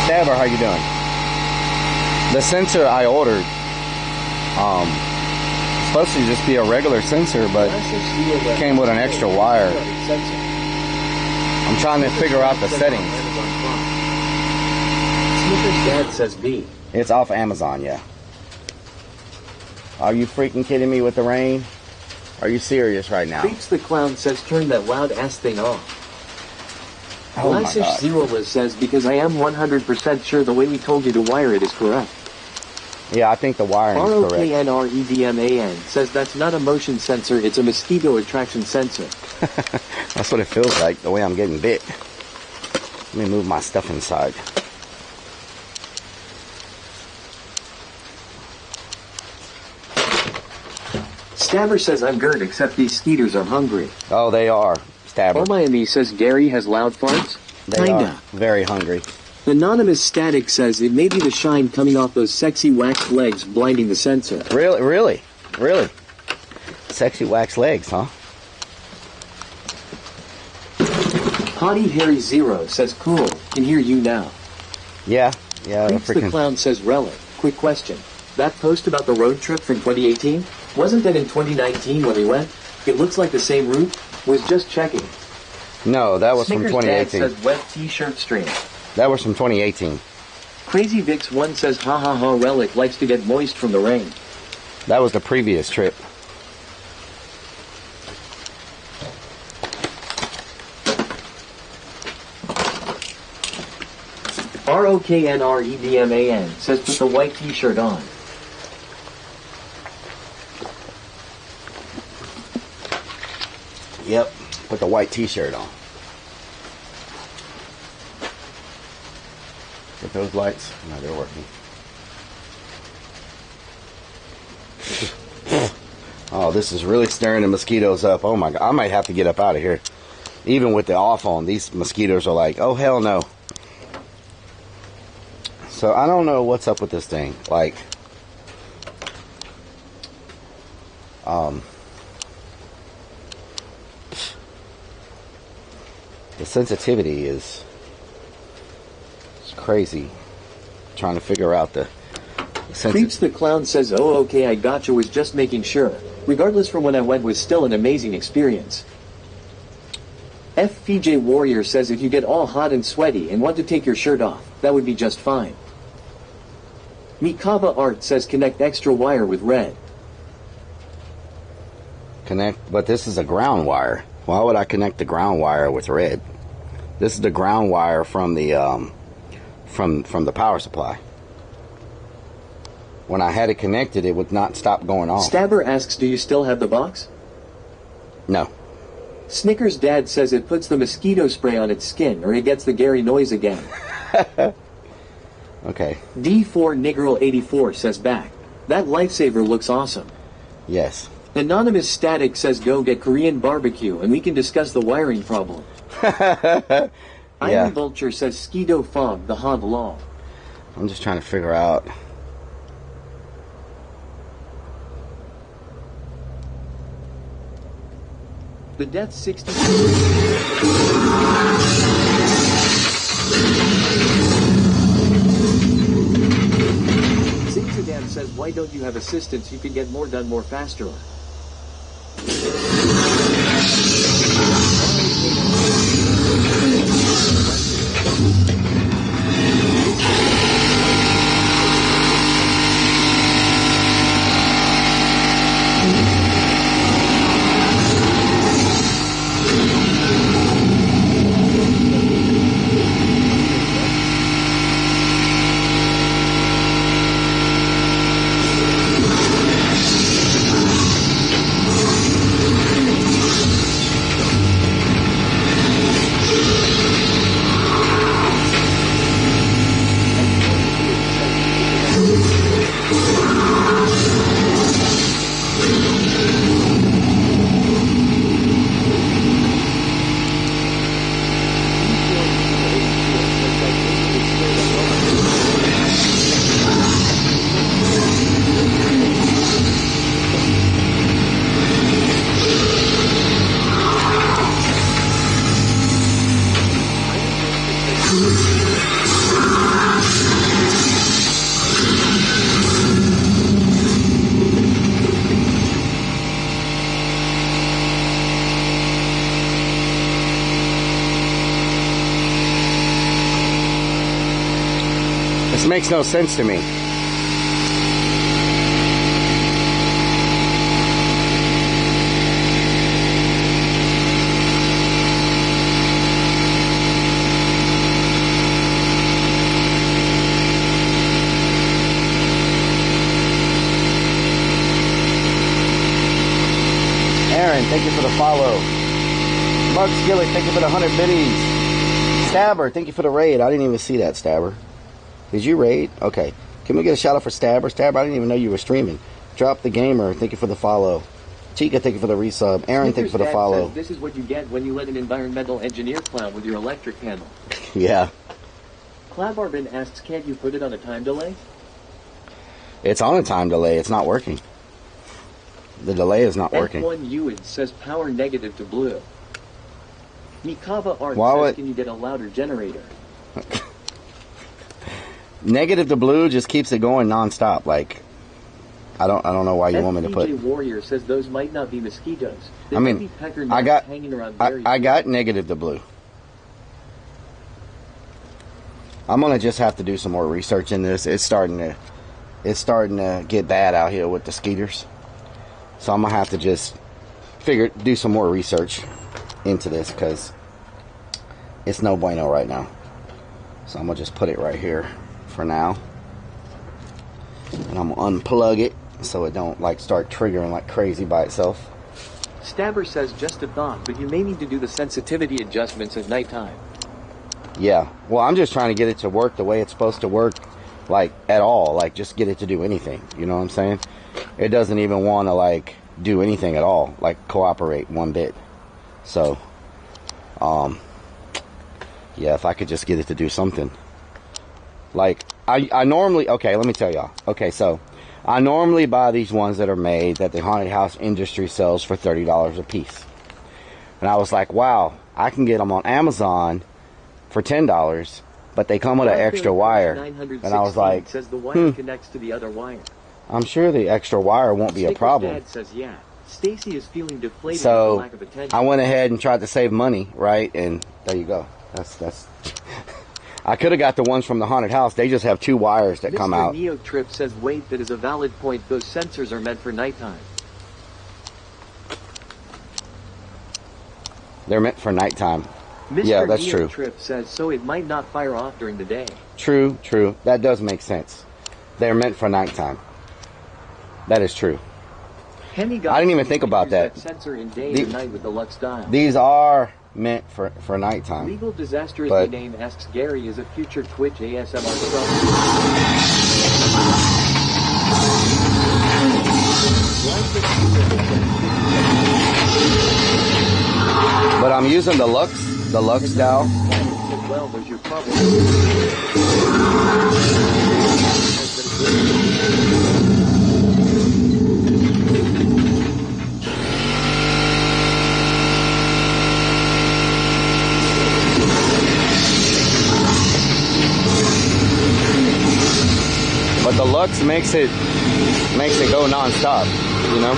Stabber, how you doing? The sensor I ordered, supposed to just be a regular sensor, but came with an extra wire. I'm trying to figure out the settings. Snickers Dad says B. It's off Amazon, yeah. Are you freaking kidding me with the rain? Are you serious right now? Creeps the Clown says turn that loud ass thing off. Oh my God. Zeroless says because I am 100% sure the way we told you to wire it is correct. Yeah, I think the wiring is correct. ROKNREDMAN says that's not a motion sensor, it's a mosquito attraction sensor. That's what it feels like, the way I'm getting bit. Let me move my stuff inside. Stabber says I'm good, except these skeeters are hungry. Oh, they are. Stabber. Miami says Gary has loud farts. They are very hungry. Anonymous Static says it may be the shine coming off those sexy wax legs blinding the sensor. Really? Sexy wax legs, huh? Hottie Harry Zero says cool, can hear you now. Yeah. Creeps the Clown says Relic. Quick question. That post about the road trip from 2018? Wasn't that in 2019 when we went? It looks like the same route. Was just checking. No, that was Snickers from Dad 2018. says web t-shirt stream. That was from 2018. Crazy Vix 1 says ha ha ha Relic likes to get moist from the rain. That was the previous trip. ROKNREDMAN says put the white t-shirt on. Yep, put the white t-shirt on. Get those lights? No, they're working. Oh, this is really stirring the mosquitoes up. Oh my God, I might have to get up out of here. Even with the off on, these mosquitoes are like, oh hell no. So I don't know what's up with this thing. Like, the sensitivity is crazy. Trying to figure out the Creeps the Clown says, oh okay, I gotcha, was just making sure. Regardless from when I went was still an amazing experience. FPJ Warrior says if you get all hot and sweaty and want to take your shirt off, that would be just fine. Mikava Art says connect extra wire with red. connect, but this is a ground wire. Why would I connect the ground wire with red? This is the ground wire from the from the power supply. When I had it connected, it would not stop going off. Stabber asks, do you still have the box? No. Snickers Dad says it puts the mosquito spray on its skin or it gets the Gary noise again. Okay. D4 Niggerl 84 says back. That lifesaver looks awesome. Yes. Anonymous Static says go get Korean barbecue and we can discuss the wiring problem. Yeah. Iron Vulture says Skido Fog, the Hod Law. I'm just trying to figure out. The Death 60. Zigzadan says, why don't you have assistants? You could get more done more faster. This makes no sense to me. Aaron, thank you for the follow. Mark Skillet, thank you for the 100 biddies. Stabber, thank you for the raid. I didn't even see that, Stabber. Did you raid? Okay. Can we get a shout out for Stabber? Stabber, I didn't even know you were streaming. Drop the Gamer, thank you for the follow. Chica, thank you for the resub. Aaron, thank you for the follow. Says, this is what you get when you let an environmental engineer clown with your electric panel. Yeah. Clabarbin asks, can't you put it on a time delay? It's on a time delay. It's not working. The delay is not working. F1 Ewan says power negative to blue. Mikava Art says, can you get a louder generator? Negative to blue just keeps it going non-stop. Like, I don't know why you want me to put. FPJ Warrior says those might not be mosquitoes. The I mean, heavy pecker I got hanging around very I got negative to blue. I'm gonna just have to do some more research in this. It's starting to get bad out here with the skeeters. So I'm gonna have to just do some more research into this because it's no bueno right now. So I'm gonna just put it right here for now, and I'm gonna unplug it so it don't like start triggering like crazy by itself. Stabber says just a thought, but you may need to do the sensitivity adjustments at nighttime. Yeah, well, I'm just trying to get it to work the way it's supposed to work, like at all, like just get it to do anything. You know what I'm saying? It doesn't even want to like do anything at all, like cooperate one bit. So, yeah, if I could just get it to do something. Like I normally, okay, let me tell y'all. Okay, so I normally buy these ones that are made that the haunted house industry sells for $30 a piece, and I was like, wow, I can get them on Amazon for $10, but they come with an extra wire. And I was like, says the wire connects to the other wire. I'm sure the extra wire won't be a problem. Dad says yeah. Stacy is feeling deflated So with lack of attention. I went ahead and tried to save money, right? And there you go. That's I could have got the ones from the haunted house. They just have 2 wires that come out. Neo Trip says wait, that is a valid point. Those sensors are meant for nighttime. They're meant for nighttime. Mr. Yeah, that's Neo true. Trip says so it might not fire off during the day. True. That does make sense. They're meant for nighttime. That is true. I didn't even think about that. Sensor in day and night with the Lux dial. These are meant for nighttime. Legal Disastrously Name asks Gary is a future Twitch ASMR star. But I'm using the Lux dial. Well, there's your problem. But the Lux makes it go non-stop, you know?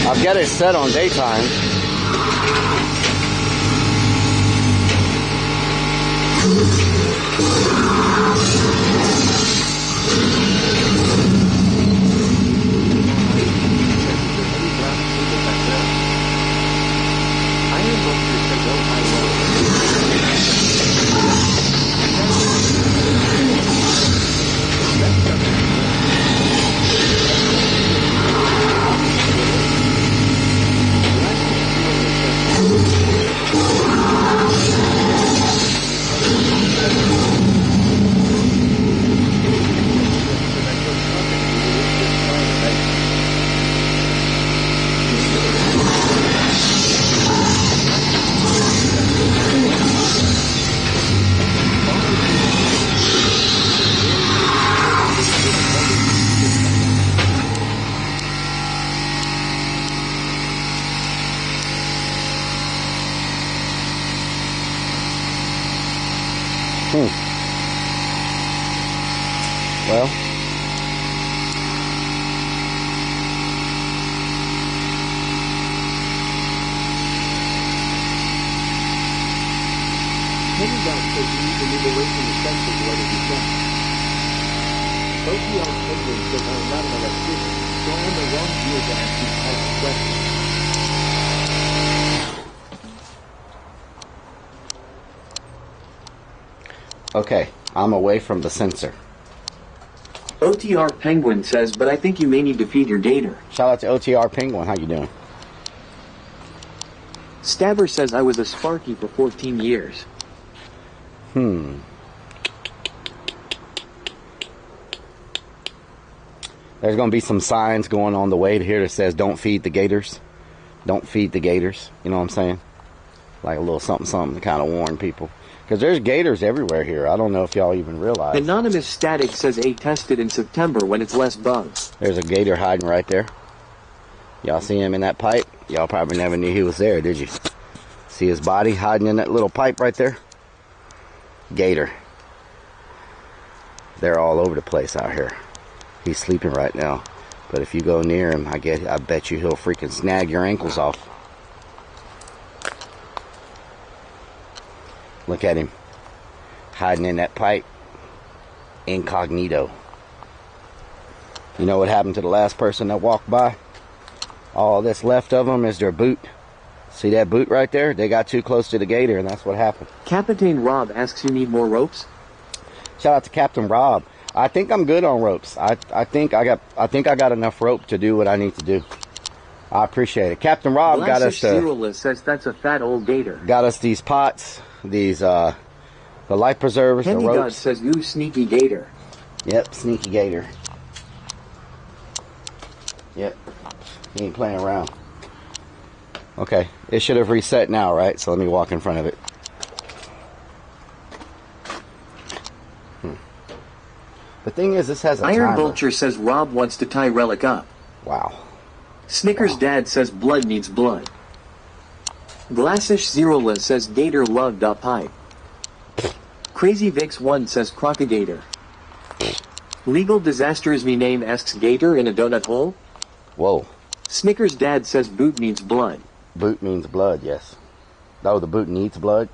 I've got it set on daytime. Well, Penny Dot says you need to move away from the sensor to let it be checked. OPL Penguin says I'm not an electrician, so I am the wrong viewer to ask these types of questions. Okay, I'm away from the sensor. OTR Penguin says, but I think you may need to feed your gator. Shout out to OTR Penguin. How you doing? Stabber says I was a Sparky for 14 years. There's going to be some signs going on the way to here that says don't feed the gators. Don't feed the gators. You know what I'm saying? Like a little something something to kind of warn people. Because there's gators everywhere here. I don't know if y'all even realize. Anonymous Static says A tested in September when it's less bugs. There's a gator hiding right there. Y'all see him in that pipe? Y'all probably never knew he was there, did you? See his body hiding in that little pipe right there? Gator. They're all over the place out here. He's sleeping right now. But if you go near him, I bet you he'll freaking snag your ankles off. Look at him. Hiding in that pipe. Incognito. You know what happened to the last person that walked by? All that's left of them is their boot. See that boot right there? They got too close to the gator, and that's what happened. Captain Rob asks you need more ropes? Shout out to Captain Rob. I think I'm good on ropes. I think I got enough rope to do what I need to do. I appreciate it. Captain Rob got us Zerolist says that's a fat old gator. Got us these pots, these the life preservers, Penny the ropes. God says you sneaky gator. Yep, sneaky gator. Yep. He ain't playing around. Okay, it should have reset now, right? So let me walk in front of it. The thing is, this has a Iron timer. Vulture says Rob wants to tie Relic up. Wow. Snickers Dad says blood needs blood. Glassish Zerola says gator loved up pipe. Crazy Vix 1 says crocagator. Legal Disasters Me Name asks gator in a donut hole. Whoa. Snickers Dad says boot needs blood. Boot means blood, yes. Oh, the boot needs blood?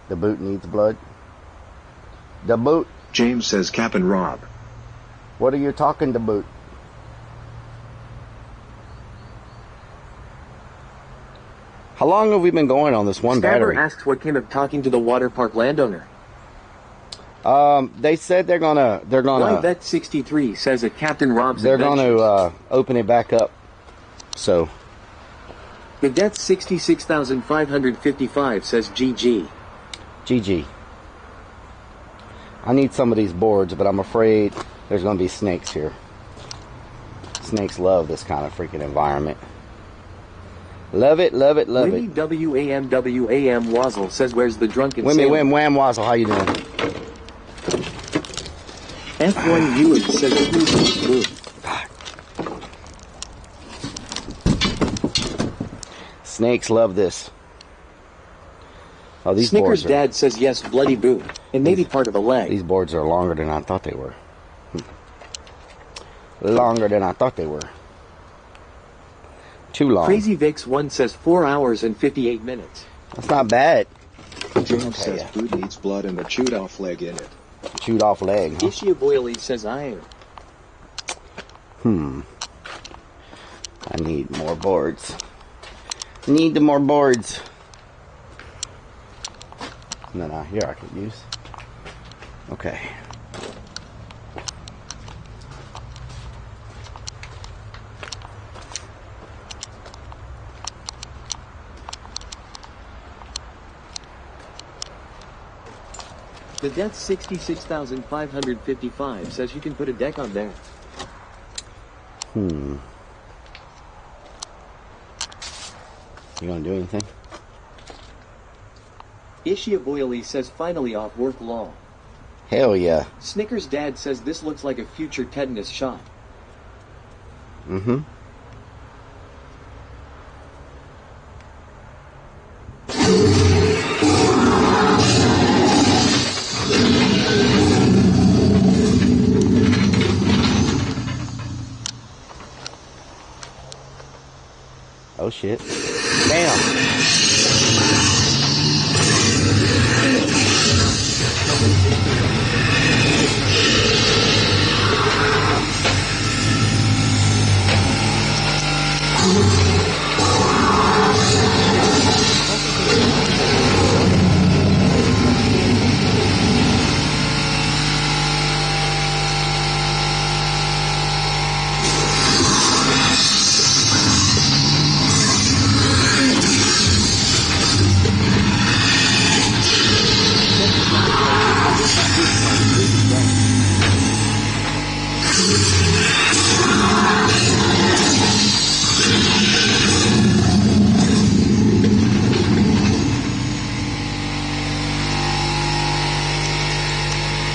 The boot needs blood? The boot? James says Captain Rob. What are you talking to boot? How long have we been going on this one battery? Stabber asks what came of talking to the water park landowner. They said they're gonna Vet 63 says that Captain Rob's they're gonna open it back up. So the Death 66,555 says GG. GG. I need some of these boards, but I'm afraid there's gonna be snakes here. Snakes love this kind of freaking environment. Love it, love it, love it. WAM Wazzle says where's the drunken Wham Wazzle, how you doing? F1 Ewan says blue. Snakes love this. Oh, these Snickers boards are, Dad says yes, bloody boot, and maybe part of a leg. These boards are longer than I thought they were. Longer than I thought they were. Too long. Crazy Vix 1 says 4 hours and 58 minutes. That's not bad. James says boot needs blood and a chewed off leg in it. Chewed off leg, huh? Ishia Boily says iron. I need more boards. Need the more boards. No, here I could use. Okay. The Death 66,555 says you can put a deck on there. You gonna do anything? Ishia Boily says finally off work law. Hell yeah. Snickers Dad says this looks like a future tetanus shot. Oh shit. Damn.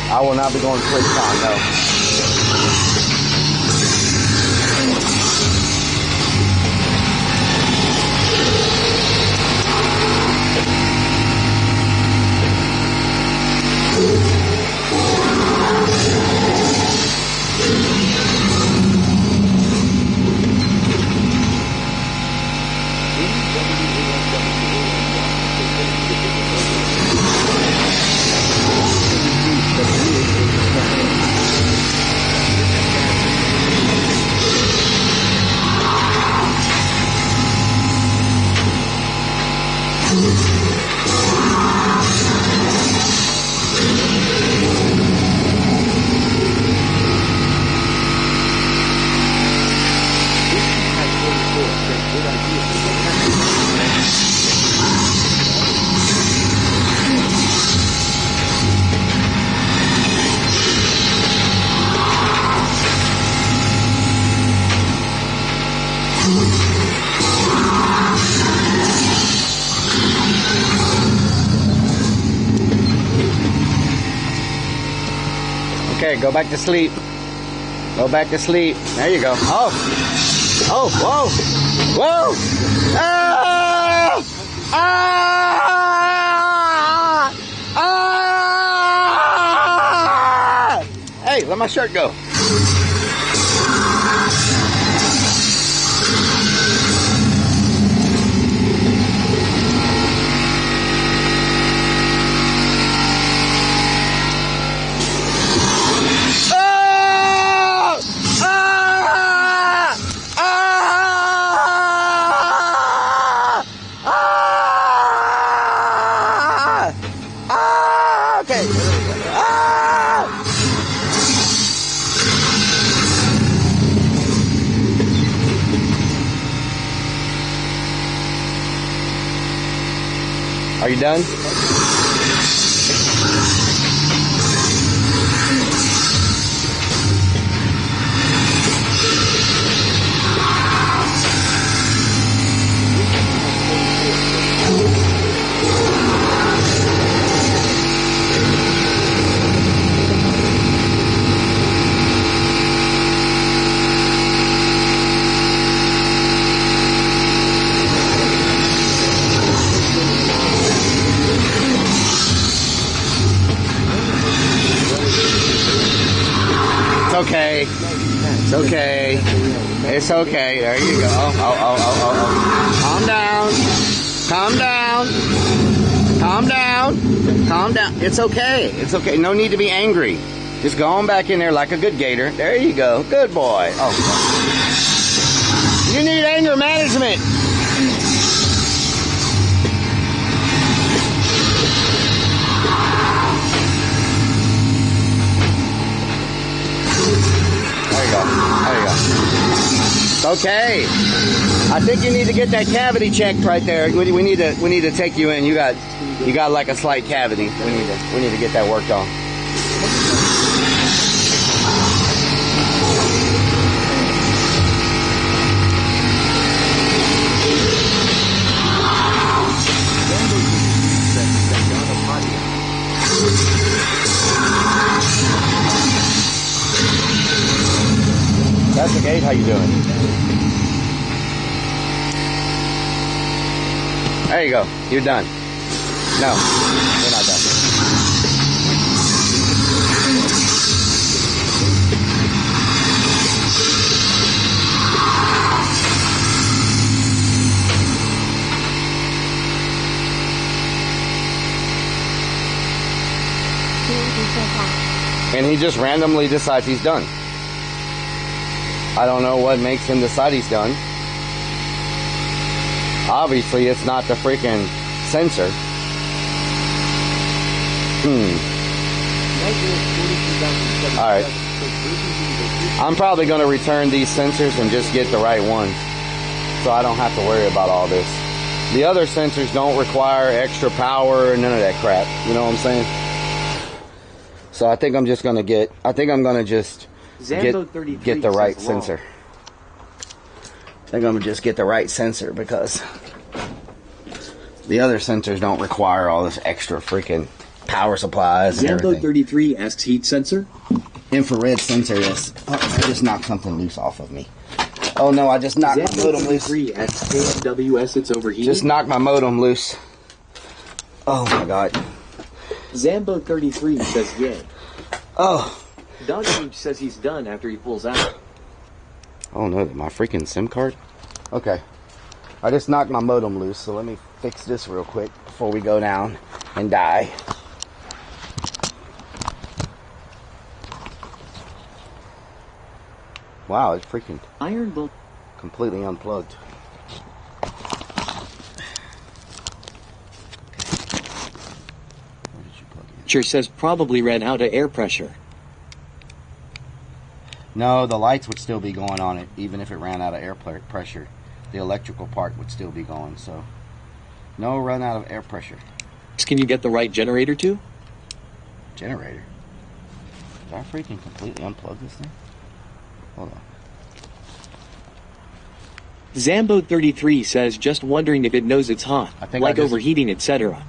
I will not be going to TwitchCon, no. Okay, go back to sleep. Go back to sleep. There you go. Oh! Oh, whoa! Whoa! Ah! Ah! Ah! Hey, let my shirt go. Are you done? It's okay. It's okay. It's okay. There you go. Oh. Calm down. Calm down. Calm down. Calm down. It's okay. It's okay. No need to be angry. Just go on back in there like a good gator. There you go. Good boy. Oh. You need anger management. There you go. It's okay. I think you need to get that cavity checked right there. We need to take you in. You got like a slight cavity. We need to get that worked on. That's the gate. How you doing? There you go. You're done. No, you're not done. And he just randomly decides he's done. I don't know what makes him decide he's done. Obviously, it's not the freaking sensor. Alright. I'm probably going to return these sensors and just get the right ones, so I don't have to worry about all this. The other sensors don't require extra power or none of that crap. You know what I'm saying? So I think I'm just going to get, get the right sensor. I think I'm going to just get the right sensor because the other sensors don't require all this extra freaking power supplies and everything. Zambo33 asks heat sensor. Infrared sensor, yes. Oh, I just knocked something loose off of me. Oh no, I just knocked my modem loose. Zambo33 asks KWS it's overheating. Just knocked my modem loose. Oh my god. Zambo33 says yay. Oh. Dogmeat says he's done after he pulls out. Oh no, my freaking SIM card? Okay. I just knocked my modem loose, so let me fix this real quick before we go down and die. Wow, it's freaking Iron Bull completely unplugged. Sure says probably ran out of air pressure. No, the lights would still be going on it, even if it ran out of air pressure. The electrical part would still be going, so no run out of air pressure. Can you get the right generator too? Generator? Did I freaking completely unplug this thing? Hold on. Zambo33 says just wondering if it knows it's hot, like overheating, etc.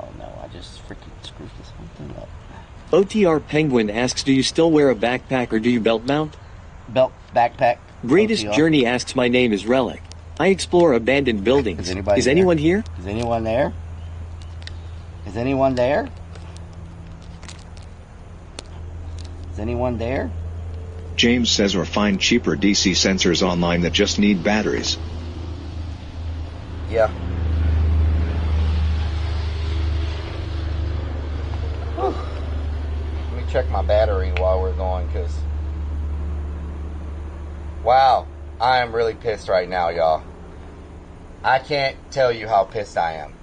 Oh no, I just freaking screwed this whole thing up. OTR Penguin asks, do you still wear a backpack or do you belt mount? Belt, backpack. Greatest OTR. Journey asks, my name is Relic. I explore abandoned buildings. Is anyone here? Is anyone there? Is anyone there? Is anyone there? James says or find cheaper DC sensors online that just need batteries. Yeah. Whew. Let me check my battery while we're going, because wow, I am really pissed right now, y'all. I can't tell you how pissed I am.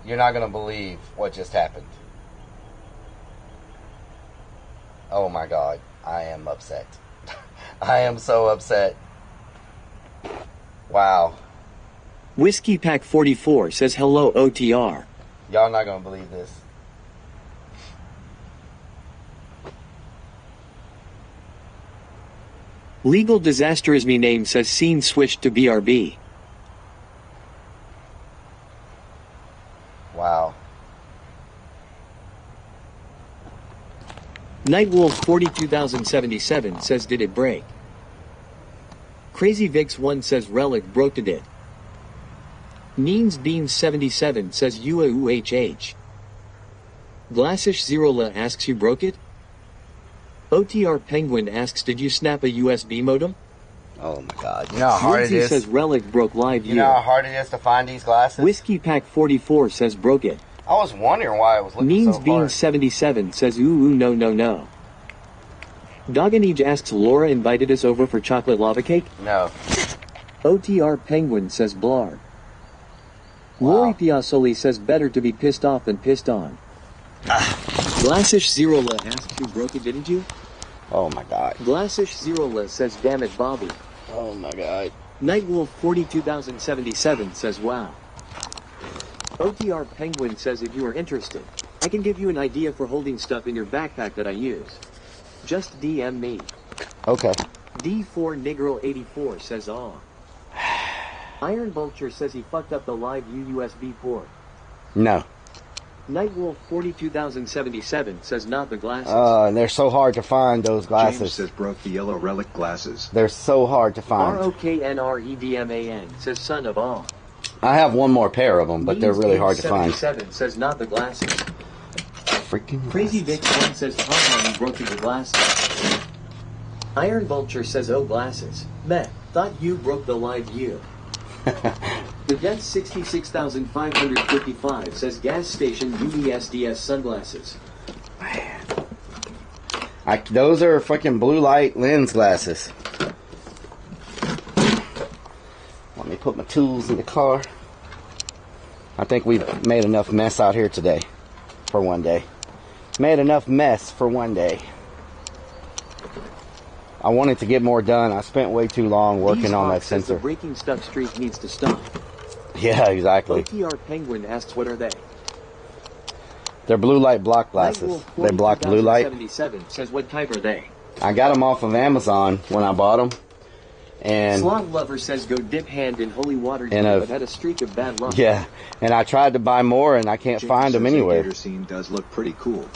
You're not going to believe what just happened. Oh my god, I am upset. I am so upset. Wow. Whiskey Pack 44 says hello OTR. Y'all not going to believe this. Legal Disaster is me name says scene switched to BRB. Wow. Nightwolf 42077 says did it break? Crazy Vix 1 says Relic broke it. Neens Beans 77 says UAUHH. Glassish Zerola asks you broke it? OTR Penguin asks did you snap a USB modem? Oh my god. You know how hard Lindsay it is? says Relic broke live You know how hard it is to find these glasses? Whiskey Pack 44 says broke it. I was wondering why it was looking Neens so Beans hard. 77 says ooh no. Doganege asks Laura invited us over for chocolate lava cake? No. OTR Penguin says blar. Lori Piazzoli says better to be pissed off than pissed on. Glassish Zerola asks you broke it, didn't you? Oh my god. Glassish Zerola says damn it Bobby. Oh my god. Nightwolf 42077 says wow. OTR Penguin says if you are interested, I can give you an idea for holding stuff in your backpack that I use. Just DM me. Okay. D4 Negro 84 says aw. Iron Vulture says he fucked up the live USB port. No. Nightwolf 42077 says not the glasses. And they're so hard to find, those glasses. James says broke the yellow Relic glasses. They're so hard to find. ROKNREDMAN says son of all. I have one more pair of them, but they're really hard to find. 77 says not the glasses. Freaking Crazy Vic 1 says haha you broke the glasses. Iron Vulture says oh glasses. Meh, thought you broke the live view. Death 66,555 says gas station UVSDS sunglasses. Those are fucking blue light lens glasses. Let me put my tools in the car. I think we've made enough mess out here today for one day. Made enough mess for one day. I wanted to get more done. I spent way too long working on that sensor. The breaking stuff streak needs to stop. Yeah, exactly. OTR Penguin asks, what are they? They're blue light block glasses. They block blue light. 77 says, what type are they? I got them off of Amazon when I bought them. And Slot Lover says, go dip hand in holy water, but had a streak of bad luck. Yeah, and I tried to buy more and I can't find them anywhere. The scene does look pretty cool.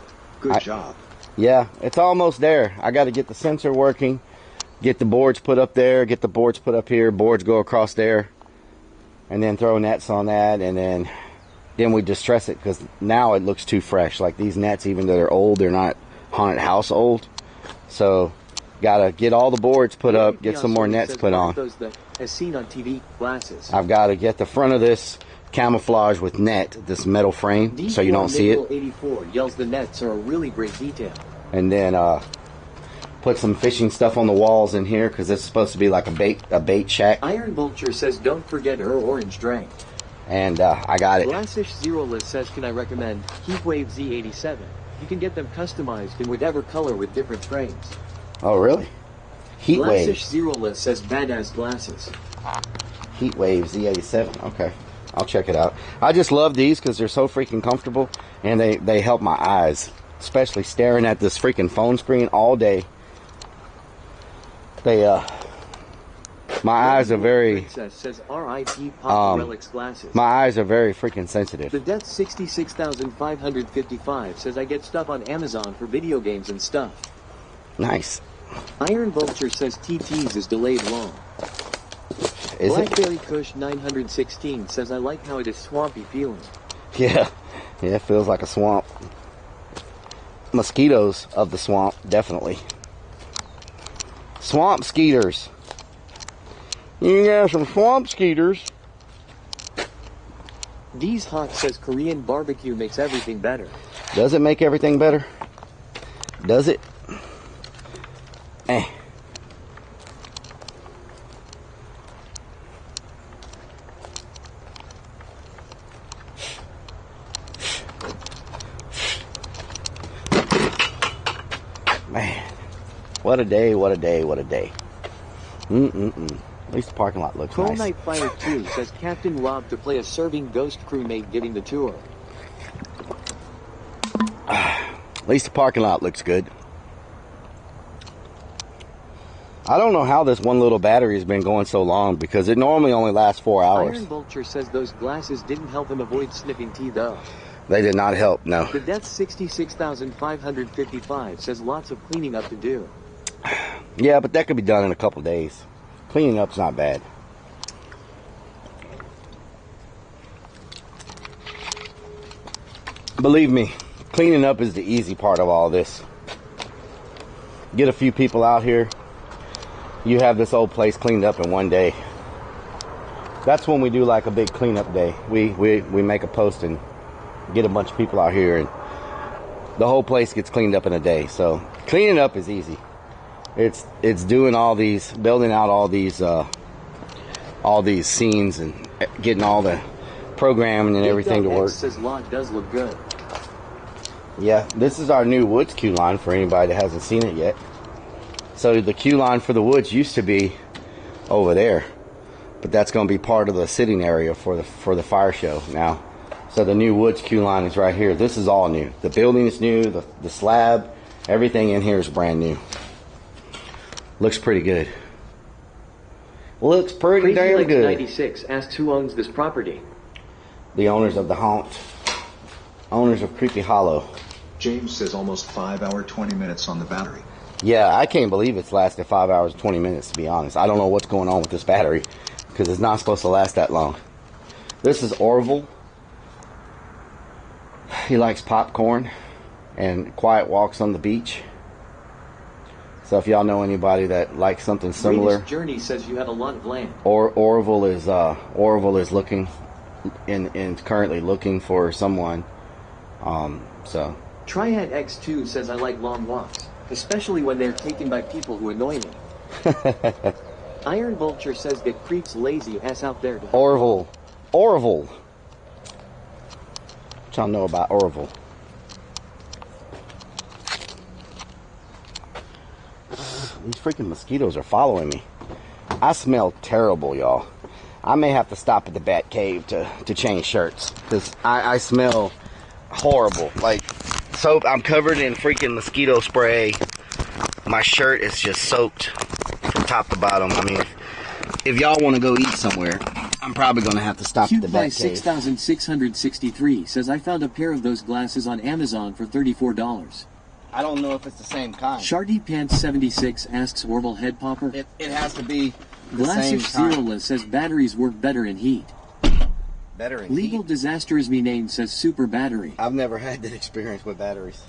Good job. Yeah, it's almost there. I got to get the sensor working, get the boards put up there, get the boards put up here, boards go across there, and then throw nets on that, and then we distress it because now it looks too fresh. Like these nets, even though they're old, they're not haunted house old. So, got to get all the boards put up, get some more nets put on. As seen on TV, glasses. I've got to get the front of this camouflage with net, this metal frame, so you don't see it. 84 yells the nets are a really great detail. And then put some fishing stuff on the walls in here because this is supposed to be like a bait shack. Iron Vulture says don't forget her orange drain. And I got it. Glassish Zeroless says, can I recommend Heatwave Z87? You can get them customized in whatever color with different frames. Oh really? Heatwave. Glassish Zeroless says badass glasses. Heatwave Z87. Okay. I'll check it out. I just love these because they're so freaking comfortable and they help my eyes. Especially staring at this freaking phone screen all day. My eyes are very says R.I.P. Pop Relics glasses. My eyes are very freaking sensitive. The Death 66,555 says I get stuff on Amazon for video games and stuff. Nice. Iron Vulture says TT's is delayed long. Is Blackberry Kush 916 says I like how it is swampy feeling. Yeah, it feels like a swamp. Mosquitoes of the swamp, definitely. Swamp skeeters. You got some swamp skeeters. D's Hawk says Korean barbecue makes everything better. Does it make everything better? Does it? Eh. Man, what a day, what a day, what a day. At least the parking lot looks nice. Night Fire 2 says Captain Rob to play a serving ghost crewmate giving the tour. At least the parking lot looks good. I don't know how this one little battery has been going so long because it normally only lasts 4 hours. Iron Vulture says those glasses didn't help him avoid sniffing tea though. They did not help, no. The Death 66,555 says lots of cleaning up to do. Yeah, but that could be done in a couple days. Cleaning up's not bad. Believe me, cleaning up is the easy part of all this. Get a few people out here. You have this old place cleaned up in one day. That's when we do like a big cleanup day. We make a post and get a bunch of people out here and the whole place gets cleaned up in a day. So cleaning up is easy. It's doing all these, building out all these scenes and getting all the programming and everything to work. Says lot does look good. Yeah, this is our new woods queue line for anybody that hasn't seen it yet. So the queue line for the woods used to be over there, but that's going to be part of the sitting area for the fire show now. So the new woods queue line is right here. This is all new. The building is new. The slab, everything in here is brand new. Looks pretty good. Looks pretty damn good. 96 asks who owns this property. The owners of the haunt. Owners of Creepy Hollow. James says almost 5 hours 20 minutes on the battery. Yeah, I can't believe it's lasted 5 hours 20 minutes, to be honest. I don't know what's going on with this battery because it's not supposed to last that long. This is Orville. He likes popcorn and quiet walks on the beach. So if y'all know anybody that likes something similar, Greatest Journey says you have a lot of land. Orville is looking and currently looking for someone. So Triad X2 says I like long walks, especially when they're taken by people who annoy me. Iron Vulture says that Creep's lazy ass out there to Orville. What y'all know about Orville? These freaking mosquitoes are following me. I smell terrible, y'all. I may have to stop at the Bat Cave to change shirts, because I smell horrible. Like, soap, I'm covered in freaking mosquito spray. My shirt is just soaked from top to bottom. I mean, if y'all want to go eat somewhere, I'm probably going to have to stop at the Bat Cave. 6663 says I found a pair of those glasses on Amazon for $34. I don't know if it's the same kind. Shardy Pants 76 asks Orville Head Popper. It has to be the same Glassish kind. Zeroless says batteries work better in heat. Better in Legal heat? Disaster is me named says super battery. I've never had that experience with batteries.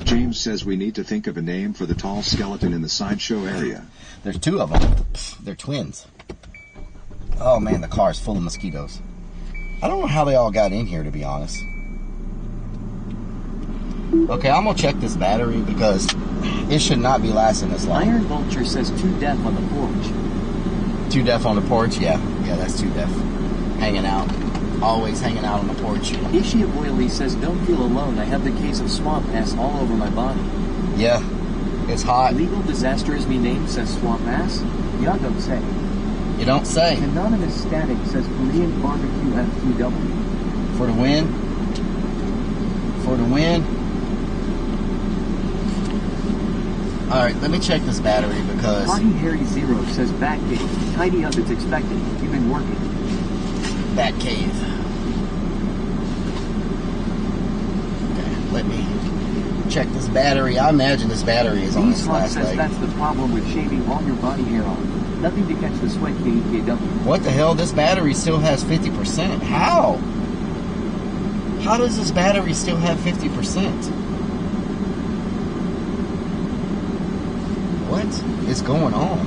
James says we need to think of a name for the tall skeleton in the sideshow area. There's two of them. They're twins. Oh man, the car is full of mosquitoes. I don't know how they all got in here, to be honest. Okay, I'm gonna check this battery because it should not be lasting this long. Iron Vulture says 2 deaf on the porch. 2 deaf on the porch? Yeah, that's 2 deaf. Hanging out. Always hanging out on the porch. Ishia Boyley says don't feel alone. I have the case of swamp ass all over my body. Yeah, it's hot. Legal Disaster is me named says swamp ass. Y'all don't say. You don't say. Anonymous Static says Korean barbecue FTW. For the win. For the win. Alright, let me check this battery because... Party Harry Zero says back cave. Tidy up, it's expected. You've been working. Bat cave. Okay, let me check this battery. I imagine this battery is on its last says leg. that's the problem with shaving all your body hair off. Nothing to catch the sweat, KKW. What the hell? This battery still has 50%. How? How does this battery still have 50%? What is going on?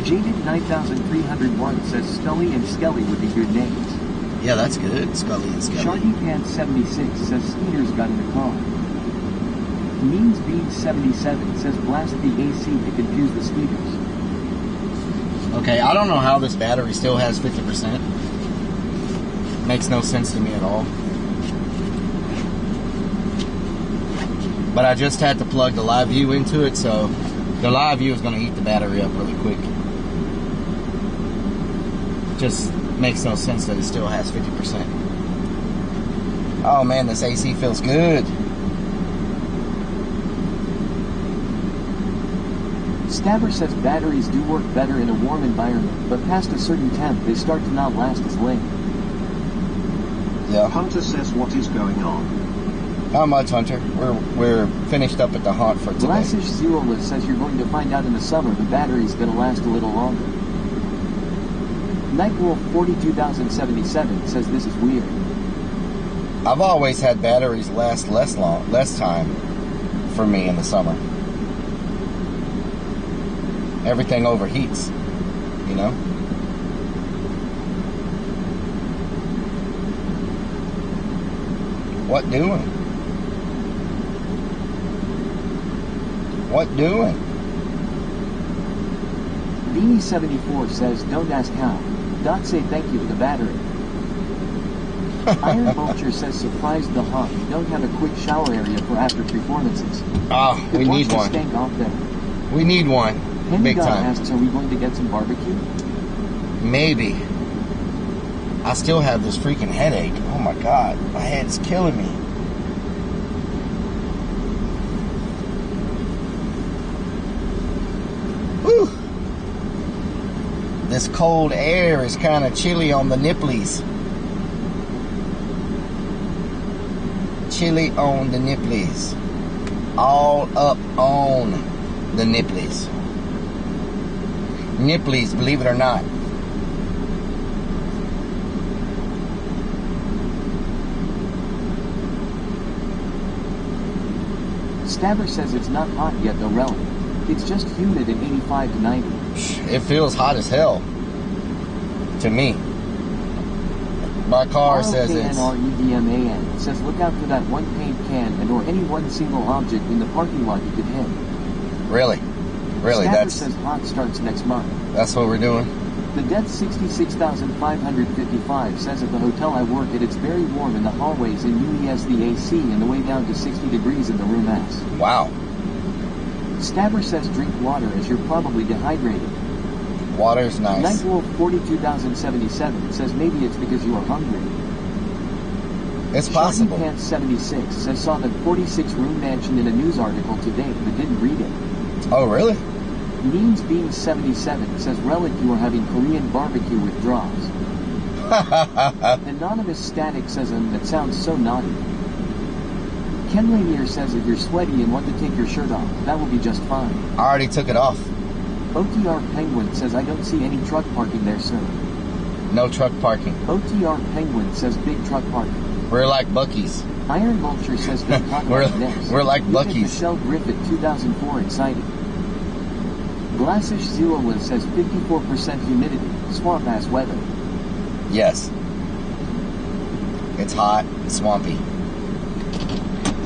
Jaded 9301 says Scully and Skelly would be good names. Yeah, that's good. Scully and Skelly. Sharky Pants 76 says Skeeters got in the car. Means Bean 77 says blast the AC to confuse the Skeeters. Okay, I don't know how this battery still has 50%. Makes no sense to me at all. But I just had to plug the live view into it, so the live view is going to eat the battery up really quick. Just makes no sense that it still has 50%. Oh man, this AC feels good. Stabber says batteries do work better in a warm environment, but past a certain temp they start to not last as late. Yeah. Hunter says what is going on? Not much, Hunter. We're finished up at the haunt for today. Glassish Zeroless says you're going to find out in the summer the battery's going to last a little longer. Nightwolf 42077 says this is weird. I've always had batteries last less time for me in the summer. Everything overheats, you know? What doing? What doing? Beanie 74 says don't ask how. Dot say thank you for the battery. Iron Vulture says surprise the haunt. Don't have a quick shower area for after performances. Oh, we need one. Stank off there. We need one. Big time. Asks, are we going to get some barbecue? Maybe. I still have this freaking headache. Oh my god, my head's killing me. Whew. This cold air is kind of chilly on the nipplies. Chilly on the nipplies. All up on the nipplies. Nipplies, believe it or not. Stabber says it's not hot yet though, Relic. It's just humid at 85 to 90. It feels hot as hell. To me. My car says it's... ROKNREDMAN says look out for that one paint can and or any one single object in the parking lot you could hit. Really? Really? Stabber That's... says hot starts next month. That's what we're doing? The Death 66,555 says at the hotel I work at it's very warm in the hallways and UES the AC and the way down to 60 degrees in the room S. Wow. Stabber says drink water as you're probably dehydrated. Water's nice. Nightwolf 42,077 says maybe it's because you are hungry. It's possible. Pants 76 says saw the 46-room mansion in a news article today but didn't read it. Oh, really? Means Being 77 says Relic you are having Korean barbecue with draws. Anonymous Static says that sounds so naughty. Ken Lanier says if you're sweaty and want to take your shirt off, that will be just fine. I already took it off. OTR Penguin says I don't see any truck parking there, sir. No truck parking. OTR Penguin says big truck parking. We're like Buc-ee's. Iron Vulture says don't talk about next. We're like Buc-ee's. Michelle Griffith 2004 excited. Glassish Zerola says 54% humidity, swamp ass weather. Yes. It's hot and swampy.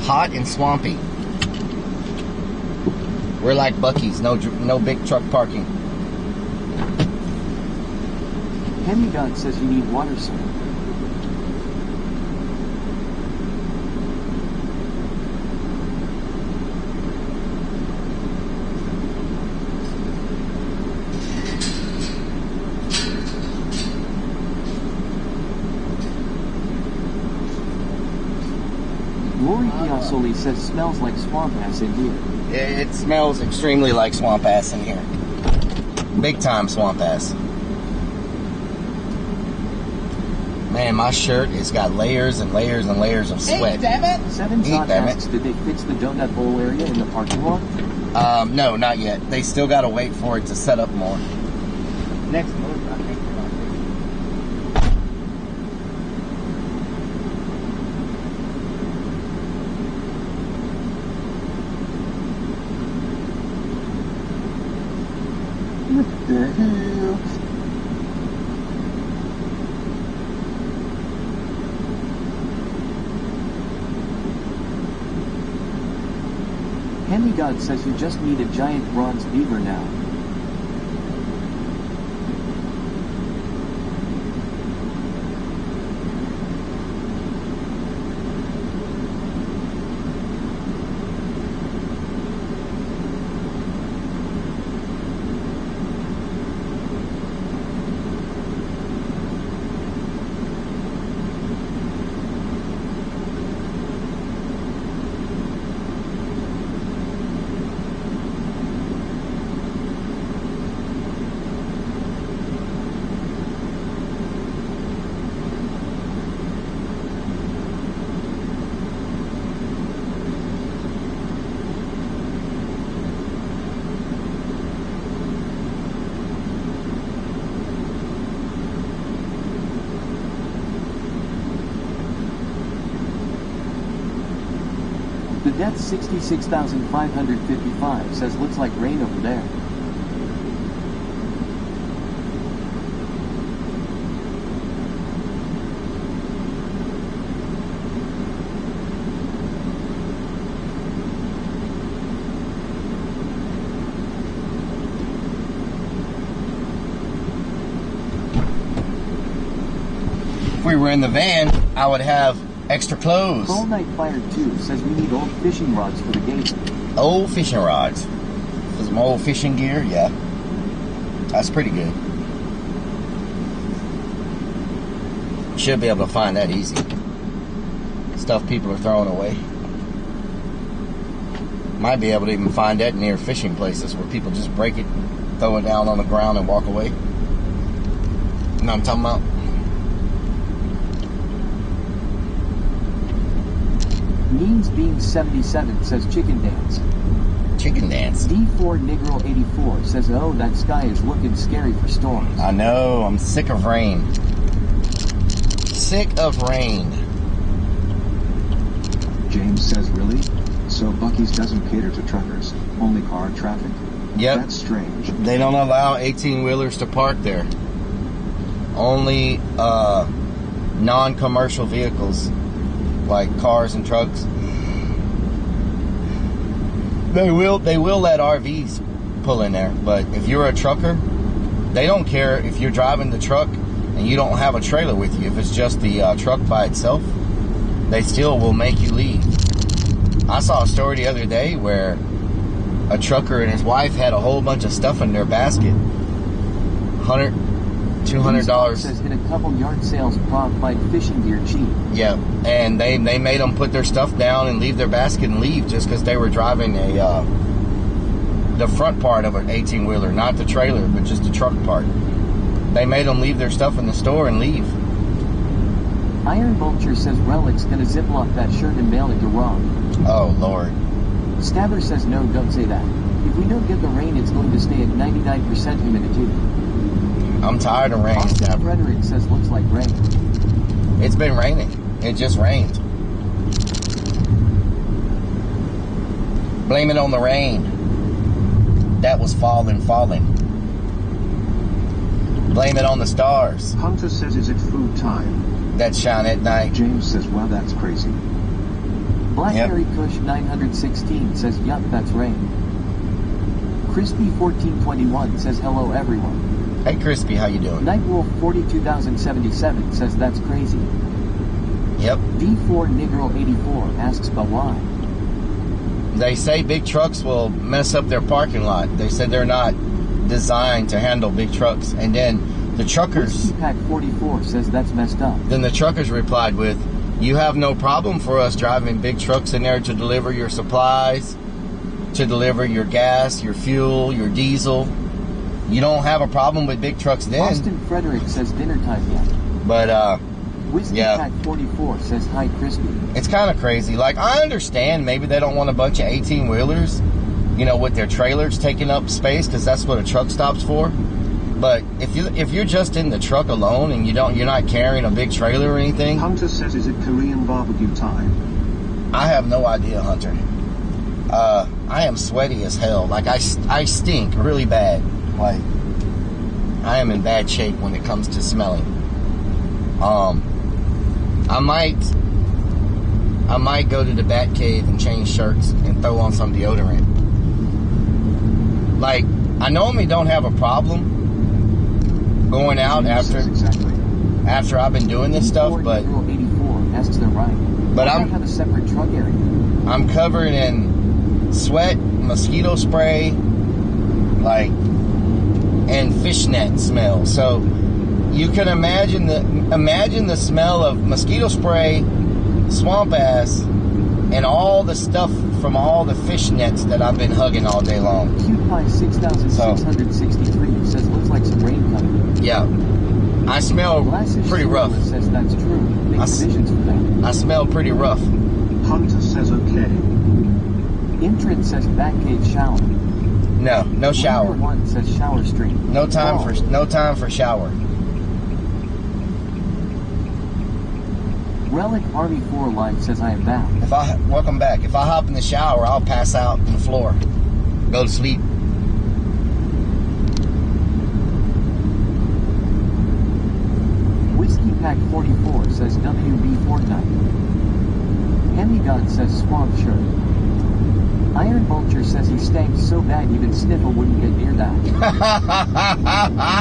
Hot and swampy. We're like Buc-ee's, no big truck parking. Hemigod says you need water, sir. Rory Piazzoli says smells like swamp ass in here. It smells extremely like swamp ass in here. Big time swamp ass. Man, my shirt has got layers and layers and layers of sweat. Hey, damn it! Seven Shot asks, did they fix the donut hole area in the parking lot? No, not yet. They still got to wait for it to set up more. Next month, I think they're not fixing it. What the hell? Hemigod says you just need a giant bronze beaver now. The Death 66,555 says looks like rain over there. If we were in the van, I would have extra clothes. Cold Night Fire 2 says we need old fishing rods for the gate. Old fishing rods. For some old fishing gear, yeah. That's pretty good. Should be able to find that easy. Stuff people are throwing away. Might be able to even find that near fishing places where people just break it, throw it down on the ground and walk away. You know what I'm talking about? Means Being 77 says chicken dance. Chicken dance. D4 Negro 84 says, oh, that sky is looking scary for storms. I know, I'm sick of rain. Sick of rain. James says, really? So Buc-ee's doesn't cater to truckers, only car traffic? Yep. That's strange. They don't allow 18-wheelers to park there. Only non-commercial vehicles, like cars and trucks. They will let RVs pull in there, but if you're a trucker, they don't care if you're driving the truck and you don't have a trailer with you. If it's just the truck by itself, they still will make you leave. I saw a story the other day where a trucker and his wife had a whole bunch of stuff in their basket. $100, $200. Says in a couple yard sales, Bob like fishing gear cheap. Yeah, and they made them put their stuff down and leave their basket and leave just because they were driving the front part of an 18-wheeler, not the trailer, but just the truck part. They made them leave their stuff in the store and leave. Iron Vulture says Relic's gonna ziplock that shirt and mail it to Rob. Oh, Lord. Stabber says no, don't say that. If we don't get the rain, it's going to stay at 99% humidity. I'm tired of rain, Stabber. Frederick says looks like rain. It's been raining. It just rained. Blame it on the rain. That was falling. Blame it on the stars. Hunter says, is it food time? That shine at night. James says, wow, that's crazy. Blackberry Kush 916 says, yup, that's rain. Crispy1421 says, hello everyone. Hey Crispy, how you doing? Nightwolf 42077 says, that's crazy. Yep. D4 Negro 84 asks, but why? They say big trucks will mess up their parking lot. They said they're not designed to handle big trucks. And then the truckers... Pack 44 says that's messed up. Then the truckers replied with, you have no problem for us driving big trucks in there to deliver your supplies, to deliver your gas, your fuel, your diesel. You don't have a problem with big trucks then. Austin Frederick says dinner time yet. But, Whiskey yeah. Pack 44 says hi Crispy. It's kind of crazy. Like, I understand maybe they don't want a bunch of 18-wheelers, you know, with their trailers taking up space, because that's what a truck stop's for. But if you're just in the truck alone and you're not carrying a big trailer or anything. Hunter says, is it Korean barbecue time? I have no idea, Hunter. I am sweaty as hell. Like, I stink really bad. Like, I am in bad shape when it comes to smelling. I might go to the Bat Cave and change shirts and throw on some deodorant. Like, I normally don't have a problem going out after I've been doing this stuff, but have a separate truck area. I'm covered in sweat, mosquito spray, like, and fishnet smell. So you can imagine the smell of mosquito spray, swamp ass, and all the stuff from all the fish nets that I've been hugging all day long. Cute Pie 6663 says looks like some rain coming. Yeah. I smell pretty rough. Says that's true. Make provisions for that. I smell pretty rough. Hunter says okay. Intrin says Batcave shower. No shower. One says shower stream. No time for shower. Relic Army 4 Life says I am back. Welcome back. If I hop in the shower, I'll pass out on the floor. Go to sleep. Whiskey Pack 44 says WB Fortnite. Hemigod says swamp shirt. Iron Vulture says he stank so bad even Sniffle wouldn't get near that.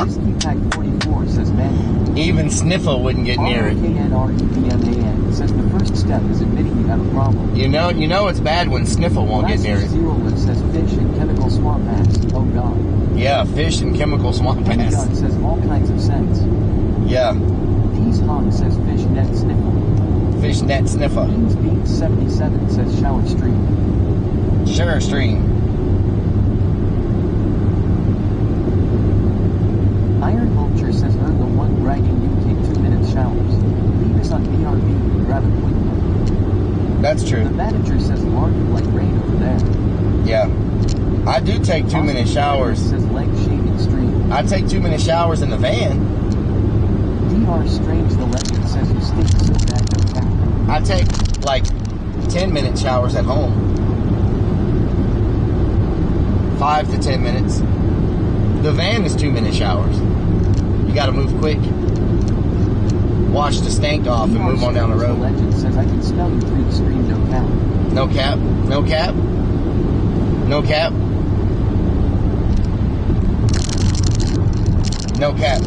Whiskey Pack 44 says man. Even Sniffle wouldn't get near it. RKNREPMAN says the first step is admitting you have a problem. You know it's bad when Sniffle won't get near it. Zero says fish and chemical swamp ass. Oh God. Yeah, fish and chemical swamp ass. Hemigod says all kinds of sense. Yeah. Peace Hawk says fish net sniffle. Fish net sniffer. Beans 77 says shower stream. Sugar stream. Iron Vulture says earn the one bragging you take 2-minute showers. Leave us on BRB and grab a quick one. That's true. The manager says large like rain over there. Yeah. I do take 2-minute showers. Says leg shaving stream. I take 2-minute showers in the van. DR Strange the Legend says you stink so bad no cat. I take like 10-minute showers at home. 5 to 10 minutes. The van is 2-minute showers. You gotta move quick. Wash the stank off and move on down the road. The legend says I can smell you through the screen, no cap. No cap? No cap? No cap? No cap.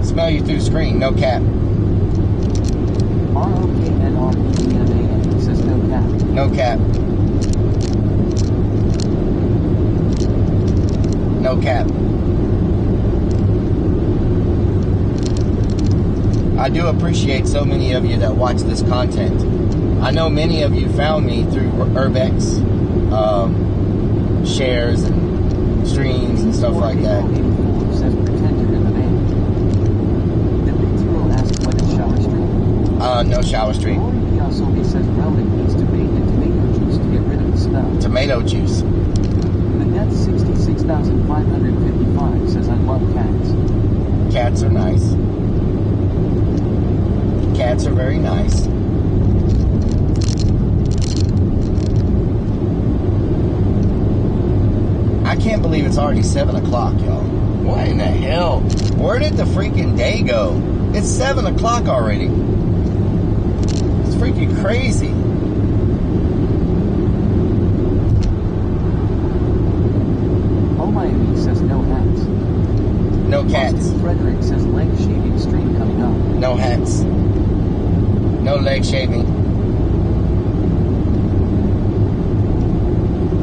Smell you through the screen, no cap. ROKNREMAN says no cap. No cap. No cap. I do appreciate so many of you that watch this content. I know many of you found me through Urbex, shares and streams and stuff like that. Says pretender in the van. The Big Zero asks what is Shower Street? No Shower Street. Lori Piazzoli says Relic needs to bake in tomato juice to get rid of the smell. Tomato juice. The Death 66,555 says I love cats. Cats are nice. Cats are very nice. I can't believe it's already 7 o'clock, y'all. What in the hell? Where did the freaking day go? It's 7 o'clock already. It's freaking crazy. Oh Miami says no hats. No cats. Austin Frederick says leg shaving stream coming up. No hats. No leg shaving.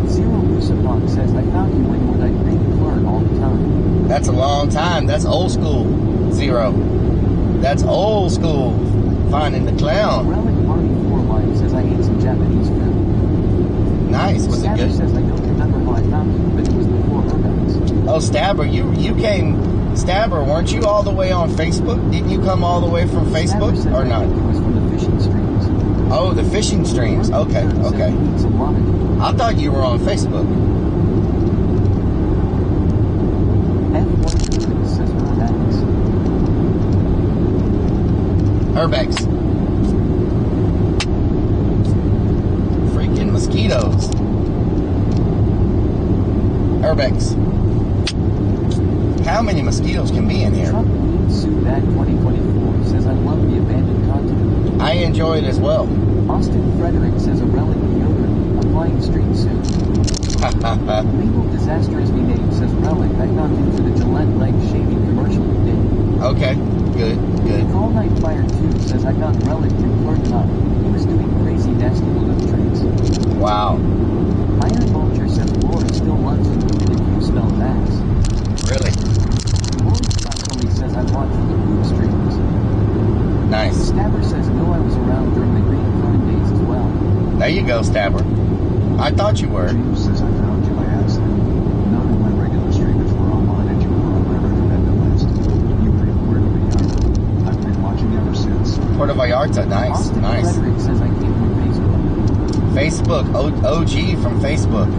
Zero Lucifer says I found you when you would like green flirt all the time. That's a long time. That's old school. Zero. That's old school. Finding the clown. Relic Party 4 Line says I ate some Japanese food. Nice. Was it good? Says I don't remember how I found you, but it was before Urbex. Oh, Stabber, you came. Stabber, weren't you all the way on Facebook? Didn't you come all the way from Facebook or not? It was from the fishing streams. Oh, the fishing streams. Okay, okay. I thought you were on Facebook. F1 says Urbex. Freaking mosquitoes. Urbex. How many mosquitoes can be in here? Trump Sudak 2024 says I love the abandoned content. I enjoy it as well. Austin Frederick says a relic deodorant, applying street suit. Legal disaster as we name says relic. I found him for the Gillette leg shaving commercial you did. Okay, good, good. Call Night Fire 2 says I got relic through flirting up. He was doing crazy nasty balloon tricks. Wow. Iron Vulture says Lori still loves you even if you smell ass. Really? Lori Piazzoli says I watched the food streams. Nice. Stabber says no, I was around during the Green Fern days as well. There you go, Stabber. I thought you were. James says I found you by accident. None of my regular streamers were online and you were on my recommended list. You played Puerto Vallarta. I've been watching ever since. Puerto Vallarta, nice, Austin nice. Frederick says I came from Facebook. Facebook, OG from Facebook.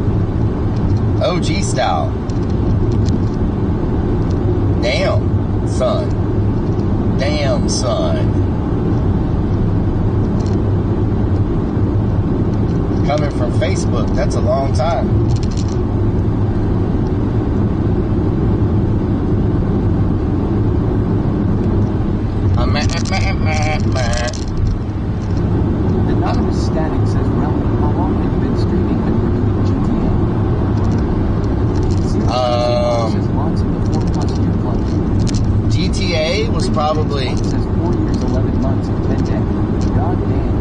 OG style. Damn, son. Damn, son. Coming from Facebook, that's a long time. Anonymous Static says, Relly, how long have you been streaming and reviewing GTA? Says lots of the 4+ year club. GTA was probably... It says 4 years, 11 months, and 10 days. God damn.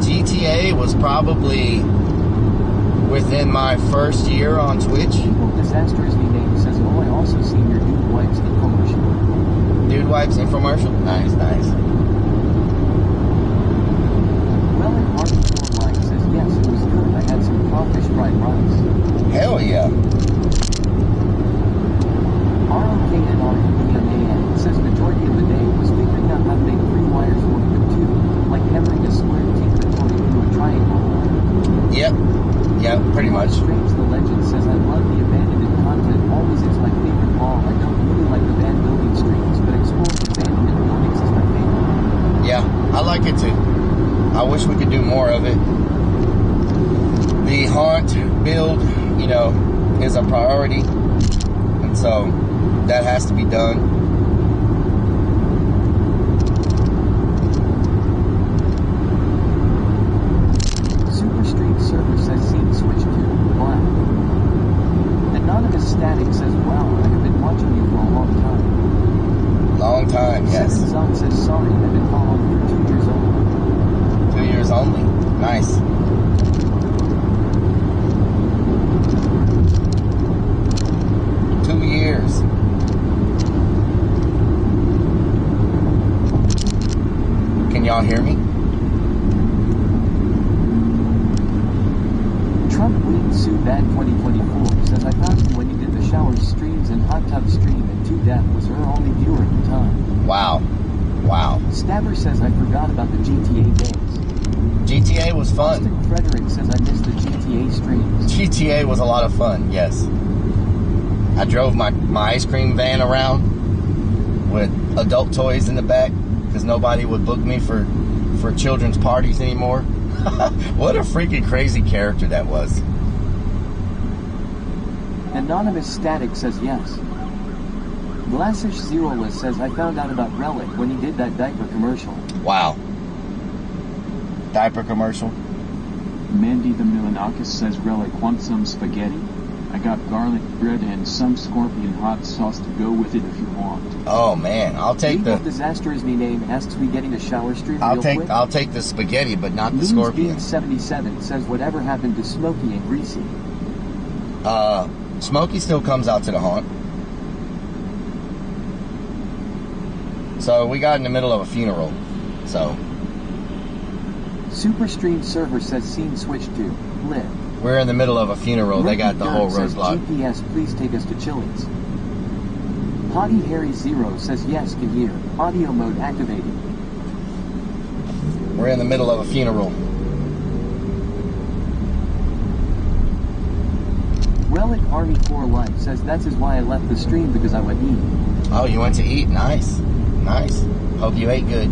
GTA was probably within my first year on Twitch. Legal disaster as we name says, oh, I also seen your Dude Wipes infomercial. Dude Wipes infomercial? Nice, nice. Relic Hardcore Line says, yes, it was good. I had some crawfish fried rice. Hell yeah. ROKNREMAN says majority of the day was figuring out how to make 3 wires work with 2, like hammering a square tape recording through a triangle. Yep. Yep, pretty much. Strange the Legend says, I love the abandoned content. Always is my favorite ball. I don't really like the band building streams, but exploring abandoned buildings is my favorite. Yeah, I like it too. I wish we could do more of it. haunt build, you know, is a priority. And so that has to be done. Super Street Server says scene switch to black. Anonymous Static says, wow, I have been watching you for a long time. Long time, yes. Seven Zon says, sorry, I've been following you 2 years only. 2 years only. Nice. Can y'all hear me? Trump Weed Sue Bad 2024 says, I found you when you did the shower streams and hot tub stream, and 2 Death was her only viewer at the time. Wow. Wow. Stabber says, I forgot about the GTA days. GTA was fun. Austin Frederick says, I missed the GTA streams. GTA was a lot of fun, yes. I drove my ice cream van around with adult toys in the back because nobody would book me for children's parties anymore. What a freaking crazy character that was. Anonymous Static says yes. Glassish Zeroless says, I found out about Relic when he did that diaper commercial. Wow. Diaper commercial. Mandy the Milanakis says, Relic wants some spaghetti? I got garlic bread and some scorpion hot sauce to go with it if you want. Oh man, I'll take Legal the Disaster is me name asks me getting a shower stream I'll real quick. I'll take the spaghetti, but not the scorpion. 77 says, whatever happened to Smokey and Greasy? Smokey still comes out to the haunt. So we got in the middle of a funeral. So Super Stream Server says scene switch to lit. We're in the middle of a funeral. They got the whole road blocked. GPS, please take us to Chili's. Hottie Harry Zero says yes, can hear. Audio mode activated. We're in the middle of a funeral. Relic Army 4 Life says that's why I left the stream because I went eat. Oh, you went to eat? Nice. Nice. Hope you ate good.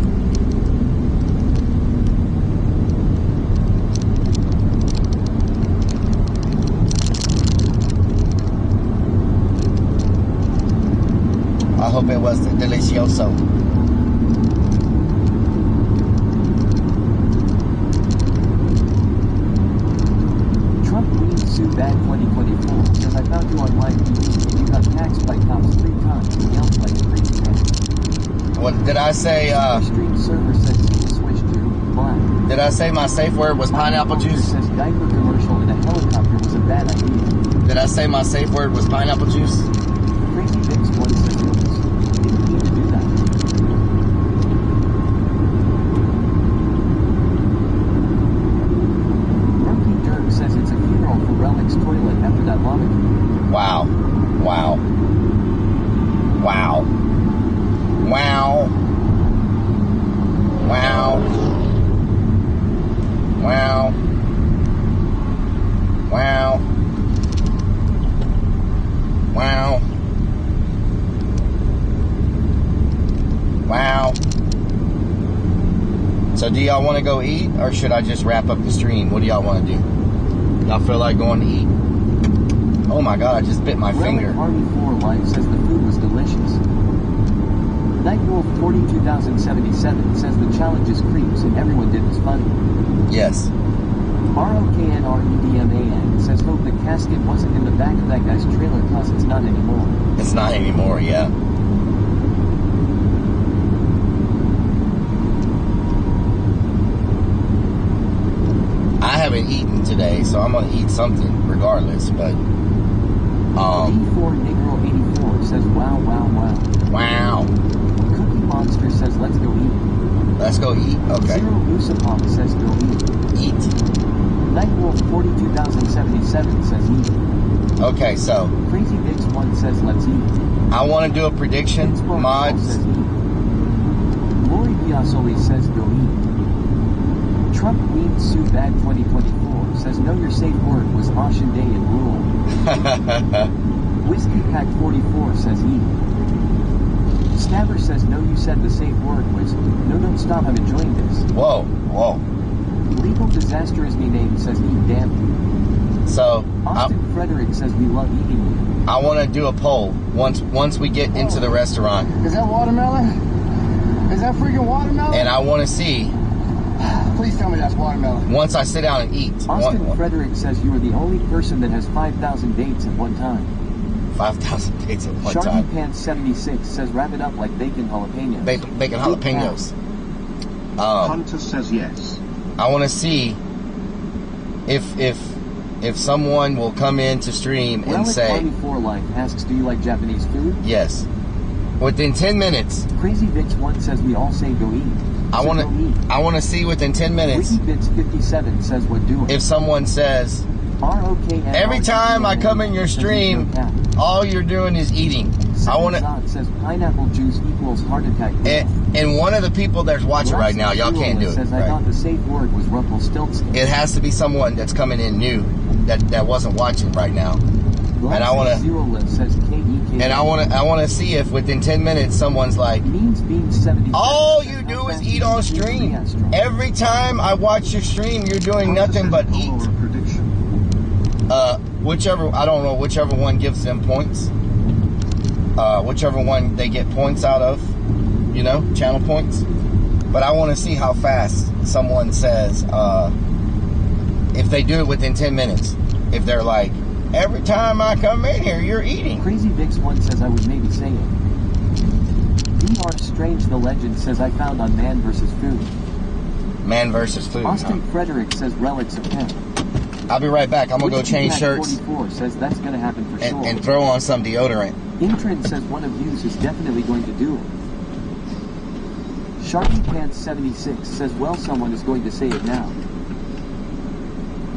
I hope it was delicioso. Trump Queen Sue Bad 2024 says I found you on live TV. You got taxed by cops 3 times and yelled like a crazy man. What did I say? Stream server says switch to black. Did I say my safe word was pineapple juice? Says diaper commercial in a helicopter was a bad idea. Did I say my safe word was pineapple juice? Crazy Dicks 1 says didn't mean to do that. Murky Dirk says it's a funeral for Relic's toilet after that vomit. Wow. Wow. Wow. Wow. Wow. Wow. Wow. Wow. Wow. So do y'all want to go eat, or should I just wrap up the stream? What do y'all want to do? Y'all feel like going to eat? Oh my god, I just bit my finger. Army 4 Life says the food was delicious. Nightwolf 42077 says the challenge is creeps and everyone did was funny. Yes. ROKNREDMAN says hope the casket wasn't in the back of that guy's trailer cause it's not anymore. It's not anymore, yeah. I haven't eaten today, so I'm gonna eat something regardless, but D4 Negro 84 says wow wow wow. Wow. Cookie Monster says let's go eat. Let's go eat? Okay. Zero Usapop says go eat. Eat. Nightwolf 42077 says eat. Okay, so Crazy Dicks 1 says let's eat. I want to do a prediction. Mods says eat. Lori Biasoli says go eat. Trump Queen Sue Bad 2024 says know your safe word was Ocean Day and rule. Whiskey Pack 44 says eat. Stabber says no, you said the safe word was no, don't stop, I'm enjoying this. Whoa, whoa. Legal Disaster is me name says eat damn. So Austin Frederick says we love eating you. I want to do a poll once we get into the restaurant. Is that watermelon? Is that freaking watermelon? And I want to see. Please tell me that's watermelon. Once I sit down and eat. Austin Frederick says you are the only person that has 5,000 dates at one time. 5,000 dates at one Sharky time. Pants 76 says wrap it up like bacon jalapenos. Bacon jalapenos. Hunter says yes. I want to see if someone will come in to stream and say. Army 4 Life asks, do you like Japanese food? Yes. Within 10 minutes. Crazy Vix 1 says we all say go eat. I want to see within 10 minutes. Wiki Vix 57 says what doing. If someone says, every time I come in your stream, all you're doing is eating. I want to. Says pineapple juice equals heart attack. And one of the people that's watching right now, y'all can't do it. Says I thought the safe word was Rumpelstiltskin. It has to be someone that's coming in new that wasn't watching right now. And I want to. And I want to see if within 10 minutes someone's like, all you do is eat on stream. Every time I watch your stream, you're doing nothing but eat. I don't know, whichever one gives them points. Whichever one they get points out of, channel points. But I want to see how fast someone says, if they do it within 10 minutes. If they're like, every time I come in here, you're eating. Crazy Vix 1 says I would maybe say it. DR Strange the Legend says I found on Man vs. Food. Man vs. Food. Austin Frederick says relics of pen. I'll be right back. I'm going to go change shirts. 44 says that's going to happen for sure. And throw on some deodorant. Intrin says one of yous is definitely going to do it. Sharky Pants 76 says well someone is going to say it now.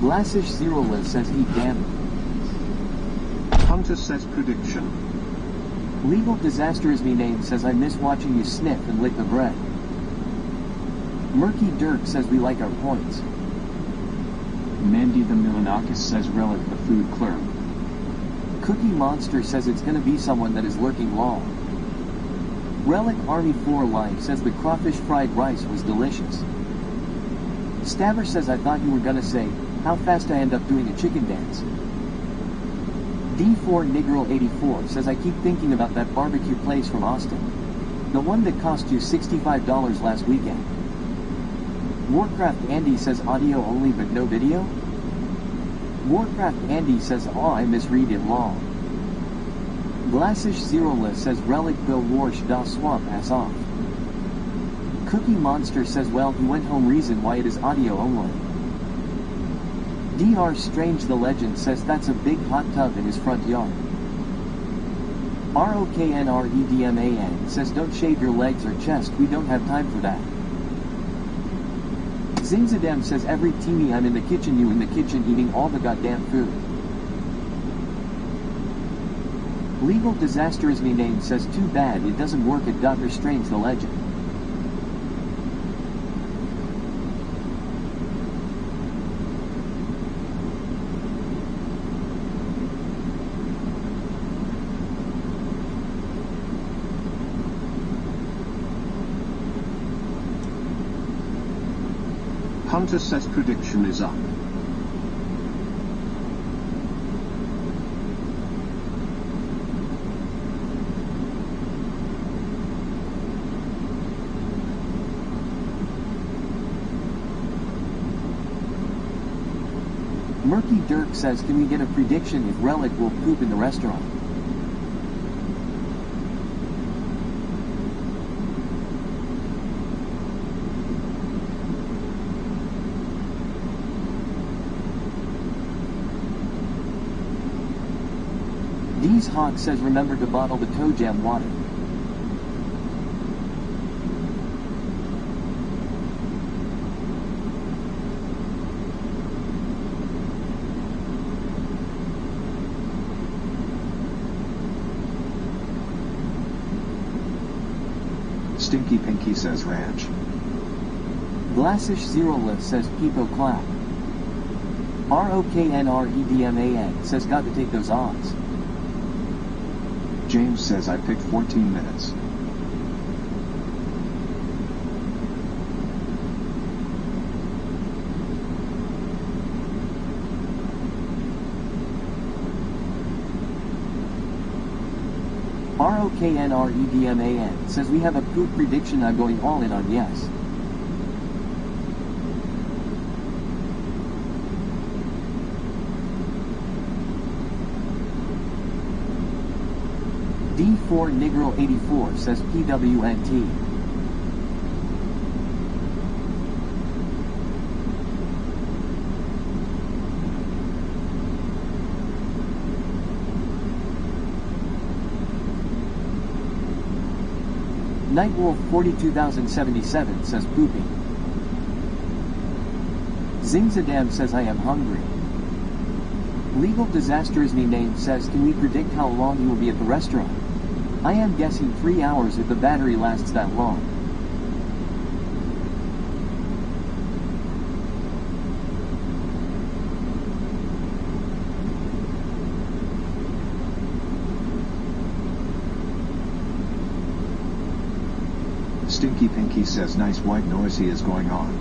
Glassish Zerolith says eat damn it. Hunter says prediction. Legal Disaster is me name says I miss watching you sniff and lick the bread. Murky Dirk says we like our points. Mandy the Milanakis says relic the food clerk. Cookie Monster says it's gonna be someone that is lurking long. Relic Army 4 Life says the crawfish fried rice was delicious. Stabber says I thought you were gonna say how fast I end up doing a chicken dance. D4 Negro 84 says I keep thinking about that barbecue place from Austin. The one that cost you $65 last weekend. Warcraft Andy says audio only but no video? Warcraft Andy says I misread in long. Glassish Zerolith says relic Bill Warsh da swamp ass off. Cookie Monster says well he went home reason why it is audio only. DR Strange the Legend says that's a big hot tub in his front yard. ROKNREDMAN says don't shave your legs or chest, we don't have time for that. Zingzadem says every teeny I'm in the kitchen, you in the kitchen eating all the goddamn food. Legal Disaster is me name says too bad it doesn't work at Dr. Strange the Legend. Hunter says prediction is up. Murky Dirk says can we get a prediction if Relic will poop in the restaurant? D's Hawk says remember to bottle the toe jam water. Stinky Pinky says ranch. Glassish Zerolith says Pipo clap. ROKNREDMAN says got to take those odds. James says I picked 14 minutes. ROKNREDMAN says we have a poop prediction. I'm going all in on yes. D4 Negro 84 says PWNT. Nightwolf 42077 says pooping. Zingzadam says I am hungry. Legal Disaster is me name says can we predict how long you will be at the restaurant? I am guessing 3 hours if the battery lasts that long. Stinky Pinky says nice white noisy is going on.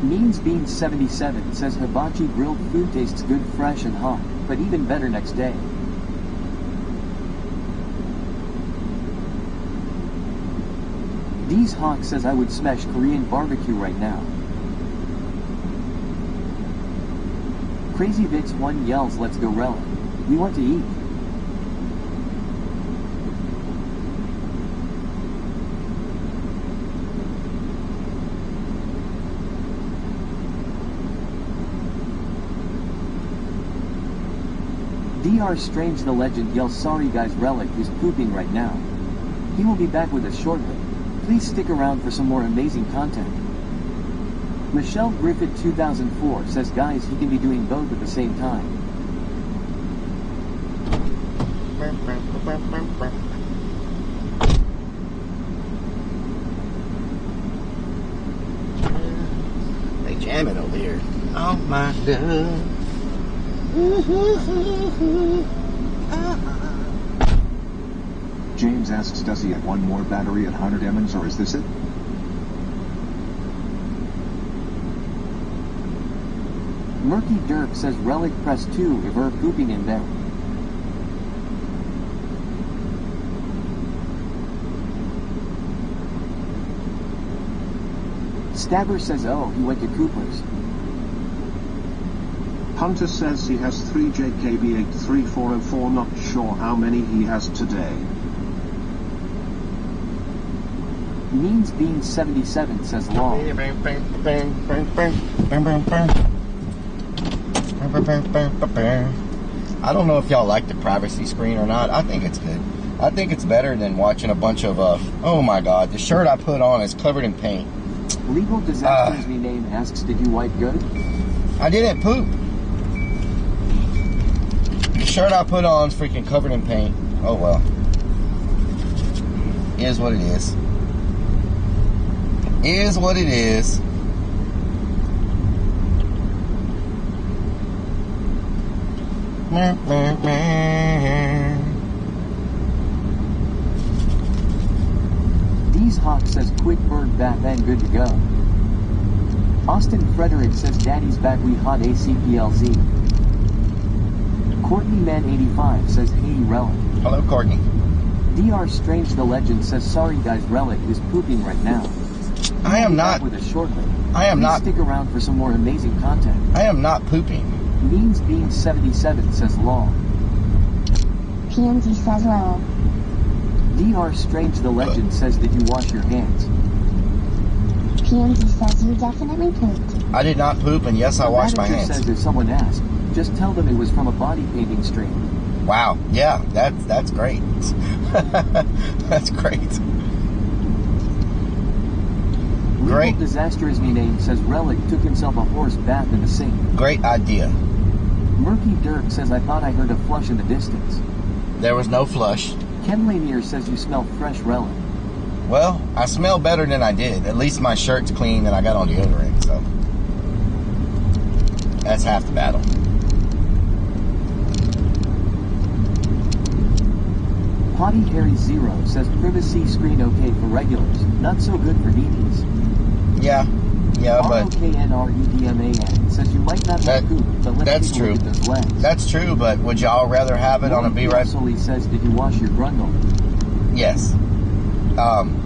Means Beans 77 says hibachi grilled food tastes good fresh and hot, but even better next day. Dee's Hawk says I would smash Korean barbecue right now. Crazy Vix 1 yells let's go Relic. We want to eat. DR Strange the Legend yells sorry guys Relic is pooping right now. He will be back with us shortly. Please stick around for some more amazing content. Michelle Griffith 2004 says guys he can be doing both at the same time. They jamming over here. Oh my god. James asks does he have one more battery at 100 Emmons or is this it? Murky Dirk says Relic press 2 if we're pooping in there. Stabber says oh he went to Cooper's. Hunter says he has 3 JKB83404, not sure how many he has today. Means Beans 77 says long. I don't know if y'all like the privacy screen or not. I think it's good. I think it's better than watching a bunch of, oh my god, the shirt I put on is covered in paint. Legal Disaster is me name asks did you wipe good? I didn't poop. The shirt I put on is freaking covered in paint. Oh well. Is what it is. Is what it is. Dee's Hawk says quick bird bath and good to go. Austin Frederick says daddy's back we hot ACPLZ. Courtney Man 85 says hey Relic. Hello Courtney. DR Strange the Legend says sorry guys Relic is pooping right now. I am not with us shortly. I am not stick around for some more amazing content. I am not pooping. Means Beans 77 says long. PNZ says low. DR Strange the Legend says did you wash your hands? PNZ says you definitely pooped. I did not poop and yes I washed my hands. Says if someone asked, just tell them it was from a body painting stream. Wow, yeah, that's great. That's great. Great. Disaster is me name says Relic took himself a horse bath in the sink. Great idea. Murky Dirk says I thought I heard a flush in the distance. There was no flush. Ken Lanier says you smell fresh Relic. Well, I smell better than I did. At least my shirt's clean and I got on deodorant, so that's half the battle. Potty Harry Zero says privacy screen okay for regulars, not so good for needies. Yeah, but ROKNREDMAN says you might not have poop, but let's take a look at those legs. That's true, but would y'all rather have it on a Be Right? Solely says, did you wash your grundle? Yes.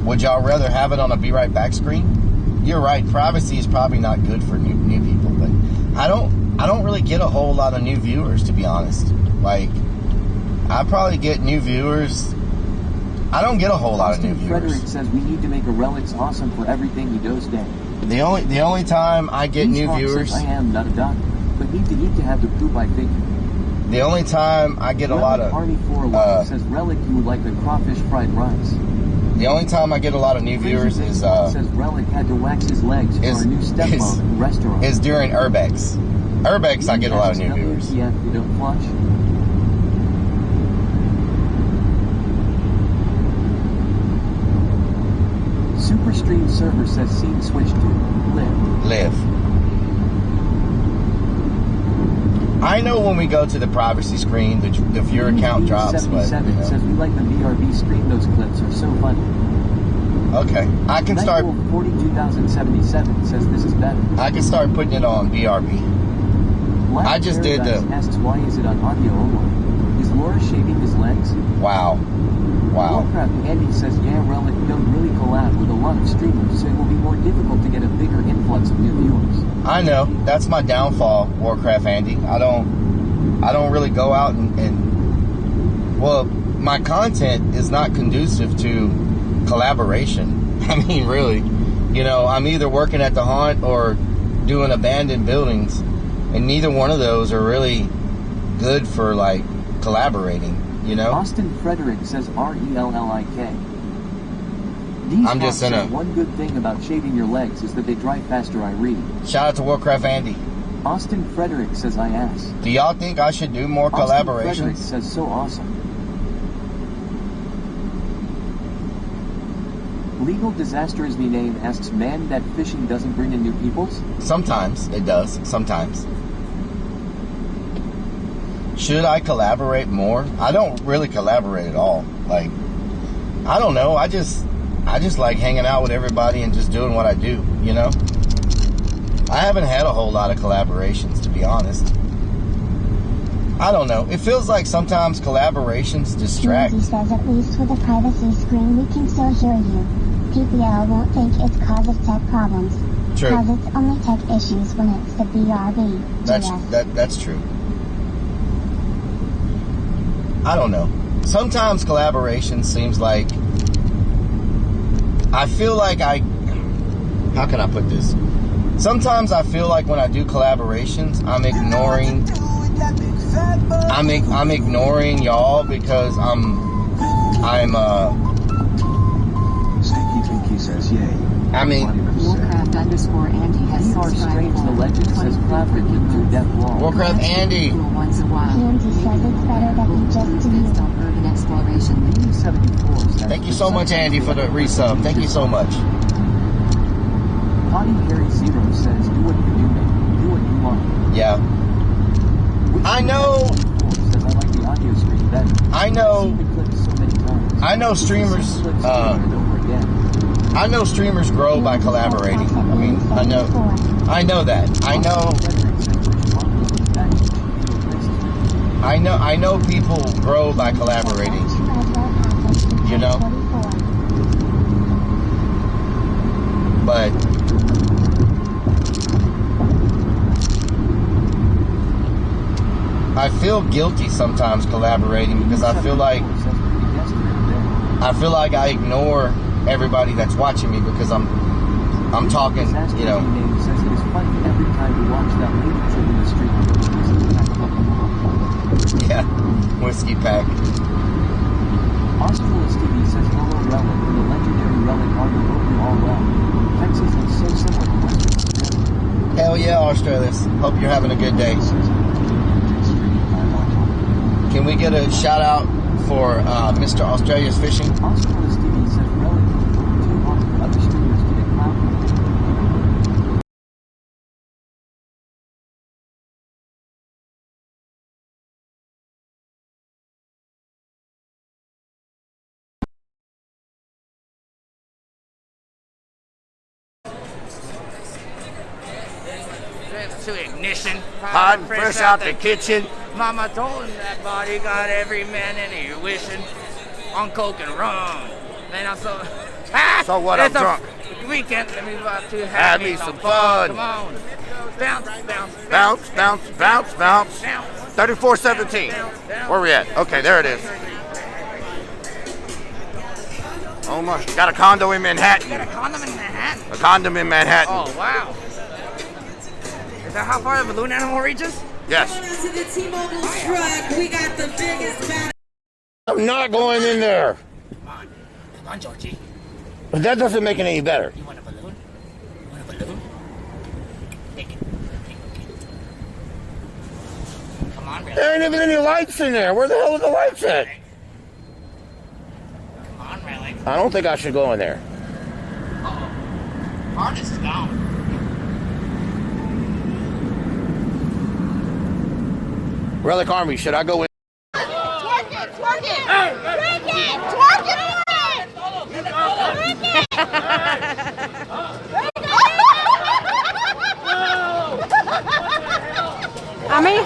Would y'all rather have it on a Be Right Back screen? You're right. Privacy is probably not good for new people, but I don't really get a whole lot of new viewers, to be honest. Like, I probably get new viewers. I don't get a whole lot of new viewers. Frederick says we need to make a relics awesome for everything he does day. The only time I get new viewers, I am not a doctor, but need to eat to have the poop I figure. The only time I get a lot of Army 4 says Relic you would like the crawfish fried rice. The only time I get a lot of new viewers is says Relic had to wax his legs for our new stepmom restaurant. Is during Urbex. Urbex I get a lot of new viewers. You don't flush. Superstream server says scene switch to live. I know when we go to the privacy screen, the viewer count drops, but says we like the BRB screen. Those clips are so funny. Okay, I can start. 42,077 says this is better. I can start putting it on BRB. Black I just did the. Asks why is it on audio only? Is Laura shaving his legs? Wow. Warcraft Andy says yeah, Relic don't really collab with a lot of streamers, so it will be more difficult to get a bigger influx of new viewers. I know that's my downfall, Warcraft Andy. I don't really go out and well, my content is not conducive to collaboration. I mean, really, you know, I'm either working at the haunt or doing abandoned buildings, and neither one of those are really good for like collaborating. You know? Austin Frederick says RELLIK. I'm just in a... One good thing about shaving your legs is that they dry faster, I read. Shout out to Warcraft Andy. Austin Frederick says I ask. Do y'all think I should do more collaborations? Austin Frederick says so awesome. Legal Disaster is me name asks, man, that fishing doesn't bring in new peoples? Sometimes it does. Sometimes. Should I collaborate more? I don't really collaborate at all. Like, I don't know. I just like hanging out with everybody and just doing what I do, you know? I haven't had a whole lot of collaborations, to be honest. I don't know. It feels like sometimes collaborations distract. He says at least with a privacy screen we can still hear you. PPL won't think it's cause of tech problems. True. Cause it's only tech issues when it's the BRB. That's true. I don't know. Sometimes collaboration seems like I feel like how can I put this? Sometimes I feel like when I do collaborations, I'm ignoring y'all because Stinky Pinky says yay. I mean, Warcraft underscore Andy has Strange the Legend says Cloudford into Death Wall. Warcraft Andy. Once a while. Andy says it's better that we just do Based on urban exploration. 74 says Thank you so much, Andy, for the resub. Thank you so much. Potty Harry Zero says, do what you do, man. Do what you want. Yeah. I know. Says, I like the audio stream better. I know. I've seen the clips so many times. I know streamers. I know streamers grow by collaborating. I mean, I know that. I know people grow by collaborating. You know? But I feel guilty sometimes collaborating because I feel like I ignore everybody that's watching me because I'm talking, you know. Yeah, whiskey pack. Australis TV says hello relic and the legendary relic armor hope you all well. Texas looks so similar to Western Australia. Hell yeah, Australis. Hope you're having a good day. Can we get a shout out for Mr. Australia's Fishing? Australis TV says relic too hard for other streamers to get clout. to ignition. Hot and fresh out the kitchen. Mama told him that body got every man in here wishing on coke and rum. Then I saw. So what? I'm It's a drunk. Weekend, let me about to Have me some fun. Come on. Bounce, bounce, Bounce, bounce, bounce, bounce. 3417. Where we at? Okay, there it is. Oh my! Got a condo in Manhattan. Got a condom in Manhattan. A condom in Manhattan. Oh wow! Is that how far the balloon animal reaches? Yes. To the T-Mobile truck, we got the biggest battle. I'm not going in there. Come on, Georgie. But that doesn't make it any better. You want a balloon? You want a balloon? Take it. Come on, Relic. There ain't even any lights in there. Where the hell are the lights at? Come on, Relic. I don't think I should go in there. Uh-oh. Harness is gone. Relic Army, should I go in? Twerk it! Twerk it! Twerk it! Twerk it! I mean,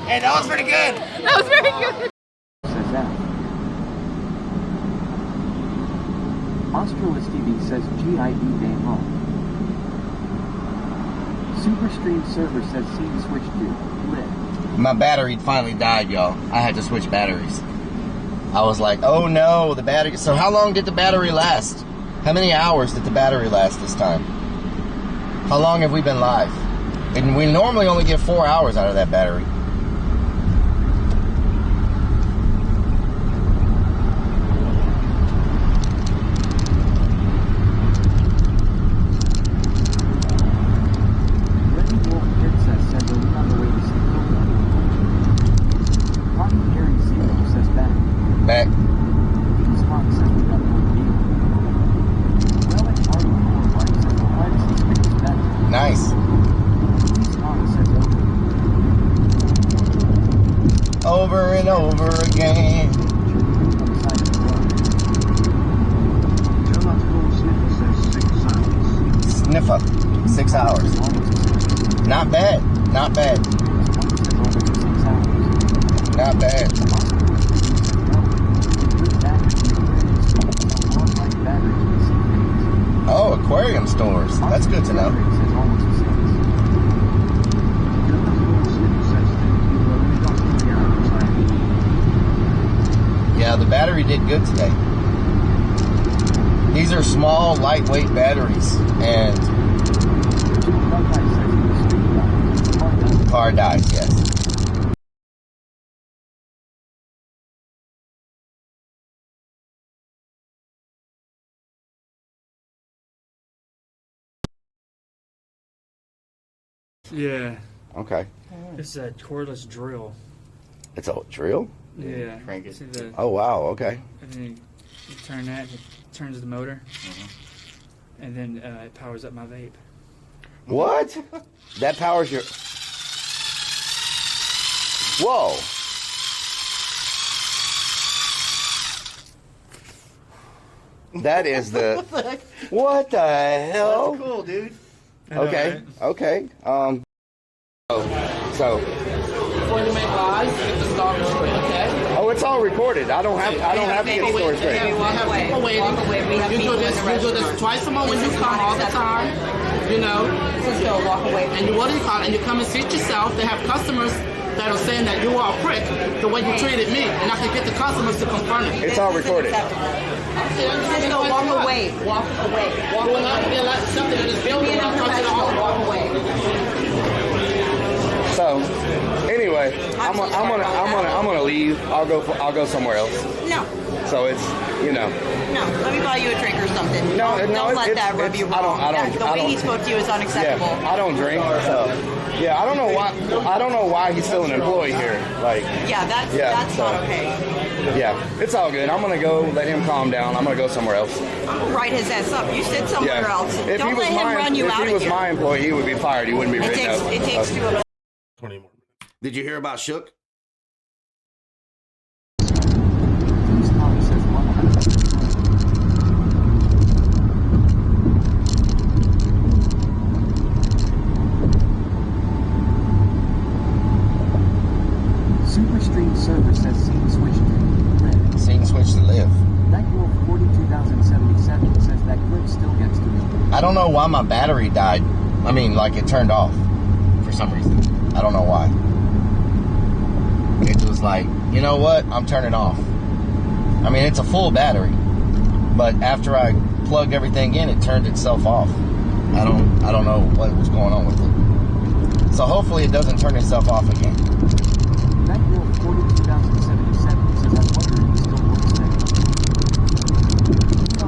Hey, that was pretty good. that was very good. Says that. Australist TV says GID day home. Superstream server says scene switch to lit. My battery finally died, y'all. I had to switch batteries. I was like, oh no, the battery. So how long did the battery last? How many hours did the battery last this time? How long have we been live? And we normally only get 4 hours out of that battery. Ready Wolf Princess says are we on the way to see Coco? Rocky Harry Zero says back. Back. Dean's Hawk says we got more deal. Relic Army 4 Light says the privacy space is better. Nice. Dean's Hawk says Over and over again. Sniffer, 6 hours. Not bad. Not bad. Not bad. Oh, aquarium stores. That's good to know. Yeah, the battery did good today. These are small, lightweight batteries, and car dies, yes. Yeah. Okay. This is a cordless drill. It's a drill? Yeah. Crank it. See the- Oh, wow, okay. And then you turn that, it turns the motor. And then it powers up my vape. What? That powers your... Whoa. That is the... What the hell? That's cool, dude. Okay, okay. So... Before you make lies, get the storage straight, okay? Oh, it's all recorded. I don't have to get storage straight. We have people waiting. You do this twice a month when you come all the time. You know. Just walk away. And you and you come and sit yourself. They have customers that are saying that you are a prick the way you treated me, and I can get the customers to confront it. It's all recorded. Just go walk away. Walk away. Walk away. Not be allowed something in this building. Walk away. So, anyway, I'm gonna leave. I'll go somewhere else. No. So it's, you know. No. Let me buy you a drink or something. No, don't let that rub you wrong. The way he spoke to you is unacceptable. Yeah, I don't drink, so yeah, I don't know why he's still an employee here. Like, that's not okay. Yeah, it's all good. I'm gonna go let him calm down. I'm gonna go somewhere else. I'm gonna write his ass up. You sit somewhere else. Don't let him run you out of here. If he was my employee, he would be fired. He wouldn't be written up. It takes two of us. 20 more minutes. Did you hear about Shook? Superstream server says scene switch to live. Scene switch to live. That Wolf 42077 says that clip still gets to me. I don't know why my battery died. I mean, like it turned off for some reason. I don't know why. It was like, you know what? I'm turning off. I mean, it's a full battery, but after I plugged everything in, it turned itself off. I don't know what was going on with it. So hopefully it doesn't turn itself off again. That Wolf 42077 says I wonder if he still works there.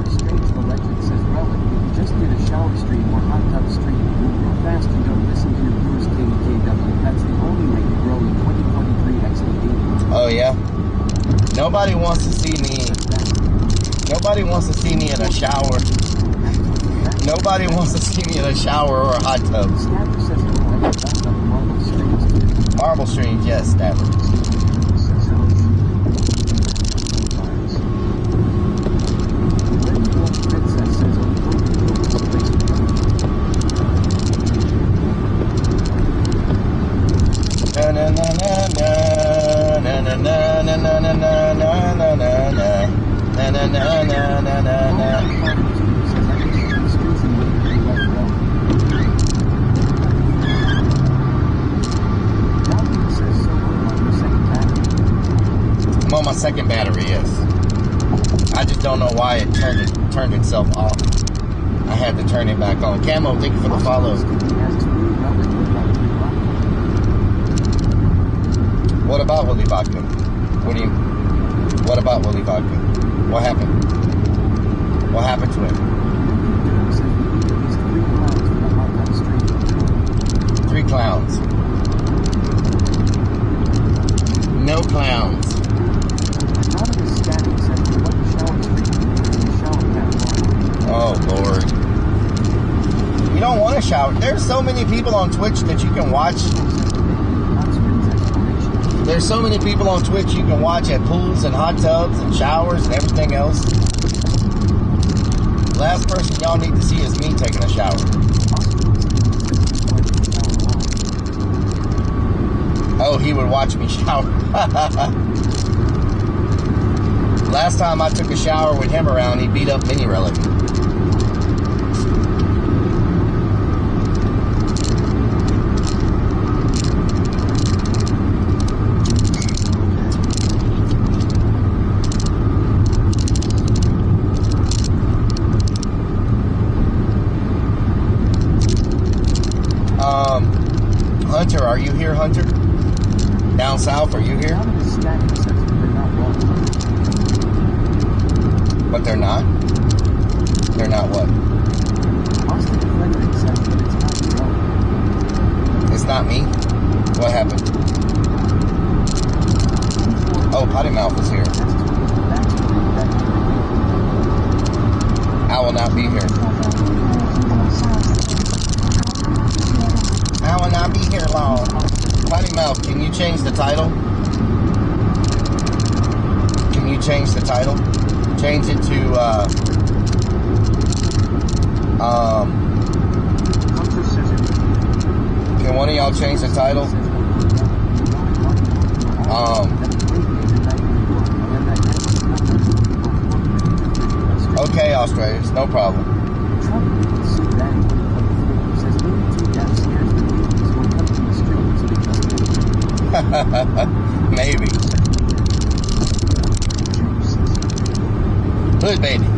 Strange the Legend says Relic, if you just did a shower stream or hot tub stream, move real fast and don't listen to your viewers KDKW. That's the only way to grow in 2023 XDD. Oh yeah? Nobody wants to see me. Nobody wants to see me in a shower. Nobody wants to see me in a shower or a hot tub. Marble streams, yes, Stafford. Na na na na na na na na na na na na na na na na na na. I'm on my second battery, yes. I just don't know why it turned itself off. I had to turn it back on. Camo, thank you for the follow. What about Willie Vodka? What about Willie Vodka? What happened? What happened to him? 3 clowns. No clowns. Oh, Lord. You don't want to shower. There's so many people on Twitch that you can watch. There's so many people on Twitch you can watch at pools and hot tubs and showers and everything else. Last person y'all need to see is me taking a shower. Oh, he would watch me shower. Last time I took a shower with him around, he beat up Mini Relic. Hunter, are you here, Hunter? Down south, are you here? But they're not? They're not what? It's not me? What happened? Oh, Potty Mouth is here. I will not be here. I will not be here long. Potty Mouth, can you change the title? Can you change the title? Change it to, can one of y'all change the title? Okay, Australians, no problem. Maybe. Hood baby.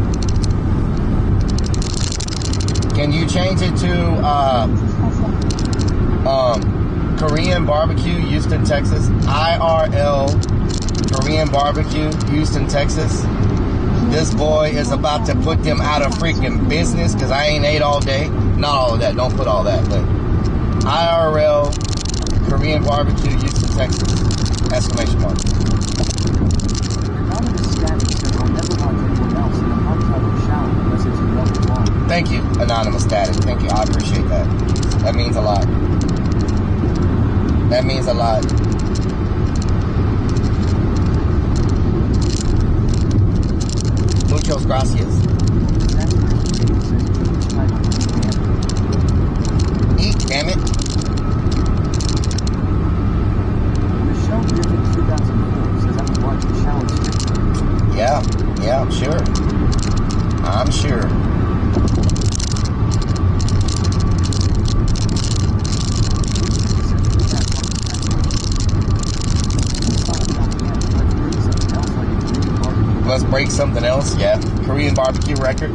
Can you change it to Korean barbecue, Houston, Texas? IRL Korean barbecue, Houston, Texas. This boy is about to put them out of freaking business because I ain't ate all day. Not all of that. Don't put all that. But IRL Korean barbecue, Houston, Texas. Exclamation mark. Thank you, Anonymous Static. Thank you. I appreciate that. That means a lot. That means a lot. Muchos gracias. Eat, damn it. Michelle Griffin 2004 says I'm watching Shower Street. Yeah, I'm sure. I'm sure. Let's break something else. Yeah, Korean barbecue record.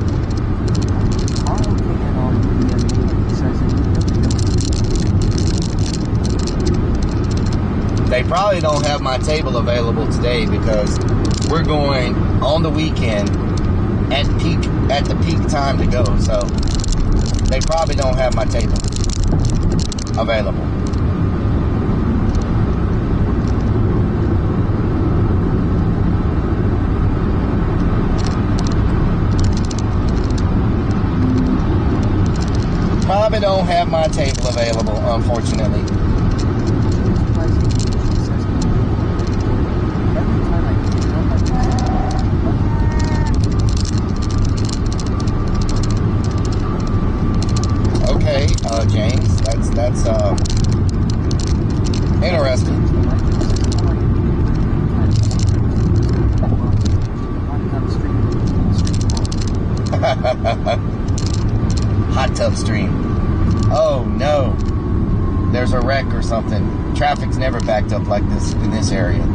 They probably don't have my table available today because we're going on the weekend at the peak time to go. So they probably don't have my table available. Probably don't have my table available, unfortunately. Okay, James, that's interesting. Hot tub stream. Oh no, there's a wreck or something. Traffic's never backed up like this in this area.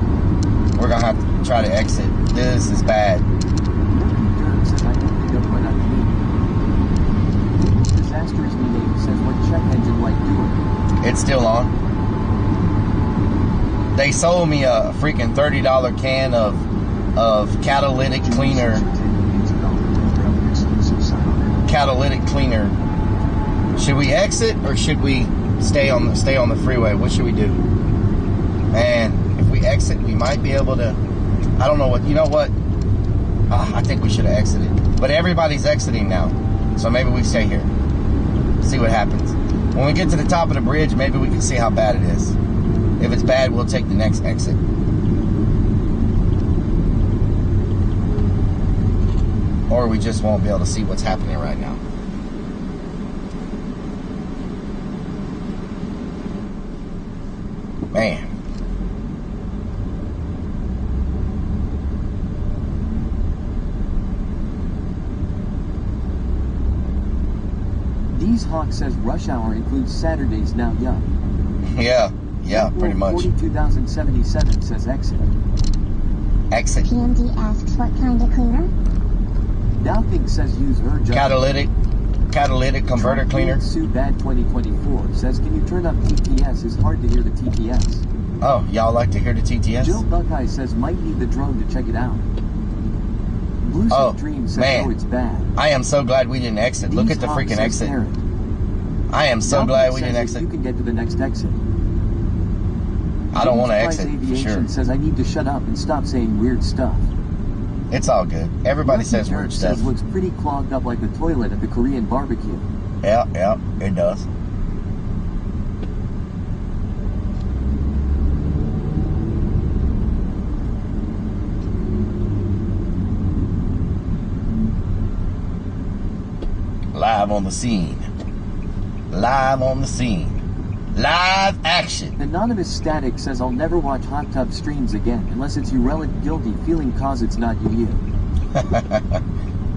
We're gonna have to try to exit. This is bad. It's still on. They sold me a freaking $30 can of catalytic cleaner. Catalytic cleaner. Should we exit or should we stay on the freeway? What should we do? And if we exit, we might be able to. I don't know what. You know what? I think we should have exited. But everybody's exiting now, so maybe we stay here. See what happens. When we get to the top of the bridge, maybe we can see how bad it is. If it's bad, we'll take the next exit. Or we just won't be able to see what's happening right now. Man. Hawk says rush hour includes Saturdays now, Yeah, pretty much. 42,077 says exit. Exit. PMD asks what kind of cleaner? Doubting says use her catalytic converter cleaner. Sue Bad 2024 says can you turn up TTS? It's hard to hear the TTS. Oh, y'all like to hear the TTS? Jill Buckeye says might need the drone to check it out. Blue Dream says man. Oh, it's bad. I am so glad we didn't exit. Look at the freaking exit. I am so glad we didn't exit. You can get to the next exit. I don't want to exit. Aviation says I need to shut up and stop saying weird stuff. It's all good. Everybody says weird stuff. Says looks pretty clogged up like the toilet at the Korean barbecue. Yeah, it does. Live on the scene. Live on the scene. Live action. Anonymous Static says I'll never watch hot tub streams again unless it's you relic guilty feeling cause it's not you.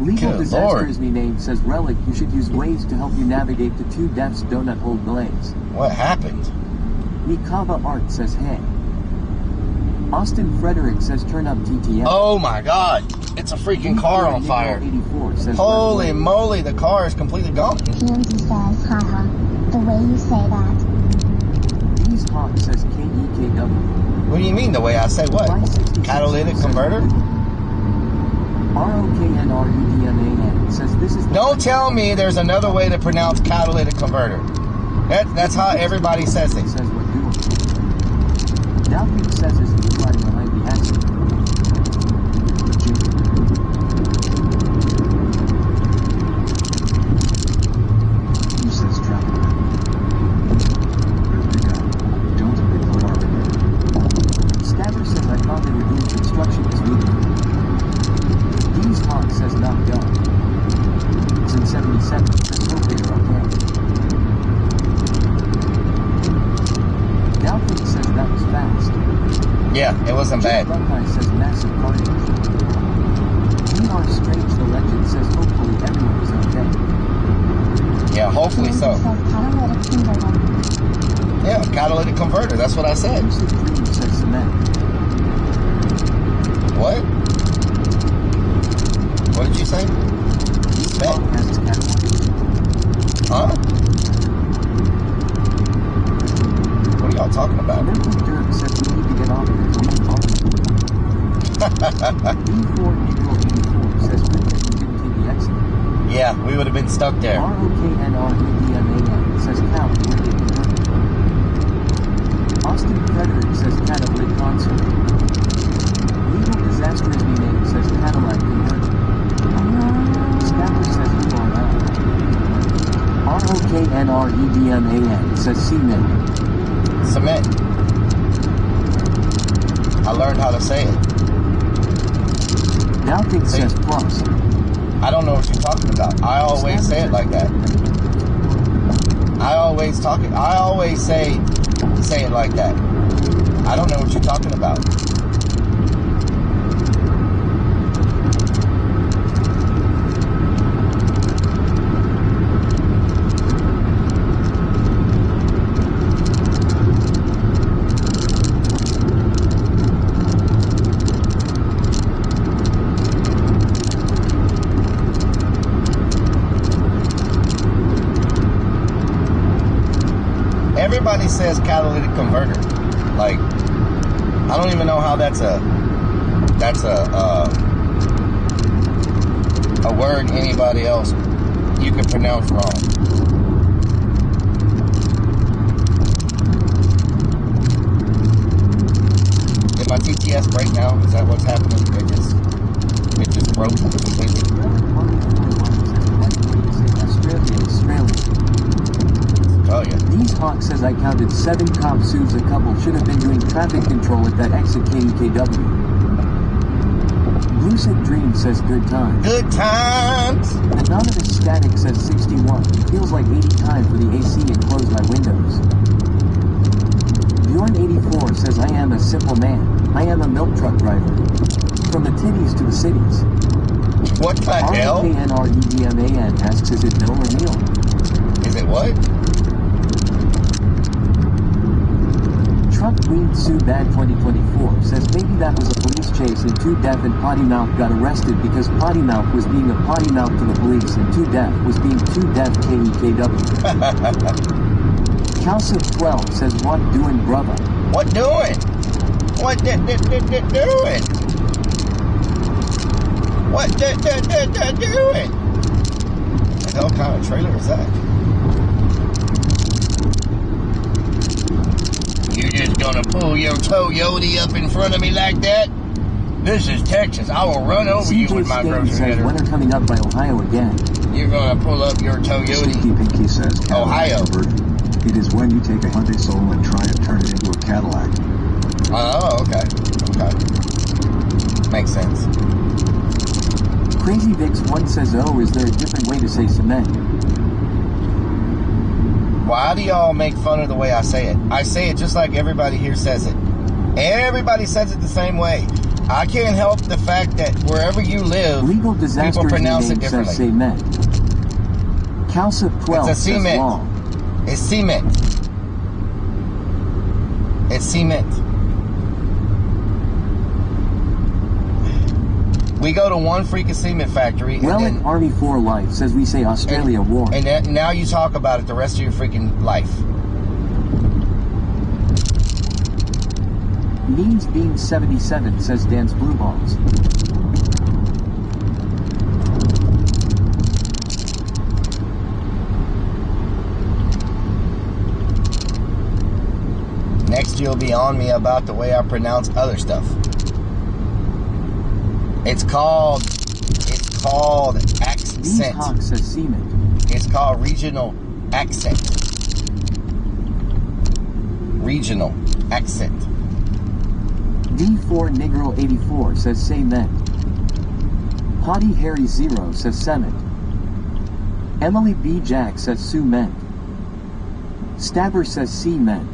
Legal Disaster is me name says Relic you should use Waze to help you navigate the 2 Deaths Donut Hole Blaze. What happened? Mikava Art says hey. Austin Frederick says turn up TTS. Oh my god. It's a freaking car on fire. 84 says holy moly, the car is completely gone. PMD says, haha, the way you say that. These Hawk says KEKW. What do you mean the way I say what? Catalytic converter? ROKNRUDMAN says this is. Don't tell me there's another way to pronounce catalytic converter. That's how everybody says it. Says what doing. Doubting says is who's riding behind the accident. Who says travel? There we go. Don't It wasn't bad. Buckeye says massive carnage. VR Strange the Legend says hopefully everyone is okay. Yeah, hopefully so. Catalytic converter. Yeah, catalytic converter. That's what I said. Lucid Dream says cement. What? What did you say? Cement has its catalytic. Huh? What are y'all talking about? Mental Dirk says we need to get off of it. B4 Negro 84 says good that we didn't take the exit. Yeah, we would have been stuck there. ROKNREDMAN says cow where they converted. Austin Frederick says catalytic concert. Legal Disaster name says Cadillac converted. Scapper says URL. ROKNREDMAN says cement. Cement. I learned how to say it. Doubting says plus. I don't know what you're talking about. I always say it like that. I always say it like that. I don't know what you're talking about. Everybody says catalytic converter. Like, I don't even know how that's a word anybody else you can pronounce wrong. Did my TTS break now? Is that what's happening? It just broke completely. Australia. Oh yeah. These Hawk says I counted 7 cop suits. A couple should have been doing traffic control at that exit KEKW. Lucid Dream says good times. Good times. Anonymous Static says 61. Feels like 80 time for the AC and close my windows. Bjorn 84 says I am a simple man. I am a milk truck driver. From the titties to the cities. What the hell? RKNREDMAN asks is it Bill or Neil? Is it what? Truck Green Sue Bad 2024 says maybe that was a police chase and 2 Deaf and Potty Mouth got arrested because Potty Mouth was being a potty mouth to the police and 2 Deaf was being 2 Deaf KEKW. Calcium 12 says what doing brother? What doing? What doing? What doing? The hell kind of trailer is that? You just gonna pull your Toyota up in front of me like that? This is Texas. I will run over you with my grocery getter. When they're coming up by Ohio again. You're gonna pull up your Toyota. Stinky Pinky says Ohio. It is when you take a Hyundai Soul and try to turn it into a Cadillac. Oh, okay. Okay. Makes sense. Crazy Vix 1 says, oh, is there a different way to say cement? Why do y'all make fun of the way I say it? I say it just like everybody here says it. Everybody says it the same way. I can't help the fact that wherever you live, Legal disaster people pronounce it differently. Cement. Calcip 12 it's a cement. Says long. It's cement. It's cement. We go to one freaking cement factory. Relic Army 4 Life says we say Australia war. And now you talk about it the rest of your freaking life. Means Beam 77 says dance blue balls. Next you'll be on me about the way I pronounce other stuff. It's called accent. Hawk says cement. It's called regional accent. Regional accent. D4 Negro 84 says cement. Potty Harry 0 says cement. Emily B. Jack says cement. Stabber says cement.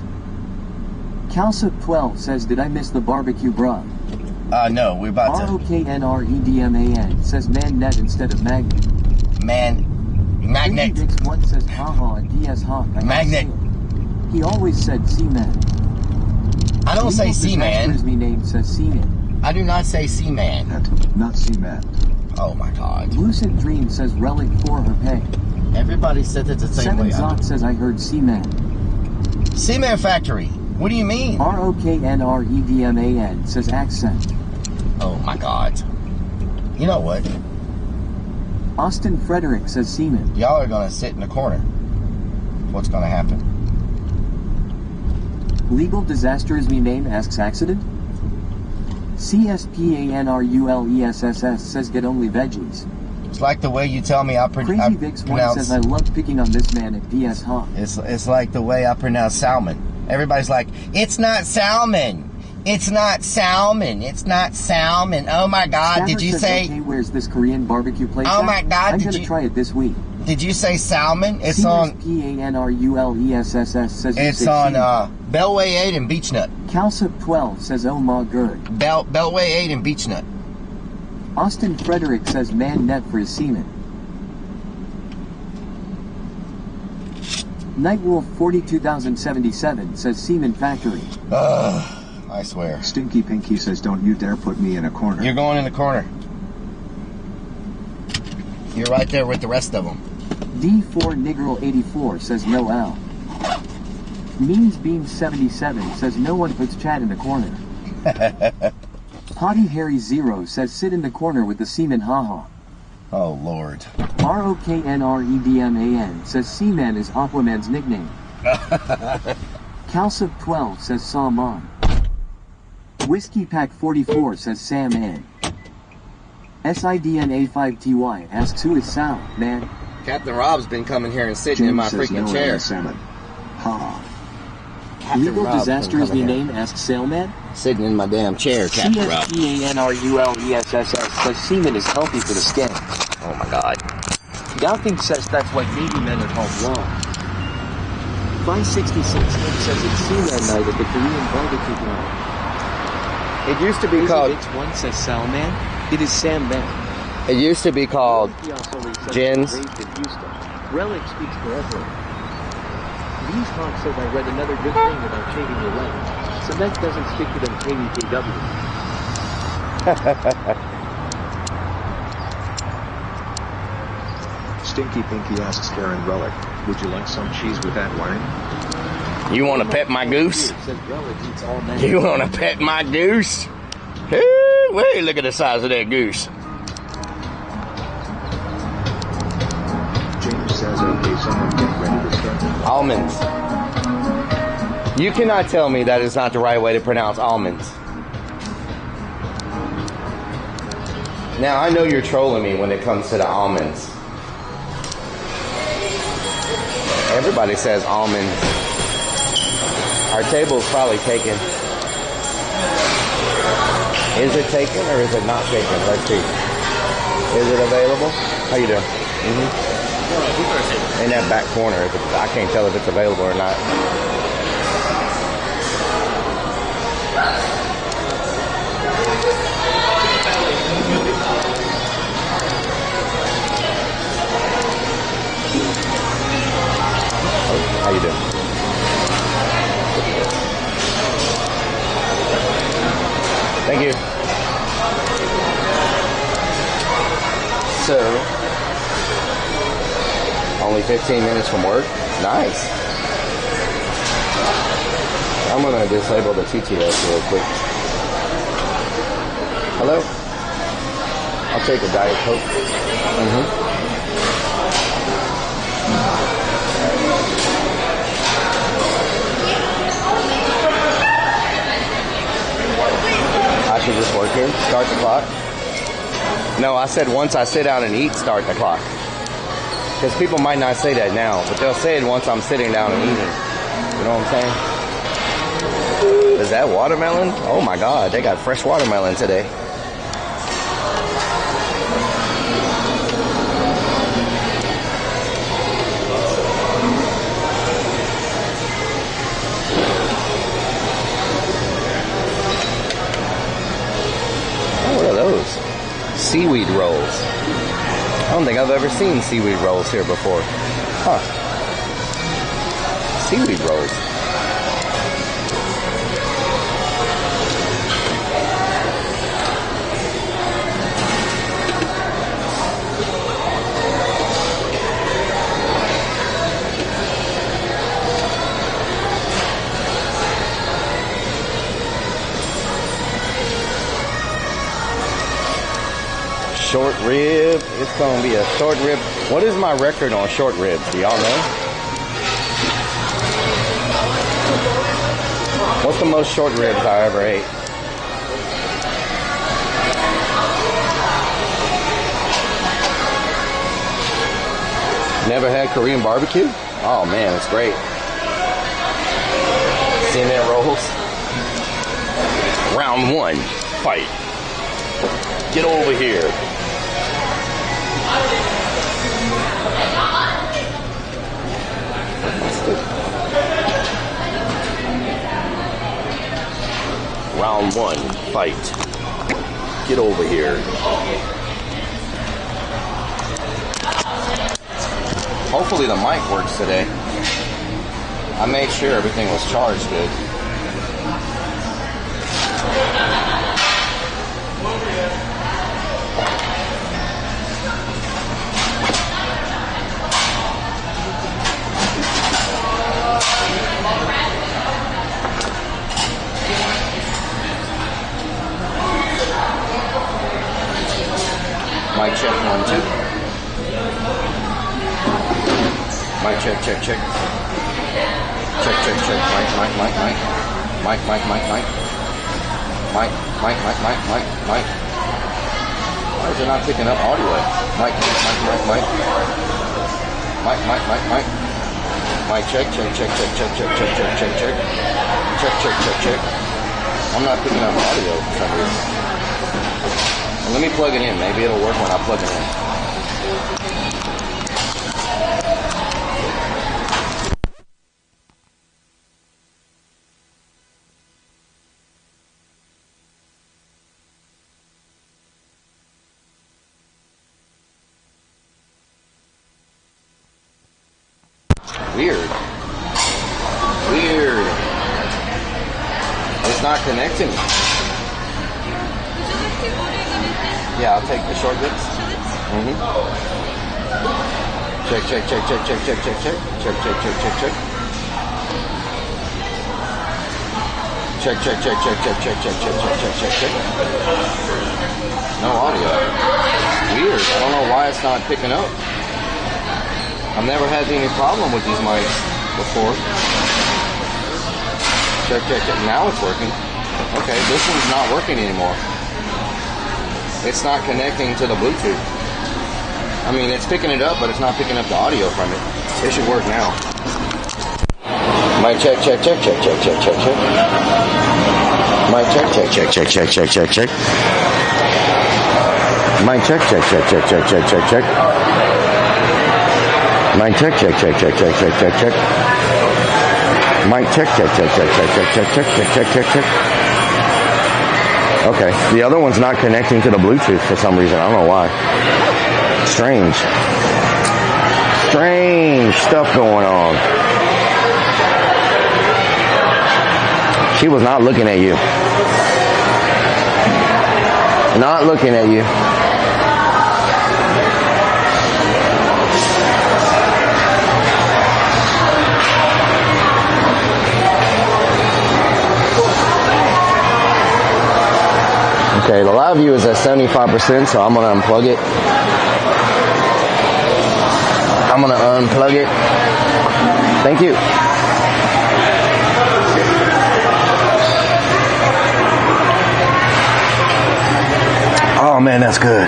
Calsup12 says, did I miss the barbecue, bruh? No, we're about to. ROKNREDMAN says man net instead of magnet. Magnet. X1 says haha and DS Hawk. Magnet. He always said Seaman. I don't say Seaman. Me name says Seaman. I do not say Seaman. Not Seaman. Oh my God. Lucid Dream says relic for her pay. Everybody said it the same way. Seven Zot says I heard Seaman. Seaman Factory. What do you mean? ROKNREDMAN says accent. Oh my God. You know what? Austin Frederick says seaman. Y'all are gonna sit in the corner. What's gonna happen? Legal disaster is me name asks accident. CSPANRULESSS says get only veggies. It's like the way you tell me I Crazy Vix one says I love picking on this man at DS Hawk. It's like the way I pronounce salmon. Everybody's like, it's not salmon. It's not salmon. It's not salmon. Oh my God! Stafford did you says, say? Okay, where's this Korean barbecue place? Oh my God! I'm gonna try it this week. Did you say salmon? It's on. CSPANRULESSS says it's on Bellway 8 and Beechnut. Calsup12 says oh my god. Bellway 8 and Beechnut. Austin Frederick says man net for his semen. Nightwolf 42077 says Seaman Factory. I swear. Stinky Pinky says don't you dare put me in a corner. You're going in the corner. You're right there with the rest of them. D4 Negro 84 says no L. Means Beam 77 says no one puts Chad in the corner. Potty Harry 0 says sit in the corner with the seaman haha. Oh Lord. ROKNREDMAN says Seaman is Aquaman's nickname. Calsup12 says Salmon. Whiskey Pack 44 says Sam Ann. SIDNA5TY asks who is Sal, man. Captain Rob's been coming here and sitting in my freaking chair. Salmon. Ha. Legal disaster is the name asks Sailman. Sitting in my damn chair, Captain Rob. CSPANRULESSS says semen is healthy for the skin. Oh my God. Doubting says that's why Navy men are called long. 566 says it's seaman night at the Korean barbecue ground. It used to be called. One says Salman. It is Sam Man. It used to be called Jins. Relic speaks forever. These Hawks says I read another good thing about shaving your legs. Cement doesn't stick to them KDKW. Stinky Pinky asks Karen Relic, would you like some cheese with that wine? You want to pet my goose? You want to pet my goose? Wait, look at the size of that goose. James says, okay, someone get ready to start. Almonds. You cannot tell me that is not the right way to pronounce almonds. Now, I know you're trolling me when it comes to the almonds. Everybody says almonds. Our table is probably taken. Is it taken or is it not taken? Let's see. Is it available? How you doing? In that back corner. I can't tell if it's available or not. How you doing? Thank you. So, only 15 minutes from work? Nice. I'm going to disable the TTS real quick. Hello? I'll take a Diet Coke. I should just work here, start the clock. No, I said once I sit down and eat, start the clock. Because people might not say that now, but they'll say it once I'm sitting down and eating. You know what I'm saying? Is that watermelon? Oh my God, they got fresh watermelon today. don't think I've ever seen seaweed rolls here before. Huh. Seaweed rolls. Short rib. It's going to be a short rib. What is my record on short ribs? Do y'all know? What's the most short ribs I ever ate? Never had Korean barbecue? Oh man, it's great. Cement rolls. Round 1. Fight. Get over here. Round 1, fight. Get over here. Hopefully the mic works today. I made sure everything was charged good. Mic check 1, 2. Mic check, check, check. Check, check, check. Mic. Mic. Mic. Why is it not picking up audio? Mic. Mic check, check. Check. I'm not picking up audio for some reason. Let me plug it in. Maybe it'll work when I plug it in. Weird. It's not connecting. Yeah, I'll take the short bits. Check. Check. No audio. Weird. I don't know why it's not picking up. I've never had any problem with these mics before. Check. Now it's working. Okay, this one's not working anymore. It's not connecting to the Bluetooth. I mean, it's picking it up, but it's not picking up the audio from it. It should work now. Mic check. Mic check. Mic check. Mic check. Mic check. Okay, the other one's not connecting to the Bluetooth for some reason. I don't know why. Strange stuff going on. She was not looking at you. Not looking at you. Okay, the live view is at 75%, so I'm going to unplug it. Thank you. Oh man, that's good.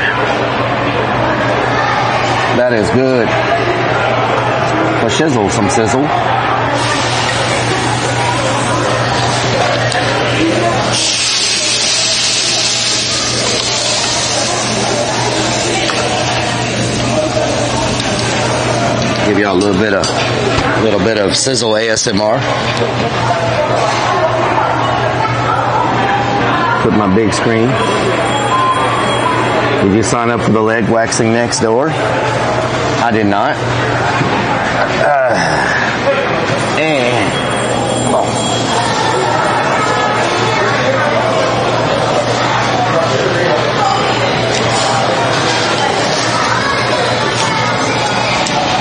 That is good. For shizzle, some sizzle. Give y'all a little bit of sizzle ASMR. Put my big screen. Did you sign up for the leg waxing next door? I did not.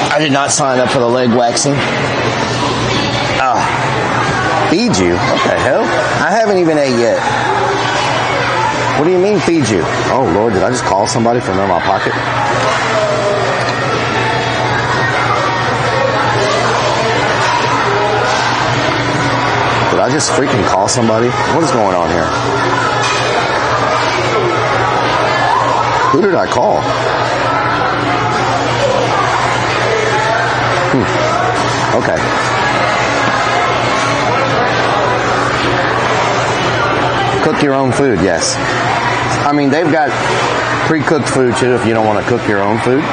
I did not sign up for the leg waxing. Feed you? What the hell? I haven't even ate yet. What do you mean feed you? Oh Lord, did I just call somebody from in my pocket? Did I just freaking call somebody? What is going on here? Who did I call? Okay. Cook your own food, yes. I mean, they've got pre-cooked food too if you don't want to cook your own food.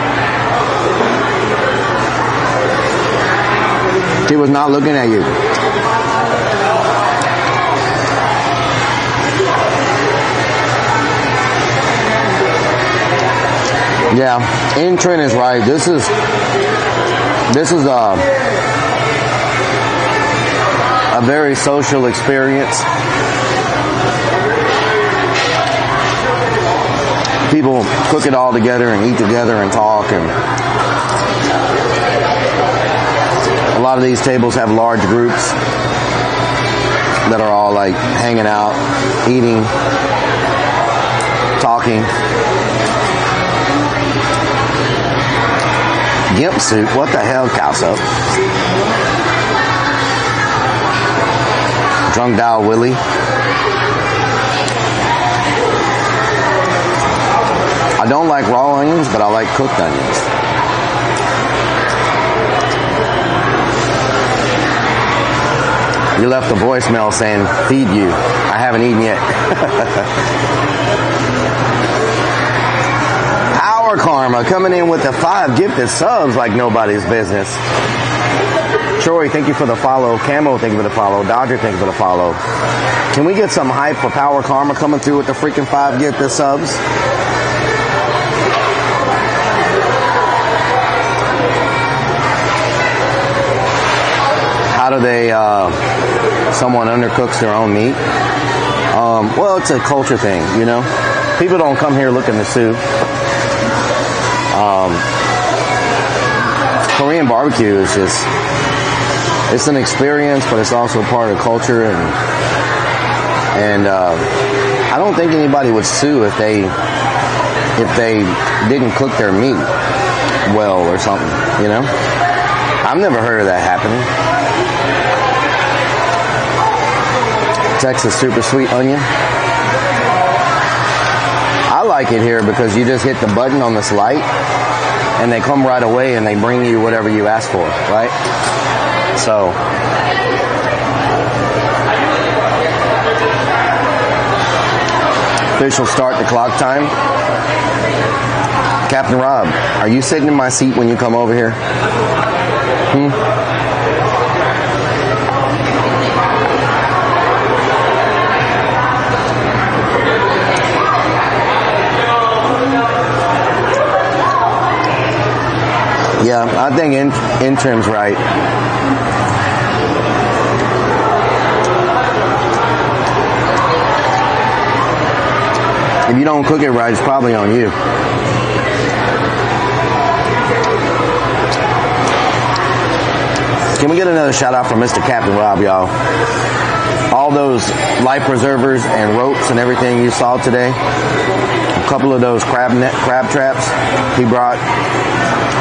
She was not looking at you. Yeah, Intrin is right. This is a very social experience. People cook it all together and eat together and talk, and a lot of these tables have large groups that are all like hanging out, eating, talking. Gimp suit? What the hell, Calso? Drunk Dial Willie. I don't like raw onions, but I like cooked onions. You left a voicemail saying, feed you. I haven't eaten yet. Power Karma coming in with the 5 gifted subs like nobody's business. Troy, thank you for the follow. Camo, thank you for the follow. Dodger, thank you for the follow. Can we get some hype for Power Karma coming through with the freaking 5 gifted subs? How do they, someone undercooks their own meat? Well, it's a culture thing, you know? People don't come here looking to sue. Korean barbecue is just, it's an experience, but it's also part of culture, and I don't think anybody would sue if they didn't cook their meat well or something, you know? I've never heard of that happening. Texas super sweet onion. I like it here because you just hit the button on this light and they come right away and they bring you whatever you ask for, right? So official start the clock time. Captain Rob, are you sitting in my seat when you come over here? Yeah, I think Intrim's right. If you don't cook it right, it's probably on you. Can we get another shout out from Mr. Captain Rob, y'all? All those life preservers and ropes and everything you saw today, a couple of those crab traps he brought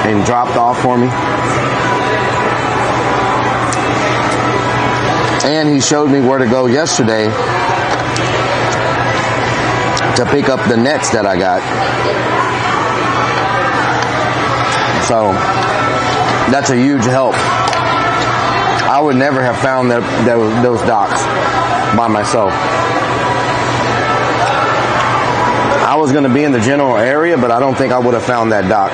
and dropped off for me. And he showed me where to go yesterday to pick up the nets that I got. So that's a huge help. I would never have found those docks by myself. I was going to be in the general area, but I don't think I would have found that dock.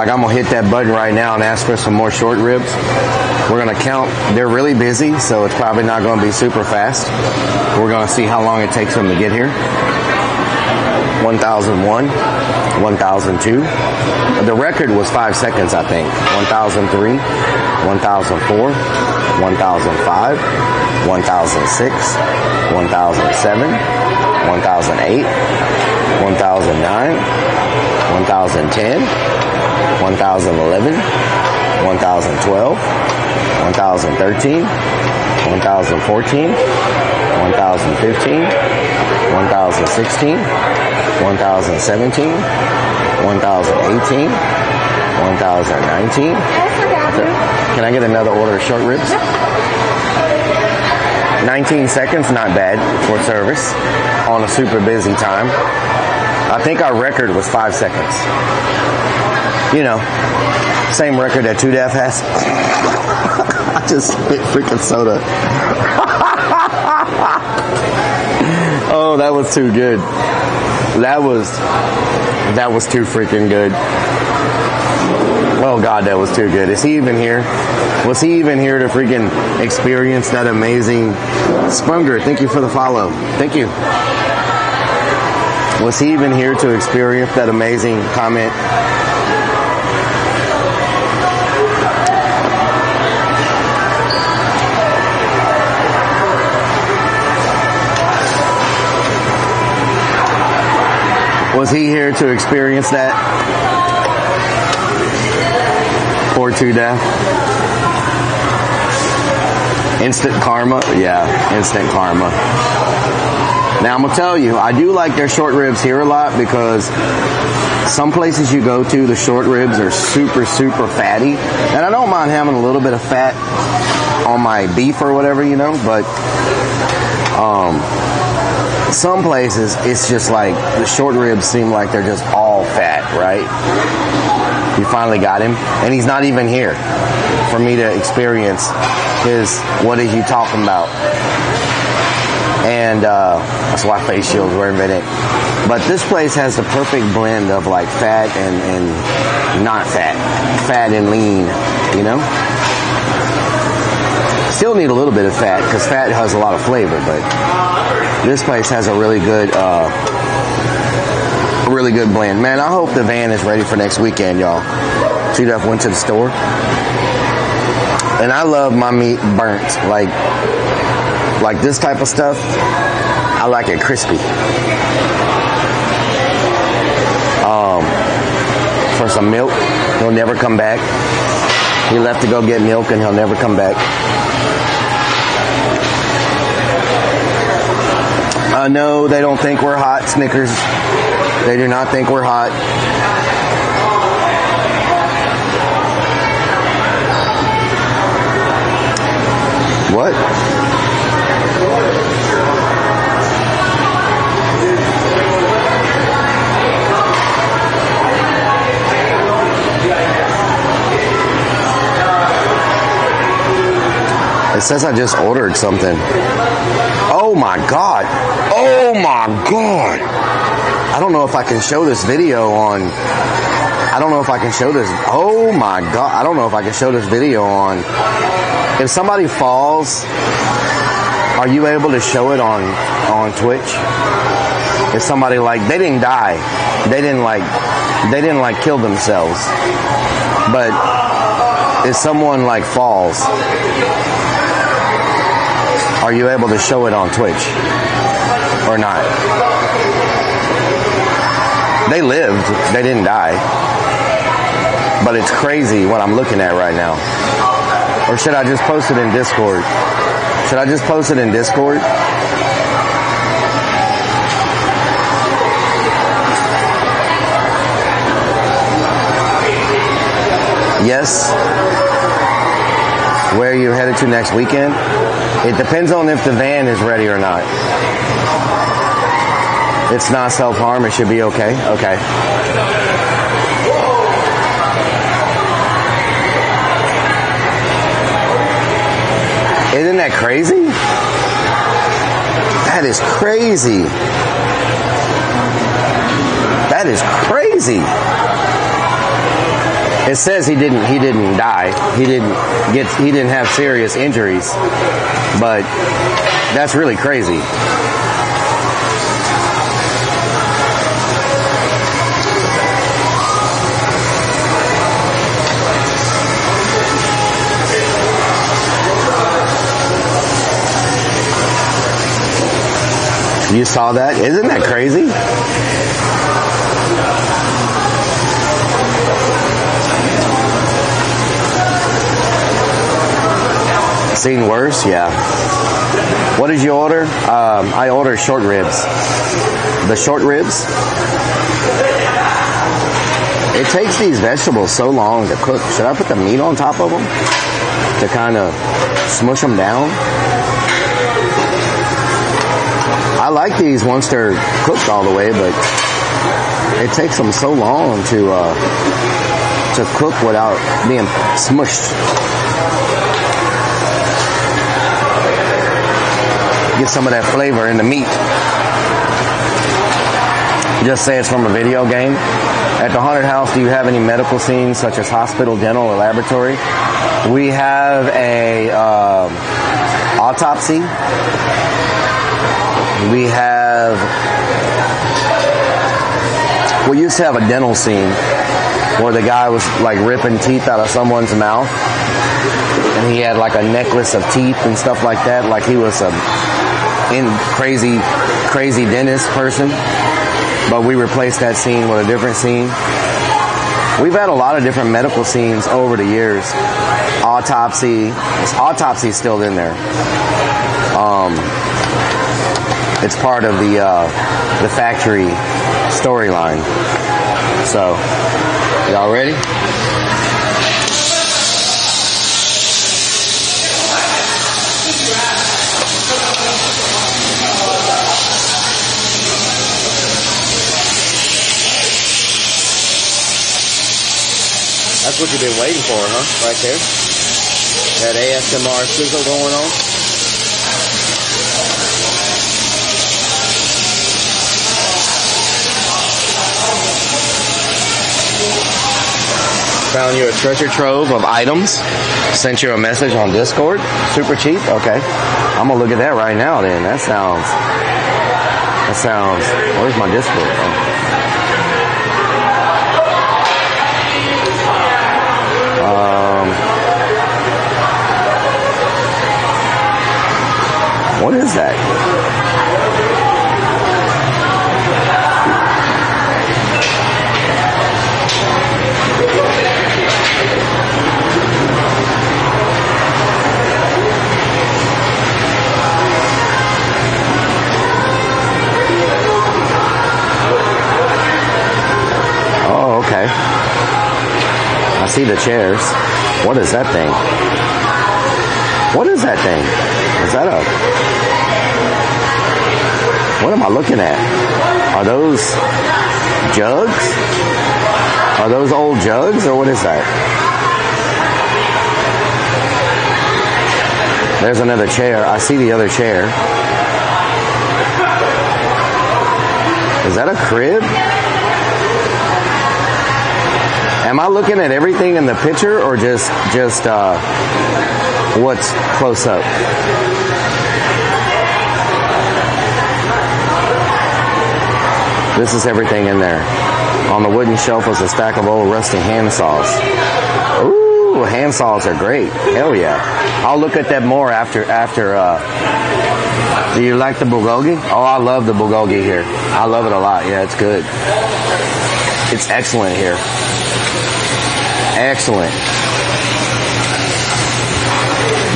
Like, I'm going to hit that button right now and ask for some more short ribs. We're going to count. They're really busy, so it's probably not going to be super fast. We're going to see how long it takes them to get here. 1001, 1002. The record was 5 seconds, I think. 1003, 1004, 1005, 1006, 1007, 1008, 1009, 1010, 1011, 1012, 1013, 1014, 1015, 1016, 1017, 1018, 1019. Can I get another order of short ribs? 19 seconds, not bad for service on a super busy time. I think our record was 5 seconds. You know, same record that 2 Def has. I just spit freaking soda. Oh, that was too good. That was too freaking good. Oh God, that was too good. Is he even here? Was he even here to freaking experience that amazing Spunger? Thank you for the follow. Thank you. Was he even here to experience that amazing comment? Was he here to experience that? Poor 2 Def. Instant karma? Yeah, instant karma. Now I'm going to tell you, I do like their short ribs here a lot because some places you go to, the short ribs are super, super fatty. And I don't mind having a little bit of fat on my beef or whatever, you know, but some places it's just like the short ribs seem like they're just all fat, right? You finally got him, and he's not even here for me to experience his what is you talking about. And that's why face shields were invented. But this place has the perfect blend of like fat and not fat, fat and lean, you know. Still need a little bit of fat because fat has a lot of flavor, but this place has a really good blend. Man, I hope the van is ready for next weekend, y'all. 2 Def went to the store. And I love my meat burnt. Like this type of stuff, I like it crispy. For some milk, he'll never come back. He left to go get milk and he'll never come back. No, they don't think we're hot, Snickers. They do not think we're hot. What? It says I just ordered something. Oh my God. Oh my God. I don't know if I can show this video on. I don't know if I can show this. Oh my God. I don't know if I can show this video on. If somebody falls, are you able to show it on Twitch? If somebody they didn't die. They didn't kill themselves. But if someone falls, are you able to show it on Twitch or not? They lived. They didn't die. But it's crazy what I'm looking at right now. Or should I just post it in Discord? Should I just post it in Discord? Yes. Where are you headed to next weekend? It depends on if the van is ready or not. It's not self-harm. It should be okay. Okay. Isn't that crazy? That is crazy. That is crazy. It says he didn't die. He didn't have serious injuries, but that's really crazy. You saw that? Isn't that crazy? Seen worse? Yeah. What did you order? I ordered short ribs. The short ribs? It takes these vegetables so long to cook. Should I put the meat on top of them to kind of smush them down? I like these once they're cooked all the way, but it takes them so long to cook without being smushed. Get some of that flavor in the meat. Just say it's from a video game. At the haunted house, do you have any medical scenes such as hospital, dental, or laboratory? We have a autopsy. We used to have a dental scene where the guy was like ripping teeth out of someone's mouth, and he had like a necklace of teeth and stuff like that, like he was a crazy dentist person. But we replaced that scene with a different scene. We've had a lot of different medical scenes over the years. Autopsy's still in there. It's part of the factory storyline. So, y'all ready? That's what you've been waiting for, huh? Right there. That ASMR sizzle going on. Found you a treasure trove of items. Sent you a message on Discord. Super cheap? Okay. I'm gonna look at that right now then. That sounds, where's my Discord? What is that? Oh, okay. I see the chairs. What is that thing? What is that thing? Is that what am I looking at? Are those jugs? Are those old jugs, or what is that? There's another chair. I see the other chair. Is that a crib? Am I looking at everything in the picture, or just what's close up? This is everything in there. On the wooden shelf was a stack of old rusty hand saws. Ooh, hand saws are great. Hell yeah. I'll look at that more after. Do you like the bulgogi? Oh, I love the bulgogi here. I love it a lot. Yeah, it's good. It's excellent here. Excellent.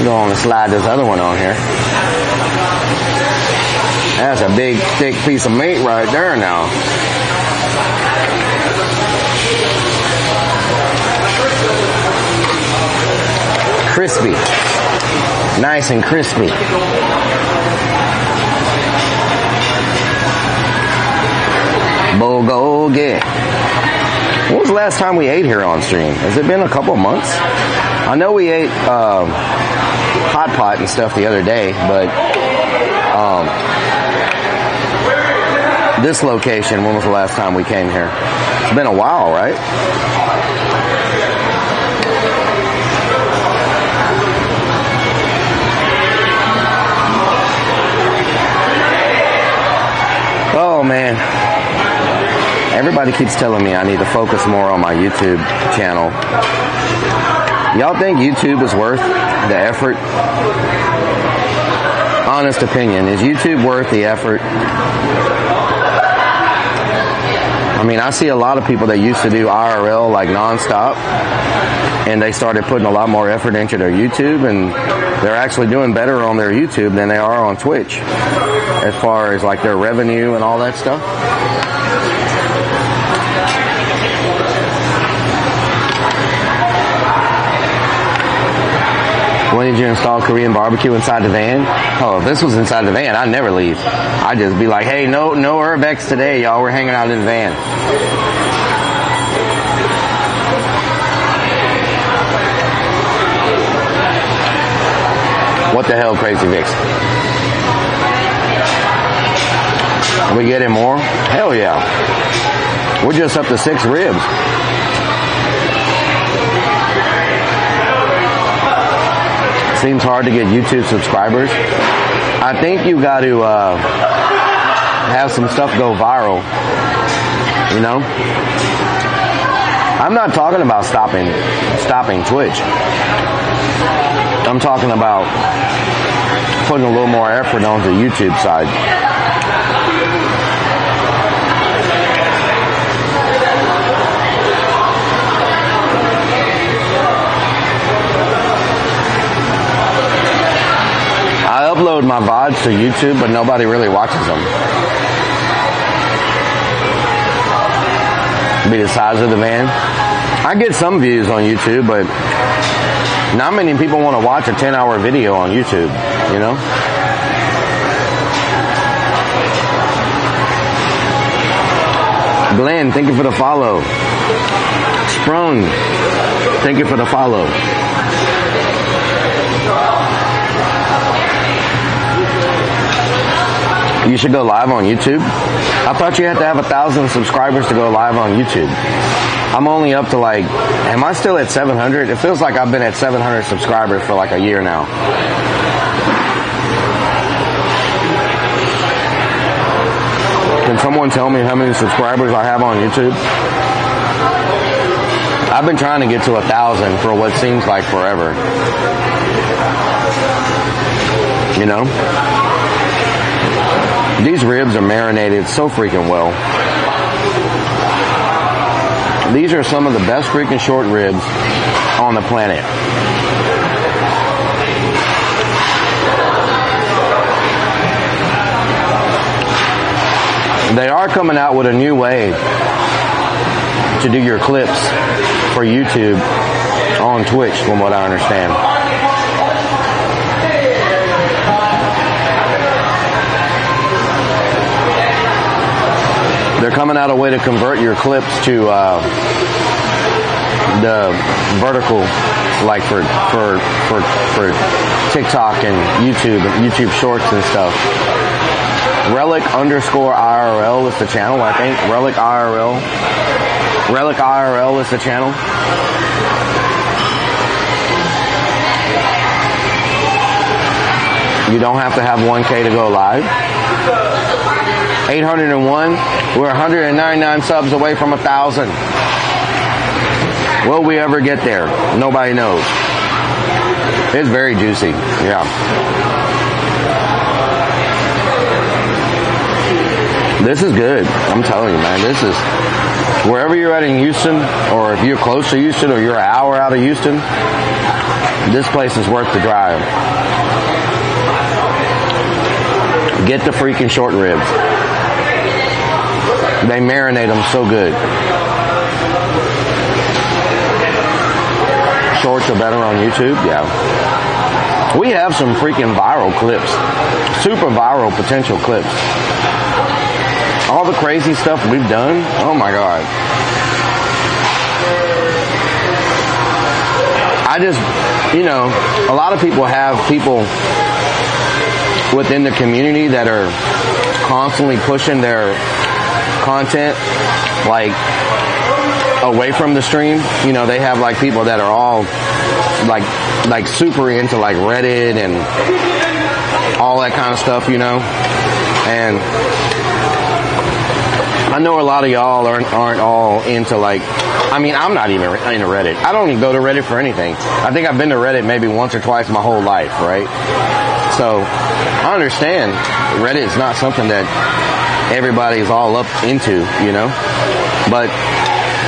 Go on and slide this other one on here. That's a big, thick piece of meat right there now. Crispy. Nice and crispy. Bulgogi. When was the last time we ate here on stream? Has it been a couple of months? I know we ate hot pot and stuff the other day, but this location, when was the last time we came here? It's been a while, right? man. Everybody keeps telling me I need to focus more on my YouTube channel. Y'all think YouTube is worth the effort? Honest opinion, is YouTube worth the effort? I mean, I see a lot of people that used to do IRL like nonstop, and they started putting a lot more effort into their YouTube, and they're actually doing better on their YouTube than they are on Twitch as far as like their revenue and all that stuff. When did you install Korean barbecue inside the van? Oh, if this was inside the van, I'd never leave. I'd just be like, hey, no Urbex today, y'all. We're hanging out in the van. What the hell, Crazy Vix? Are we getting more? Hell yeah. We're just up to 6 ribs. Seems hard to get YouTube subscribers. I think you got to have some stuff go viral. You know? I'm not talking about stopping Twitch. I'm talking about putting a little more effort on the YouTube side. I upload my VODs to YouTube, but nobody really watches them. Be the size of the van. I get some views on YouTube, but not many people want to watch a 10-hour video on YouTube, you know? Glenn, thank you for the follow. Sprung, thank you for the follow. You should go live on YouTube. I thought you had to have 1,000 subscribers to go live on YouTube. I'm only up to like, am I still at 700? It feels like I've been at 700 subscribers for like a year now. Can someone tell me how many subscribers I have on YouTube? I've been trying to get to 1,000 for what seems like forever. You know? These ribs are marinated so freaking well. These are some of the best freaking short ribs on the planet. They are coming out with a new way to do your clips for YouTube on Twitch, from what I understand. They're coming out a way to convert your clips to the vertical, like for TikTok and YouTube Shorts and stuff. Relic_IRL is the channel, I think. Relic IRL is the channel. You don't have to have 1K to go live. 801. We're 199 subs away from 1,000. Will we ever get there? Nobody knows. It's very juicy. Yeah. This is good. I'm telling you, man. This is, wherever you're at in Houston, or if you're close to Houston, or you're an hour out of Houston, this place is worth the drive. Get the freaking short ribs. They marinate them so good. Shorts are better on YouTube? Yeah. We have some freaking viral clips. Super viral potential clips. All the crazy stuff we've done. Oh my God. I just, you know, a lot of people have people within the community that are constantly pushing their content like away from the stream. You know, they have like people that are all like super into like Reddit and all that kind of stuff, you know. And I know a lot of y'all aren't all into like, I mean, I'm not even into Reddit. I don't even go to Reddit for anything. I think I've been to Reddit maybe once or twice my whole life, right? So I understand Reddit is not something that everybody's all up into, you know, but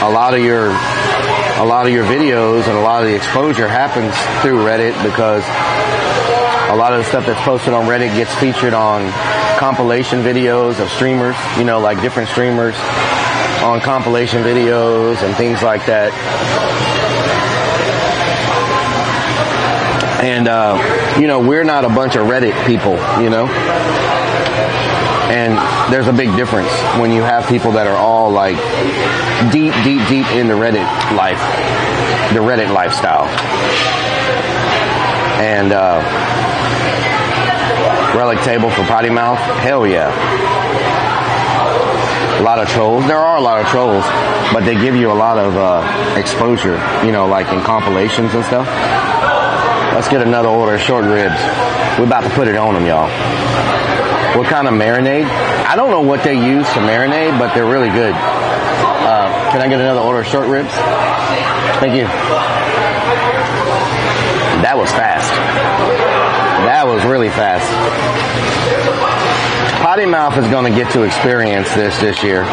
a lot of your videos and a lot of the exposure happens through Reddit because a lot of the stuff that's posted on Reddit gets featured on compilation videos of streamers, you know, like different streamers on compilation videos and things like that. And, you know, we're not a bunch of Reddit people, you know. And there's a big difference when you have people that are all like deep into Reddit life, the Reddit lifestyle. And, relic table for potty mouth, hell yeah. A lot of trolls. There are a lot of trolls, but they give you a lot of exposure, you know, like in compilations and stuff. Let's get another order of short ribs. We're about to put it on them, y'all. What kind of marinade? I don't know what they use to marinade, but they're really good. Can I get another order of short ribs? Thank you. That was fast. That was really fast. Potty Mouth is going to get to experience this year.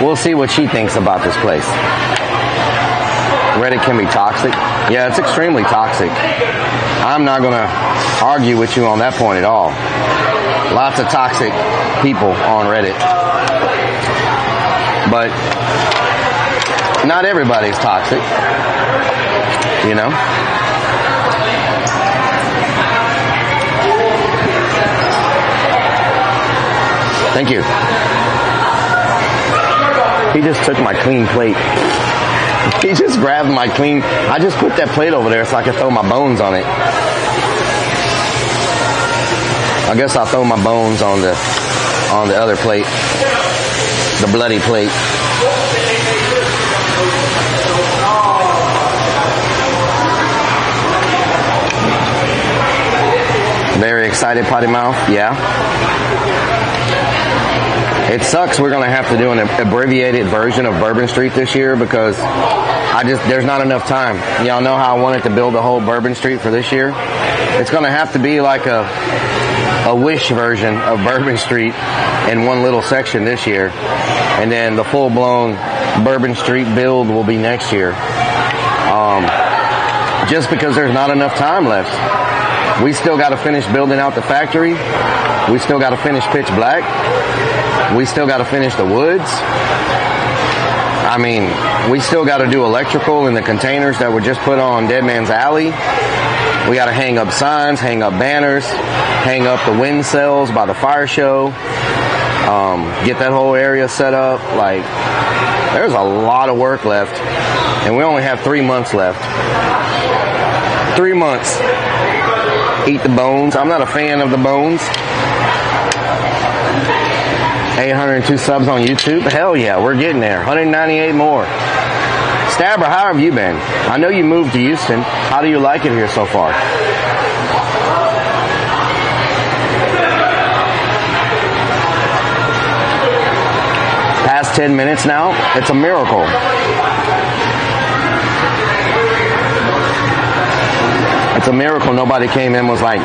We'll see what she thinks about this place. Reddit can be toxic. Yeah, it's extremely toxic. I'm not going to argue with you on that point at all. Lots of toxic people on Reddit. But not everybody's toxic, you know? Thank you. He just took my clean plate. He just grabbed my clean. I just put that plate over there so I could throw my bones on it. I guess I'll throw my bones on the other plate. The bloody plate. Very excited, Potty Mouth? Yeah. It sucks we're going to have to do an abbreviated version of Bourbon Street this year because there's not enough time. Y'all know how I wanted to build the whole Bourbon Street for this year? It's going to have to be like a wish version of Bourbon Street in one little section this year. And then the full-blown Bourbon Street build will be next year. Just because there's not enough time left. We still got to finish building out the factory. We still got to finish Pitch Black. We still got to finish the woods. I mean, we still got to do electrical in the containers that were just put on Dead Man's Alley. We got to hang up signs, hang up banners, hang up the wind cells by the fire show, get that whole area set up. Like, there's a lot of work left, and we only have 3 months left. 3 months. Eat the bones. I'm not a fan of the bones. 802 subs on YouTube. Hell yeah, we're getting there. 198 more. Stabber, how have you been? I know you moved to Houston. How do you like it here so far? Past 10 minutes now? It's a miracle. It's a miracle nobody came in and was like,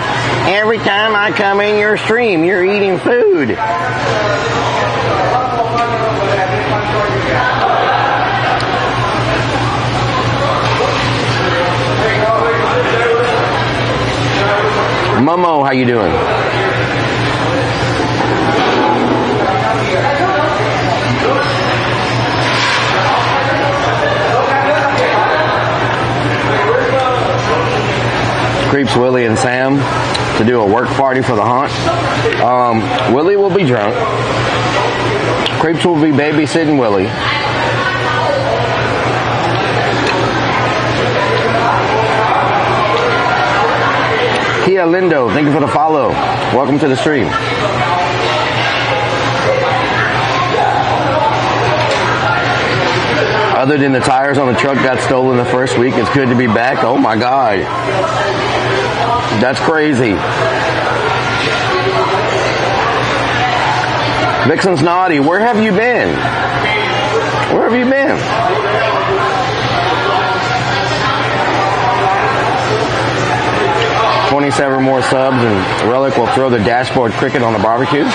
every time I come in your stream, you're eating food. Momo, how you doing? Creeps Willie and Sam to do a work party for the haunt. Willie will be drunk. Creeps will be babysitting Willie. Kia Lindo, thank you for the follow. Welcome to the stream. Other than the tires on the truck got stolen the first week, it's good to be back. Oh my God. That's crazy. Vixen's naughty. Where have you been? Where have you been? $27 more subs and Relic will throw the dashboard cricket on the barbecue.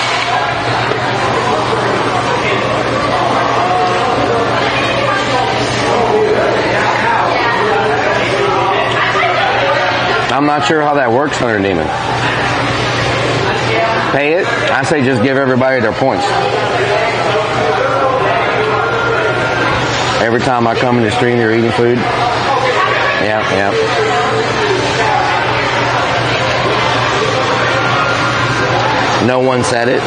I'm not sure how that works, Hunter Demon. Pay it? I say just give everybody their points. Every time I come in the stream, you're eating food. Yeah. No one said it.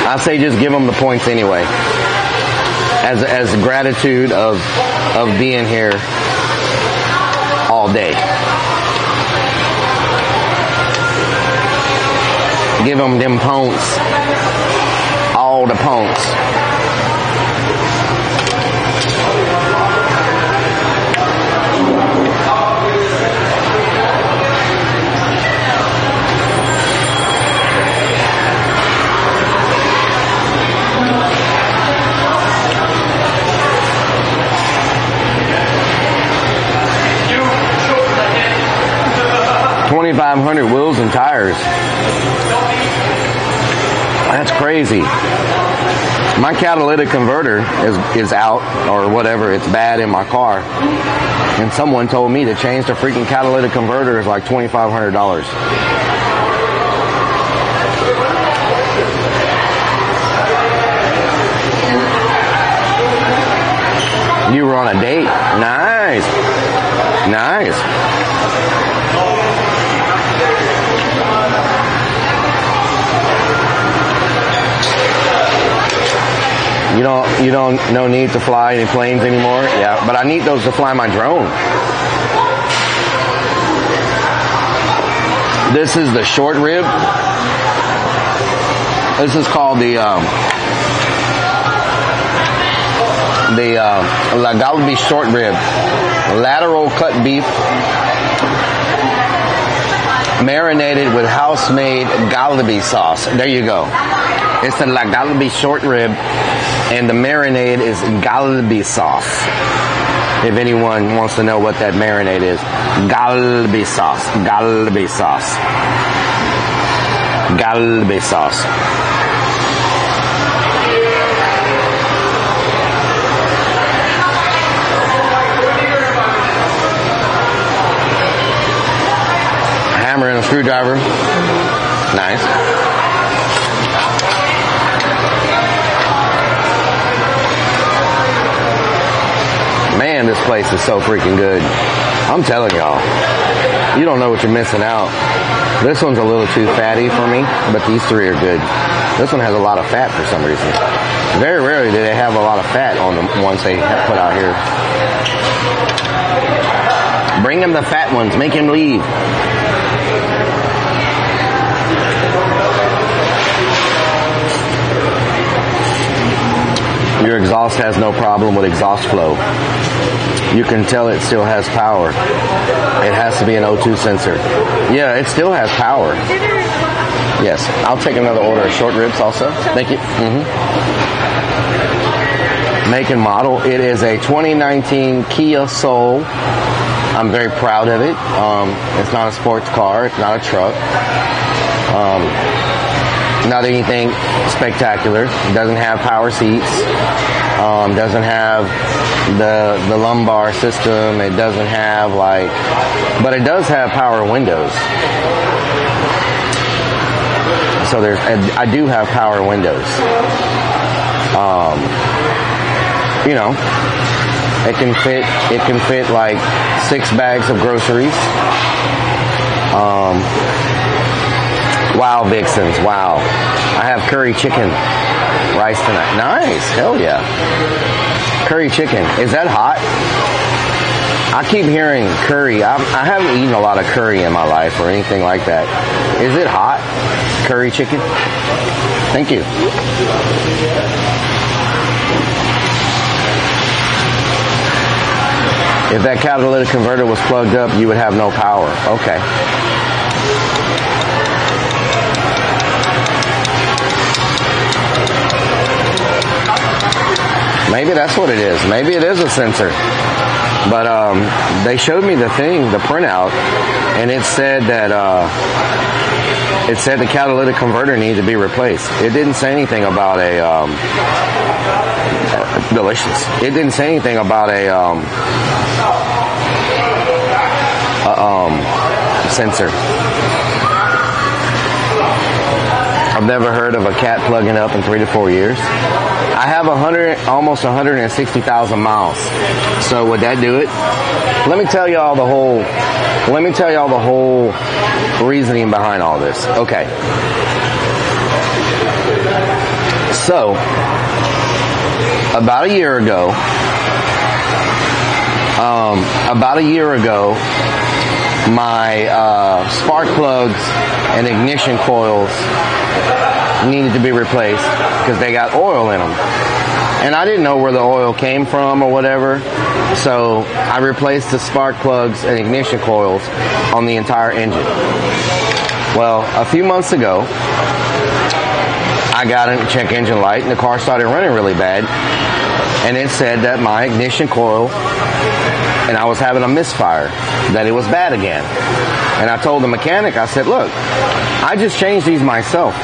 I say just give them the points anyway. As gratitude of being here all day. Give them points. All the points. $2,500 wheels and tires. That's crazy. My catalytic converter is out or whatever. It's bad in my car. And someone told me to change the freaking catalytic converter is like $2,500. You were on a date. Nice. You don't no need to fly any planes anymore? Yeah, but I need those to fly my drone. This is the short rib. This is called the La Galveston short rib. Lateral cut beef. Marinated with house-made Galveston sauce. There you go. It's the La Galveston short rib, and the marinade is Galveston sauce. If anyone wants to know what that marinade is, Galveston sauce. Galveston sauce. Galveston sauce. Hammer and a screwdriver. Nice. Man, this place is so freaking good. I'm telling y'all. You don't know what you're missing out. This one's a little too fatty for me, but these three are good. This one has a lot of fat for some reason. Very rarely do they have a lot of fat on the ones they put out here. Bring him the fat ones. Make him leave. Your exhaust has no problem with exhaust flow. You can tell it still has power. It has to be an O2 sensor. Yeah, it still has power. Yes, I'll take another order of short ribs also. Thank you. Make and model. It is a 2019 Kia Soul. I'm very proud of it. It's not a sports car. It's not a truck. Not anything spectacular. It doesn't have power seats. Doesn't have the lumbar system. It doesn't have but it does have power windows. So I do have power windows. It can fit like 6 bags of groceries. Wow, Vixens, wow. I have curry chicken rice tonight. Nice, hell yeah. Curry chicken, is that hot? I keep hearing curry. I haven't eaten a lot of curry in my life or anything like that. Is it hot? Curry chicken? Thank you. If that catalytic converter was plugged up, you would have no power. Okay. Maybe that's what it is. Maybe it is a sensor. But they showed me the thing, the printout, and it said that the catalytic converter needed to be replaced. It didn't say anything about a delicious. It didn't say anything about a sensor. I've never heard of a cat plugging up in 3 to 4 years. I have almost 160,000 miles. So would that do it? Let me tell y'all the whole reasoning behind all this. Okay. So about a year ago, my spark plugs and ignition coils needed to be replaced because they got oil in them. And I didn't know where the oil came from or whatever. So I replaced the spark plugs and ignition coils on the entire engine. Well, a few months ago, I got a check engine light and the car started running really bad. And it said that my ignition coil, and I was having a misfire, that it was bad again. And I told the mechanic, I said, look, I just changed these myself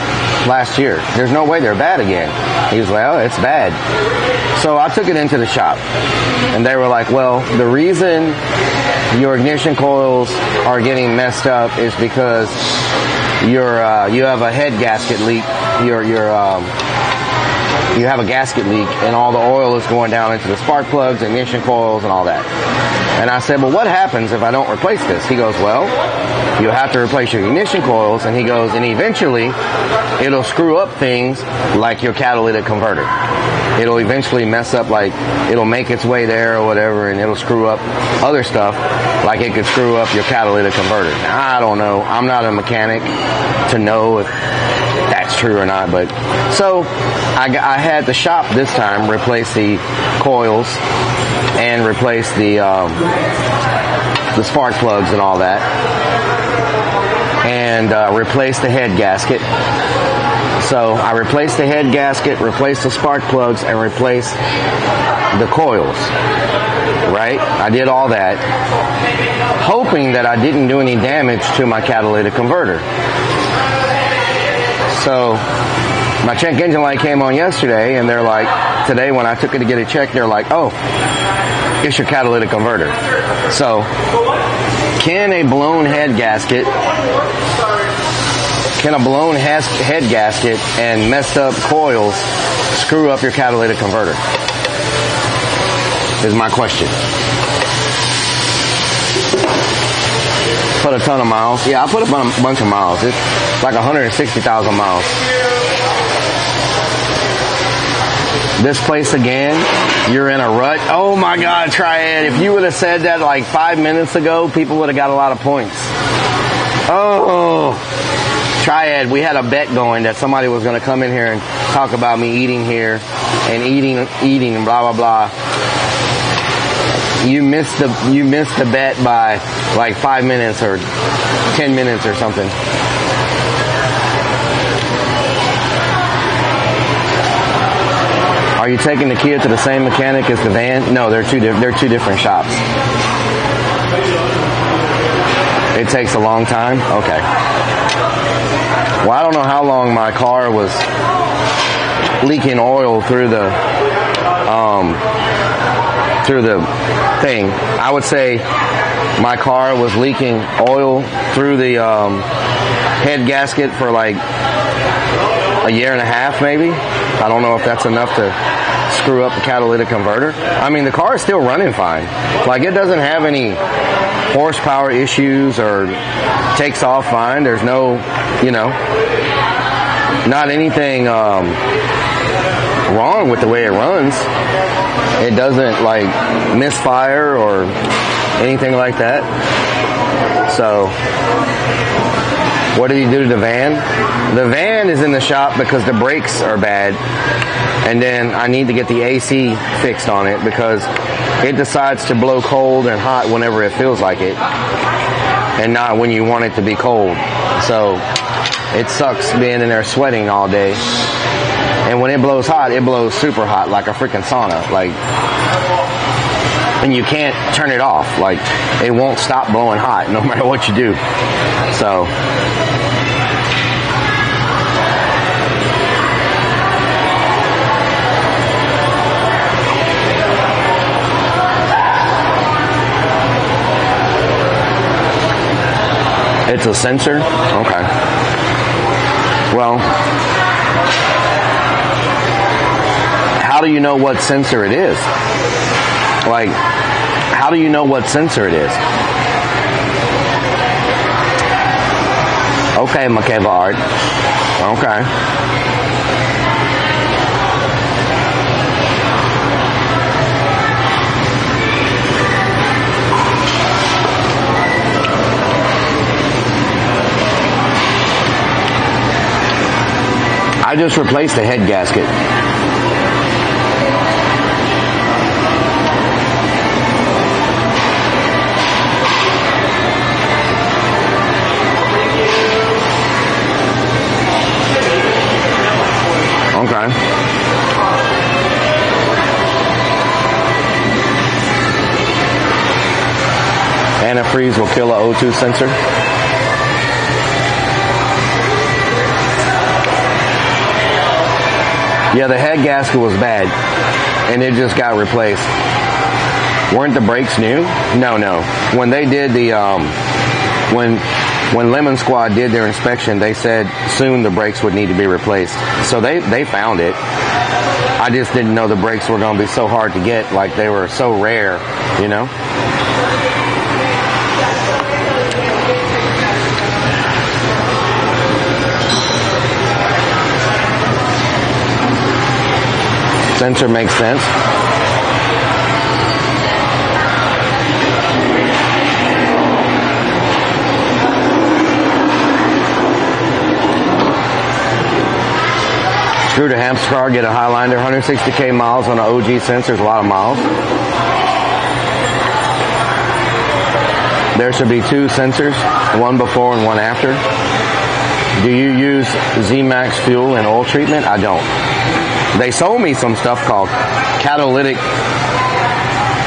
last year. There's no way they're bad again. He was like, oh, it's bad. So I took it into the shop. And they were like, well, the reason your ignition coils are getting messed up is because you have a head gasket leak. You have a gasket leak and all the oil is going down into the spark plugs, ignition coils, and all that. And I said, well, what happens if I don't replace this? He goes, well, you have to replace your ignition coils. And he goes, and eventually it'll screw up things like your catalytic converter. It'll eventually mess up, like it'll make its way there or whatever, and it'll screw up other stuff, like it could screw up your catalytic converter. Now, I don't know. I'm not a mechanic to know if that's true or not, but so I had the shop this time replace the coils and replace the spark plugs and all that, and replace the head gasket. So I replaced the head gasket, replaced the spark plugs, and replaced the coils. Right? I did all that, hoping that I didn't do any damage to my catalytic converter. So my check engine light came on yesterday, and they're like, today when I took it to get it checked, they're like, oh, it's your catalytic converter. So can a blown head gasket and messed up coils screw up your catalytic converter? Is my question. Put a ton of miles. Yeah, I put a bunch of miles. It's like 160,000 miles. This place again, you're in a rut. Oh my God, Triad. If you would have said that like 5 minutes ago, people would have got a lot of points. Oh, Triad, we had a bet going that somebody was going to come in here and talk about me eating here and eating and blah, blah, blah. You missed the bet by like 5 minutes or 10 minutes or something. Are you taking the Kia to the same mechanic as the van? No, they're two different shops. It takes a long time? Okay. Well, I don't know how long my car was leaking oil through the thing. I would say my car was leaking oil through the head gasket for like a year and a half, maybe. I don't know if that's enough to screw up the catalytic converter. I mean, the car is still running fine. Like, it doesn't have any horsepower issues or takes off fine. There's no, not anything wrong with the way it runs. It doesn't like misfire or anything like that. So what did he do to the van? The van is in the shop because the brakes are bad, and then I need to get the AC fixed on it because it decides to blow cold and hot whenever it feels like it and not when you want it to be cold. So it sucks being in there sweating all day And when it blows hot, it blows super hot, like a freaking sauna. Like, and you can't turn it off. Like, it won't stop blowing hot no matter what you do. So, it's a sensor? Okay. Well, how do you know what sensor it is? Like, how do you know what sensor it is? Okay, Makeva Art. Okay. I just replaced the head gasket. Okay. Antifreeze will kill a O2 sensor. Yeah, the head gasket was bad, and it just got replaced. Weren't the brakes new? No. When they did the, when Lemon Squad did their inspection, they said soon the brakes would need to be replaced. So they found it. I just didn't know the brakes were going to be so hard to get, like they were so rare, you know? Sensor makes sense. Screw to hamster car, get a Highlander, 160k miles on an OG sensor is a lot of miles. There should be two sensors, one before and one after. Do you use Z-Max fuel and oil treatment? I don't. They sold me some stuff called catalytic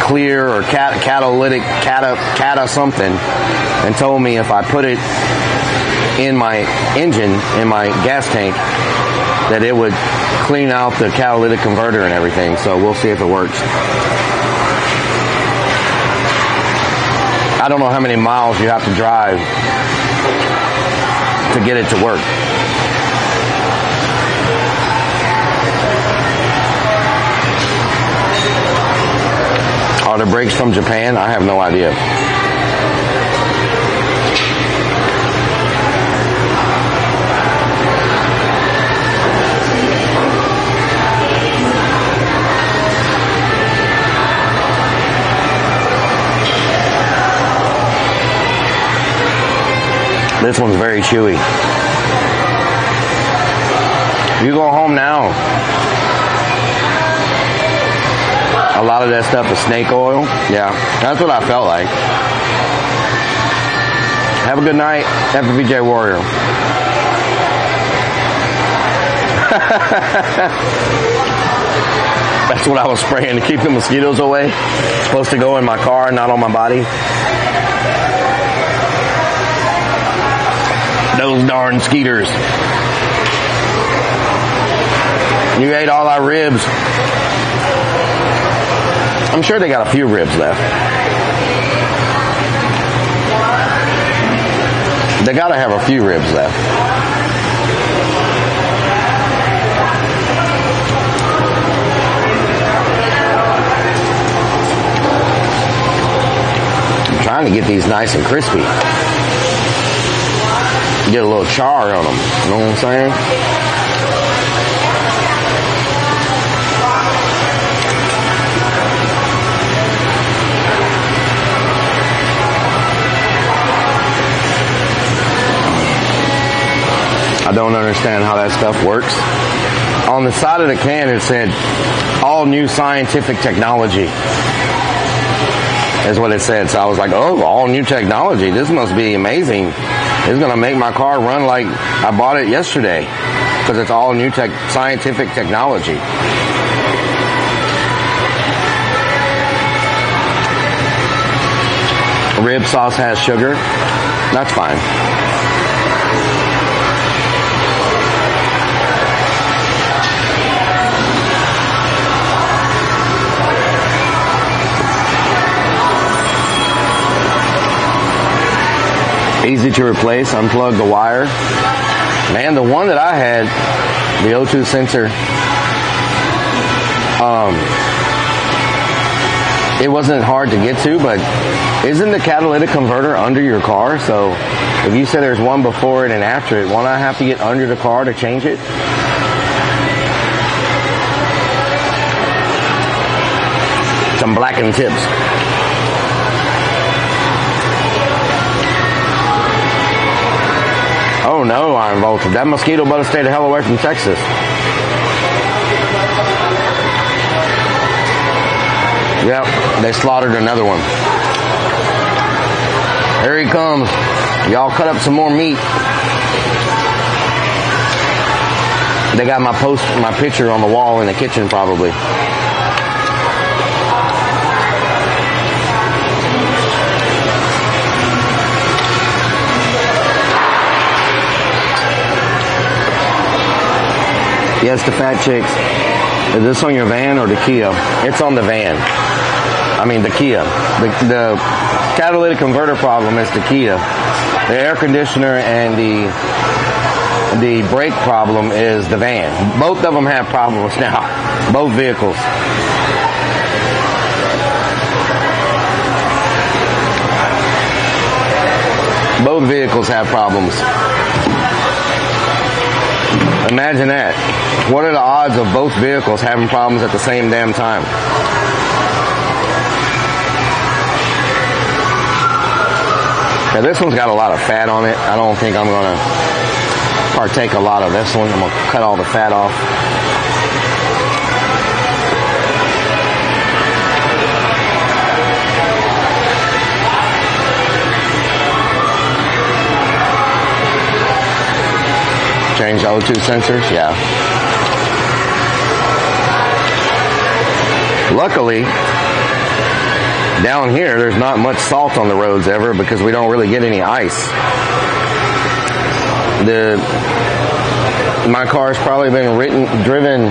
clear or catalytic cata something, and told me if I put it in my engine, in my gas tank, that it would clean out the catalytic converter and everything. So we'll see if it works. I don't know how many miles you have to drive to get it to work. Are the brakes from Japan? I have no idea. This one's very chewy. You go home now. A lot of that stuff is snake oil. Yeah, that's what I felt like. Have a good night, FBJ Warrior. That's what I was spraying to keep the mosquitoes away. It's supposed to go in my car, not on my body. Those darn skeeters. You ate all our ribs. I'm sure they got a few ribs left. They gotta have a few ribs left. I'm trying to get these nice and crispy. Get a little char on them. You know what I'm saying? I don't understand how that stuff works. On the side of the can it said, all new scientific technology is what it said. So I was like, oh, all new technology. This must be amazing. It's going to make my car run like I bought it yesterday. because it's all new scientific technology. Rib sauce has sugar. That's fine. Easy to replace. Unplug the wire. Man, the one that I had, the O2 sensor, it wasn't hard to get to, but isn't the catalytic converter under your car? So if you say there's one before it and after it, won't I have to get under the car to change it? Some blackened tips. Oh no, Iron Voltage. That mosquito better stay the hell away from Texas. Yep, they slaughtered another one. Here he comes. Y'all cut up some more meat. They got my picture on the wall in the kitchen probably. Yes, the fat chicks. Is this on your van or the Kia? It's on the van. I mean the Kia. The catalytic converter problem is the Kia. The air conditioner and the brake problem is the van. Both of them have problems now. Both vehicles. Both vehicles have problems. Imagine that. What are the odds of both vehicles having problems at the same damn time? Now this one's got a lot of fat on it. I don't think I'm going to partake a lot of this one. I'm going to cut all the fat off. Change the O2 sensors, yeah. Luckily, down here, there's not much salt on the roads ever because we don't really get any ice. My car's probably been driven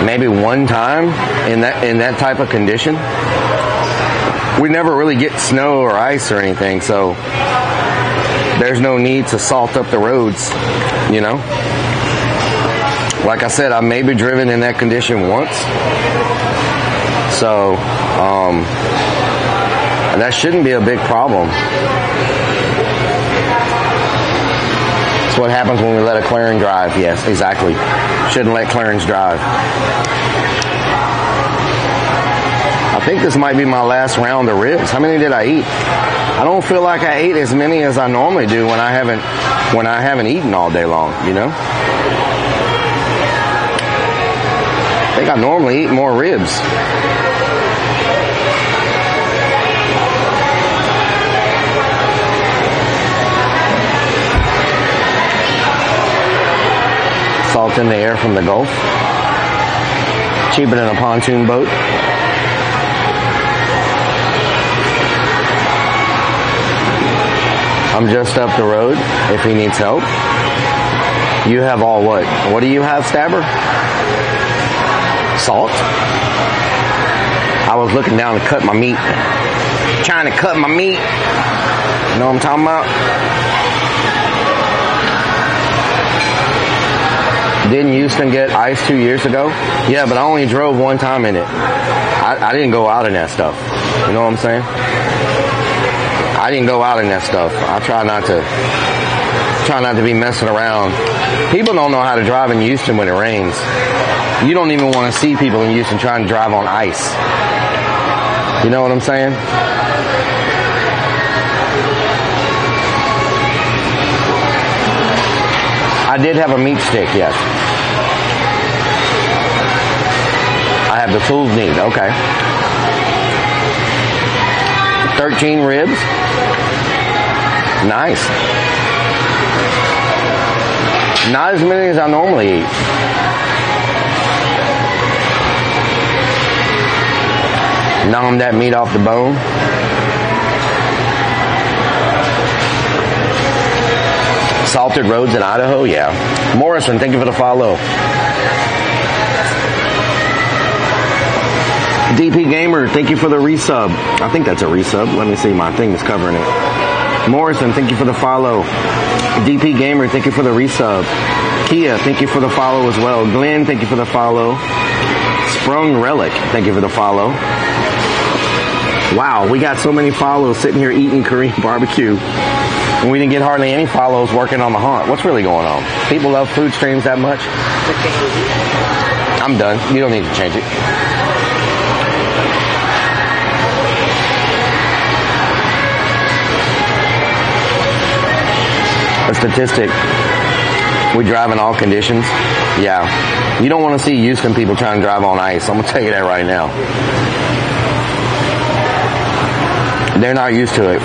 maybe one time in that type of condition. We never really get snow or ice or anything, so there's no need to salt up the roads, you know. Like I said, I may be driven in that condition once. So, that shouldn't be a big problem. That's what happens when we let a Clarence drive. Yes, exactly. Shouldn't let Clarence drive. I think this might be my last round of ribs. How many did I eat? I don't feel like I ate as many as I normally do when I haven't eaten all day long, you know? I think I normally eat more ribs. Salt in the air from the Gulf. Cheaper than a pontoon boat. I'm just up the road if he needs help. You have all what? What do you have, Stabber? Salt? I was looking down to cut my meat. Trying to cut my meat. You know what I'm talking about? Didn't Houston get ice 2 years ago? Yeah, but I only drove one time in it. I didn't go out in that stuff. You know what I'm saying? I didn't go out in that stuff. I try not to be messing around. People don't know how to drive in Houston when it rains. You don't even want to see people in Houston trying to drive on ice. You know what I'm saying? I did have a meat stick, yes. I have the tools needed, okay. 13 ribs. Nice. Not as many as I normally eat. Nom that meat off the bone. Salted roads in Idaho, yeah. Morrison, thank you for the follow. DP Gamer, thank you for the resub. I think that's a resub. Let me see, my thing is covering it. Morrison, thank you for the follow. DP Gamer, thank you for the resub. Kia, thank you for the follow as well. Glenn, thank you for the follow. Sprung Relic, thank you for the follow. Wow, we got so many follows sitting here eating Korean barbecue. And we didn't get hardly any follows working on the haunt. What's really going on? People love food streams that much? I'm done. You don't need to change it. A statistic. We drive in all conditions. Yeah. You don't want to see Houston people trying to drive on ice. I'm going to tell you that right now. They're not used to it.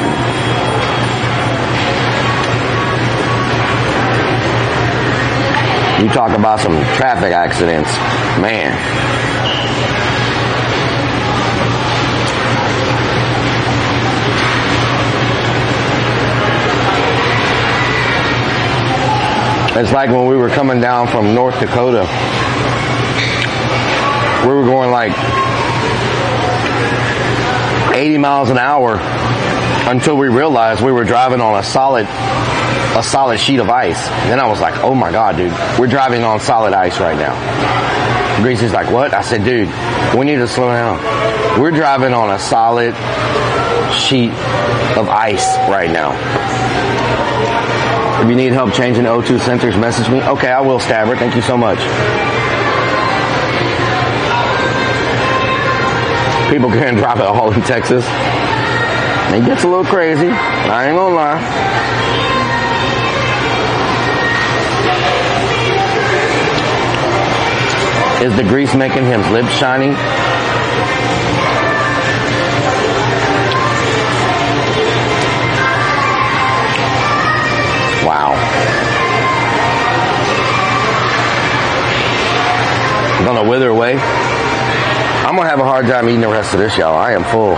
You talk about some traffic accidents. Man. It's like when we were coming down from North Dakota. We were going like 80 miles an hour until we realized we were driving on a solid sheet of ice. And then I was like, oh my God, dude, we're driving on solid ice right now. Greasy's like, what? I said, dude, we need to slow down. We're driving on a solid sheet of ice right now. If you need help changing O2 sensors, message me. Okay, I will, Stabber. Thank you so much. People can't drop it all in Texas. It gets a little crazy. I ain't gonna lie. Is the grease making his lips shiny? Wow. I'm gonna wither away. I'm gonna have a hard time eating the rest of this, y'all. I am full.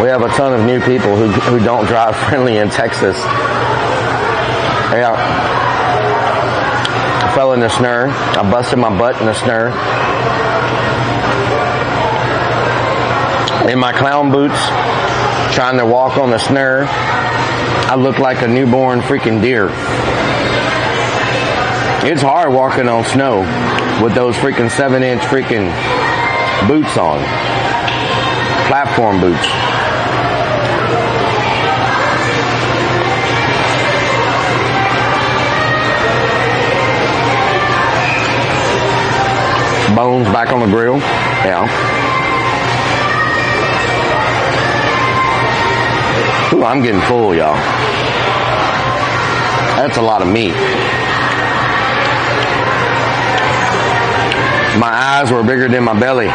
We have a ton of new people who don't drive friendly in Texas. Yeah. I fell in the snare. I busted my butt in the snare. In my clown boots, trying to walk on the snare, I look like a newborn freaking deer. It's hard walking on snow with those freaking 7-inch freaking boots on. Platform boots. Bones back on the grill. Yeah. Ooh, I'm getting full, y'all. That's a lot of meat. My eyes were bigger than my belly.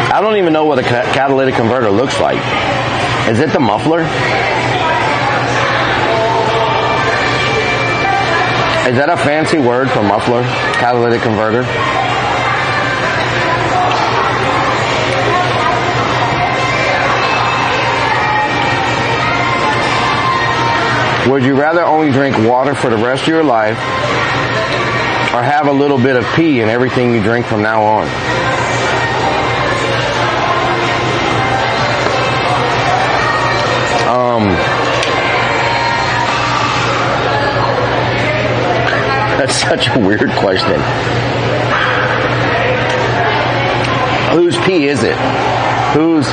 I don't even know what a catalytic converter looks like. Is it the muffler? Is that a fancy word for muffler? Catalytic converter? Would you rather only drink water for the rest of your life or have a little bit of pee in everything you drink from now on? That's such a weird question. Whose pee is it? Whose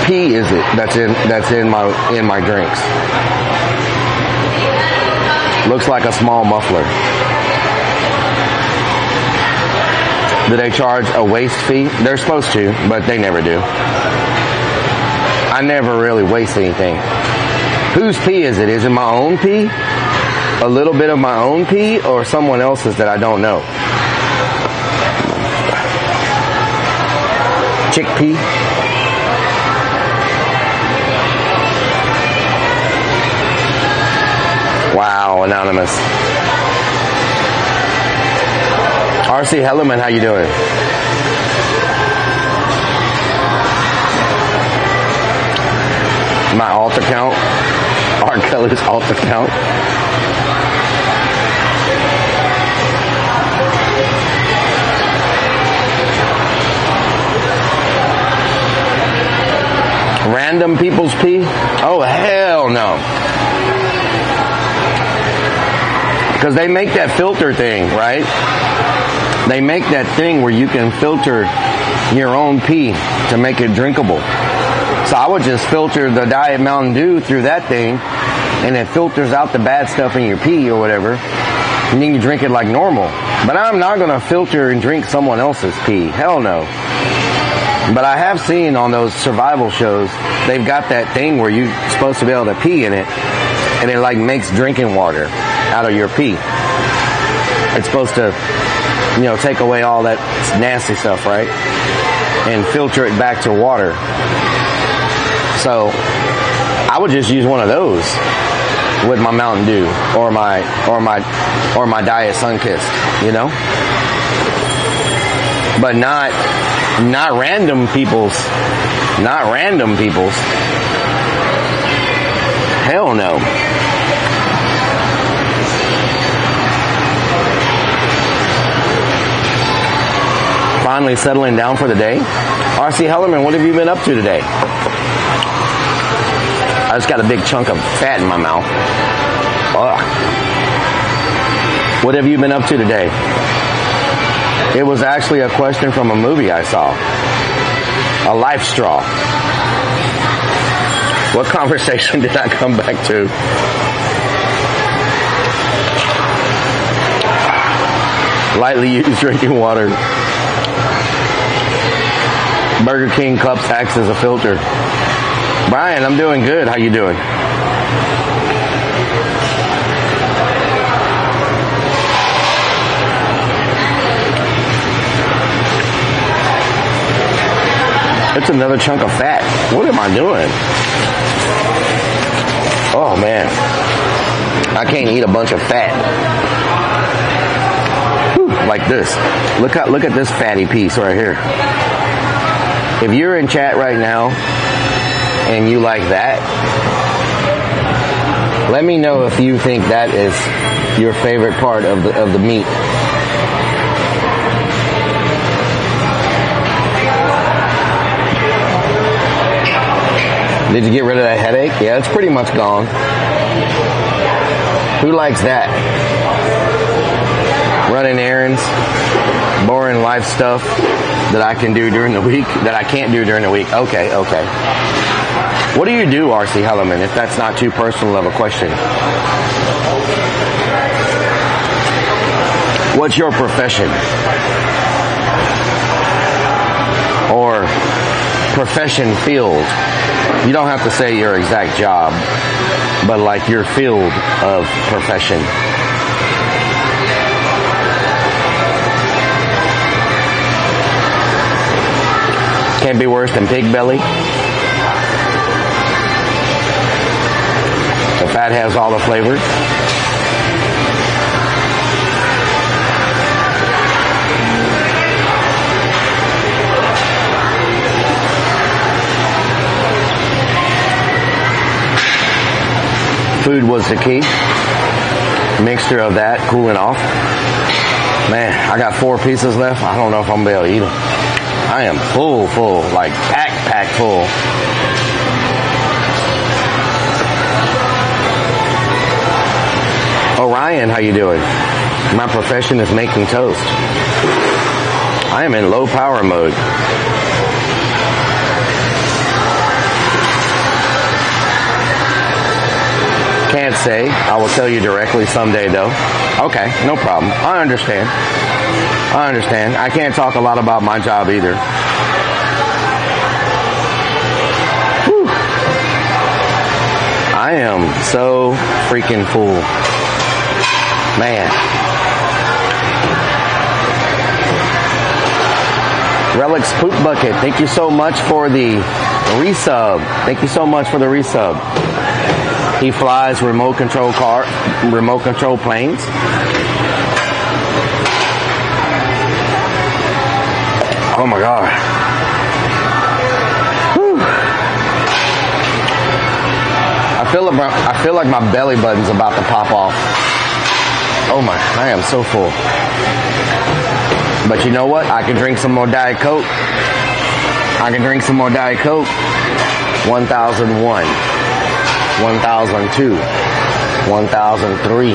pee is it that's in my drinks? Looks like a small muffler. Do they charge a waste fee? They're supposed to, but they never do. I never really waste anything. Whose pee is it? Is it my own pee? A little bit of my own pee, or someone else's that I don't know? Chickpea? Wow, anonymous. RC Hellerman, how you doing? My alt account. R. Kelly's alt account. Random people's pee? Oh, hell no. Because they make that filter thing, right? They make that thing where you can filter your own pee to make it drinkable. So I would just filter the Diet Mountain Dew through that thing, and it filters out the bad stuff in your pee or whatever, and then you drink it like normal. But I'm not going to filter and drink someone else's pee. Hell no. But I have seen on those survival shows, they've got that thing where you're supposed to be able to pee in it, and it like makes drinking water out of your pee. It's supposed to, you know, take away all that nasty stuff, right? And filter it back to water. So I would just use one of those with my Mountain Dew or my Diet Sunkist, you know? But not random people's. Not random people's. Hell no. Finally settling down for the day. RC Hellerman, what have you been up to today? I just got a big chunk of fat in my mouth. Ugh. What have you been up to today? It was actually a question from a movie I saw. A life straw. What conversation did I come back to? Lightly used drinking water. Burger King cups acts as a filter. Brian, I'm doing good. How you doing? It's another chunk of fat. What am I doing? Oh man. I can't eat a bunch of fat. Whew, like this. Look at this fatty piece right here. If you're in chat right now and you like that, let me know if you think that is your favorite part of the meat. Did you get rid of that headache? Yeah, it's pretty much gone. Who likes that? Running errands, boring life stuff that I can do during the week, that I can't do during the week. Okay. What do you do, RC Hellerman, if that's not too personal of a question? What's your profession? Or profession field? You don't have to say your exact job, but like your field of profession. Can't be worse than pig belly. The fat has all the flavors. Food was the key. Mixture of that, cooling off. Man, I got 4 pieces left. I don't know if I'm gonna be able to eat them. I am full, like pack full. Orion, how you doing? My profession is making toast. I am in low power mode. Can't say. I will tell you directly someday though. Okay, no problem. I understand. I can't talk a lot about my job either. Whew. I am so freaking full. Man. Relics Poop Bucket, thank you so much for the resub. Thank you so much for the resub. He flies remote control planes. Oh my God. Whew. I feel like my belly button's about to pop off. Oh my, I am so full. But you know what? I can drink some more Diet Coke. 1001, 1002, 1003.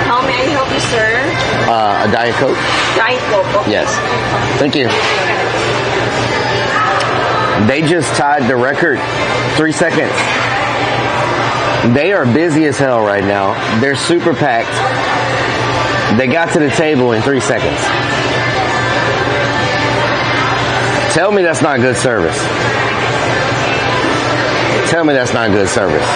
How may I help you, sir? A Diet Coke? Diet Coke, okay. Yes. Thank you. They just tied the record. 3 seconds. They are busy as hell right now. They're super packed. They got to the table in 3 seconds. Tell me that's not good service. Tell me that's not good service.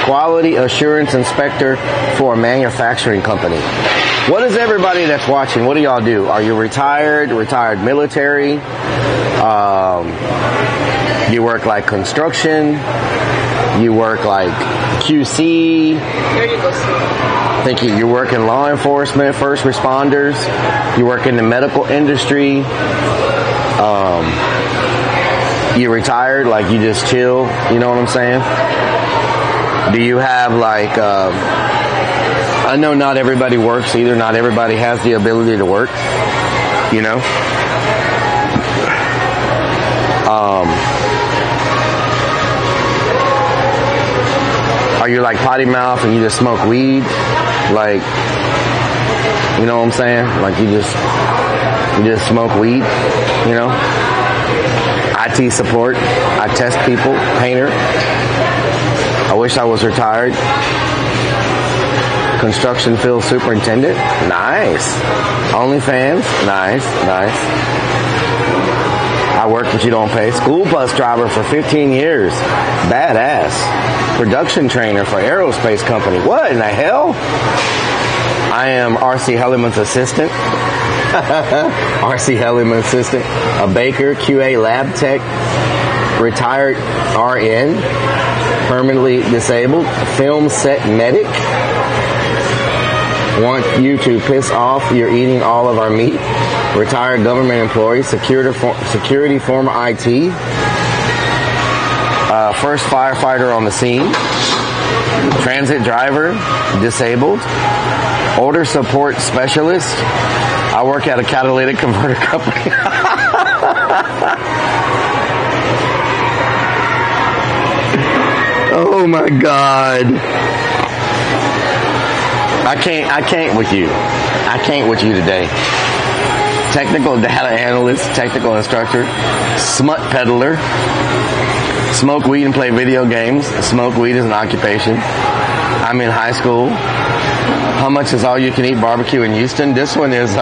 Quality assurance inspector for a manufacturing company. What is everybody that's watching? What do y'all do? Are you retired military? You work like construction? You work like QC? There you go, sir. Thank you. You work in law enforcement, first responders. You work in the medical industry. You retired, like you just chill. You know what I'm saying? Do you have like, I know not everybody works either. Not everybody has the ability to work, you know? Are you like potty mouth and you just smoke weed? Like, you know what I'm saying? Like you just smoke weed, you know? IT support. I test people. Painter. I wish I was retired. Construction field superintendent. Nice. OnlyFans. Nice. I work but you don't pay. School bus driver for 15 years. Badass. Production trainer for aerospace company. What in the hell? I am R.C. Helliman's assistant. R.C. Helliman assistant. A baker, QA lab tech, retired RN, permanently disabled, film set medic. Want you to piss off, you're eating all of our meat. Retired government employee, security former IT. First firefighter on the scene. Transit driver, disabled. Order support specialist. I work at a catalytic converter company. Oh my God. I can't with you. I can't with you today. Technical data analyst, technical instructor, smut peddler, smoke weed and play video games. Smoke weed is an occupation. I'm in high school. How much is all you can eat barbecue in Houston? This one is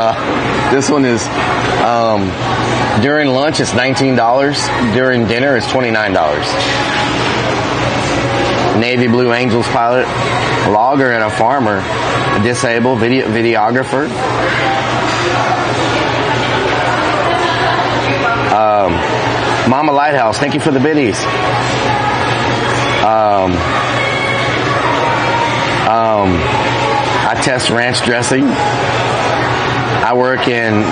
during lunch it's $19. During dinner it's $29. Navy Blue Angels pilot, logger and a farmer, disabled, videographer. Mama Lighthouse, thank you for the biddies. I test ranch dressing. I work in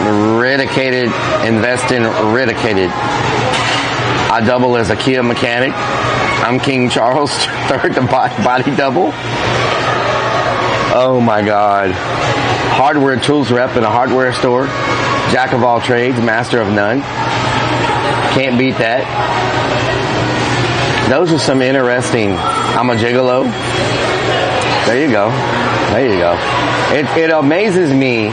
invest in Redicated. I double as a Kia mechanic. I'm King Charles III, the body double. Oh my God. Hardware tools rep in a hardware store. Jack of all trades, master of none. Can't beat that. Those are some interesting. I'm a gigolo. There you go. It amazes me.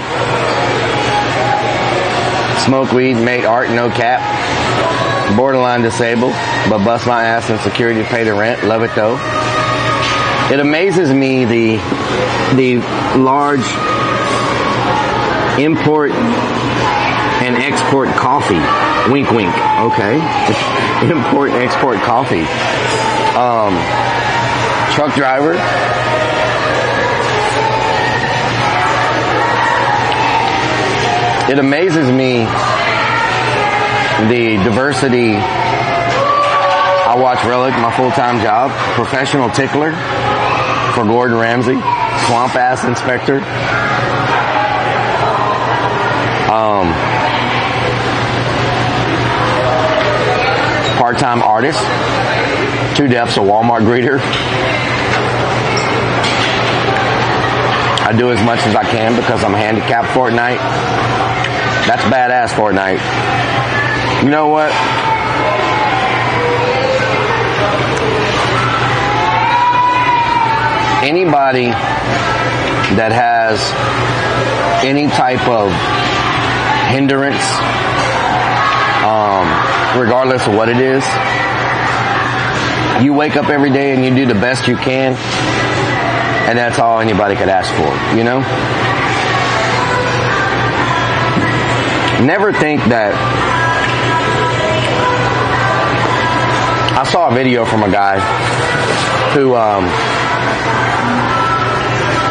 Smoke weed, make art, no cap. Borderline disabled, but bust my ass in security to pay the rent. Love it though. It amazes me the large import and export coffee. Wink, wink. Okay. Import, export coffee. Truck driver. It amazes me the diversity. I watch Relic, my full-time job. Professional tickler for Gordon Ramsay. Swamp ass inspector. Part-time artist. 2 deaths, a Walmart greeter. I do as much as I can because I'm handicapped Fortnite. That's badass Fortnite. You know what? Anybody that has any type of hindrance, regardless of what it is, you wake up every day and you do the best you can, and that's all anybody could ask for, you know? Never think that. I saw a video from a guy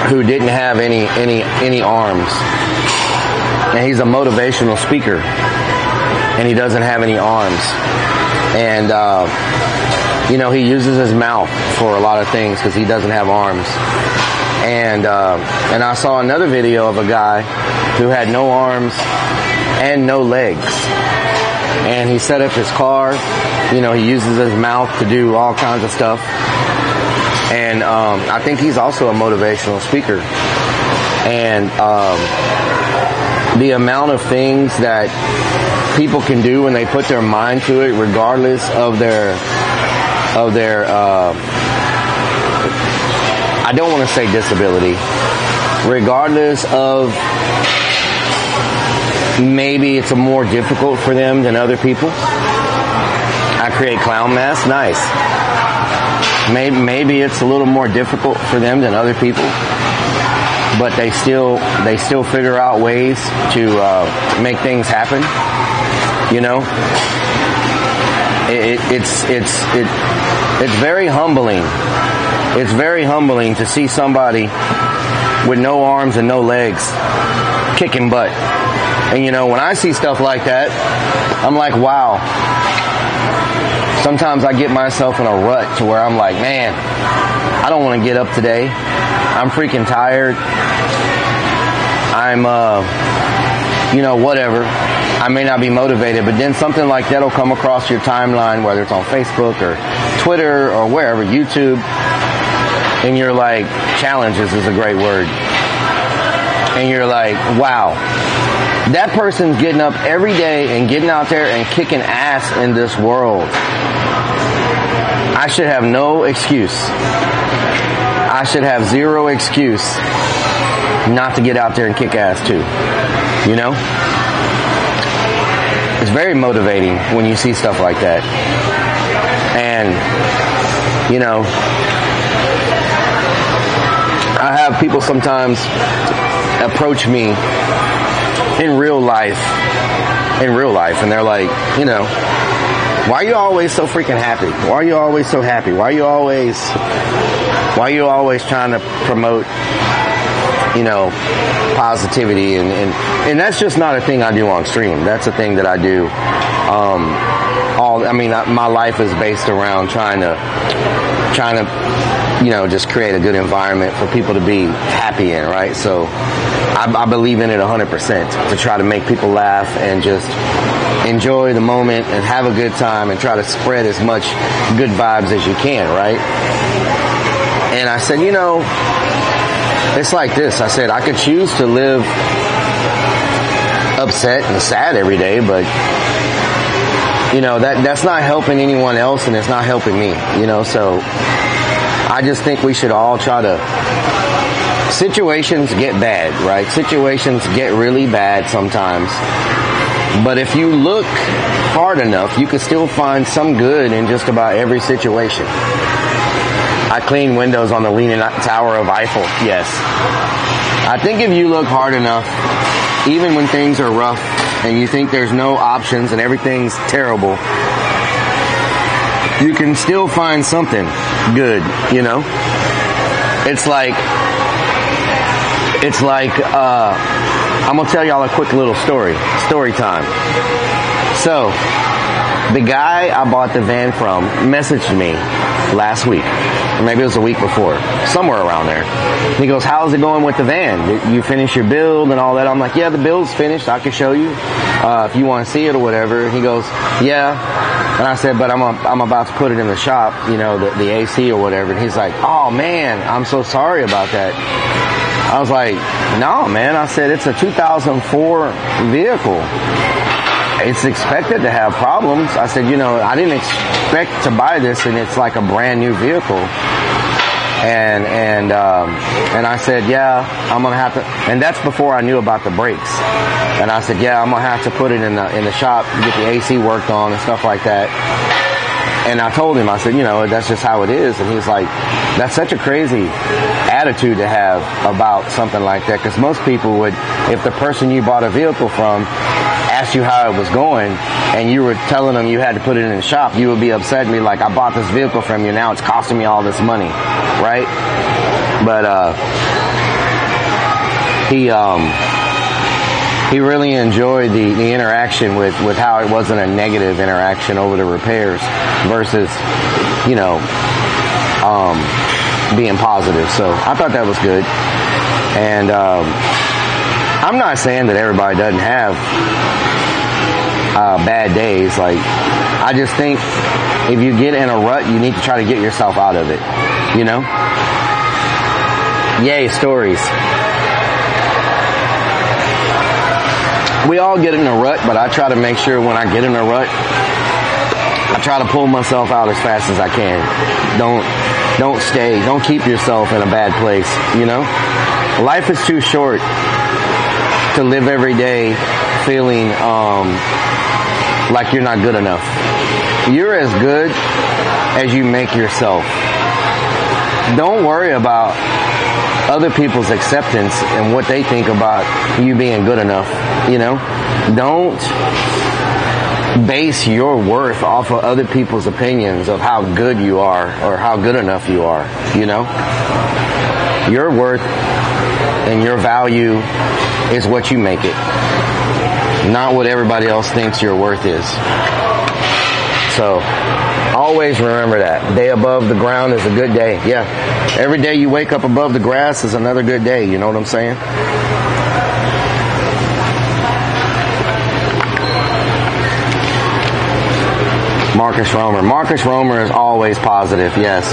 who didn't have any arms, and he's a motivational speaker, and he doesn't have any arms, and you know, he uses his mouth for a lot of things because he doesn't have arms. And I saw another video of a guy who had no arms and no legs, and he set up his car. You know, he uses his mouth to do all kinds of stuff. And I think he's also a motivational speaker. And the amount of things that people can do when they put their mind to it, regardless of their I don't want to say disability, regardless of, maybe it's more difficult for them than other people. I create clown masks, nice. Maybe it's a little more difficult for them than other people, but they still figure out ways to make things happen. You know, it's very humbling. It's very humbling to see somebody with no arms and no legs kicking butt. And you know, when I see stuff like that, I'm like, wow. Sometimes I get myself in a rut to where I'm like, man, I don't want to get up today. I'm freaking tired. I'm, you know, whatever. I may not be motivated, but then something like that will come across your timeline, whether it's on Facebook or Twitter or wherever, YouTube, and you're like, challenges is a great word. And you're like, wow. That person's getting up every day and getting out there and kicking ass in this world. I should have no excuse. I should have zero excuse not to get out there and kick ass too. You know? It's very motivating when you see stuff like that. And, you know, I have people sometimes approach me in real life, and they're like, you know, why are you always so freaking happy? Why are you always so happy? Why are you always trying to promote, you know, positivity? And that's just not a thing I do on stream. That's a thing that I do. My life is based around trying to, you know, just create a good environment for people to be happy in, right? So I believe in it 100%, to try to make people laugh and just enjoy the moment and have a good time and try to spread as much good vibes as you can, right? And I said, you know, it's like this. I said, I could choose to live upset and sad every day, but, you know, that's not helping anyone else, and it's not helping me, you know, so I just think we should all try to. Situations get bad, right? Situations get really bad sometimes. But if you look hard enough, you can still find some good in just about every situation. I clean windows on the Leaning Tower of Eiffel, yes. I think if you look hard enough, even when things are rough, and you think there's no options and everything's terrible, you can still find something good, you know? It's like, I'm gonna tell y'all a quick little story time. So, the guy I bought the van from messaged me last week, or maybe it was a week before, somewhere around there. He goes, how's it going with the van? Did you finish your build and all that? I'm like, yeah, the build's finished. I can show you if you want to see it or whatever. He goes, yeah. And I said, but I'm about to put it in the shop, you know, the AC or whatever. And he's like, oh man, I'm so sorry about that. I was like, no man. I said, it's a 2004 vehicle. It's expected to have problems. I said, you know, I didn't expect to buy this and it's like a brand new vehicle. And I said, yeah, I'm gonna have to, and that's before I knew about the brakes. And I said, yeah, I'm gonna have to put it in the shop, get the AC worked on and stuff like that. And I told him, I said, you know, that's just how it is. And he's like, that's such a crazy attitude to have about something like that. Because most people would, if the person you bought a vehicle from asked you how it was going and you were telling them you had to put it in the shop, you would be upset and be like, I bought this vehicle from you, now it's costing me all this money, right? But he really enjoyed the interaction with how it wasn't a negative interaction over the repairs versus, you know, being positive. So I thought that was good. And I'm not saying that everybody doesn't have bad days. Like, I just think if you get in a rut, you need to try to get yourself out of it, you know? Yay, stories. We all get in a rut, but I try to make sure when I get in a rut, I try to pull myself out as fast as I can. Don't keep yourself in a bad place, you know? Life is too short to live every day feeling like you're not good enough. You're as good as you make yourself. Don't worry about other people's acceptance and what they think about you being good enough, you know? Don't base your worth off of other people's opinions of how good you are or how good enough you are, you know? Your worth and your value is what you make it, not what everybody else thinks your worth is. So, always remember that. Day above the ground is a good day. Yeah. Every day you wake up above the grass is another good day. You know what I'm saying? Marcus Romer. Marcus Romer is always positive, yes.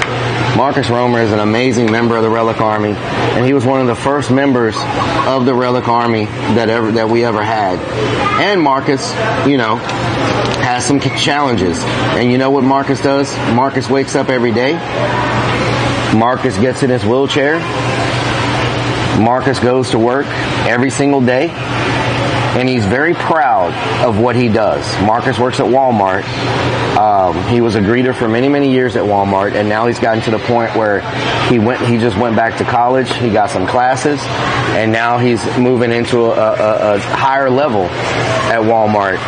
Marcus Romer is an amazing member of the Relic Army, and he was one of the first members of the Relic Army that we ever had. And Marcus, you know, has some challenges. And you know what Marcus does? Marcus wakes up every day. Marcus gets in his wheelchair. Marcus goes to work every single day. And he's very proud of what he does. Marcus works at Walmart. He was a greeter for many, many years at Walmart, and now he's gotten to the point where he just went back to college. He got some classes, and now he's moving into a higher level at Walmart.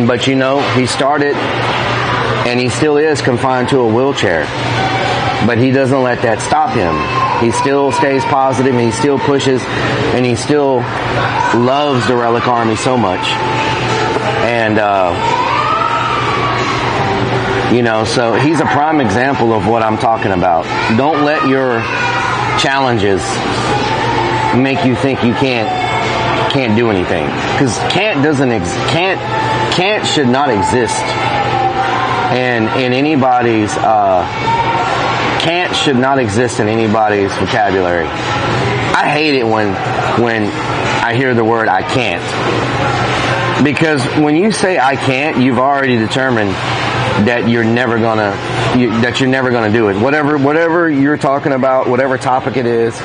But you know, he started, and he still is confined to a wheelchair. But he doesn't let that stop him. He still stays positive, and he still pushes, and he still loves the Relic Army so much. And, you know, so he's a prime example of what I'm talking about. Don't let your challenges make you think you can't do anything. Because can't should not exist in anybody's, can't should not exist in anybody's vocabulary. I hate it when I hear the word I can't. Because when you say I can't, you've already determined that you're never gonna do it. Whatever you're talking about, whatever topic it is,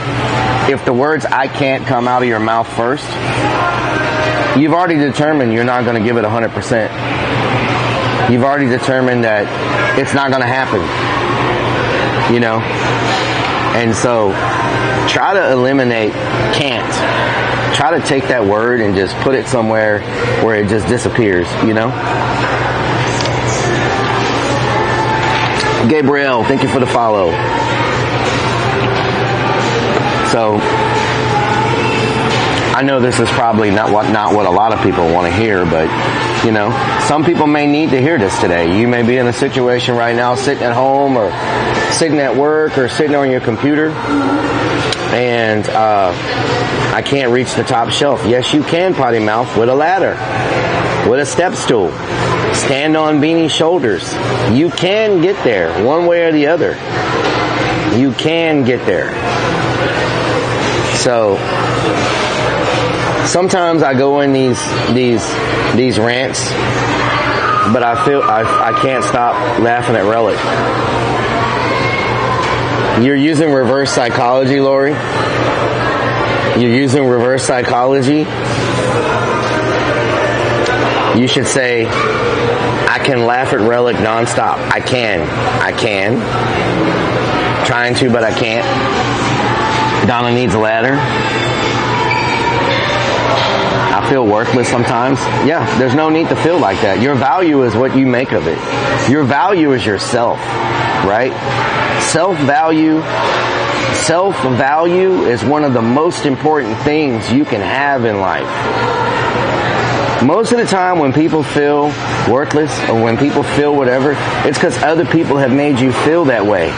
if the words I can't come out of your mouth first, you've already determined you're not gonna give it 100%. You've already determined that it's not gonna happen. You know? And so, try to eliminate can't. try to take that word and just put it somewhere where it just disappears, you know? Gabriel, thank you for the follow. So, I know this is probably not what a lot of people want to hear, but, you know, some people may need to hear this today. You may be in a situation right now, sitting at home or sitting at work or sitting on your computer, and I can't reach the top shelf. Yes, you can, potty mouth, with a ladder, with a step stool. Stand on Beanie's shoulders. You can get there, one way or the other. You can get there. So, sometimes I go in these rants, but I feel I can't stop laughing at Relic. You're using reverse psychology, Lori. You're using reverse psychology. You should say, I can laugh at Relic nonstop. I can. Trying to, but I can't. Donna needs a ladder. I feel worthless sometimes. Yeah, there's no need to feel like that. Your value is what you make of it. Your value is yourself, right? Self-value is one of the most important things you can have in life. Most of the time when people feel worthless or when people feel whatever, it's because other people have made you feel that way.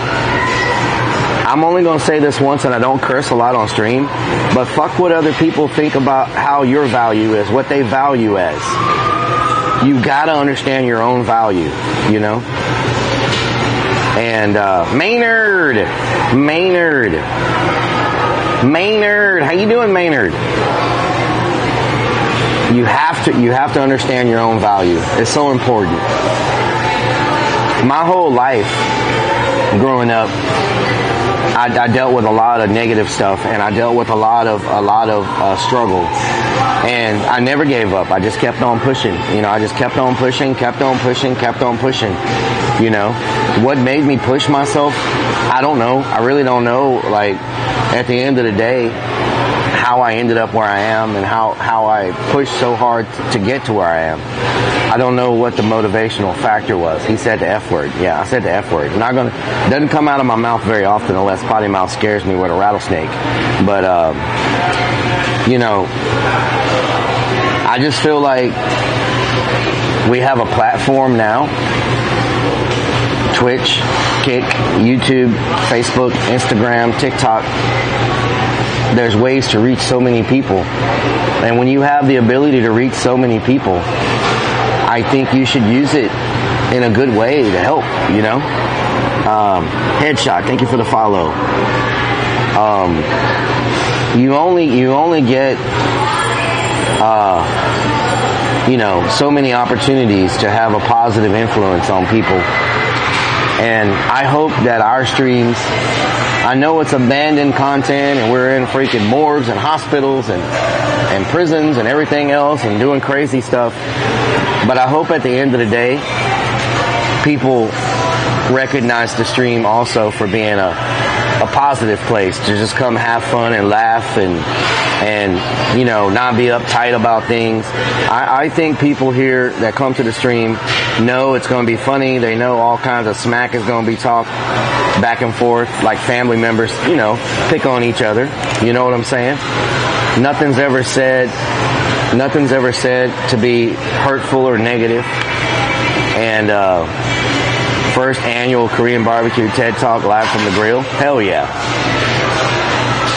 I'm only going to say this once, and I don't curse a lot on stream, but fuck what other people think about how your value is, what they value as. You got to understand your own value, you know? And Maynard, how you doing, Maynard? You have to understand your own value. It's so important. My whole life growing up, I dealt with a lot of negative stuff, and I dealt with a lot of struggle, and I never gave up. I just kept on pushing. You know, I just kept on pushing. You know, what made me push myself? I don't know. I really don't know. Like, at the end of the day, how I ended up where I am and how I pushed so hard to get to where I am. I don't know what the motivational factor was. He said the F word. Yeah, I said the F word. Doesn't come out of my mouth very often unless potty mouth scares me with a rattlesnake. But, you know, I just feel like we have a platform now. Twitch, Kick, YouTube, Facebook, Instagram, TikTok. There's ways to reach so many people. And when you have the ability to reach so many people, I think you should use it in a good way to help, you know? Headshot, thank you for the follow. You only get, you know, so many opportunities to have a positive influence on people. And I hope that our streams, I know it's abandoned content and we're in freaking morgues and hospitals and prisons and everything else and doing crazy stuff. But I hope at the end of the day, people recognize the stream also for being a positive place to just come have fun and laugh and you know, not be uptight about things. I think people here that come to the stream know it's going to be funny. They know all kinds of smack is going to be talked back and forth, like family members, you know, pick on each other. You know what I'm saying? Nothing's ever said to be hurtful or negative. And first annual Korean barbecue TED Talk live from the grill. Hell yeah.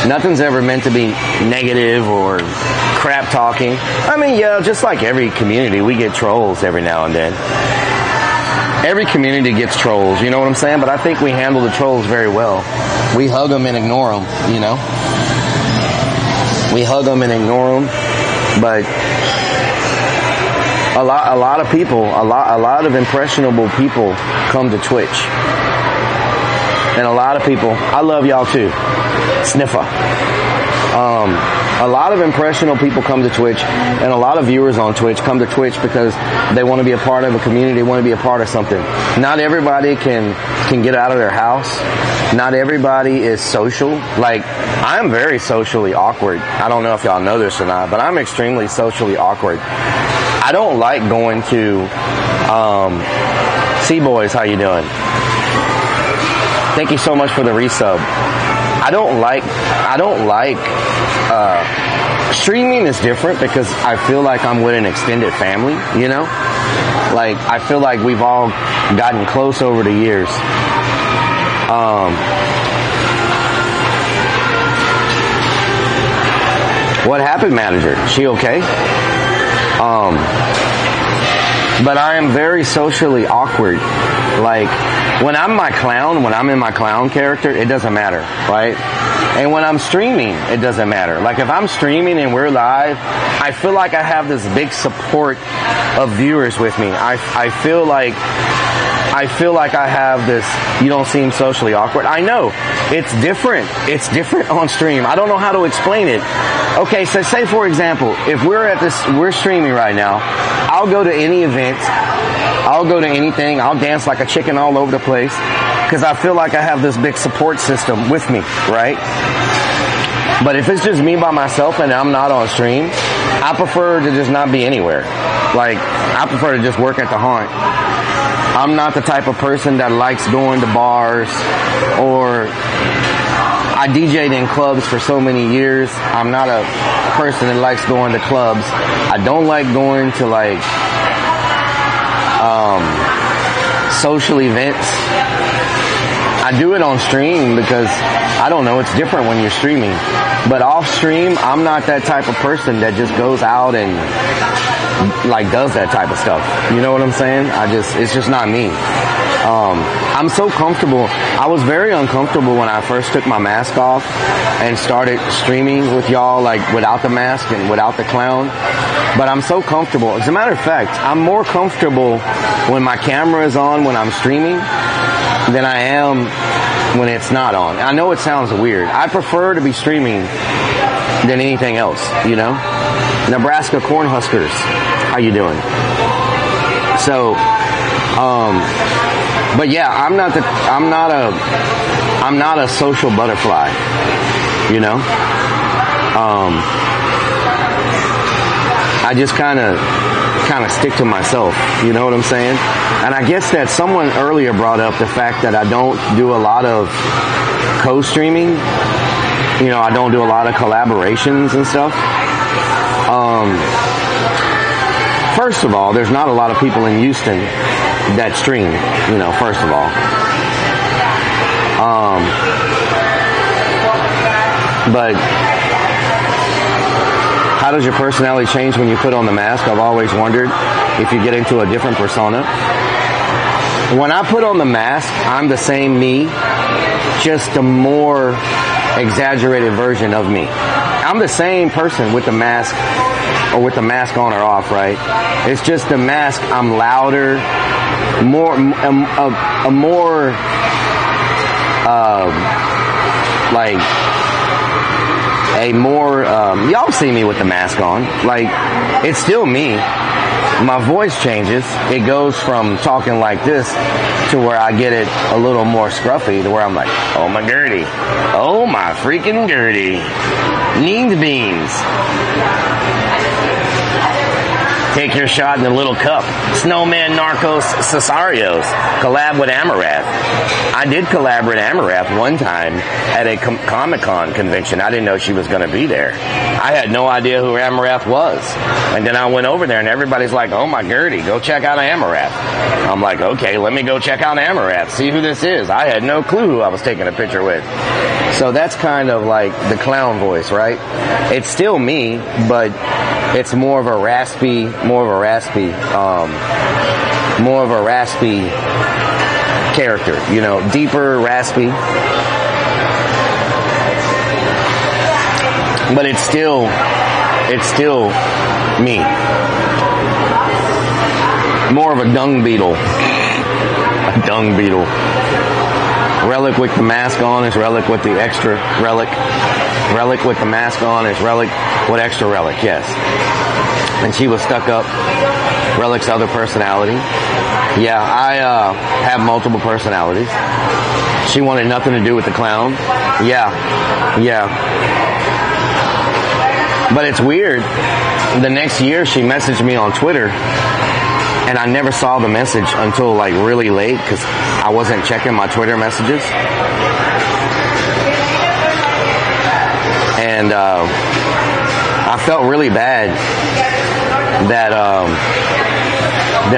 Nothing's ever meant to be negative or crap talking. I mean, yeah, just like every community, we get trolls every now and then. Every community gets trolls, you know what I'm saying? But I think we handle the trolls very well. We hug them and ignore them, you know? We hug them and ignore them. But a lot of people, a lot of impressionable people come to Twitch. And a lot of people, I love y'all too. Sniffer. A lot of impressionable people come to Twitch, and a lot of viewers on Twitch come to Twitch because they want to be a part of a community, they want to be a part of something. Not everybody can get out of their house. Not everybody is social. Like, I'm very socially awkward. I don't know if y'all know this or not, but I'm extremely socially awkward. I don't like going to, C-Boys, how you doing? Thank you so much for the resub. I don't like, streaming is different because I feel like I'm with an extended family, you know? Like, I feel like we've all gotten close over the years. What happened, manager? She okay? But I am very socially awkward. Like, when I'm in my clown character, it doesn't matter, right? And when I'm streaming, it doesn't matter. Like, if I'm streaming and we're live, I feel like I have this big support of viewers with me. I feel like I have this, you don't seem socially awkward. I know. It's different. It's different on stream. I don't know how to explain it. Okay, so say for example, if we're streaming right now, I'll go to any event, I'll go to anything, I'll dance like a chicken all over the place, because I feel like I have this big support system with me, right? But if it's just me by myself and I'm not on stream, I prefer to just not be anywhere. Like, I prefer to just work at the haunt. I'm not the type of person that likes going to bars, or I DJ'd in clubs for so many years. I'm not a person that likes going to clubs. I don't like going to like social events. I do it on stream because, I don't know, it's different when you're streaming. But off stream, I'm not that type of person that just goes out and like does that type of stuff. You know what I'm saying? It's just not me. I'm so comfortable. I was very uncomfortable when I first took my mask off and started streaming with y'all, like without the mask and without the clown. But I'm so comfortable. As a matter of fact, I'm more comfortable when my camera is on when I'm streaming than I am when it's not on. I know it sounds weird. I prefer to be streaming than anything else, you know? Nebraska Cornhuskers, how you doing? So, but yeah, I'm not a social butterfly, you know? I just kind of stick to myself, you know what I'm saying? And I guess that someone earlier brought up the fact that I don't do a lot of co-streaming. You know, I don't do a lot of collaborations and stuff. First of all, there's not a lot of people in Houston that stream, you know, first of all. But how does your personality change when you put on the mask? I've always wondered if you get into a different persona. When I put on the mask, I'm the same me, just a more exaggerated version of me. I'm the same person with the mask, or with the mask on or off, right? It's just the mask, I'm louder, y'all see me with the mask on. Like, it's still me. My voice changes. It goes from talking like this to where I get it a little more scruffy, to where I'm like, oh my Gertie. Oh my freaking Gertie. Need beans. Take your shot in the little cup. Snowman Narcos Cesarios. Collab with Amarath. I did collab with Amarath one time at a Comic-Con convention. I didn't know she was going to be there. I had no idea who Amarath was. And then I went over there and everybody's like, oh my Gertie, go check out Amarath. I'm like, okay, let me go check out Amarath. See who this is. I had no clue who I was taking a picture with. So that's kind of like the clown voice, right? It's still me, but it's more of a raspy character, you know, deeper, raspy. But it's still me. More of a dung beetle. A dung beetle. Relic with the mask on is Relic with the extra relic. Relic with the mask on is Relic with extra Relic, yes. And she was stuck up. Relic's other personality. Yeah, I have multiple personalities. She wanted nothing to do with the clown. Yeah. But it's weird. The next year she messaged me on Twitter, and I never saw the message until like really late because I wasn't checking my Twitter messages. And I felt really bad that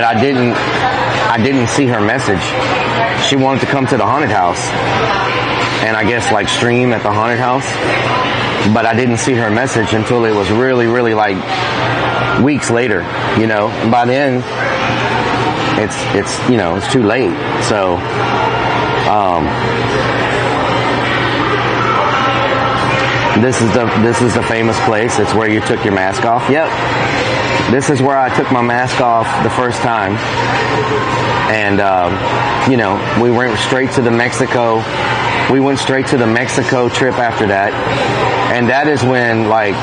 I didn't see her message. She wanted to come to the haunted house and I guess like stream at the haunted house, but I didn't see her message until it was really, really like weeks later, you know. And by then it's you know, it's too late. So this is the famous place. It's where you took your mask off. Yep. This is where I took my mask off the first time. And, you know, we went straight to the Mexico. We went straight to the Mexico trip after that. And that is when, like,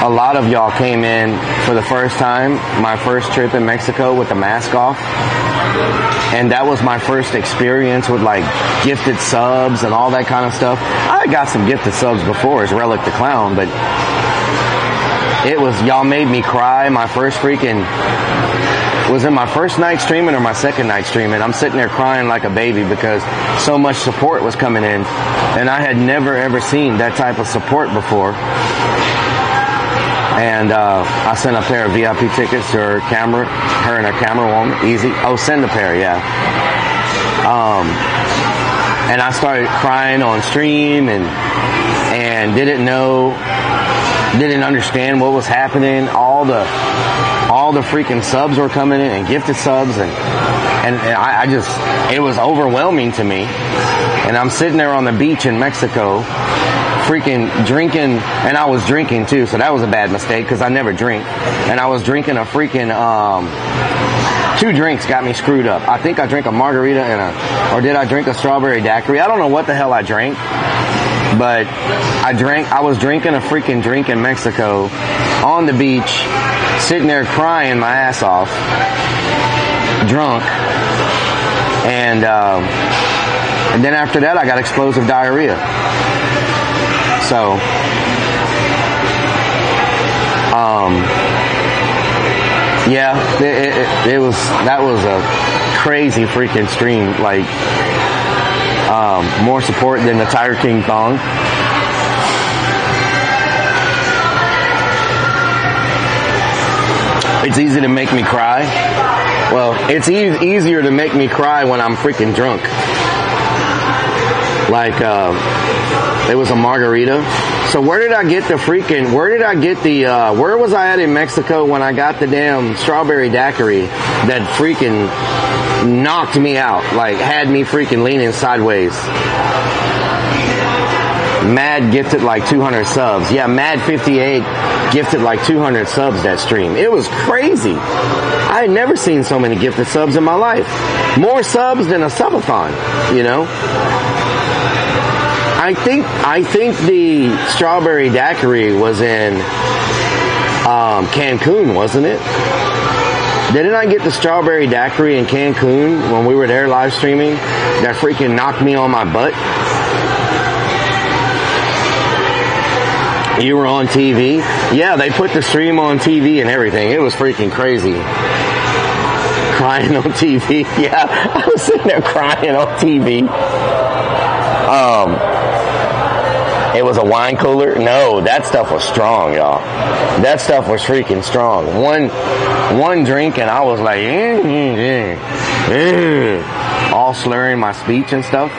a lot of y'all came in for the first time, my first trip in Mexico with the mask off. And that was my first experience with, like, gifted subs and all that kind of stuff. I got some gifted subs before as Relic the Clown, but it was, y'all made me cry. My first freaking, was it my first night streaming or my second night streaming? I'm sitting there crying like a baby because so much support was coming in. And I had never ever seen that type of support before. And I sent a pair of VIP tickets to her and her camera woman. Easy. Oh, send a pair, yeah. And I started crying on stream and didn't understand what was happening. All the freaking subs were coming in and gifted subs and I just, it was overwhelming to me. And I'm sitting there on the beach in Mexico freaking drinking, and I was drinking too, so that was a bad mistake because I never drink. And I was drinking a freaking 2 drinks got me screwed up. I think I drank a margarita or did I drink a strawberry daiquiri? I don't know what the hell I drank. But I was drinking a freaking drink in Mexico on the beach, sitting there crying my ass off, drunk, and then after that I got explosive diarrhea. So, yeah, that was a crazy freaking stream, like, more support than the Tiger King thong. It's easy to make me cry. Well, it's easier to make me cry when I'm freaking drunk. Like, it was a margarita. So where was I at in Mexico when I got the damn strawberry daiquiri that freaking knocked me out, like had me freaking leaning sideways? Mad gifted like 200 subs. Yeah, Mad 58 gifted like 200 subs that stream. It was crazy. I had never seen so many gifted subs in my life. More subs than a subathon, you know? I think the strawberry daiquiri was in Cancun, wasn't it? Didn't I get the strawberry daiquiri in Cancun when we were there live streaming? That freaking knocked me on my butt. You were on TV? Yeah, they put the stream on TV and everything. It was freaking crazy. Crying on TV. Yeah, I was sitting there crying on TV. It was a wine cooler? No, that stuff was strong, y'all. That stuff was freaking strong. One drink and I was like, all slurring my speech and stuff.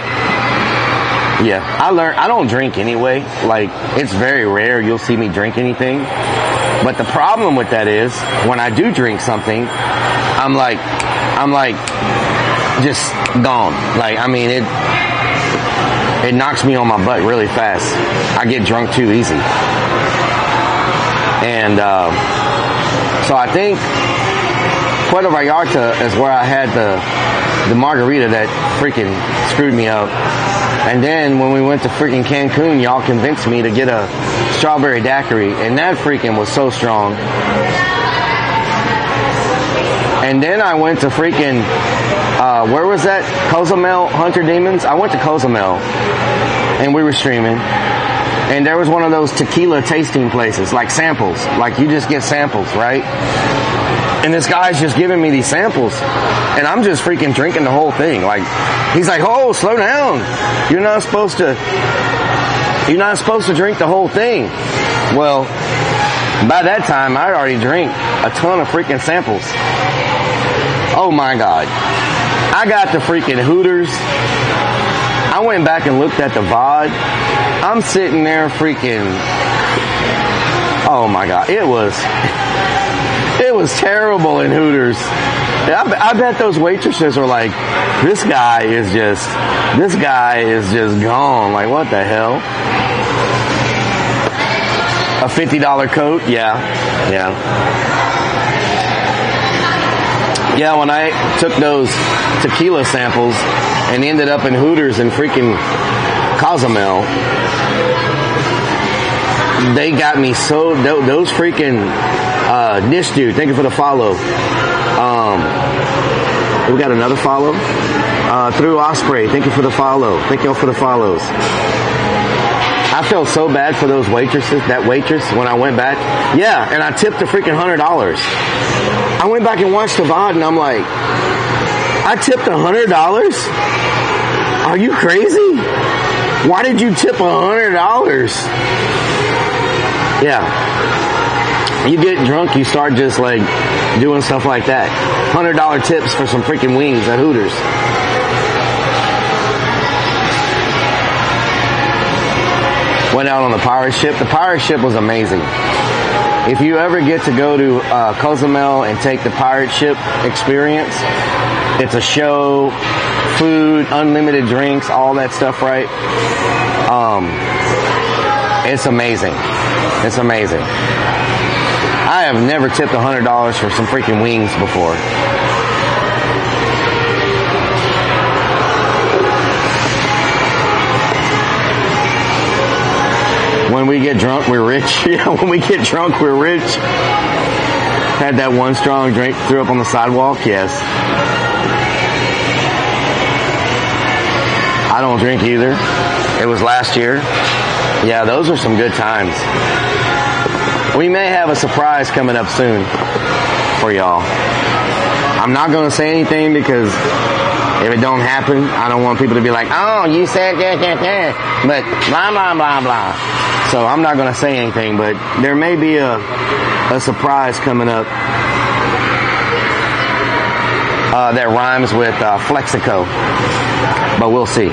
Yeah, I don't drink anyway. Like, it's very rare you'll see me drink anything. But the problem with that is, when I do drink something, I'm like, just gone. Like, I mean, it knocks me on my butt really fast. I get drunk too easy. And, so I think Puerto Vallarta is where I had the margarita that freaking screwed me up. And then when we went to freaking Cancun, y'all convinced me to get a strawberry daiquiri, and that freaking was so strong. And then I went to freaking, where was that? Cozumel, Hunter Demons? I went to Cozumel, and we were streaming. And there was one of those tequila tasting places, like samples. Like, you just get samples, right? And this guy's just giving me these samples. And I'm just freaking drinking the whole thing. Like, he's like, oh, slow down. You're not supposed to drink the whole thing. Well, by that time, I'd already drank a ton of freaking samples. Oh my God. I got the freaking Hooters. I went back and looked at the VOD. I'm sitting there freaking, oh my God. It was terrible in Hooters. I bet those waitresses are like, this guy is just gone. Like, what the hell? A $50 coat? Yeah. Yeah, when I took those tequila samples and ended up in Hooters in freaking Cozumel, they got me so, those freaking, Dish Dude, thank you for the follow. We got another follow. Through Osprey, thank you for the follow. Thank you all for the follows. I felt so bad for those waitresses, that waitress, when I went back. Yeah, and I tipped the freaking $100. I went back and watched the VOD, and I'm like, I tipped $100? Are you crazy? Why did you tip $100? Yeah. You get drunk, you start just like doing stuff like that. $100 tips for some freaking wings at Hooters. Went out on the pirate ship. The pirate ship was amazing. If you ever get to go to Cozumel and take the pirate ship experience, it's a show, food, unlimited drinks, all that stuff, right? It's amazing. It's amazing. I have never tipped $100 for some freaking wings before. When we get drunk, we're rich. Yeah, when we get drunk, we're rich. Had that one strong drink, threw up on the sidewalk, yes. I don't drink either. It was last year. Yeah, those are some good times. We may have a surprise coming up soon for y'all. I'm not going to say anything because if it don't happen, I don't want people to be like, oh, you said but blah, blah, blah, blah. So I'm not going to say anything, but there may be a surprise coming up that rhymes with Flexico. But we'll see.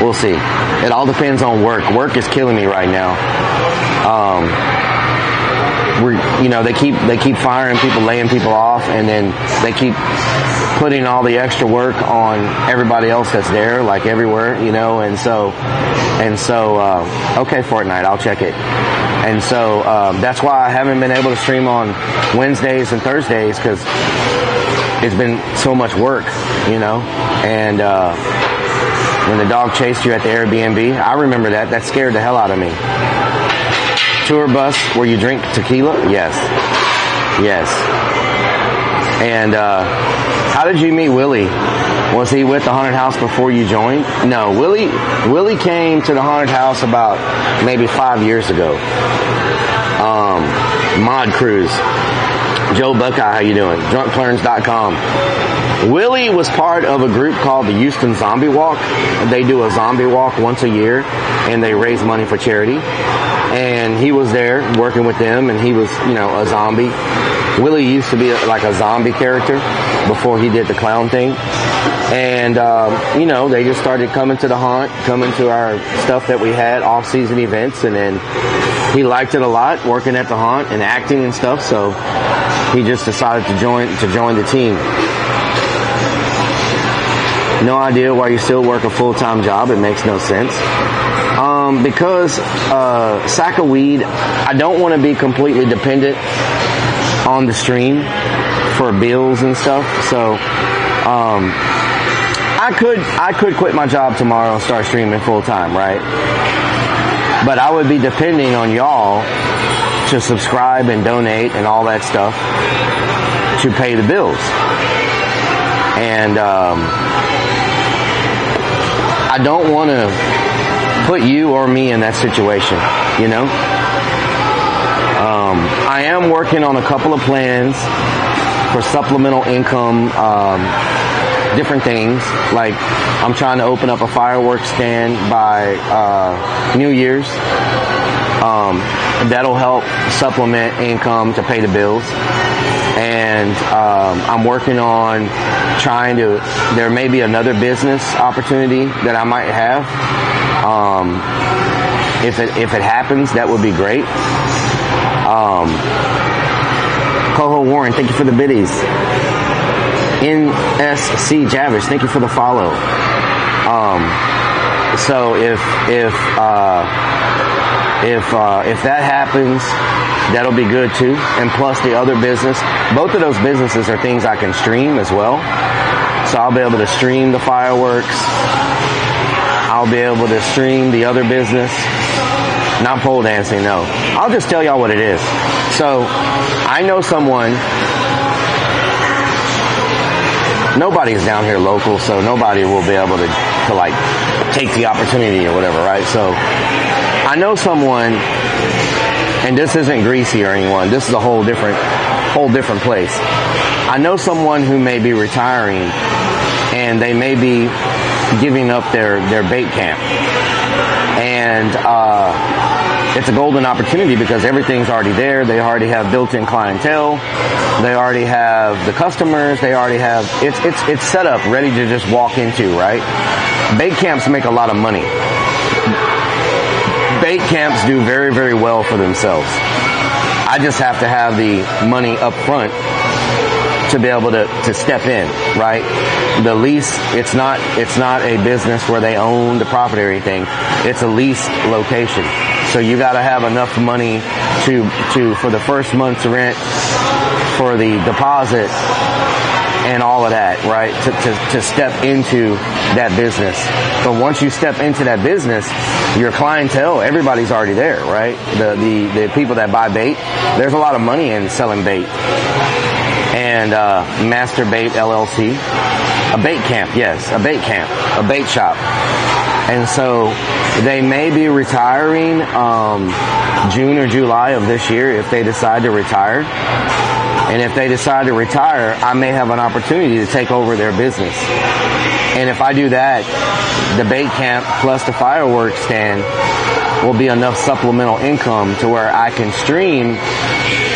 We'll see. It all depends on work. Work is killing me right now. They keep firing people, laying people off, and then they keep putting all the extra work on everybody else that's there, like everywhere, and so okay, Fortnite, I'll check it. And so that's why I haven't been able to stream on Wednesdays and Thursdays, because it's been so much work, and when the dog chased you at the Airbnb, I remember that scared the hell out of me. Tour bus where you drink tequila? Yes. And how did you meet Willie? Was he with the haunted house before you joined? No, Willie came to the haunted house about maybe 5 years ago. Mod Cruise. Joe Buckeye, how you doing? Drunkplurns.com. Willie was part of a group called the Houston Zombie Walk. They do a zombie walk once a year, and they raise money for charity. And he was there working with them, and he was, a zombie. Willie used to be like a zombie character before he did the clown thing. And, they just started coming to the haunt, coming to our stuff that we had, off-season events, and then he liked it a lot, working at the haunt and acting and stuff, so he just decided to join the team. No idea why you still work a full-time job. It makes no sense. Because sack of weed, I don't want to be completely dependent on the stream for bills and stuff. So I I could quit my job tomorrow and start streaming full time, right? But I would be depending on y'all to subscribe and donate and all that stuff to pay the bills. And I don't want to put you or me in that situation, you know? I am working on a couple of plans for supplemental income, different things. Like, I'm trying to open up a fireworks stand by New Year's. That'll help supplement income to pay the bills. And I'm working on there may be another business opportunity that I might have. If it happens, that would be great. Coho Warren, thank you for the biddies. NSC Javish, thank you for the follow. So if that happens, that'll be good too. And plus the other business, both of those businesses are things I can stream as well. So I'll be able to stream the fireworks. I'll be able to stream the other business. Not pole dancing, no. I'll just tell y'all what it is. So I know someone. Nobody's down here local, so nobody will be able to like take the opportunity or whatever, right? So I know someone, and this isn't Greasy or anyone. This is a whole different place. I know someone who may be retiring, and they may be giving up their bait camp, and it's a golden opportunity because everything's already there. They already have built-in clientele. They already have the customers. They already have it's set up, ready to just walk into, right? Bait camps make a lot of money. Bait camps do very, very well for themselves. I just have to have the money up front to be able to step in, right? The lease, it's not a business where they own the property or anything. It's a leased location. So you got to have enough money to for the first month's rent, for the deposit, and all of that, right? To step into that business. But once you step into that business, your clientele, everybody's already there, right? The people that buy bait, there's a lot of money in selling bait. And Master Bait LLC, a bait camp, yes, a bait camp, a bait shop. And so they may be retiring June or July of this year if they decide to retire. And if they decide to retire, I may have an opportunity to take over their business. And if I do that, the bait camp plus the fireworks stand will be enough supplemental income to where I can stream.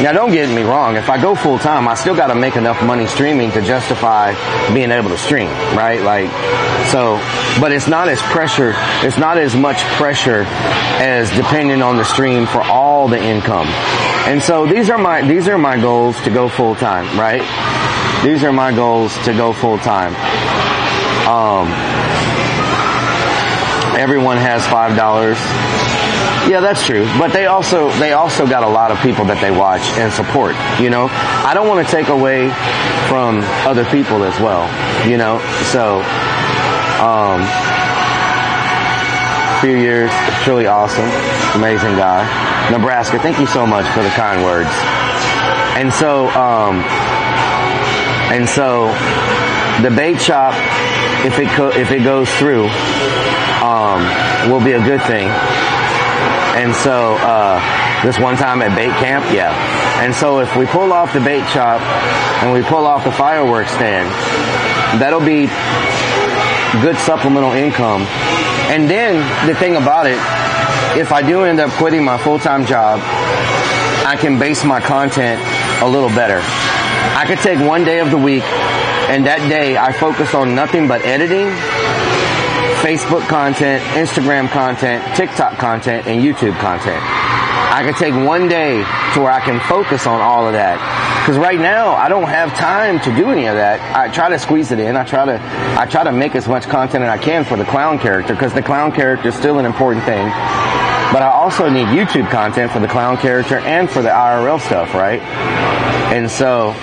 Now, don't get me wrong. If I go full time, I still got to make enough money streaming to justify being able to stream, right? Like, so, but it's not as pressure. It's not as much pressure as depending on the stream for all the income. And so these are my goals to go full time, right? These are my goals to go full time. Everyone has $5. Yeah, that's true. But they also got a lot of people that they watch and support, you know. I don't want to take away from other people as well, you know. So, few years, truly awesome, amazing guy. Nebraska, thank you so much for the kind words. And so the bait shop, if it goes through, will be a good thing. And so, this one time at bait camp, yeah. And so if we pull off the bait shop and we pull off the fireworks stand, that'll be good supplemental income. And then the thing about it, if I do end up quitting my full-time job, I can base my content a little better. I could take one day of the week, and that day I focus on nothing but editing, Facebook content, Instagram content, TikTok content, and YouTube content. I can take one day to where I can focus on all of that. Because right now, I don't have time to do any of that. I try to squeeze it in. I try to make as much content as I can for the clown character, because the clown character is still an important thing. But I also need YouTube content for the clown character and for the IRL stuff, right? And so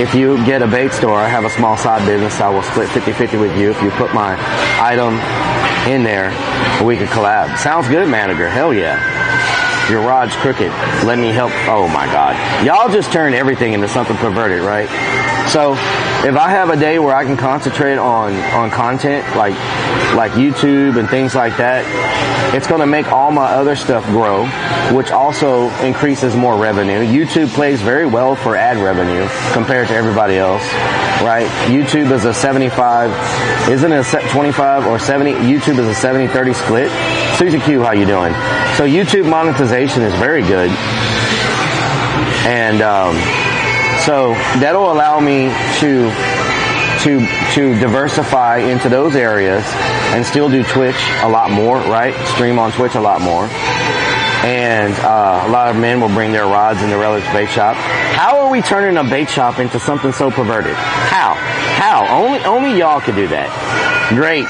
if you get a bait store, I have a small side business. I will split 50-50 with you if you put my item in there. We could collab. Sounds good, manager. Hell yeah. Your rod's crooked. Let me help. Oh my God. Y'all just turned everything into something perverted, right? So if I have a day where I can concentrate on content like YouTube and things like that, it's going to make all my other stuff grow, which also increases more revenue. YouTube plays very well for ad revenue compared to everybody else, right? YouTube is a 75, isn't it a 25 or 70? YouTube is a 70-30 split. Susie Q, how you doing? So YouTube monetization is very good. And, so that'll allow me to diversify into those areas and still do Twitch a lot more, right? Stream on Twitch a lot more. And a lot of men will bring their rods in the Relics bait shop. How are we turning a bait shop into something so perverted? How? Only y'all could do that. Great.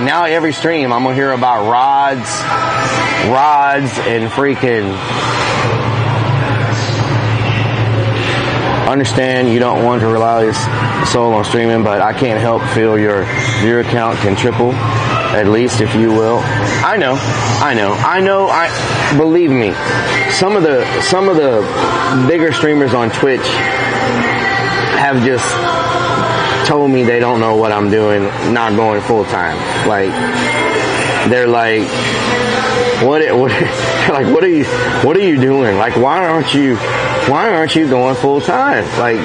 Now every stream I'm gonna hear about rods and freaking. Understand you don't want to rely solely on streaming, but I can't help feel your viewer count can triple, at least if you will. I know. Believe me, some of the bigger streamers on Twitch have just told me they don't know what I'm doing, not going full time. Like they're like, what are you doing? Like, why aren't you going full time? Like,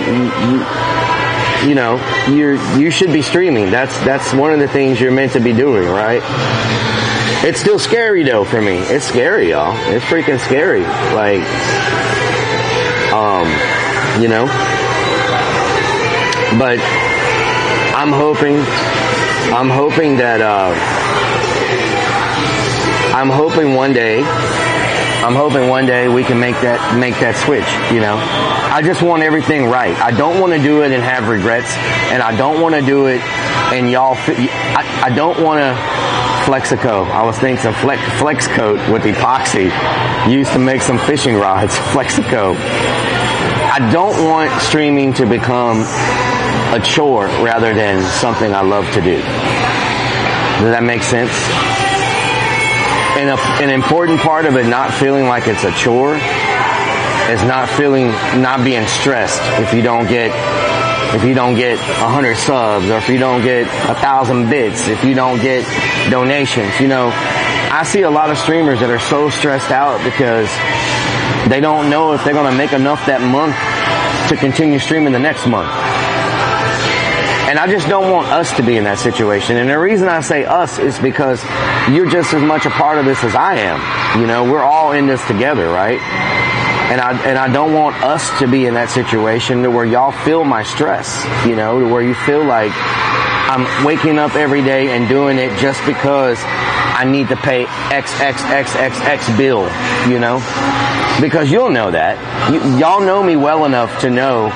you should be streaming. That's one of the things you're meant to be doing, right? It's still scary though for me. It's scary, y'all. It's freaking scary. Like, but I'm hoping one day we can make that switch, I just want everything right. I don't want to do it and have regrets, and I don't want to do it and y'all, I don't want to Flexico. I was thinking some flex coat with epoxy used to make some fishing rods. Flexico. I don't want streaming to become a chore rather than something I love to do. Does that make sense? And an important part of it not feeling like it's a chore is not being stressed if you don't get 100 subs, or if you don't get 1,000 bits, if you don't get donations. I see a lot of streamers that are so stressed out because they don't know if they're going to make enough that month to continue streaming the next month. And I just don't want us to be in that situation. And the reason I say us is because you're just as much a part of this as I am. We're all in this together, right? And I don't want us to be in that situation to where y'all feel my stress, to where you feel like I'm waking up every day and doing it just because I need to pay XXXXX bill, because you'll know that. Y'all know me well enough to know,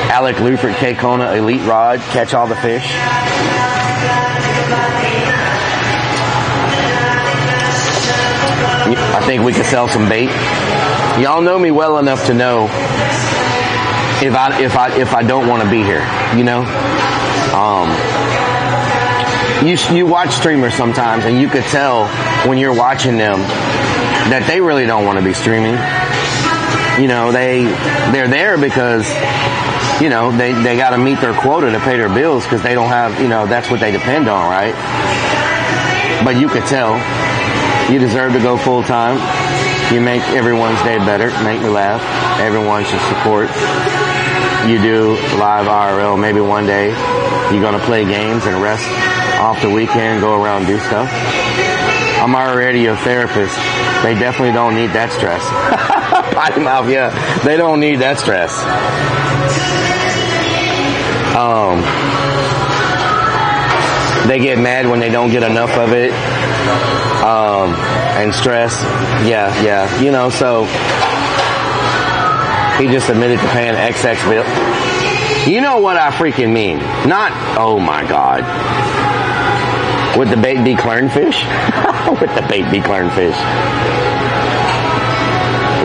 Alec Lufert K. Kona Elite Rod, catch all the fish. I think we could sell some bait. Y'all know me well enough to know if I don't want to be here, You watch streamers sometimes, and you could tell when you're watching them that they really don't want to be streaming. They're there because they got to meet their quota to pay their bills because they don't have that's what they depend on, right? But you could tell. You deserve to go full time. You make everyone's day better. Make me laugh. Everyone should support. You do live IRL. Maybe one day you're going to play games and rest off the weekend, go around and do stuff. I'm already a therapist. They definitely don't need that stress. Potty mouth, yeah. They don't need that stress. They get mad when they don't get enough of it. And stress. Yeah. So he just admitted to paying XX bill. You know what I freaking mean. Not, oh my God. With the baby clernfish? With the baby clernfish.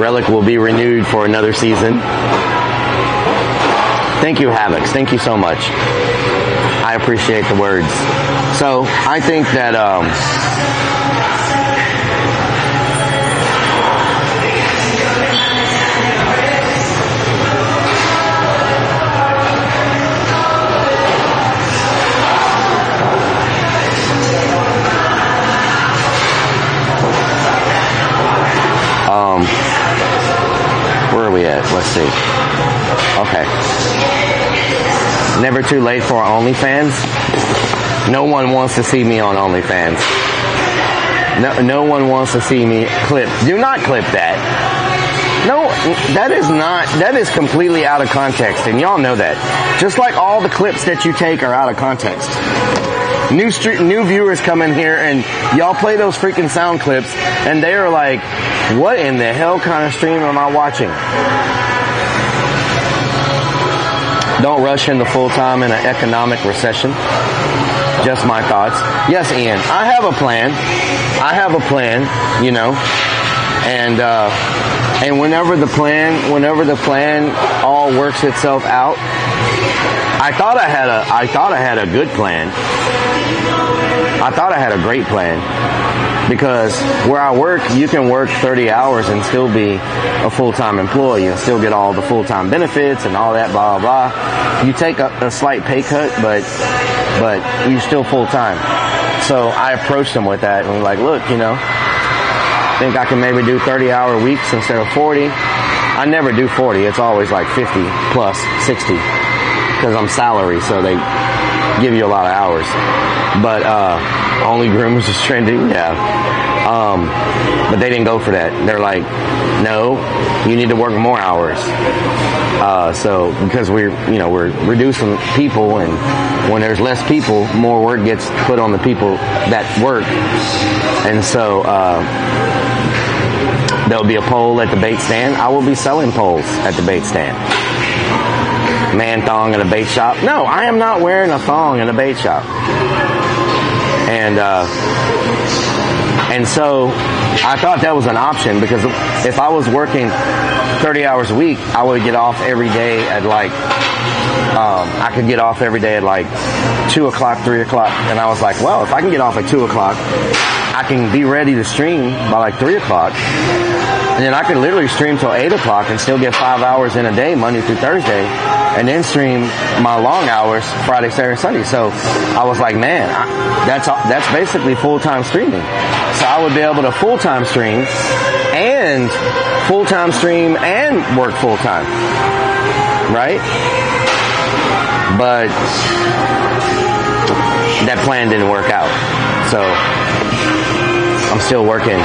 Relic will be renewed for another season. Thank you, Havocs. Thank you so much. I appreciate the words. So I think that where are we at? Let's see. Okay. Never too late for OnlyFans. No one wants to see me on OnlyFans. No one wants to see me clip. Do not clip that. No, that is completely out of context, and y'all know that. Just like all the clips that you take are out of context. New viewers come in here and y'all play those freaking sound clips, and they are like, what in the hell kind of stream am I watching? Don't rush into full-time in an economic recession. Just my thoughts. Yes, Ian, I have a plan, you know, and whenever the plan all works itself out, I thought I had a good plan. I thought I had a great plan, because where I work, you can work 30 hours and still be a full-time employee and still get all the full-time benefits and all that, blah, blah, blah. You take a slight pay cut, but you're still full-time. So I approached them with that and was like, look, you know, think I can maybe do 30-hour weeks instead of 40. I never do 40. It's always like 50 plus 60 because I'm salary, so they give you a lot of hours. But only groomers is trending, yeah. But they didn't go for that. They're like, no, you need to work more hours. So because we're reducing people, and when there's less people, more work gets put on the people that work. And so there'll be a pole at the bait stand. I will be selling poles at the bait stand. Man thong in a bait shop. No, I am not wearing a thong in a bait shop. And so I thought that was an option, because if I was working 30 hours a week, I would get off every day at like, I could get off every day at like 2 o'clock, 3 o'clock. And I was like, well, if I can get off at 2 o'clock, I can be ready to stream by like 3 o'clock. And then I could literally stream till 8 o'clock and still get 5 hours in a day, Monday through Thursday, and then stream my long hours Friday, Saturday, Sunday. So I was like, man, that's basically full-time streaming. So I would be able to full-time stream and work full-time, right? But that plan didn't work out. So I'm still working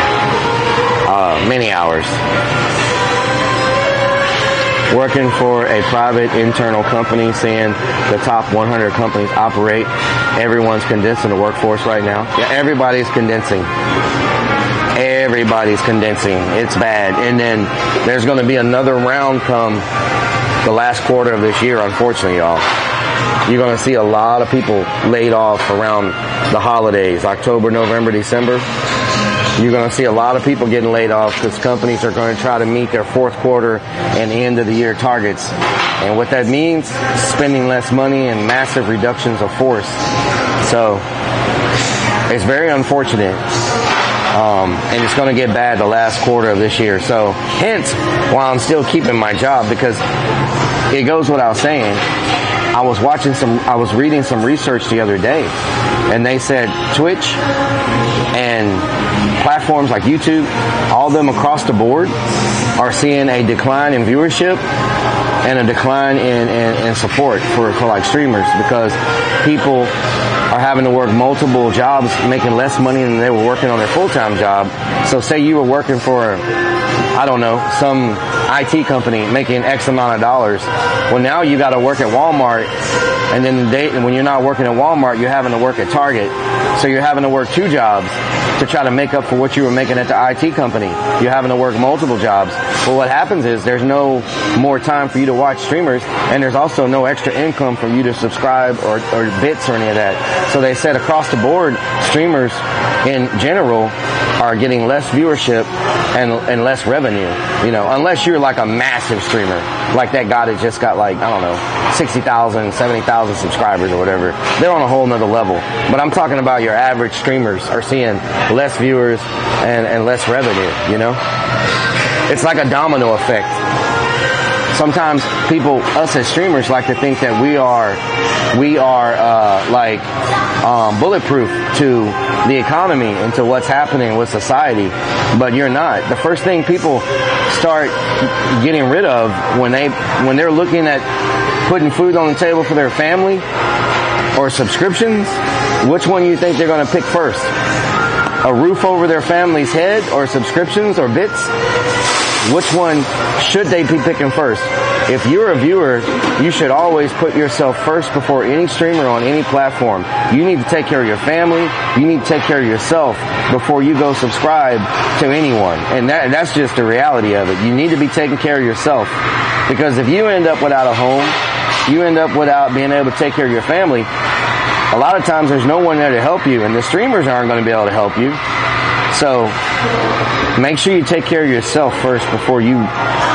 many hours. Working for a private internal company, seeing the top 100 companies operate. Everyone's condensing the workforce right now. Yeah, everybody's condensing. Everybody's condensing. It's bad. And then there's going to be another round come the last quarter of this year, unfortunately, y'all. You're going to see a lot of people laid off around the holidays, October, November, December. You're going to see a lot of people getting laid off because companies are going to try to meet their fourth quarter and end of the year targets. And what that means, spending less money and massive reductions of force. So it's very unfortunate. And it's going to get bad the last quarter of this year. So hence why I'm still keeping my job, because it goes without saying. I was reading some research the other day, and they said Twitch and platforms like YouTube, all of them across the board are seeing a decline in viewership and a decline in support for like streamers, because people are having to work multiple jobs, making less money than they were working on their full-time job. So say you were working for, I don't know, some IT company making X amount of dollars. Well, now you got to work at Walmart, and then when you're not working at Walmart, you're having to work at Target. So you're having to work 2 jobs to try to make up for what you were making at the IT company. You're having to work multiple jobs. Well, what happens is there's no more time for you to watch streamers, and there's also no extra income for you to subscribe or bits or any of that. So they said across the board, streamers in general are getting less viewership and less revenue, you know, unless you're like a massive streamer, like that guy that just got like, I don't know, 60,000, 70,000 subscribers or whatever. They're on a whole nother level. But I'm talking about your average streamers are seeing less viewers and less revenue, you know? It's like a domino effect. Sometimes people, us as streamers, like to think that we are bulletproof to the economy and to what's happening with society, but you're not. The first thing people start getting rid of when they're looking at putting food on the table for their family or subscriptions, which one you think they're going to pick first? A roof over their family's head or subscriptions or bits? Which one should they be picking first? If you're a viewer, you should always put yourself first before any streamer on any platform. You need to take care of your family. You need to take care of yourself before you go subscribe to anyone. And that's just the reality of it. You need to be taking care of yourself. Because if you end up without a home, you end up without being able to take care of your family, a lot of times there's no one there to help you, and the streamers aren't going to be able to help you. So make sure you take care of yourself first before you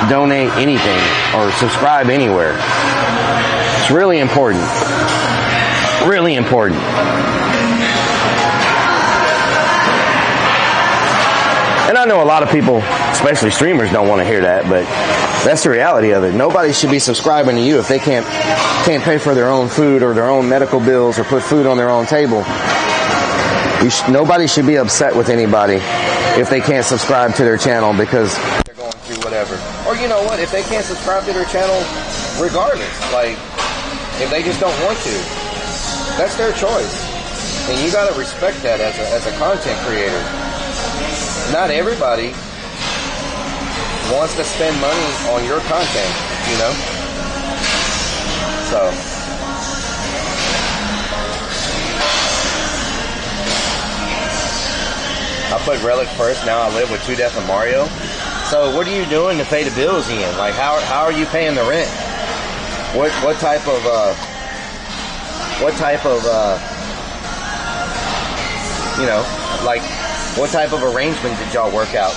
donate anything or subscribe anywhere. It's really important. Really important. And I know a lot of people, especially streamers, don't want to hear that, but that's the reality of it. Nobody should be subscribing to you if they can't pay for their own food or their own medical bills or put food on their own table. Nobody should be upset with anybody if they can't subscribe to their channel because they're going through whatever. Or you know what? If they can't subscribe to their channel regardless, like if they just don't want to, that's their choice. And you got to respect that as a content creator. Not everybody wants to spend money on your content, you know? So I put Relic first. Now I live with 2 Death and Mario. So what are you doing to pay the bills, Ian? Like how are you paying the rent? What type of you know, like what type of arrangement did y'all work out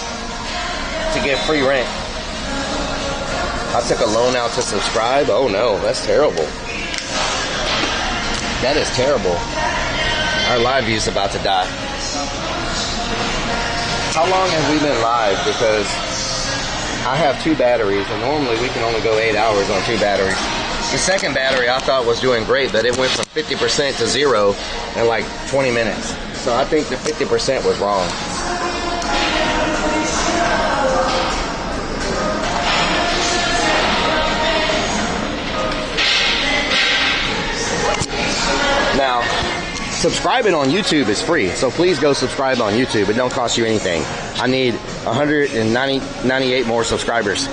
to get free rent? I took a loan out to subscribe. Oh no, that's terrible. That is terrible. Our live view is about to die. How long have we been live? Because I have 2 batteries, and normally we can only go 8 hours on 2 batteries. The second battery I thought was doing great, but it went from 50% to 0 in like 20 minutes. So I think the 50% was wrong. Now, subscribing on YouTube is free, so please go subscribe on YouTube. It don't cost you anything. I need 198 more subscribers.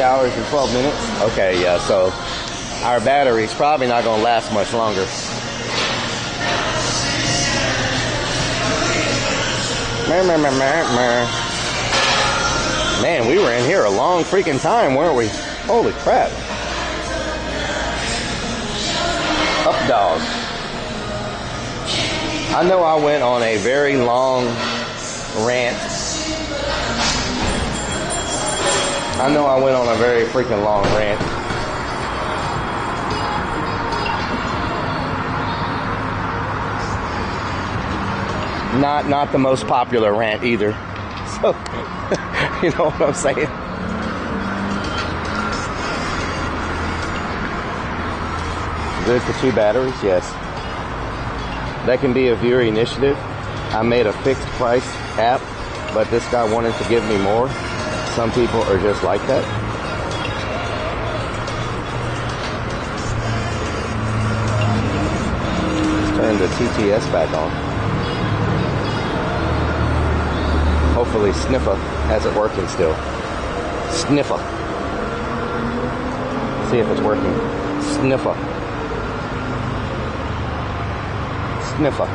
Hours and 12 minutes. Okay, yeah, so our battery's probably not going to last much longer. Man, we were in here a long freaking time, weren't we? Holy crap. Up dog. I know I went on a very long rant. I know I went on a very freaking long rant. Not the most popular rant either. So, you know what I'm saying? Good for 2 batteries? Yes. That can be a viewer initiative. I made a fixed price app, but this guy wanted to give me more. Some people are just like that. Let's turn the TTS back on. Hopefully Sniffer has it working still. Sniffer. See if it's working. Sniffer. Sniffer.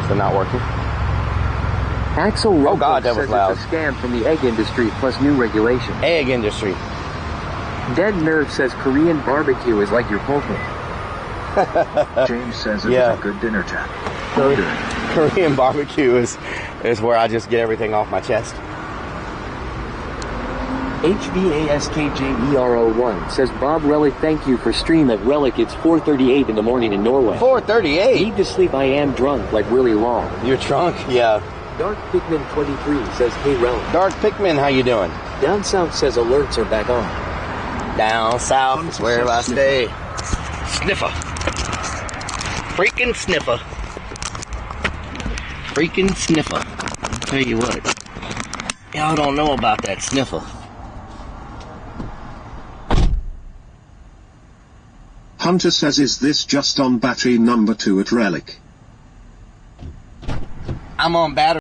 Is it not working? Axel Oh Rocco God, that was says loud. it's a scam from the egg industry plus new regulations. Egg industry. Dead Nerve says Korean barbecue is like your pulpit. James says it Yeah. was a good dinner chat. Korean barbecue is where I just get everything off my chest. HVASKJERO1 says Bob Relic, thank you for stream at Relic. It's 4:38 in the morning in Norway. 4:38? Need to sleep, I am drunk, like really long. You're drunk? Yeah. Dark Pikmin 23 says, hey Relic. Dark Pikmin, how you doing? Down South says alerts are back on. Down south is where I stay. Sniffer. Freaking sniffer. Freaking sniffer. I'll tell you what. Y'all don't know about that sniffer. Hunter says, is this just on battery number 2 at Relic? I'm on battery.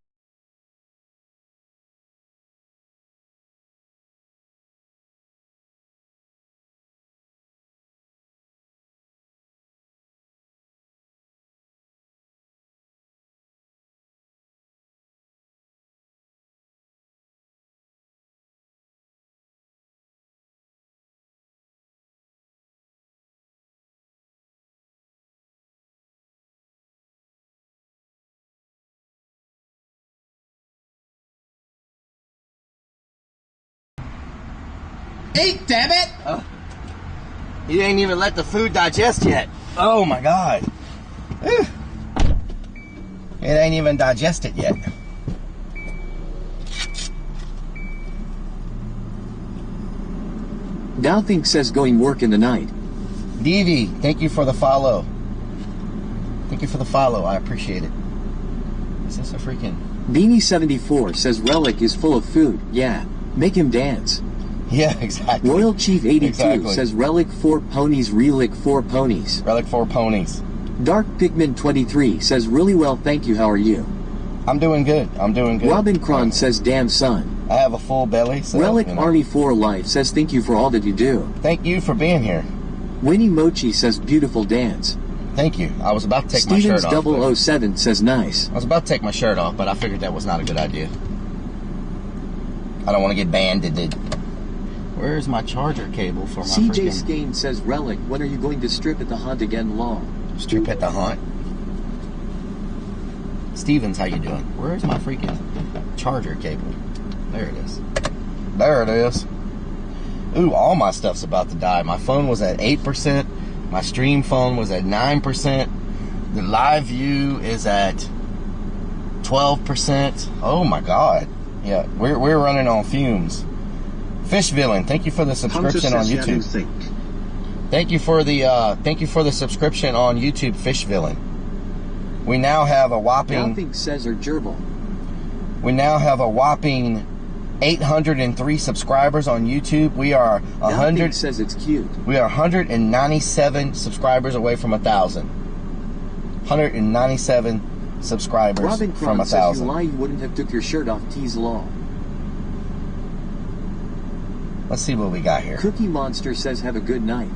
Eat, damn it! Oh. You ain't even let the food digest yet. Oh my God. It ain't even digested yet. Dowthink says going work in the night. DV, thank you for the follow. Thank you for the follow. I appreciate it. Is this a freaking... Beanie74 says Relic is full of food. Yeah. Make him dance. Yeah, exactly. Royal Chief 82 Exactly. says Relic 4 ponies, Relic 4 ponies. Relic 4 ponies. Dark Pikmin 23 says really well, thank you, how are you? I'm doing good. I'm doing good. Robin Cron says damn son. I have a full belly. So, Relic you know. Arnie 4 Life says thank you for all that you do. Thank you for being here. Winnie Mochi says beautiful dance. Thank you. I was about to take my shirt off. Stevens 007 says nice. I was about to take my shirt off, but I figured that was not a good idea. I don't want to get banded. Where's my charger cable for my CJ freaking... Skane says Relic, when are you going to strip at the hunt again, long? Strip at the hunt? Stevens, how you doing? Where's my freaking charger cable? There it is. There it is. Ooh, all my stuff's about to die. My phone was at 8%. My stream phone was at 9%. The live view is at 12%. Oh my God. Yeah, we're running on fumes. Fish Villain, thank you for the subscription on YouTube. Thank you for the subscription on YouTube, Fish Villain. We now have a whopping. Nothing says or gerbil. We now have a whopping 803 subscribers on YouTube. We are 100. Says it's cute. We are 197 subscribers away from 1,000. 197 subscribers Robin from Cron says 1,000. you lie, you wouldn't have took your shirt off. Tease law. Let's see what we got here. Cookie Monster says have a good night.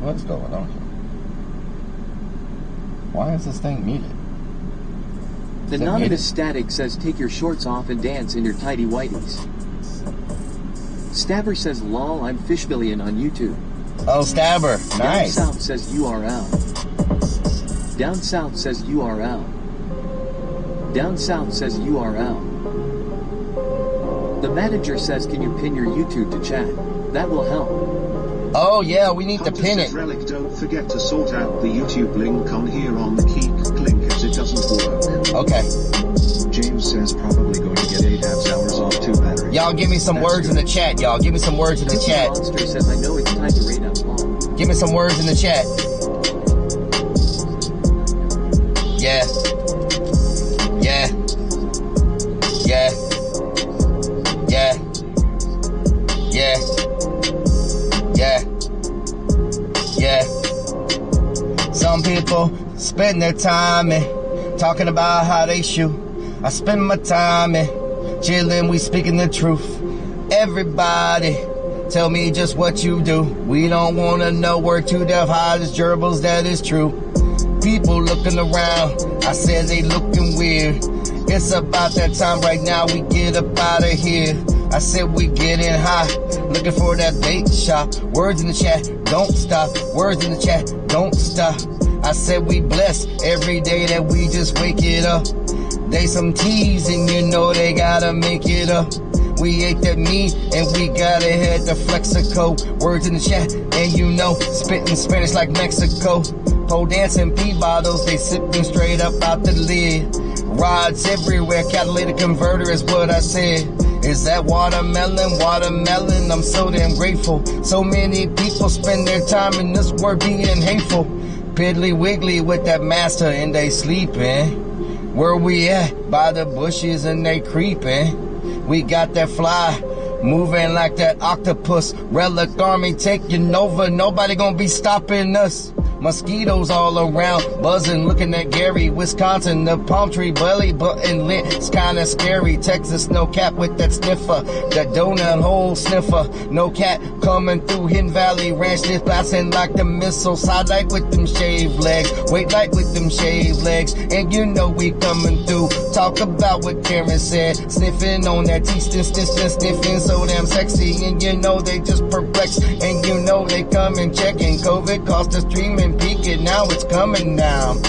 What's going on here? Why is this thing muted? Anonymous Static says take your shorts off and dance in your tidy whities. Stabber says lol, I'm Fishbillion on YouTube. Oh, Stabber, nice. Down South says URL. Down South says URL. Down South says URL. The manager says can you pin your YouTube to chat? That will help. Oh yeah, we need to pin it. Relic, don't forget to sort out the YouTube link on here on the Keek link as it doesn't work. Okay. James says probably going to get 8.5 hours off 2 batteries. Y'all give me some words in the chat, y'all. Give me some words in the chat. Monster says I know it's time to rate up long. Give me some words in the chat. Yeah. Yeah. Yeah. Yeah. Yeah. Yeah. Yeah. Some people spend their time talking about how they shoot. I spend my time chilling, we speaking the truth. Everybody, tell me just what you do. We don't want to know where to death hide as gerbils, that is true. People looking around, I said they looking weird. It's about that time right now, we get up out of here. I said we getting high, looking for that bait shop. Words in the chat, don't stop. Words in the chat, don't stop. I said we blessed every day that we just wake it up. They some teas and you know they gotta make it up. We ate that meat and we gotta head to Flexico. Words in the chat and you know, spitting Spanish like Mexico. Pole dancing pee bottles, they sipping straight up out the lid. Rods everywhere, catalytic converter is what I said. Is that watermelon? Watermelon, I'm so damn grateful. So many people spend their time in this world being hateful. Piddly wiggly with that master and they sleeping. Where we at? By the bushes and they creeping. We got that fly, moving like that octopus. Relic army taking over, nobody gonna be stopping us. Mosquitoes all around, buzzing, looking at Gary, Wisconsin, the palm tree belly button lit. It's kinda scary. Texas, no cap with that sniffer, that donut hole sniffer. No cat coming through Hidden Valley Ranch, this blasting like the missile. Side like with them shaved legs, wait like with them shaved legs. And you know we coming through. Talk about what Karen said, sniffing on that tea, sniffing so damn sexy. And you know they just perplexed, and you know they coming checking. COVID cost us streaming. Peaking, now it's coming down.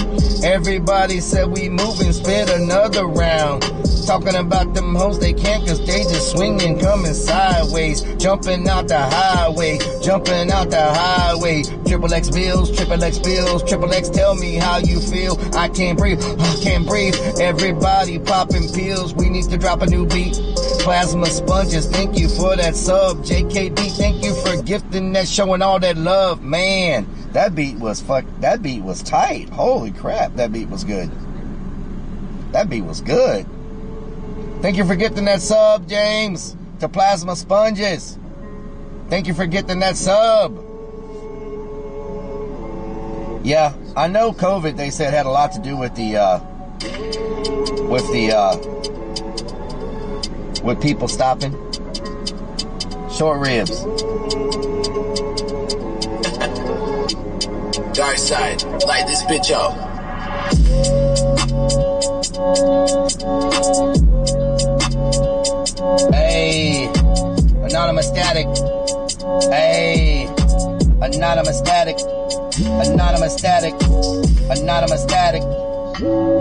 Everybody said we moving, spit another round. Talking about them hoes, they can't cause they just swinging, coming sideways. Jumping out the highway, jumping out the highway. Triple X bills, triple X bills, triple X, tell me how you feel. I can't breathe, I can't breathe. Everybody popping pills, we need to drop a new beat. Plasma sponges, thank you for that sub. JKD, thank you for gifting that, showing all that love, man. That beat was that beat was tight. Holy crap, that beat was good. That beat was good. Thank you for getting that sub, James, to Plasma Sponges. Thank you for getting that sub. Yeah, I know COVID, they said, had a lot to do with with people stopping. Short ribs. Dark side, light this bitch up. Hey, anonymous static. Hey, anonymous static. Anonymous static. Anonymous static.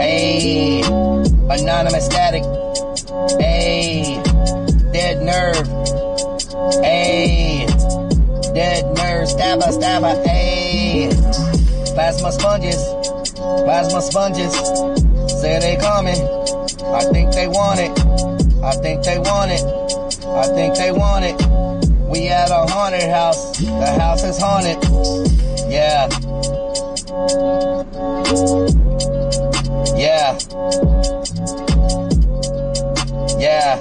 Hey, anonymous static. Hey, dead nerve. Hey, dead nerve. Stabber, stabber. Hey, plasma sponges. Plasma sponges. Say they coming. I think they want it. I think they want it. I think they want it. We at a haunted house. The house is haunted. Yeah. Yeah. Yeah.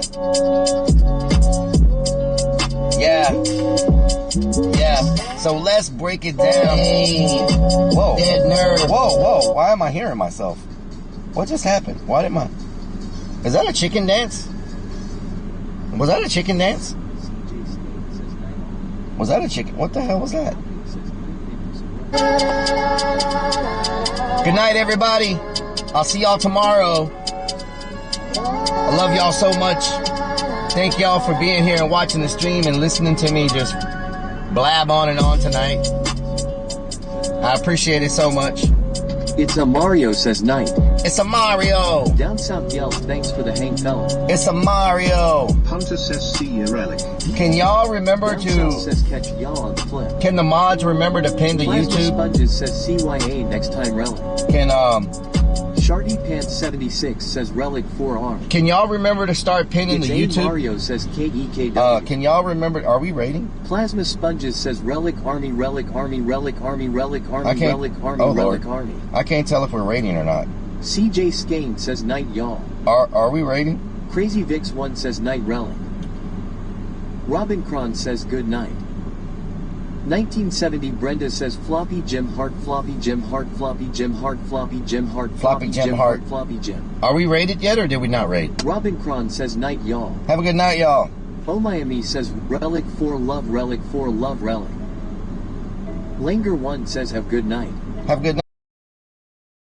Yeah. Yeah. So let's break it down. Whoa. Dead nerd. Whoa, whoa. Why am I hearing myself? What just happened? Why did my... Is that a chicken dance? Was that a chicken dance? Was that a chicken? What the hell was that? Good night, everybody. I'll see y'all tomorrow. I love y'all so much. Thank y'all for being here and watching the stream and listening to me just blab on and on tonight. I appreciate it so much. It's a Mario, says night. It's a Mario. Down south yells, thanks for the hang fella. It's a Mario. Hunter says see you, relic. Can y'all remember Down to... south says catch y'all on the flip. Can the mods remember to pin to Plasma YouTube? Sponges says CYA next time relic. Can Shardy Pants 76 says relic 4R. Can y'all remember to start pinning it's the YouTube? Mario says KEKW. Can y'all remember? Are we rating? Plasma Sponges says relic army relic army relic army relic army relic army relic army. I can't tell if we're rating or not. CJ Skane says night y'all. Are we rating? Crazy Vix 1 says night relic. Robin Cron says good night. 1970 Brenda says floppy Jim Hart floppy Jim Hart floppy Jim Hart floppy Jim Hart floppy Jim Hart floppy Jim. Are we rated yet or did we not rate? Robin Cron says night y'all. Have a good night y'all. Oh Miami says relic for love relic for love relic. Langer1 says have good night. Have a good night.